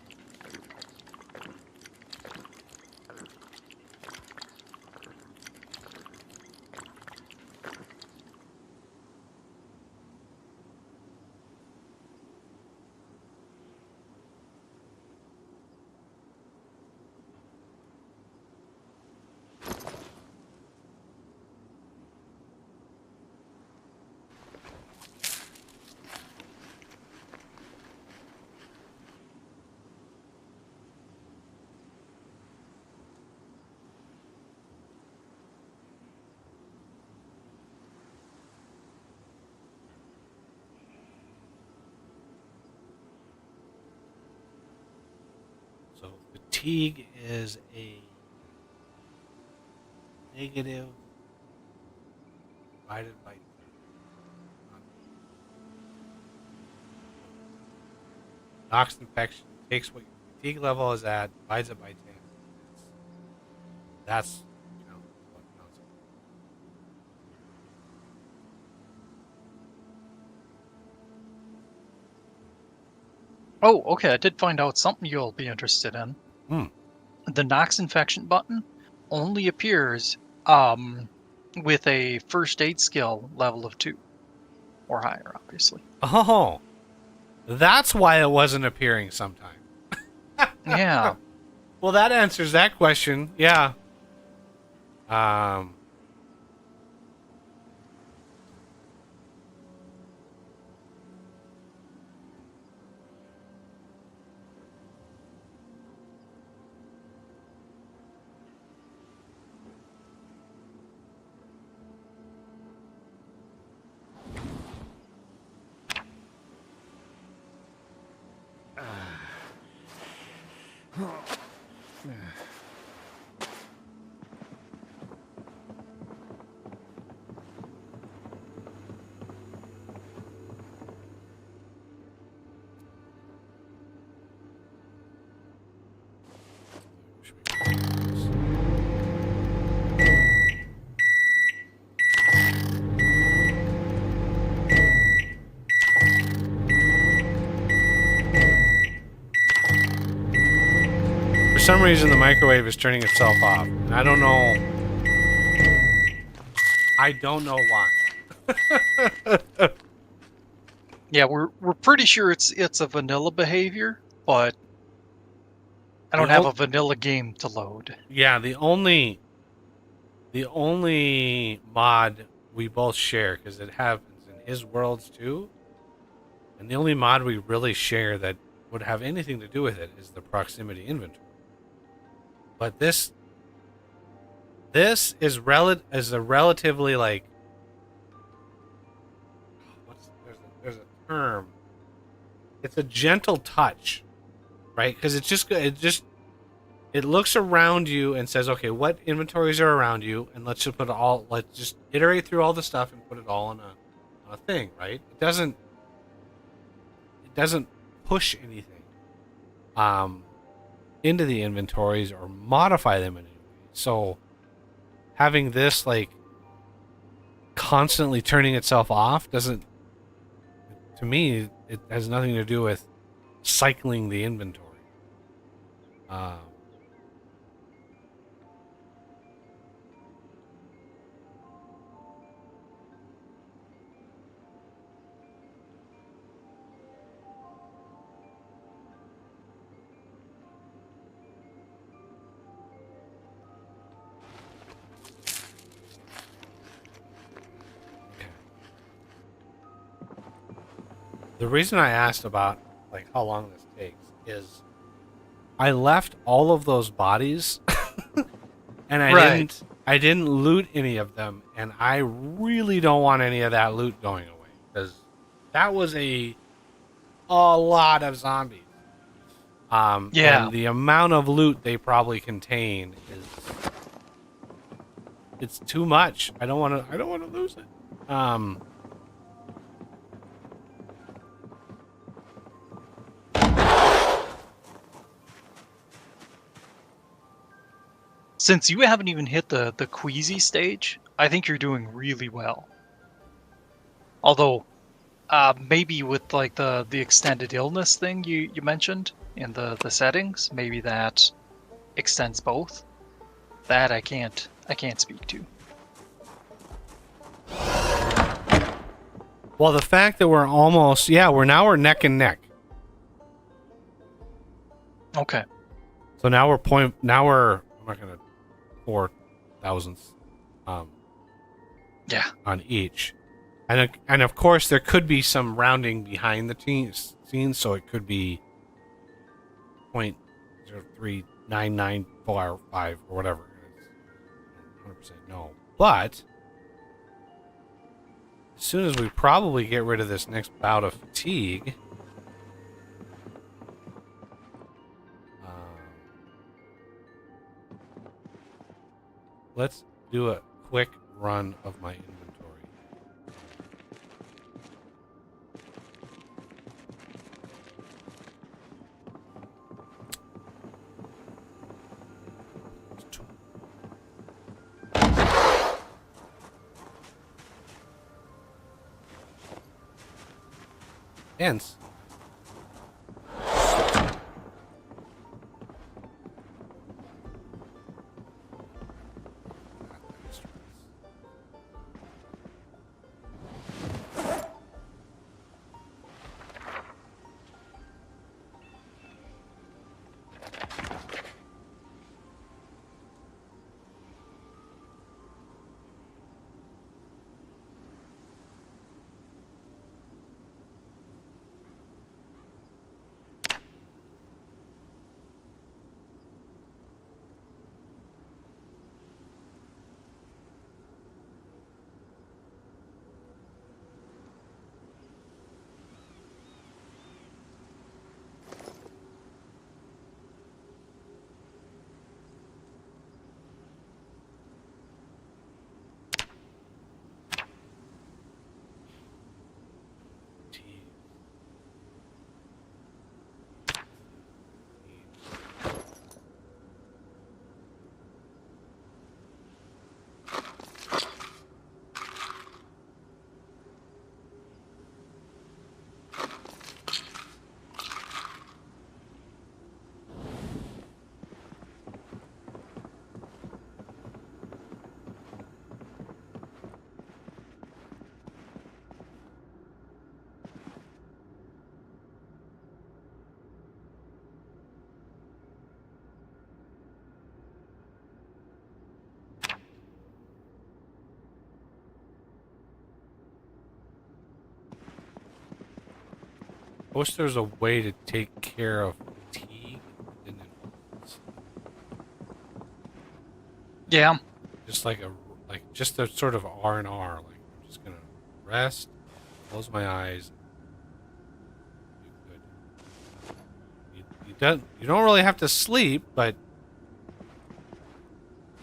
S2: So fatigue is a negative divided by 10. Knocks infection takes what your fatigue level is at, divides it by 10. That's what counts.
S1: Oh, okay, I did find out something you'll be interested in.
S2: Hmm.
S1: The Nox infection button only appears with a first aid skill level of 2 or higher, obviously.
S2: Oh, that's why it wasn't appearing sometime.
S1: Yeah.
S2: Well, that answers that question. Yeah. Um. For some reason, the microwave is turning itself off, and I don't know. I don't know why.
S1: Yeah, we're pretty sure it's a vanilla behavior, but I
S2: The
S1: don't have
S2: ol-
S1: a vanilla game to load.
S2: yeah, the only mod we both share, because it happens in his worlds too, and the only mod we really share that would have anything to do with it is the proximity inventory. But this is a relatively like there's a term. It's a gentle touch, right? Because it looks around you and says, okay, what inventories are around you, and let's just iterate through all the stuff and put it all on a thing, right? It doesn't push anything um into the inventories or modify them in any way. So having this like constantly turning itself off doesn't, to me, it has nothing to do with cycling the inventory. Um, The reason I asked about like how long this takes is I left all of those bodies and
S1: Right.
S2: I didn't loot any of them, and I really don't want any of that loot going away because that was a lot of zombies.
S1: Yeah.
S2: And the amount of loot they probably contain is it's too much. I don't want to lose it.
S1: Since you haven't even hit the queasy stage, I think you're doing really well. Although, maybe with like the extended illness thing you mentioned in the settings, maybe that extends both. That I can't speak to.
S2: Well, the fact that we're almost we're neck and neck.
S1: Okay.
S2: So now we're I'm not gonna 4,000ths
S1: Yeah.
S2: on each, and of course there could be some rounding behind the scenes, so it could be 0.03994 or whatever. I don't 100% know, but as soon as we probably get rid of this next bout of fatigue, let's do a quick run of my inventory. Hence, I wish there was a way to take care of fatigue. And
S1: Yeah.
S2: just just a sort of R&R. Like I'm just gonna rest, close my eyes. You don't really have to sleep, but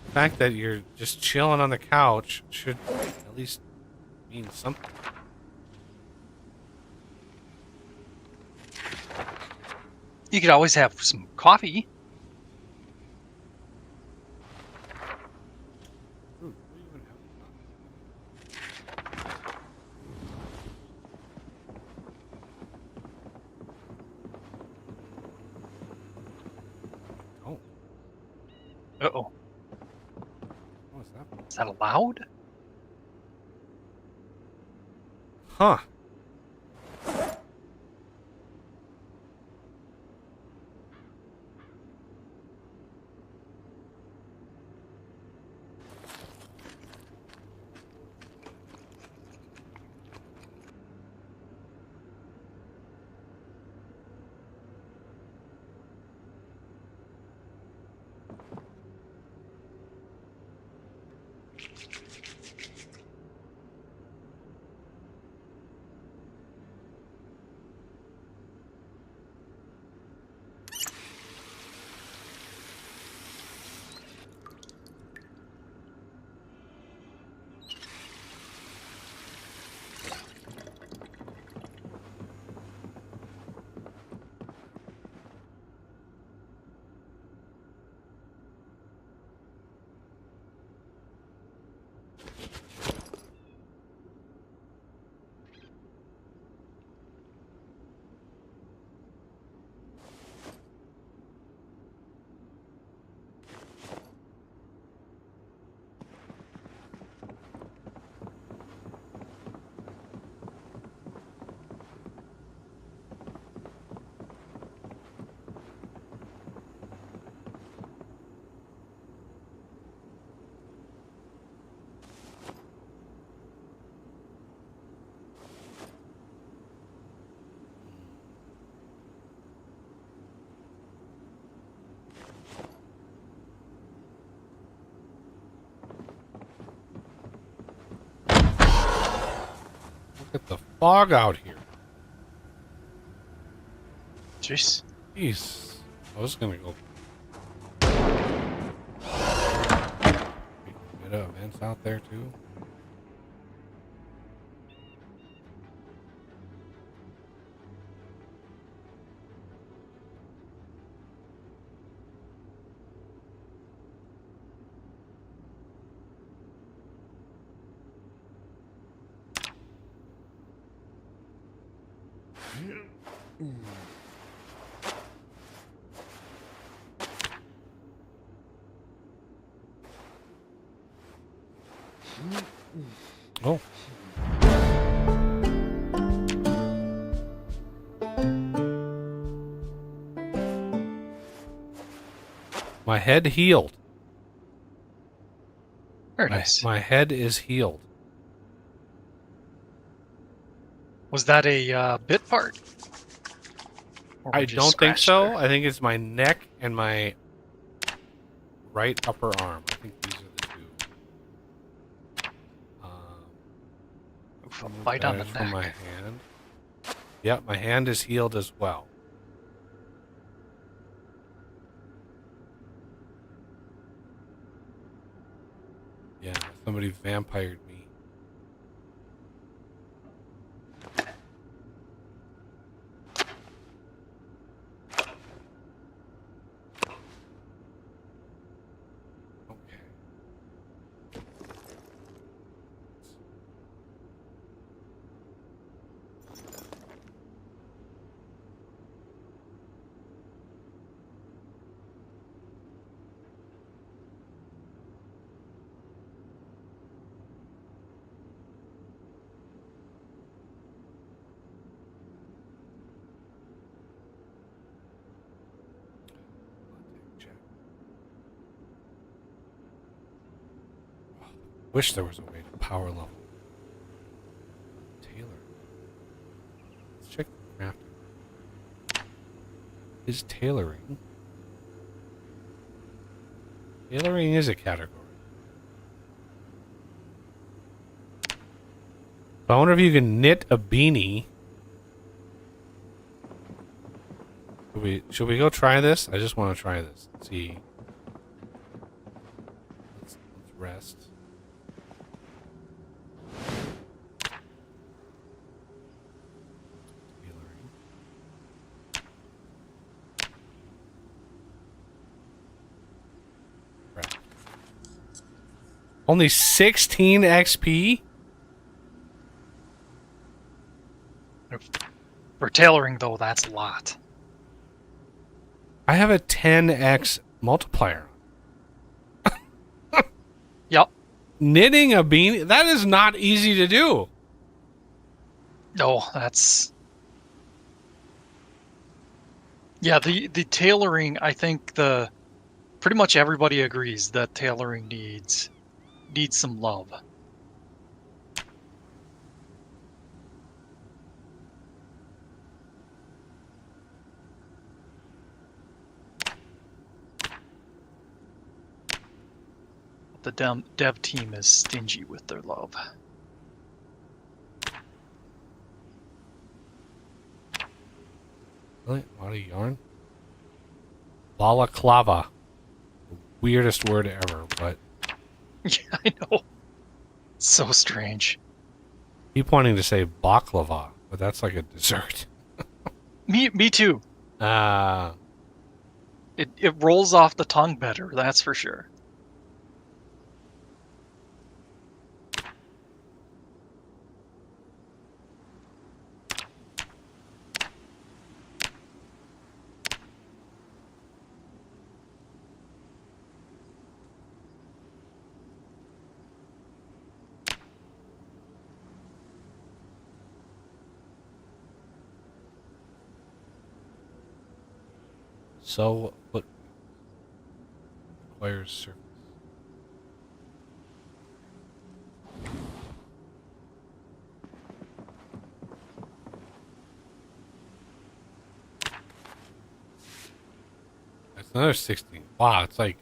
S2: the fact that you're just chilling on the couch should at least mean something.
S1: You could always have some coffee.
S2: Ooh, what do you even have? Oh,
S1: Uh-oh.
S2: what was that?
S1: Is that allowed?
S2: Huh. Look at the fog out here.
S1: Jeez.
S2: Jeez. I was gonna go. A bit of events out there too. Oh. My head healed.
S1: Very nice.
S2: My head is healed.
S1: Was that a bit part? Or
S2: I
S1: we just
S2: don't think
S1: scratched
S2: so.
S1: there?
S2: I think it's my neck and my right upper arm. I think these are the two.
S1: Oof, a bite on the
S2: From my
S1: neck.
S2: hand. Yep, my hand is healed as well. Yeah, somebody vampired me. Okay. Check. Wish there was a way to power level. Taylor. Let's check the crafting. Is tailoring? Tailoring is a category. So I wonder if you can knit a beanie. Should we go try this? I just want to try this. Let's see. Let's rest. Tailoring. Right. Only 16 XP?
S1: For tailoring, though, that's a lot.
S2: I have a 10x multiplier.
S1: Yep.
S2: Knitting a beanie, that is not easy to do.
S1: No, that's... Yeah, the tailoring, I think pretty much everybody agrees that tailoring needs some love. The dev team is stingy with their love.
S2: Really? A lot of yarn? Balaclava. The weirdest word ever, but
S1: Yeah, I know. So strange.
S2: keep wanting to say baklava, but that's like a dessert.
S1: Me too.
S2: Ah.
S1: It rolls off the tongue better, that's for sure.
S2: So, what requires surface? That's another 16. Wow, it's like...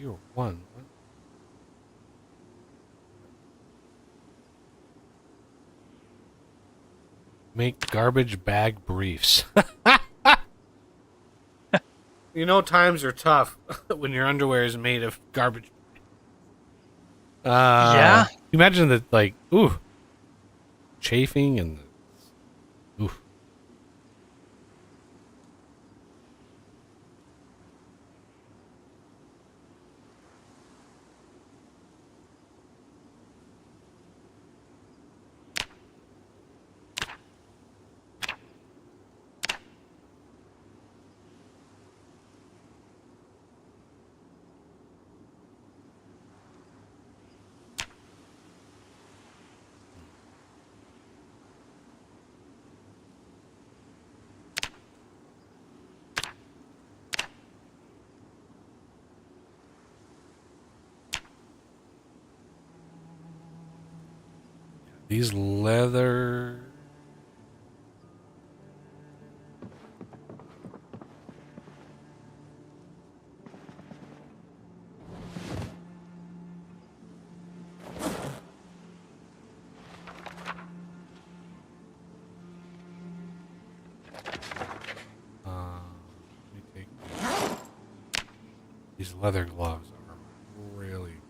S2: you're one. What? Make garbage bag briefs. You know times are tough when your underwear is made of garbage.
S1: Yeah.
S2: Imagine that, like, ooh, chafing and ooh. These leather. Let me take these leather gloves are really gross.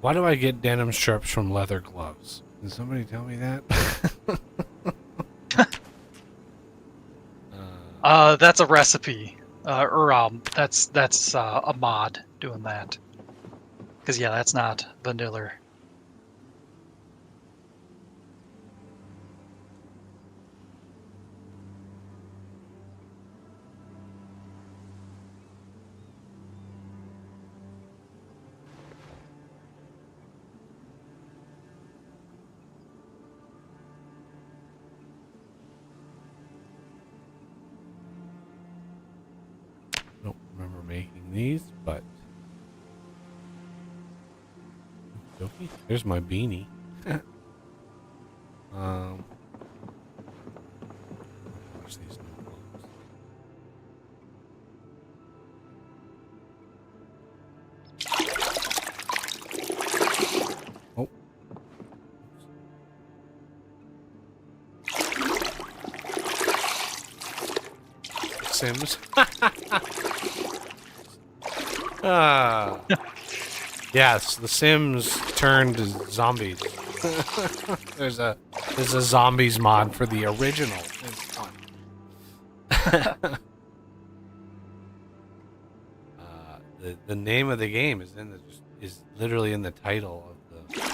S2: Why do I get denim strips from leather gloves? Can somebody tell me that?
S1: That's a recipe, that's a mod doing that. Because yeah, that's not vanilla.
S2: I don't remember making these, but okay. There's my beanie. Wash these new clothes. Oh. Sims. Yes, the Sims turned zombies. there's a zombies mod for the original. It's fun. The name of the game is is literally in the title of the.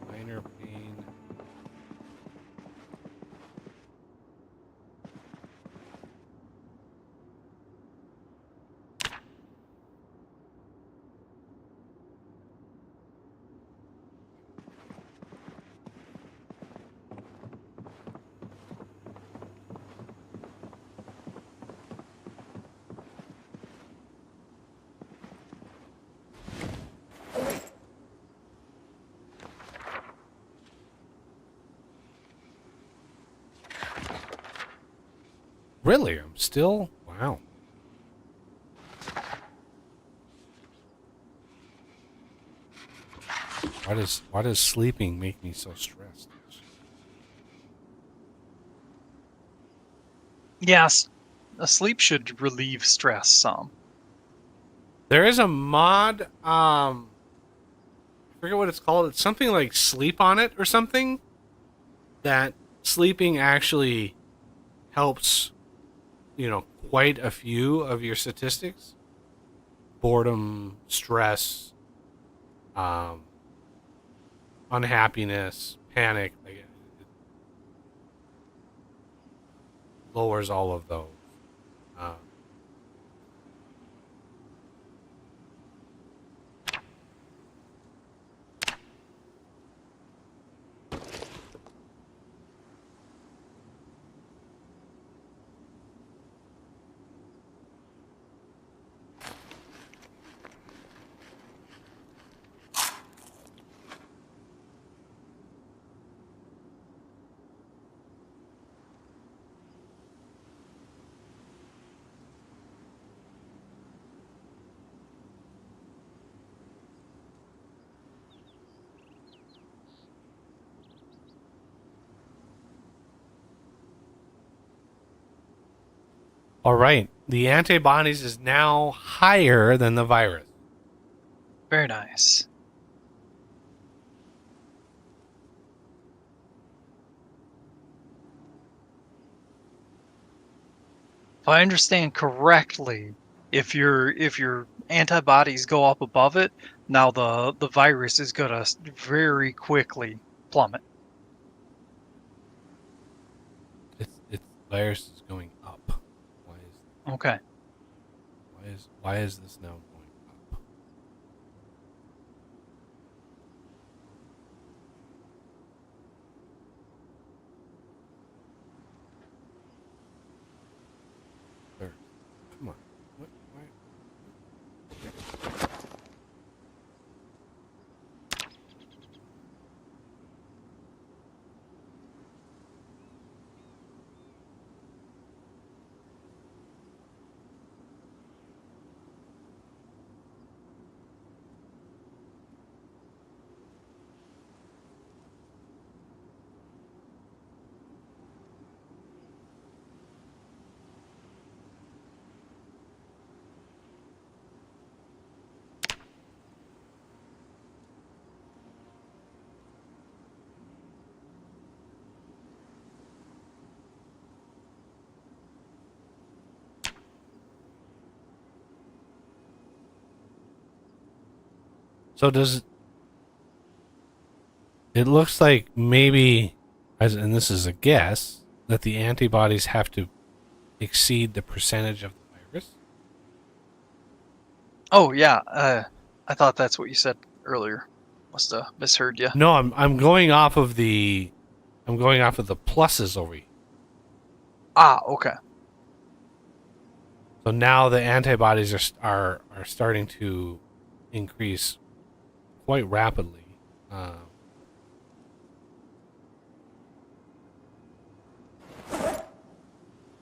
S2: Minor pain. Really? I'm still... Wow. Why does sleeping make me so stressed?
S1: Yes, a sleep should relieve stress some.
S2: There is a mod, I forget what it's called. It's something like Sleep on It or something. That sleeping actually helps, quite a few of your statistics. Boredom, stress, um, unhappiness, panic. Like it lowers all of those. Uh, all right. The antibodies is now higher than the virus.
S1: Very nice. If I understand correctly, if your antibodies go up above it, now the virus is gonna very quickly plummet.
S2: It's virus is going up. Why is
S1: Okay.
S2: why is this now going up? There. Come on. What? Why? So does it looks like maybe, and this is a guess, that the antibodies have to exceed the percentage of the virus?
S1: Oh yeah. I thought that's what you said earlier. Must have misheard you.
S2: No, I'm going off of the pluses over here.
S1: Ah, okay.
S2: So now the antibodies are starting to increase quite rapidly.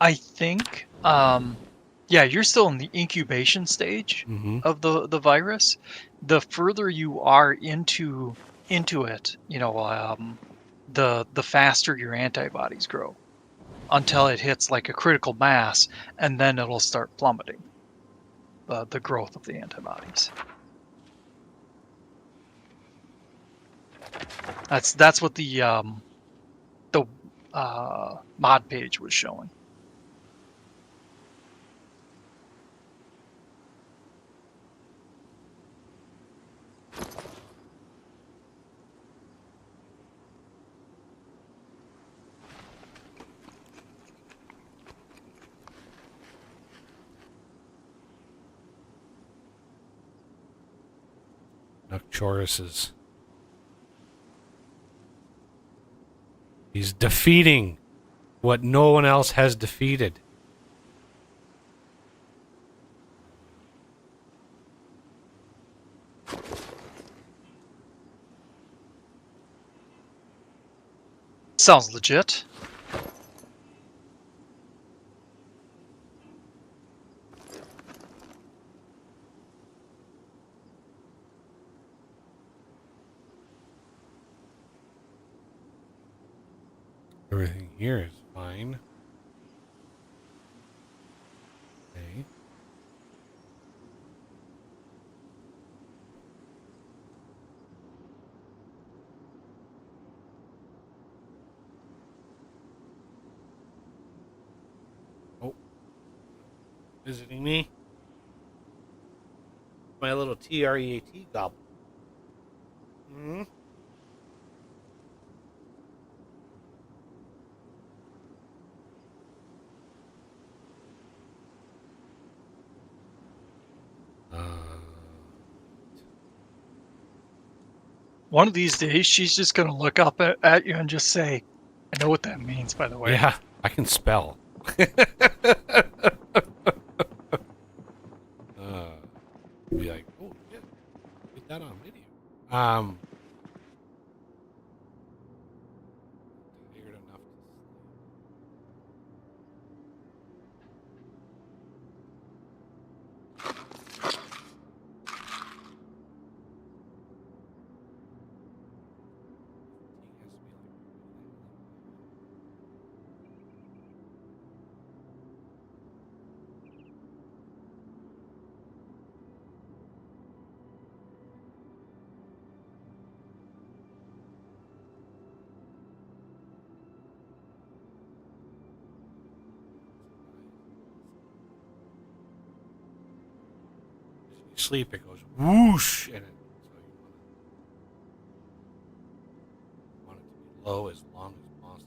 S1: I think, yeah, you're still in the incubation stage
S2: Mm-hmm.
S1: of the virus. The further you are into it, the faster your antibodies grow until it hits like a critical mass, and then it'll start plummeting the growth of the antibodies. That's what the mod page was showing.
S2: Nuck Chorris is he's defeating what no one else has defeated.
S1: Sounds legit.
S2: Everything here is fine. Okay. Oh, visiting me? My little TREAT goblin. Hmm?
S1: One of these days, she's just going to look up at you and just say, I know what that means, by the way.
S2: Yeah, I can spell. Be like, oh shit, get that on video. Tired enough to sleep, it goes whoosh, and it, so you want it to be low as long as possible.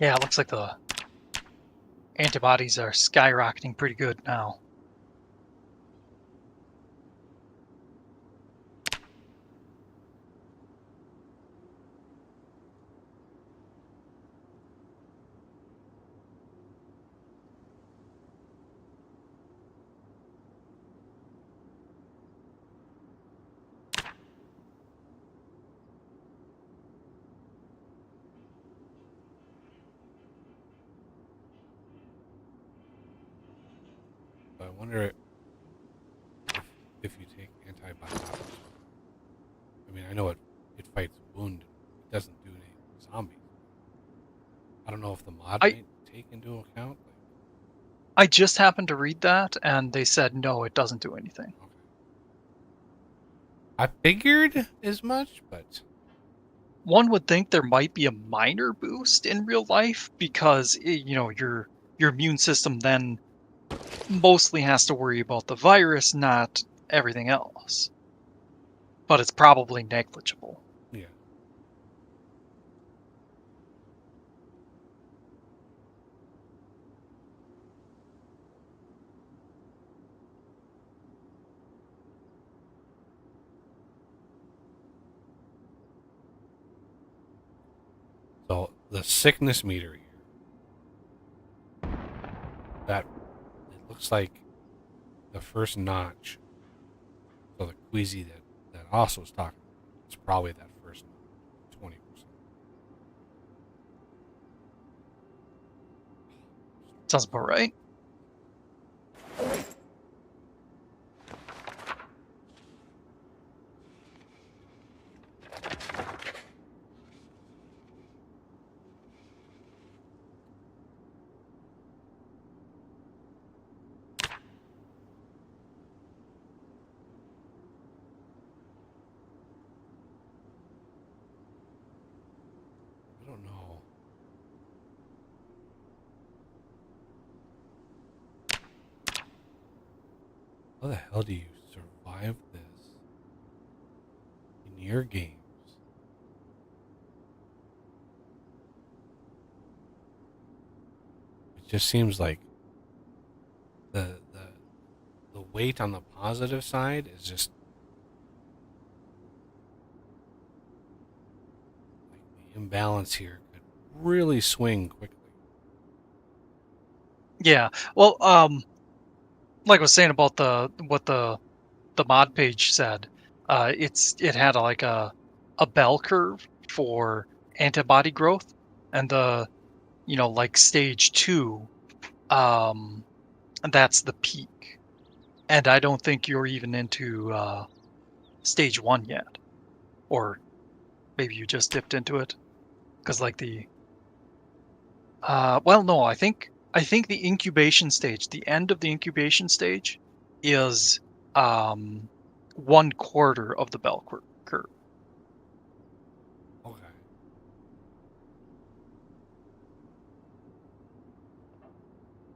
S1: Yeah, it looks like the antibodies are skyrocketing pretty good now.
S2: So I wonder if you take antibiotics. I mean, I know it fights wound. It doesn't do any zombies. I don't know if the mod
S1: I
S2: might take into account. Like,
S1: I just happened to read that, and they said no, it doesn't do anything.
S2: okay. I figured as much, but
S1: One would think there might be a minor boost in real life because your immune system then mostly has to worry about the virus, not everything else. But it's probably negligible.
S2: yeah. So the sickness meter here, that it looks like the first notch. So the queasy that also was talking about, it's probably that first 20%.
S1: Sounds about right.
S2: I don't know. How the hell do you survive this in your games? It just seems like the the the weight on the positive side is just like the imbalance here could really swing quickly.
S1: Yeah. Well, like I was saying about what the mod page said, it had a bell curve for antibody growth, and like stage 2, um, that's the peak. And I don't think you're even into stage 1 yet, or maybe you just dipped into it because like well, no, I think the incubation stage, the end of the incubation stage, is um 1/4 of the bell curve.
S2: Okay.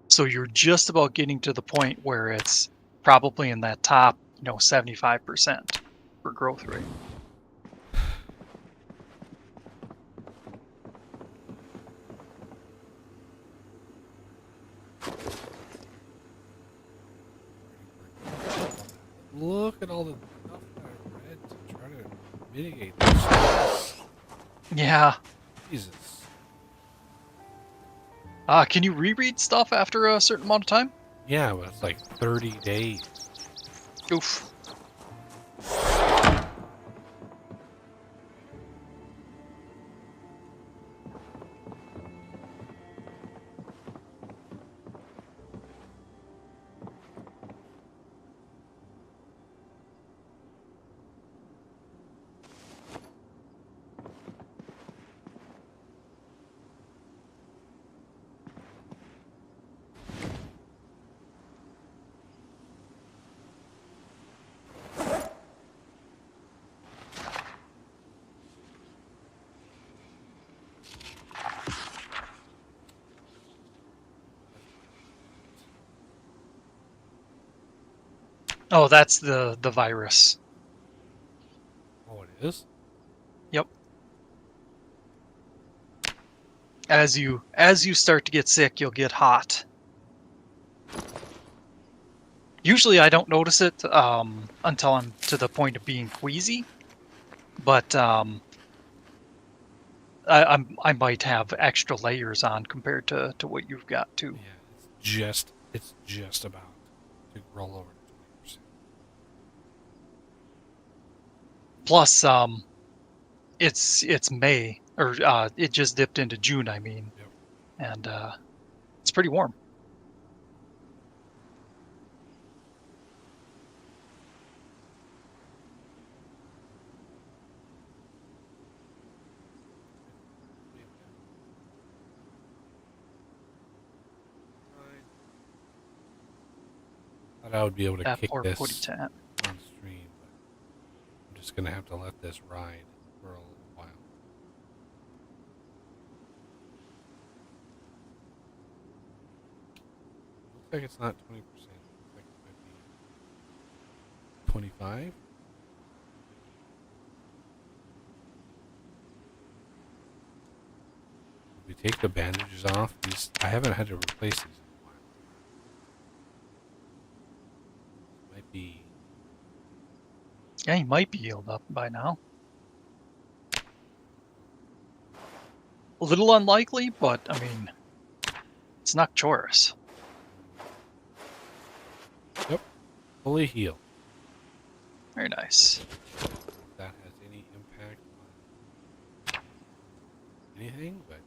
S1: So you're just about getting to the point where it's probably in that top, 75% for growth rate.
S2: Look at all the stuff that I read to try to mitigate this.
S1: Yeah.
S2: Jesus.
S1: Can you reread stuff after a certain amount of time?
S2: Yeah, but it's like 30 days.
S1: Oof. Oh, that's the virus.
S2: Oh, it is?
S1: Yep. As you start to get sick, you'll get hot. Usually I don't notice it until I'm to the point of being queasy, but I might have extra layers on compared to what you've got too.
S2: Yeah, it's just about to roll over to 20%.
S1: Plus, it's May, or it just dipped into June, I mean,
S2: Yep.
S1: and it's pretty warm.
S2: Thought I would be able to
S1: That
S2: kick
S1: poor
S2: this
S1: footy tent.
S2: on stream, but I'm just gonna have to let this ride for a little while. Looks like it's not 20%. Looks like it might be 25. If we take the bandages off, these I haven't had to replace these in a while. Might be.
S1: Yeah, he might be healed up by now. A little unlikely, but I mean, it's not Chorris.
S2: Yep, fully healed.
S1: Very nice.
S2: If that has any impact on anything, but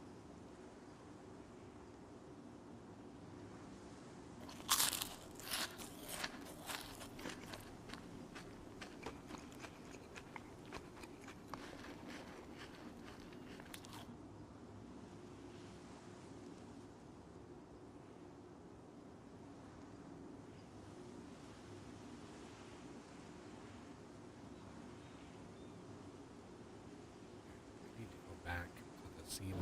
S2: I need to go back to the scene.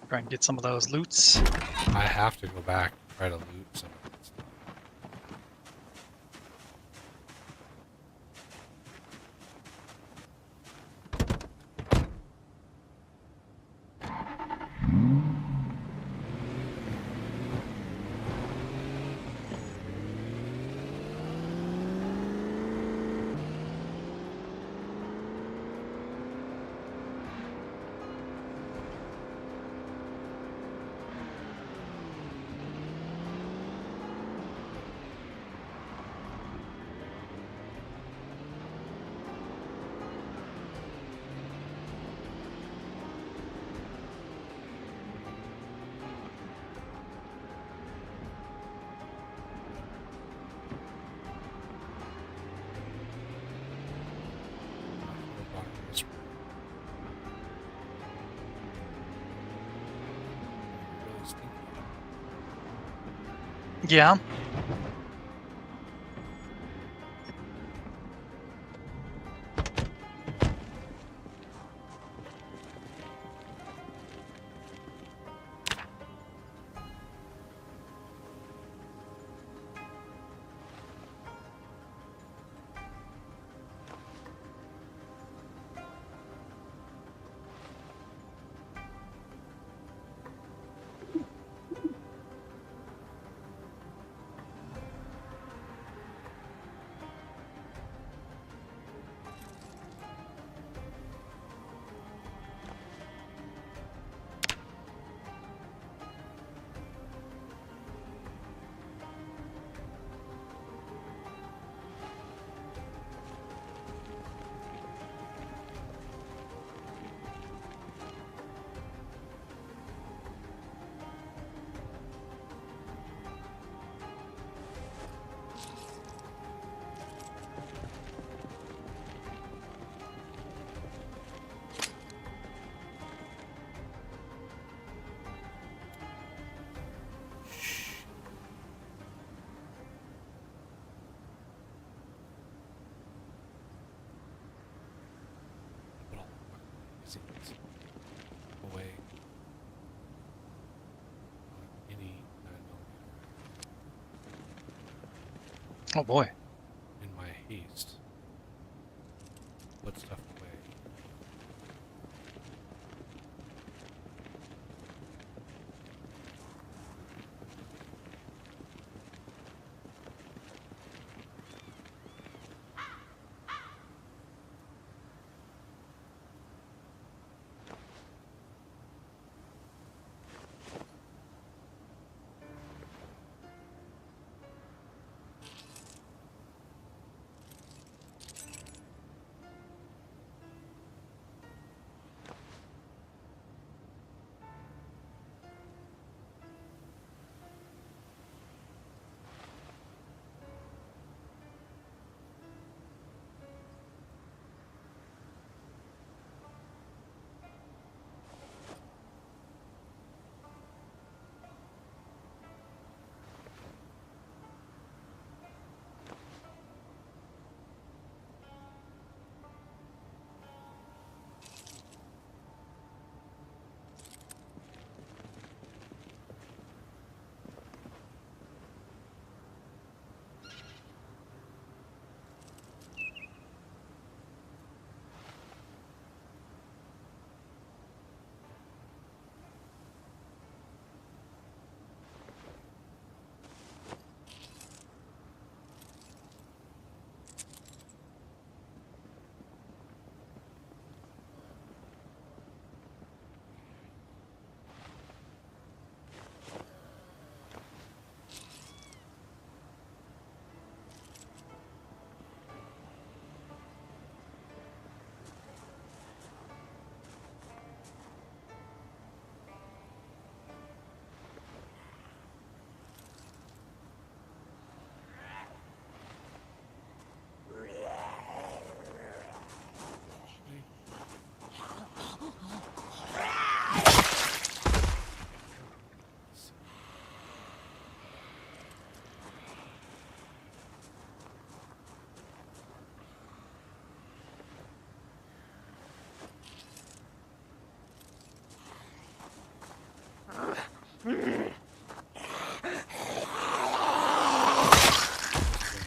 S1: Try and get some of those loots.
S2: I have to go back and try to loot some of that stuff. Really stinky.
S1: Yeah.
S2: Put all the magazines away on any 9mm
S1: Oh boy.
S2: in my haste. Put stuff away.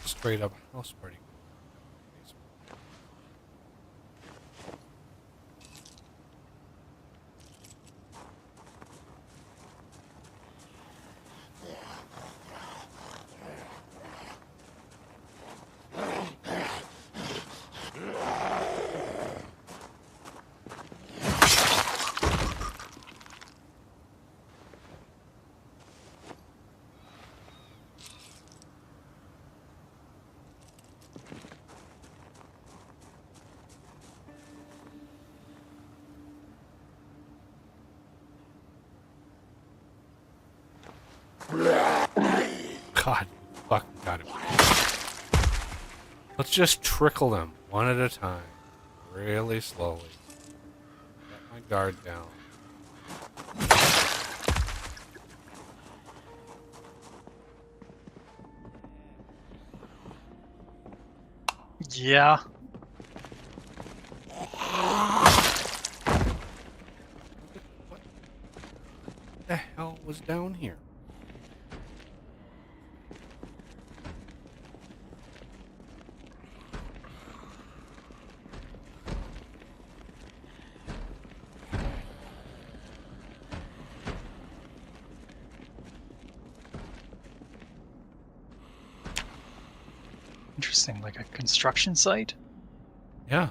S2: Straight up house party. God, fucking got it. Let's just trickle them one at a time, really slowly. Let my guard down.
S1: Yeah.
S2: What the hell was down here?
S1: Interesting, like a construction site?
S2: Yeah.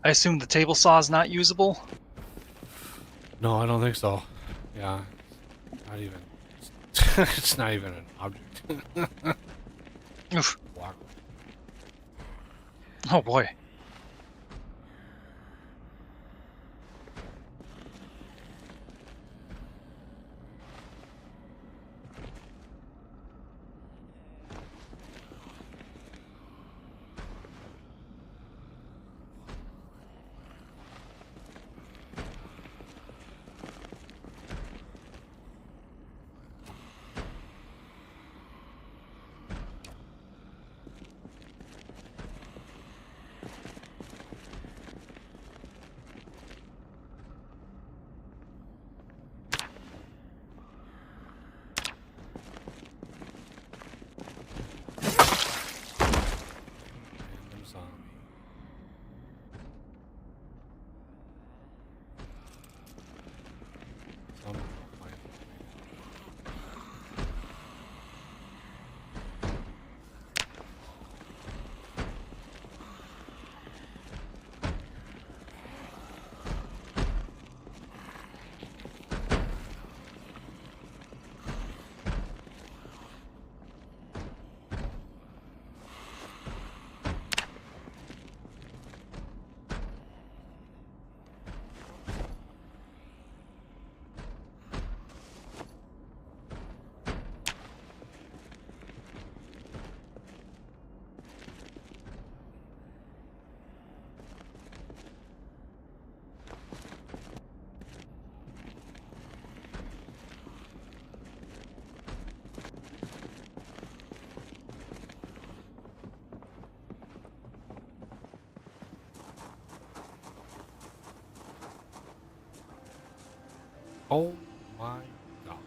S1: I assume the table saw is not usable?
S2: No, I don't think so. Yeah. Not even. It's not even an object.
S1: Oof.
S2: Block.
S1: Oh boy.
S2: Random zombie. Zombie will find it. Oh my god.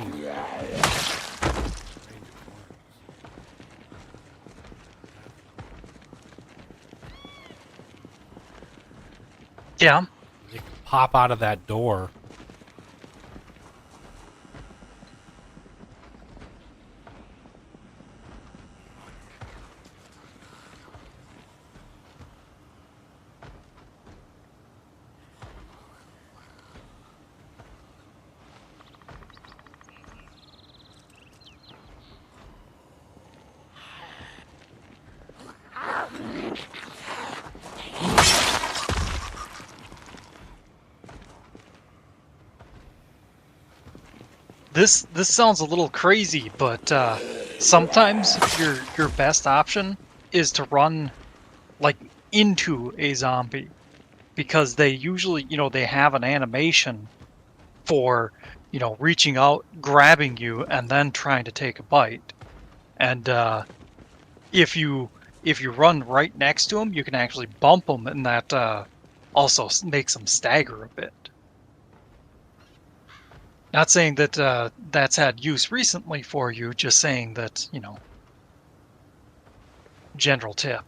S2: trees.
S1: Yeah.
S2: They can pop out of that door.
S1: This sounds a little crazy, but sometimes your best option is to run like into a zombie because they usually, they have an animation for, reaching out, grabbing you, and then trying to take a bite. And if you if you run right next to them, you can actually bump them, and that also makes them stagger a bit. Not saying that that's had use recently for you, just saying that, general tip.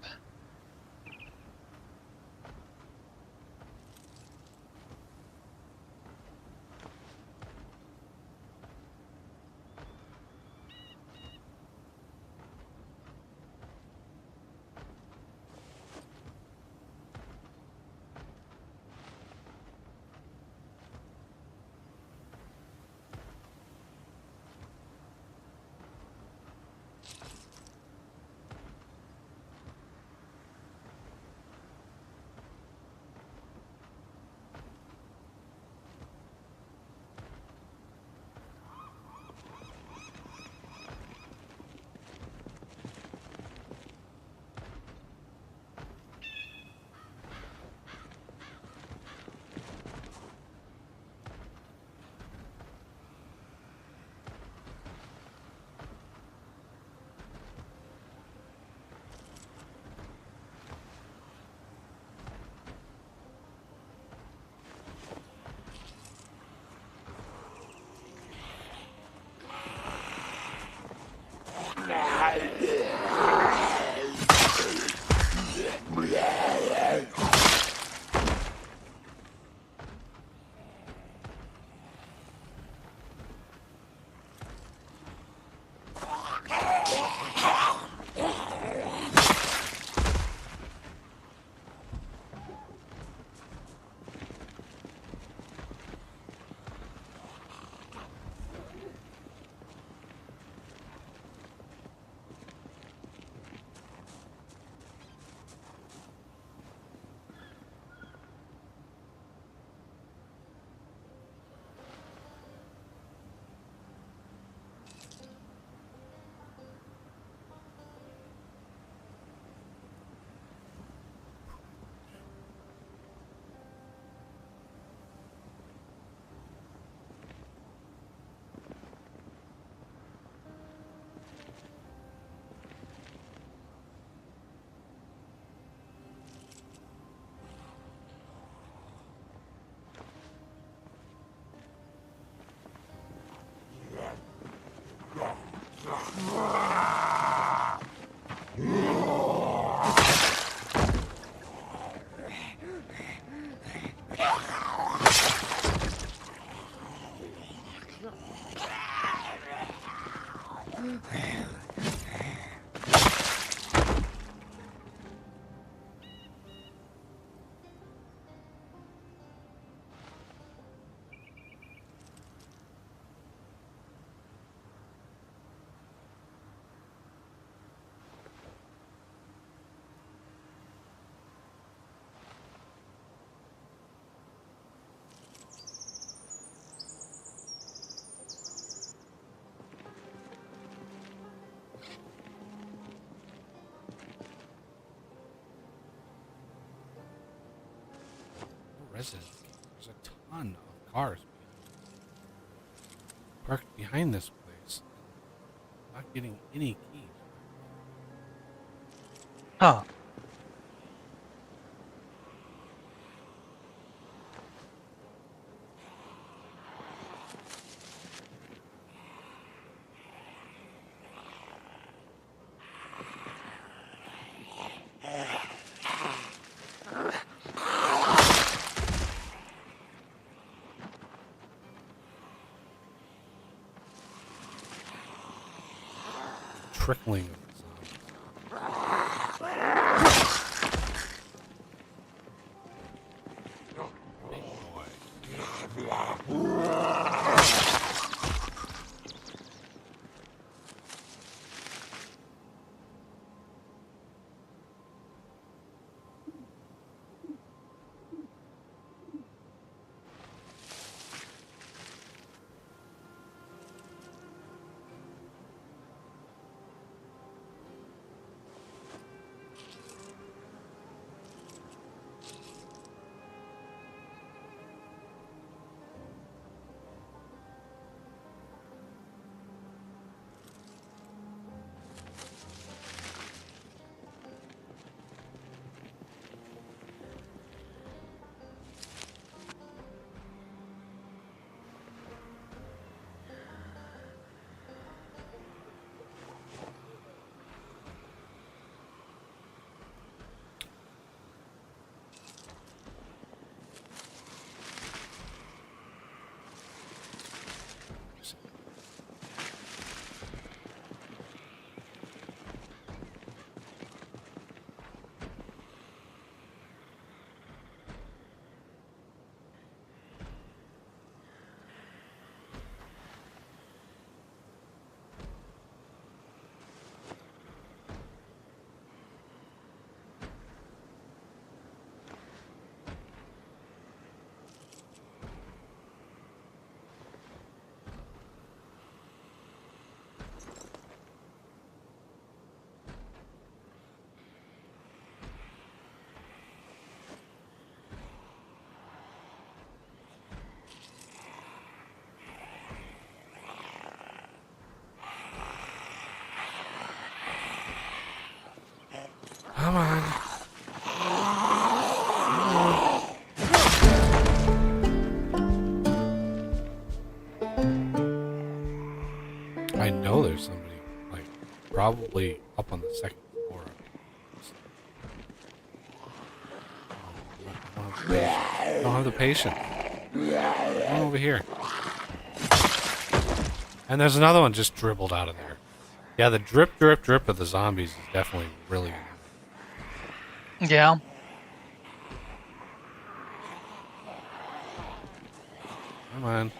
S2: Resident. There's a ton of cars parked behind this place. Not getting any keys.
S1: Huh.
S2: trickling of the zombies. Big boy. Come on. I know there's somebody, like, probably up on the second floor. I don't have the patience. Come over here. And there's another one just dribbled out of there. Yeah, the drip, drip, drip of the zombies is definitely really annoying.
S1: Yeah.
S2: Come on.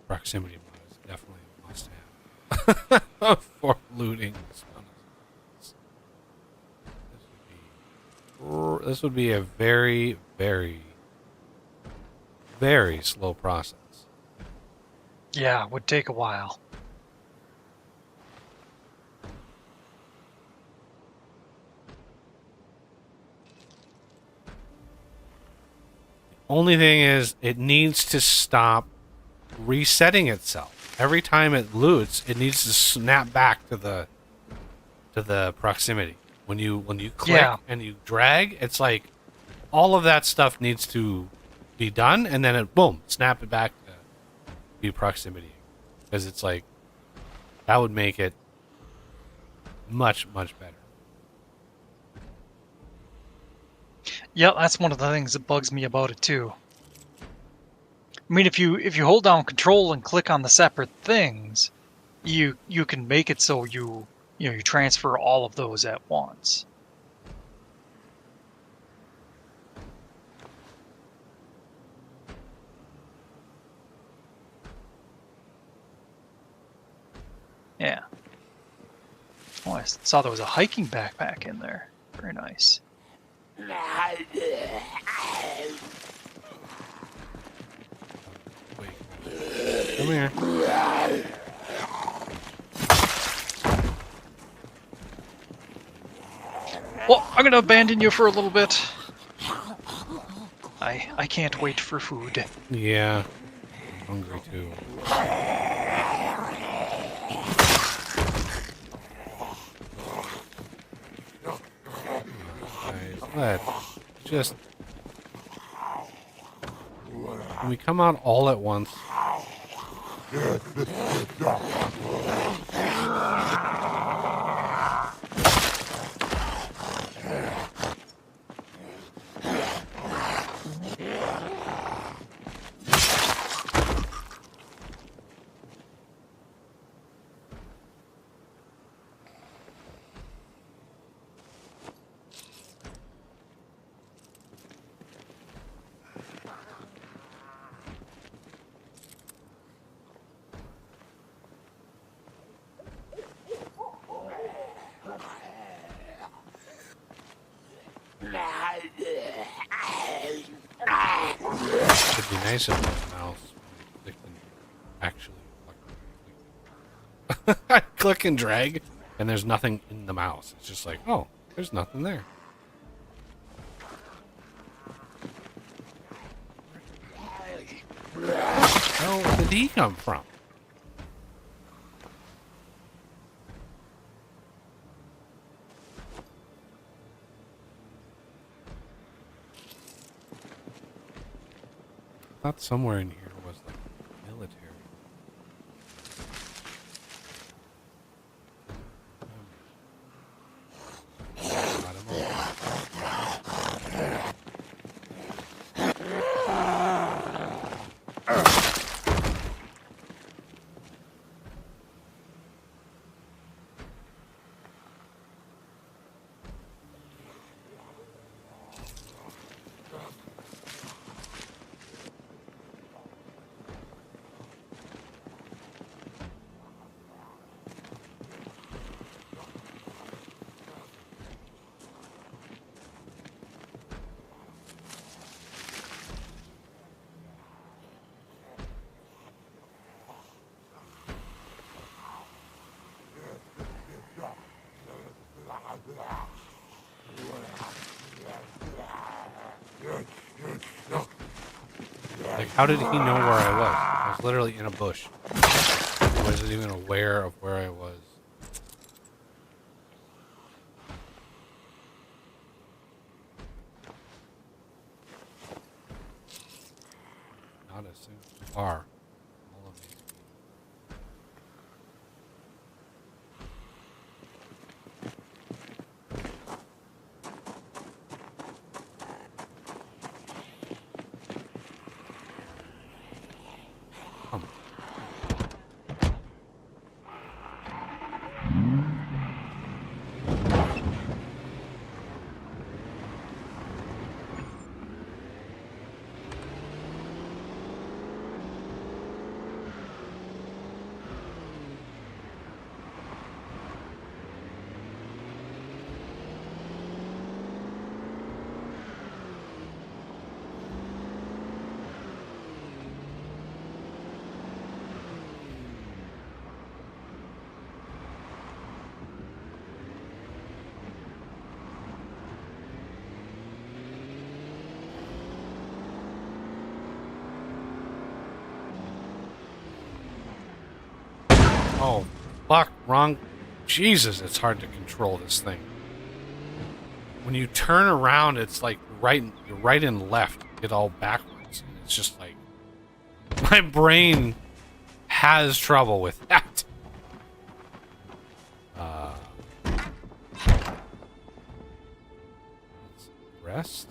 S2: Proximity mod is definitely a must-have for looting. This would be a very, very, very slow process.
S1: Yeah, it would take a while.
S2: Only thing is, it needs to stop resetting itself. Every time it loots, it needs to snap back to the to the proximity. When you click
S1: Yeah.
S2: and you drag, it's like all of that stuff needs to be done, and then it boom, snap it back to be proximity, because it's like that would make it much better.
S1: Yeah, that's one of the things that bugs me about it too. I mean, if you hold down control and click on the separate things, you can make it so you transfer all of those at once. Yeah. Oh, I saw there was a hiking backpack in there. Very nice.
S2: Wait, come here.
S1: Well, I'm gonna abandon you for a little bit. I can't wait for food.
S2: Yeah, I'm hungry too. Guys, just can we come out all at once? It'd be nice if the mouse clicked and actually I click and drag, and there's nothing in the mouse. It's just like, oh, there's nothing there. Where did he come from? I thought somewhere in here was like military. Like, how did he know where I was? I was literally in a bush. I wasn't even aware of where I was. Not as soon as far. All of these. Oh, fuck, wrong Jesus, it's hard to control this thing. When you turn around, it's like your right and left get all backwards. And it's just like my brain has trouble with that. Let's rest.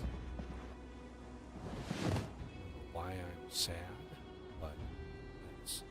S2: I don't know why I'm sad, but let's.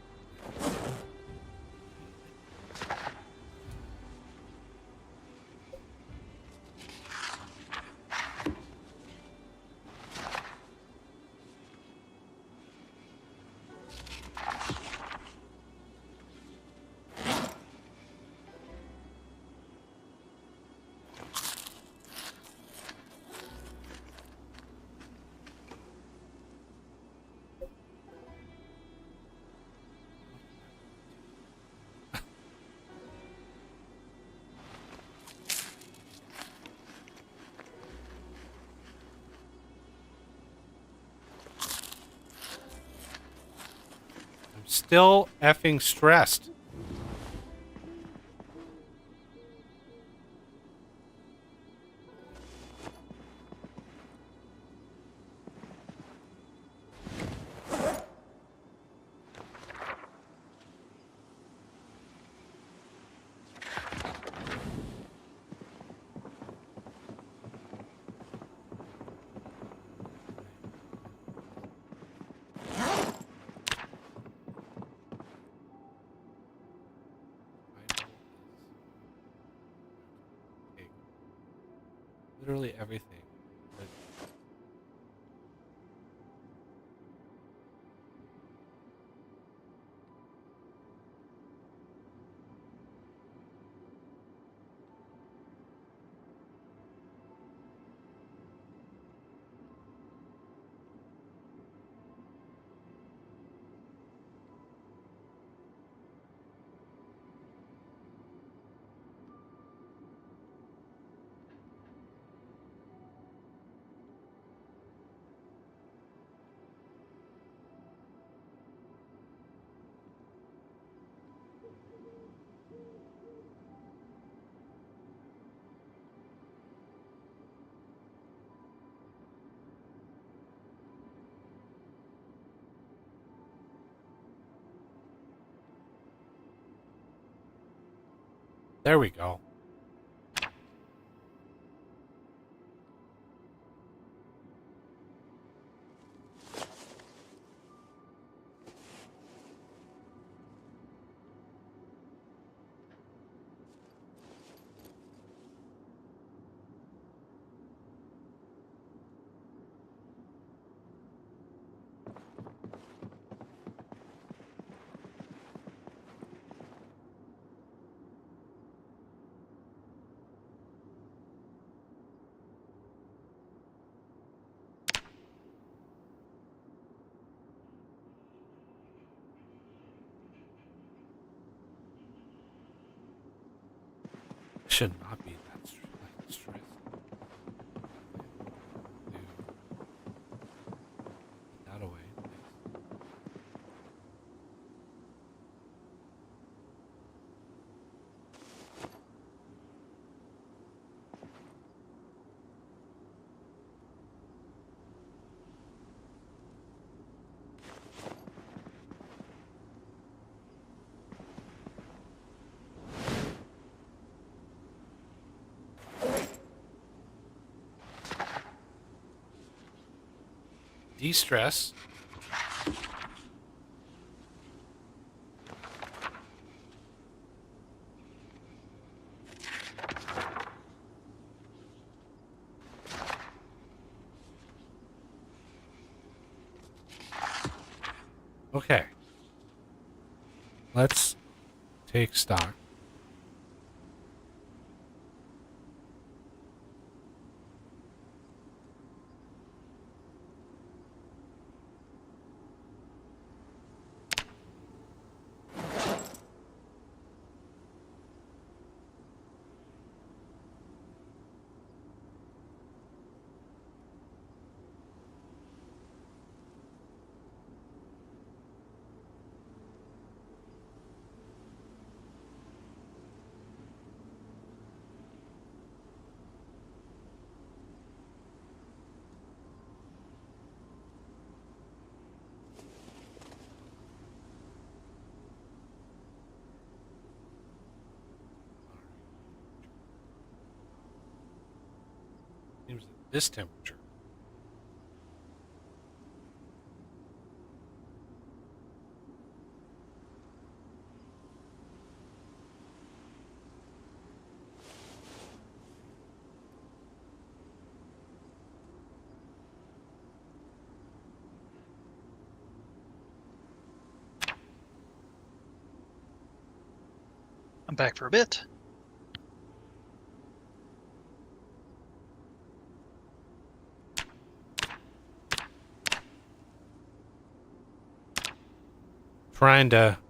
S2: I'm still effing stressed. Literally everything. But there we go. Should not be that stressed. Put that away. De-stress. Okay. Let's take stock. Seems at this temperature.
S1: I'm back for a bit.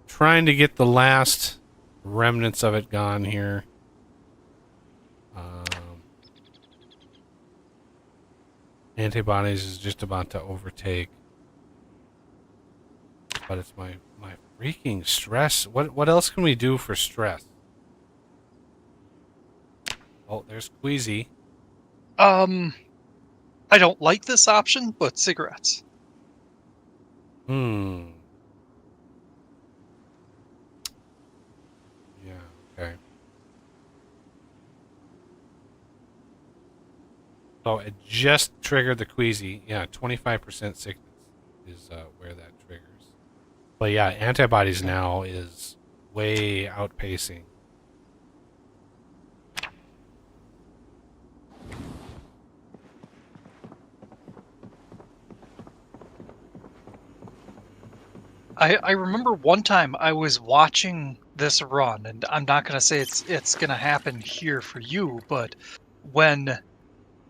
S2: Trying to get the last remnants of it gone here. Antibodies is just about to overtake. But it's my freaking stress. What else can we do for stress? Oh, there's Queasy.
S1: I don't like this option, but cigarettes.
S2: Yeah, okay. So it just triggered the Queasy. Yeah, 25% sickness is where that triggers. But yeah, antibodies now is way outpacing.
S1: I remember one time I was watching this run, and I'm not gonna say it's gonna happen here for you, but when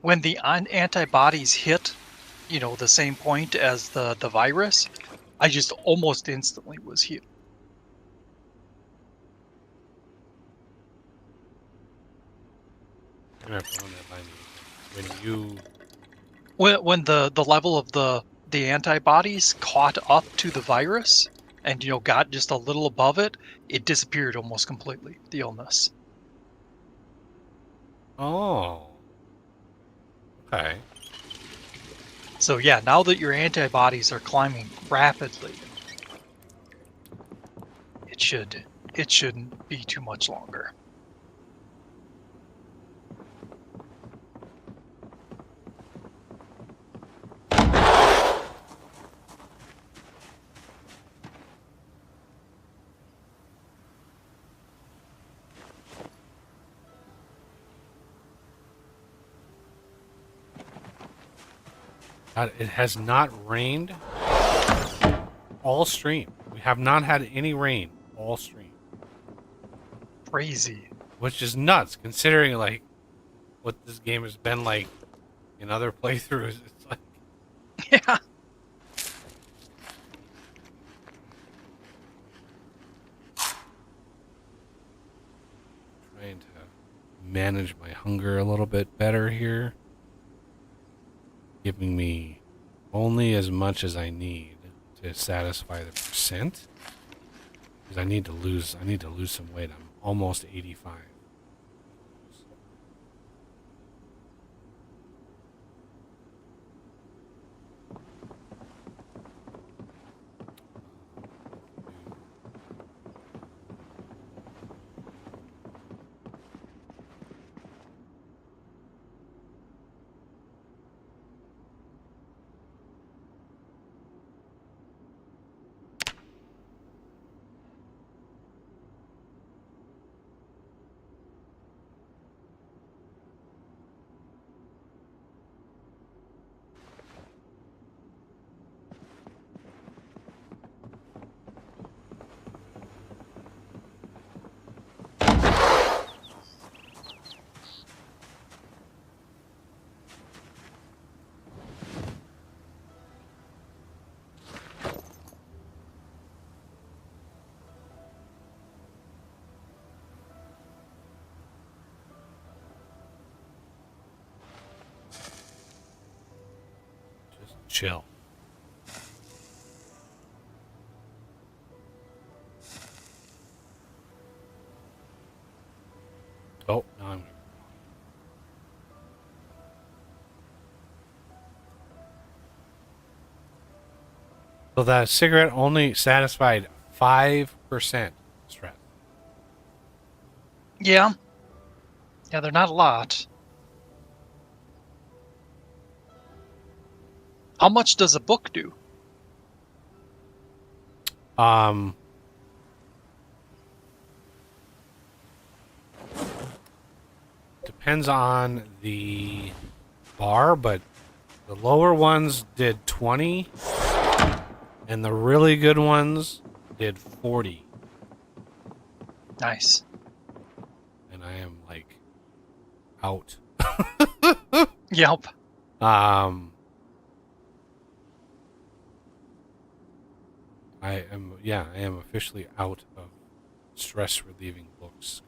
S1: the antibodies hit, the same point as the virus, I just almost instantly was healed.
S2: You're gonna have to run that by me again. When you
S1: When the level of the antibodies caught up to the virus, and got just a little above it, it disappeared almost completely. The illness.
S2: Oh. Okay.
S1: So yeah, now that your antibodies are climbing rapidly, it shouldn't be too much longer.
S2: God, it has not rained all stream. We have not had any rain all stream.
S1: Crazy.
S2: Which is nuts, considering like what this game has been like in other playthroughs. It's like
S1: Yeah.
S2: trying to manage my hunger a little bit better here. Giving me only as much as I need to satisfy the percent. Because I need to lose some weight. I'm almost 85. Just chill. Oh, no, I'm So that cigarette only satisfied 5% stress.
S1: Yeah. Yeah, they're not a lot. How much does a book do?
S2: Depends on the bar, but the lower ones did 20, and the really good ones did 40.
S1: Nice.
S2: And I am like out.
S1: Yep.
S2: I am officially out of stress relieving books.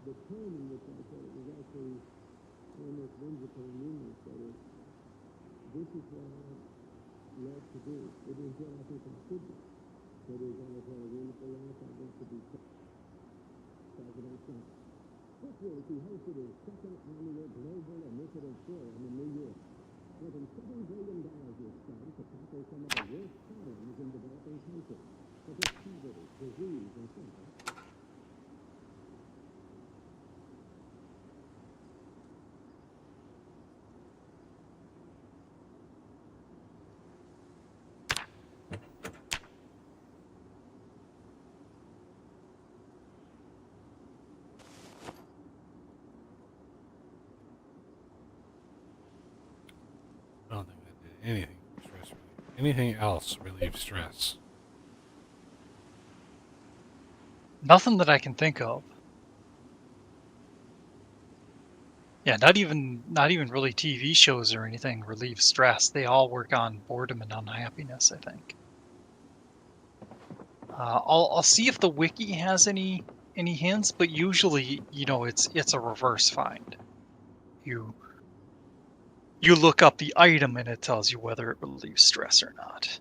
S4: The training which I said it was actually almost whimsical and humorous, that is, this is what I love to do. It is what I think I should do. That is, I have had a wonderful life. I want to be talking outside. This week, we hosted his second annual Global Initiative Forum in New York. More than $7 billion was spent to tackle some of the worst problems in developing countries, such as poverty, disease, and suffering.
S2: I don't think that did anything for stress relief. Anything else relieve stress?
S1: Nothing that I can think of. Yeah, not even really TV shows or anything relieve stress. They all work on boredom and unhappiness, I think. I'll see if the wiki has any hints, but usually, it's a reverse find. You look up the item and it tells you whether it relieves stress or not.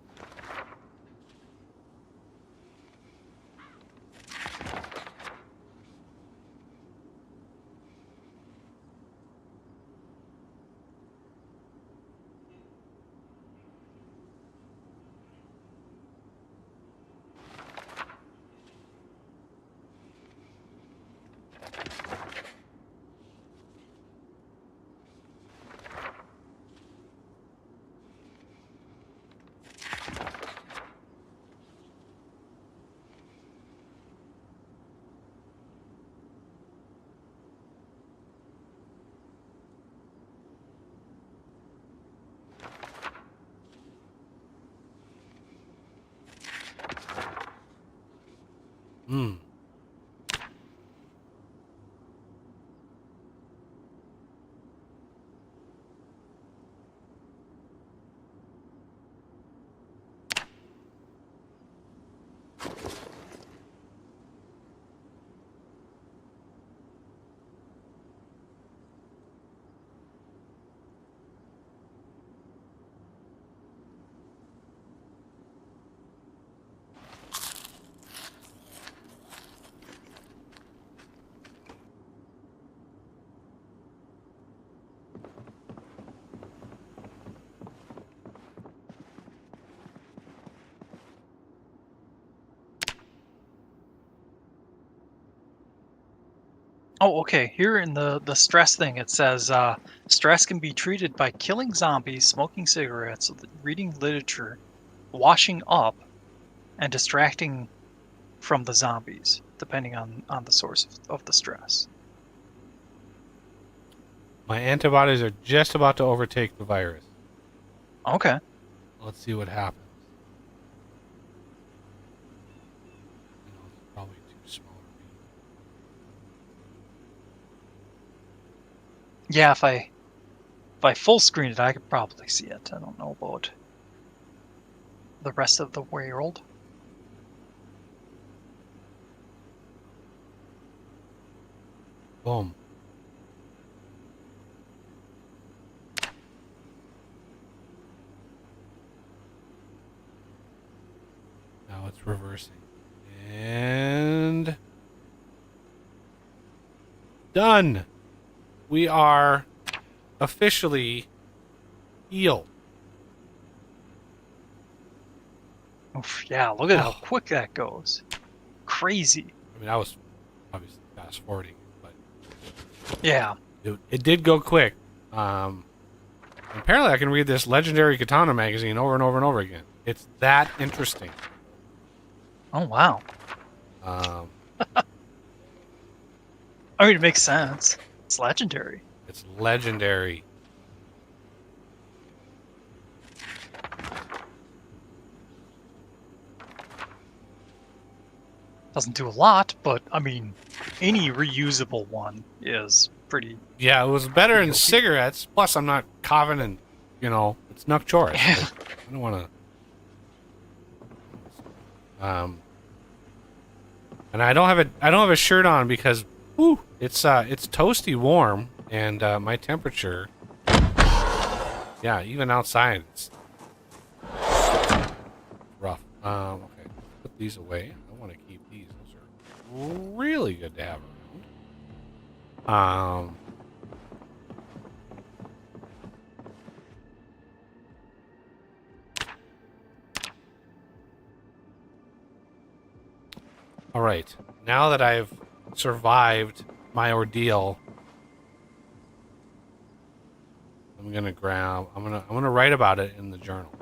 S2: Hmm.
S1: Oh, okay. Here in the stress thing, it says stress can be treated by killing zombies, smoking cigarettes, reading literature, washing up, and distracting from the zombies, depending on the source of the stress.
S2: My antibodies are just about to overtake the virus.
S1: Okay.
S2: Let's see what happens. I know it's probably too small to
S1: Yeah, if I full screen it, I could probably see it. I don't know about the rest of the world.
S2: read. Boom. Now it's reversing. And done. We are officially healed.
S1: Oof, yeah, look at how
S2: Oh.
S1: quick that goes. Crazy.
S2: I mean, I was obviously fast forwarding, but
S1: Yeah.
S2: it did go quick. Apparently, I can read this legendary katana magazine over and over and over again. It's that interesting.
S1: Oh, wow.
S2: Um,
S1: I mean, it makes sense. It's legendary.
S2: it's legendary.
S1: Doesn't do a lot, but I mean, any reusable one is pretty.
S2: Yeah, it was better than
S1: Okay.
S2: cigarettes. Plus, I'm not coughing and, it's Nuck Chorris.
S1: Yeah.
S2: I don't want to. And I don't have a shirt on because, it's toasty warm, and my temperature. Yeah, even outside, it's rough. Okay, put these away. I want to keep these. Those are really good to have around. All right. Now that I've survived my ordeal, I'm gonna write about it in the journal.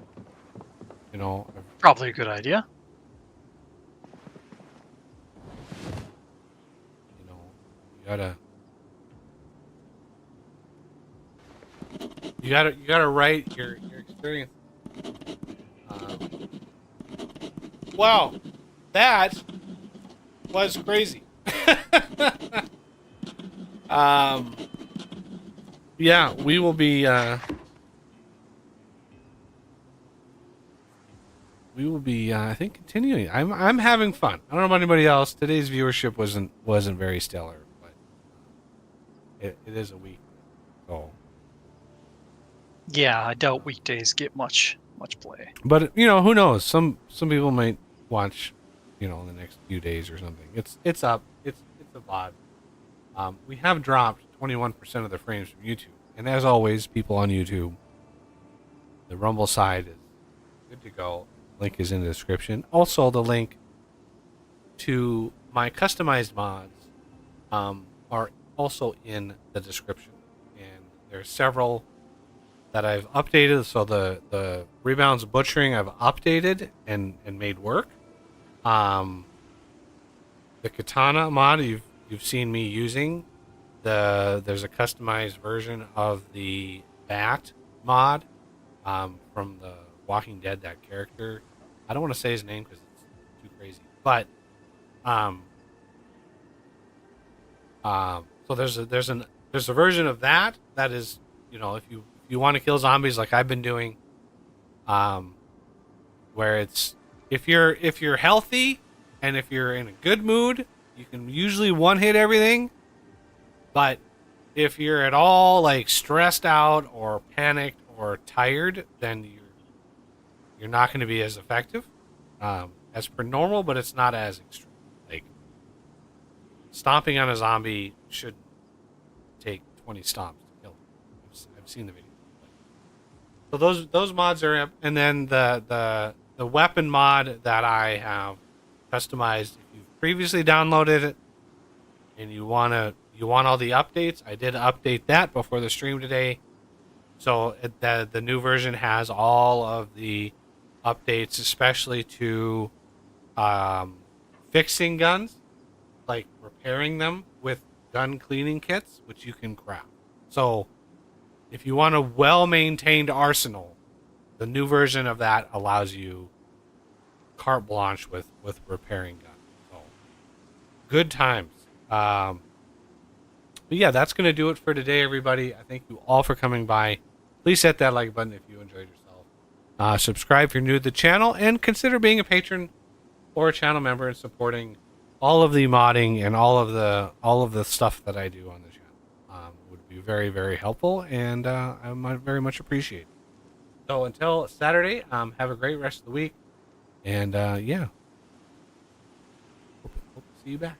S1: Probably a good idea.
S2: You gotta write your experience. Wow, that was crazy. Yeah, we will be. I think, continuing. I'm having fun. I don't know about anybody else. Today's viewership wasn't very stellar, but it is a week, so.
S1: Yeah, I doubt weekdays get much play.
S2: But who knows? Some people might watch, in the next few days or something. It's up. It's a VOD. We have dropped 21% of the frames from YouTube, and as always, people on YouTube, the Rumble side is good to go. Link is in the description. Also, the link to my customized mods are also in the description, and there's several that I've updated. So the Rebounds Butchering I've updated and made work. The Katana mod you've seen me using. There's a customized version of the Bat mod from the Walking Dead, that character. I don't want to say his name because it's too crazy. But so there's a version of that is, if you want to kill zombies like I've been doing, where it's if you're healthy and if you're in a good mood, you can usually one hit everything. But if you're at all like stressed out or panicked or tired, then you're not going to be as effective as per normal, but it's not as extreme. Like stomping on a zombie should take 20 stomps to kill him. I've seen the video. So those mods are up, and then the weapon mod that I have customized. If you've previously downloaded it and you want to you want all the updates, I did update that before the stream today. So the new version has all of the updates, especially to fixing guns, like repairing them with gun cleaning kits, which you can craft. So if you want a well-maintained arsenal, the new version of that allows you carte blanche with repairing guns. So good times. But yeah, that's going to do it for today, everybody. I thank you all for coming by. Please hit that like button if you enjoyed yourself. Subscribe if you're new to the channel, and consider being a patron or a channel member and supporting all of the modding and all of the stuff that I do on the channel. Would be very, very helpful, and I might very much appreciate it. So until Saturday, have a great rest of the week, and yeah, hope to see you back.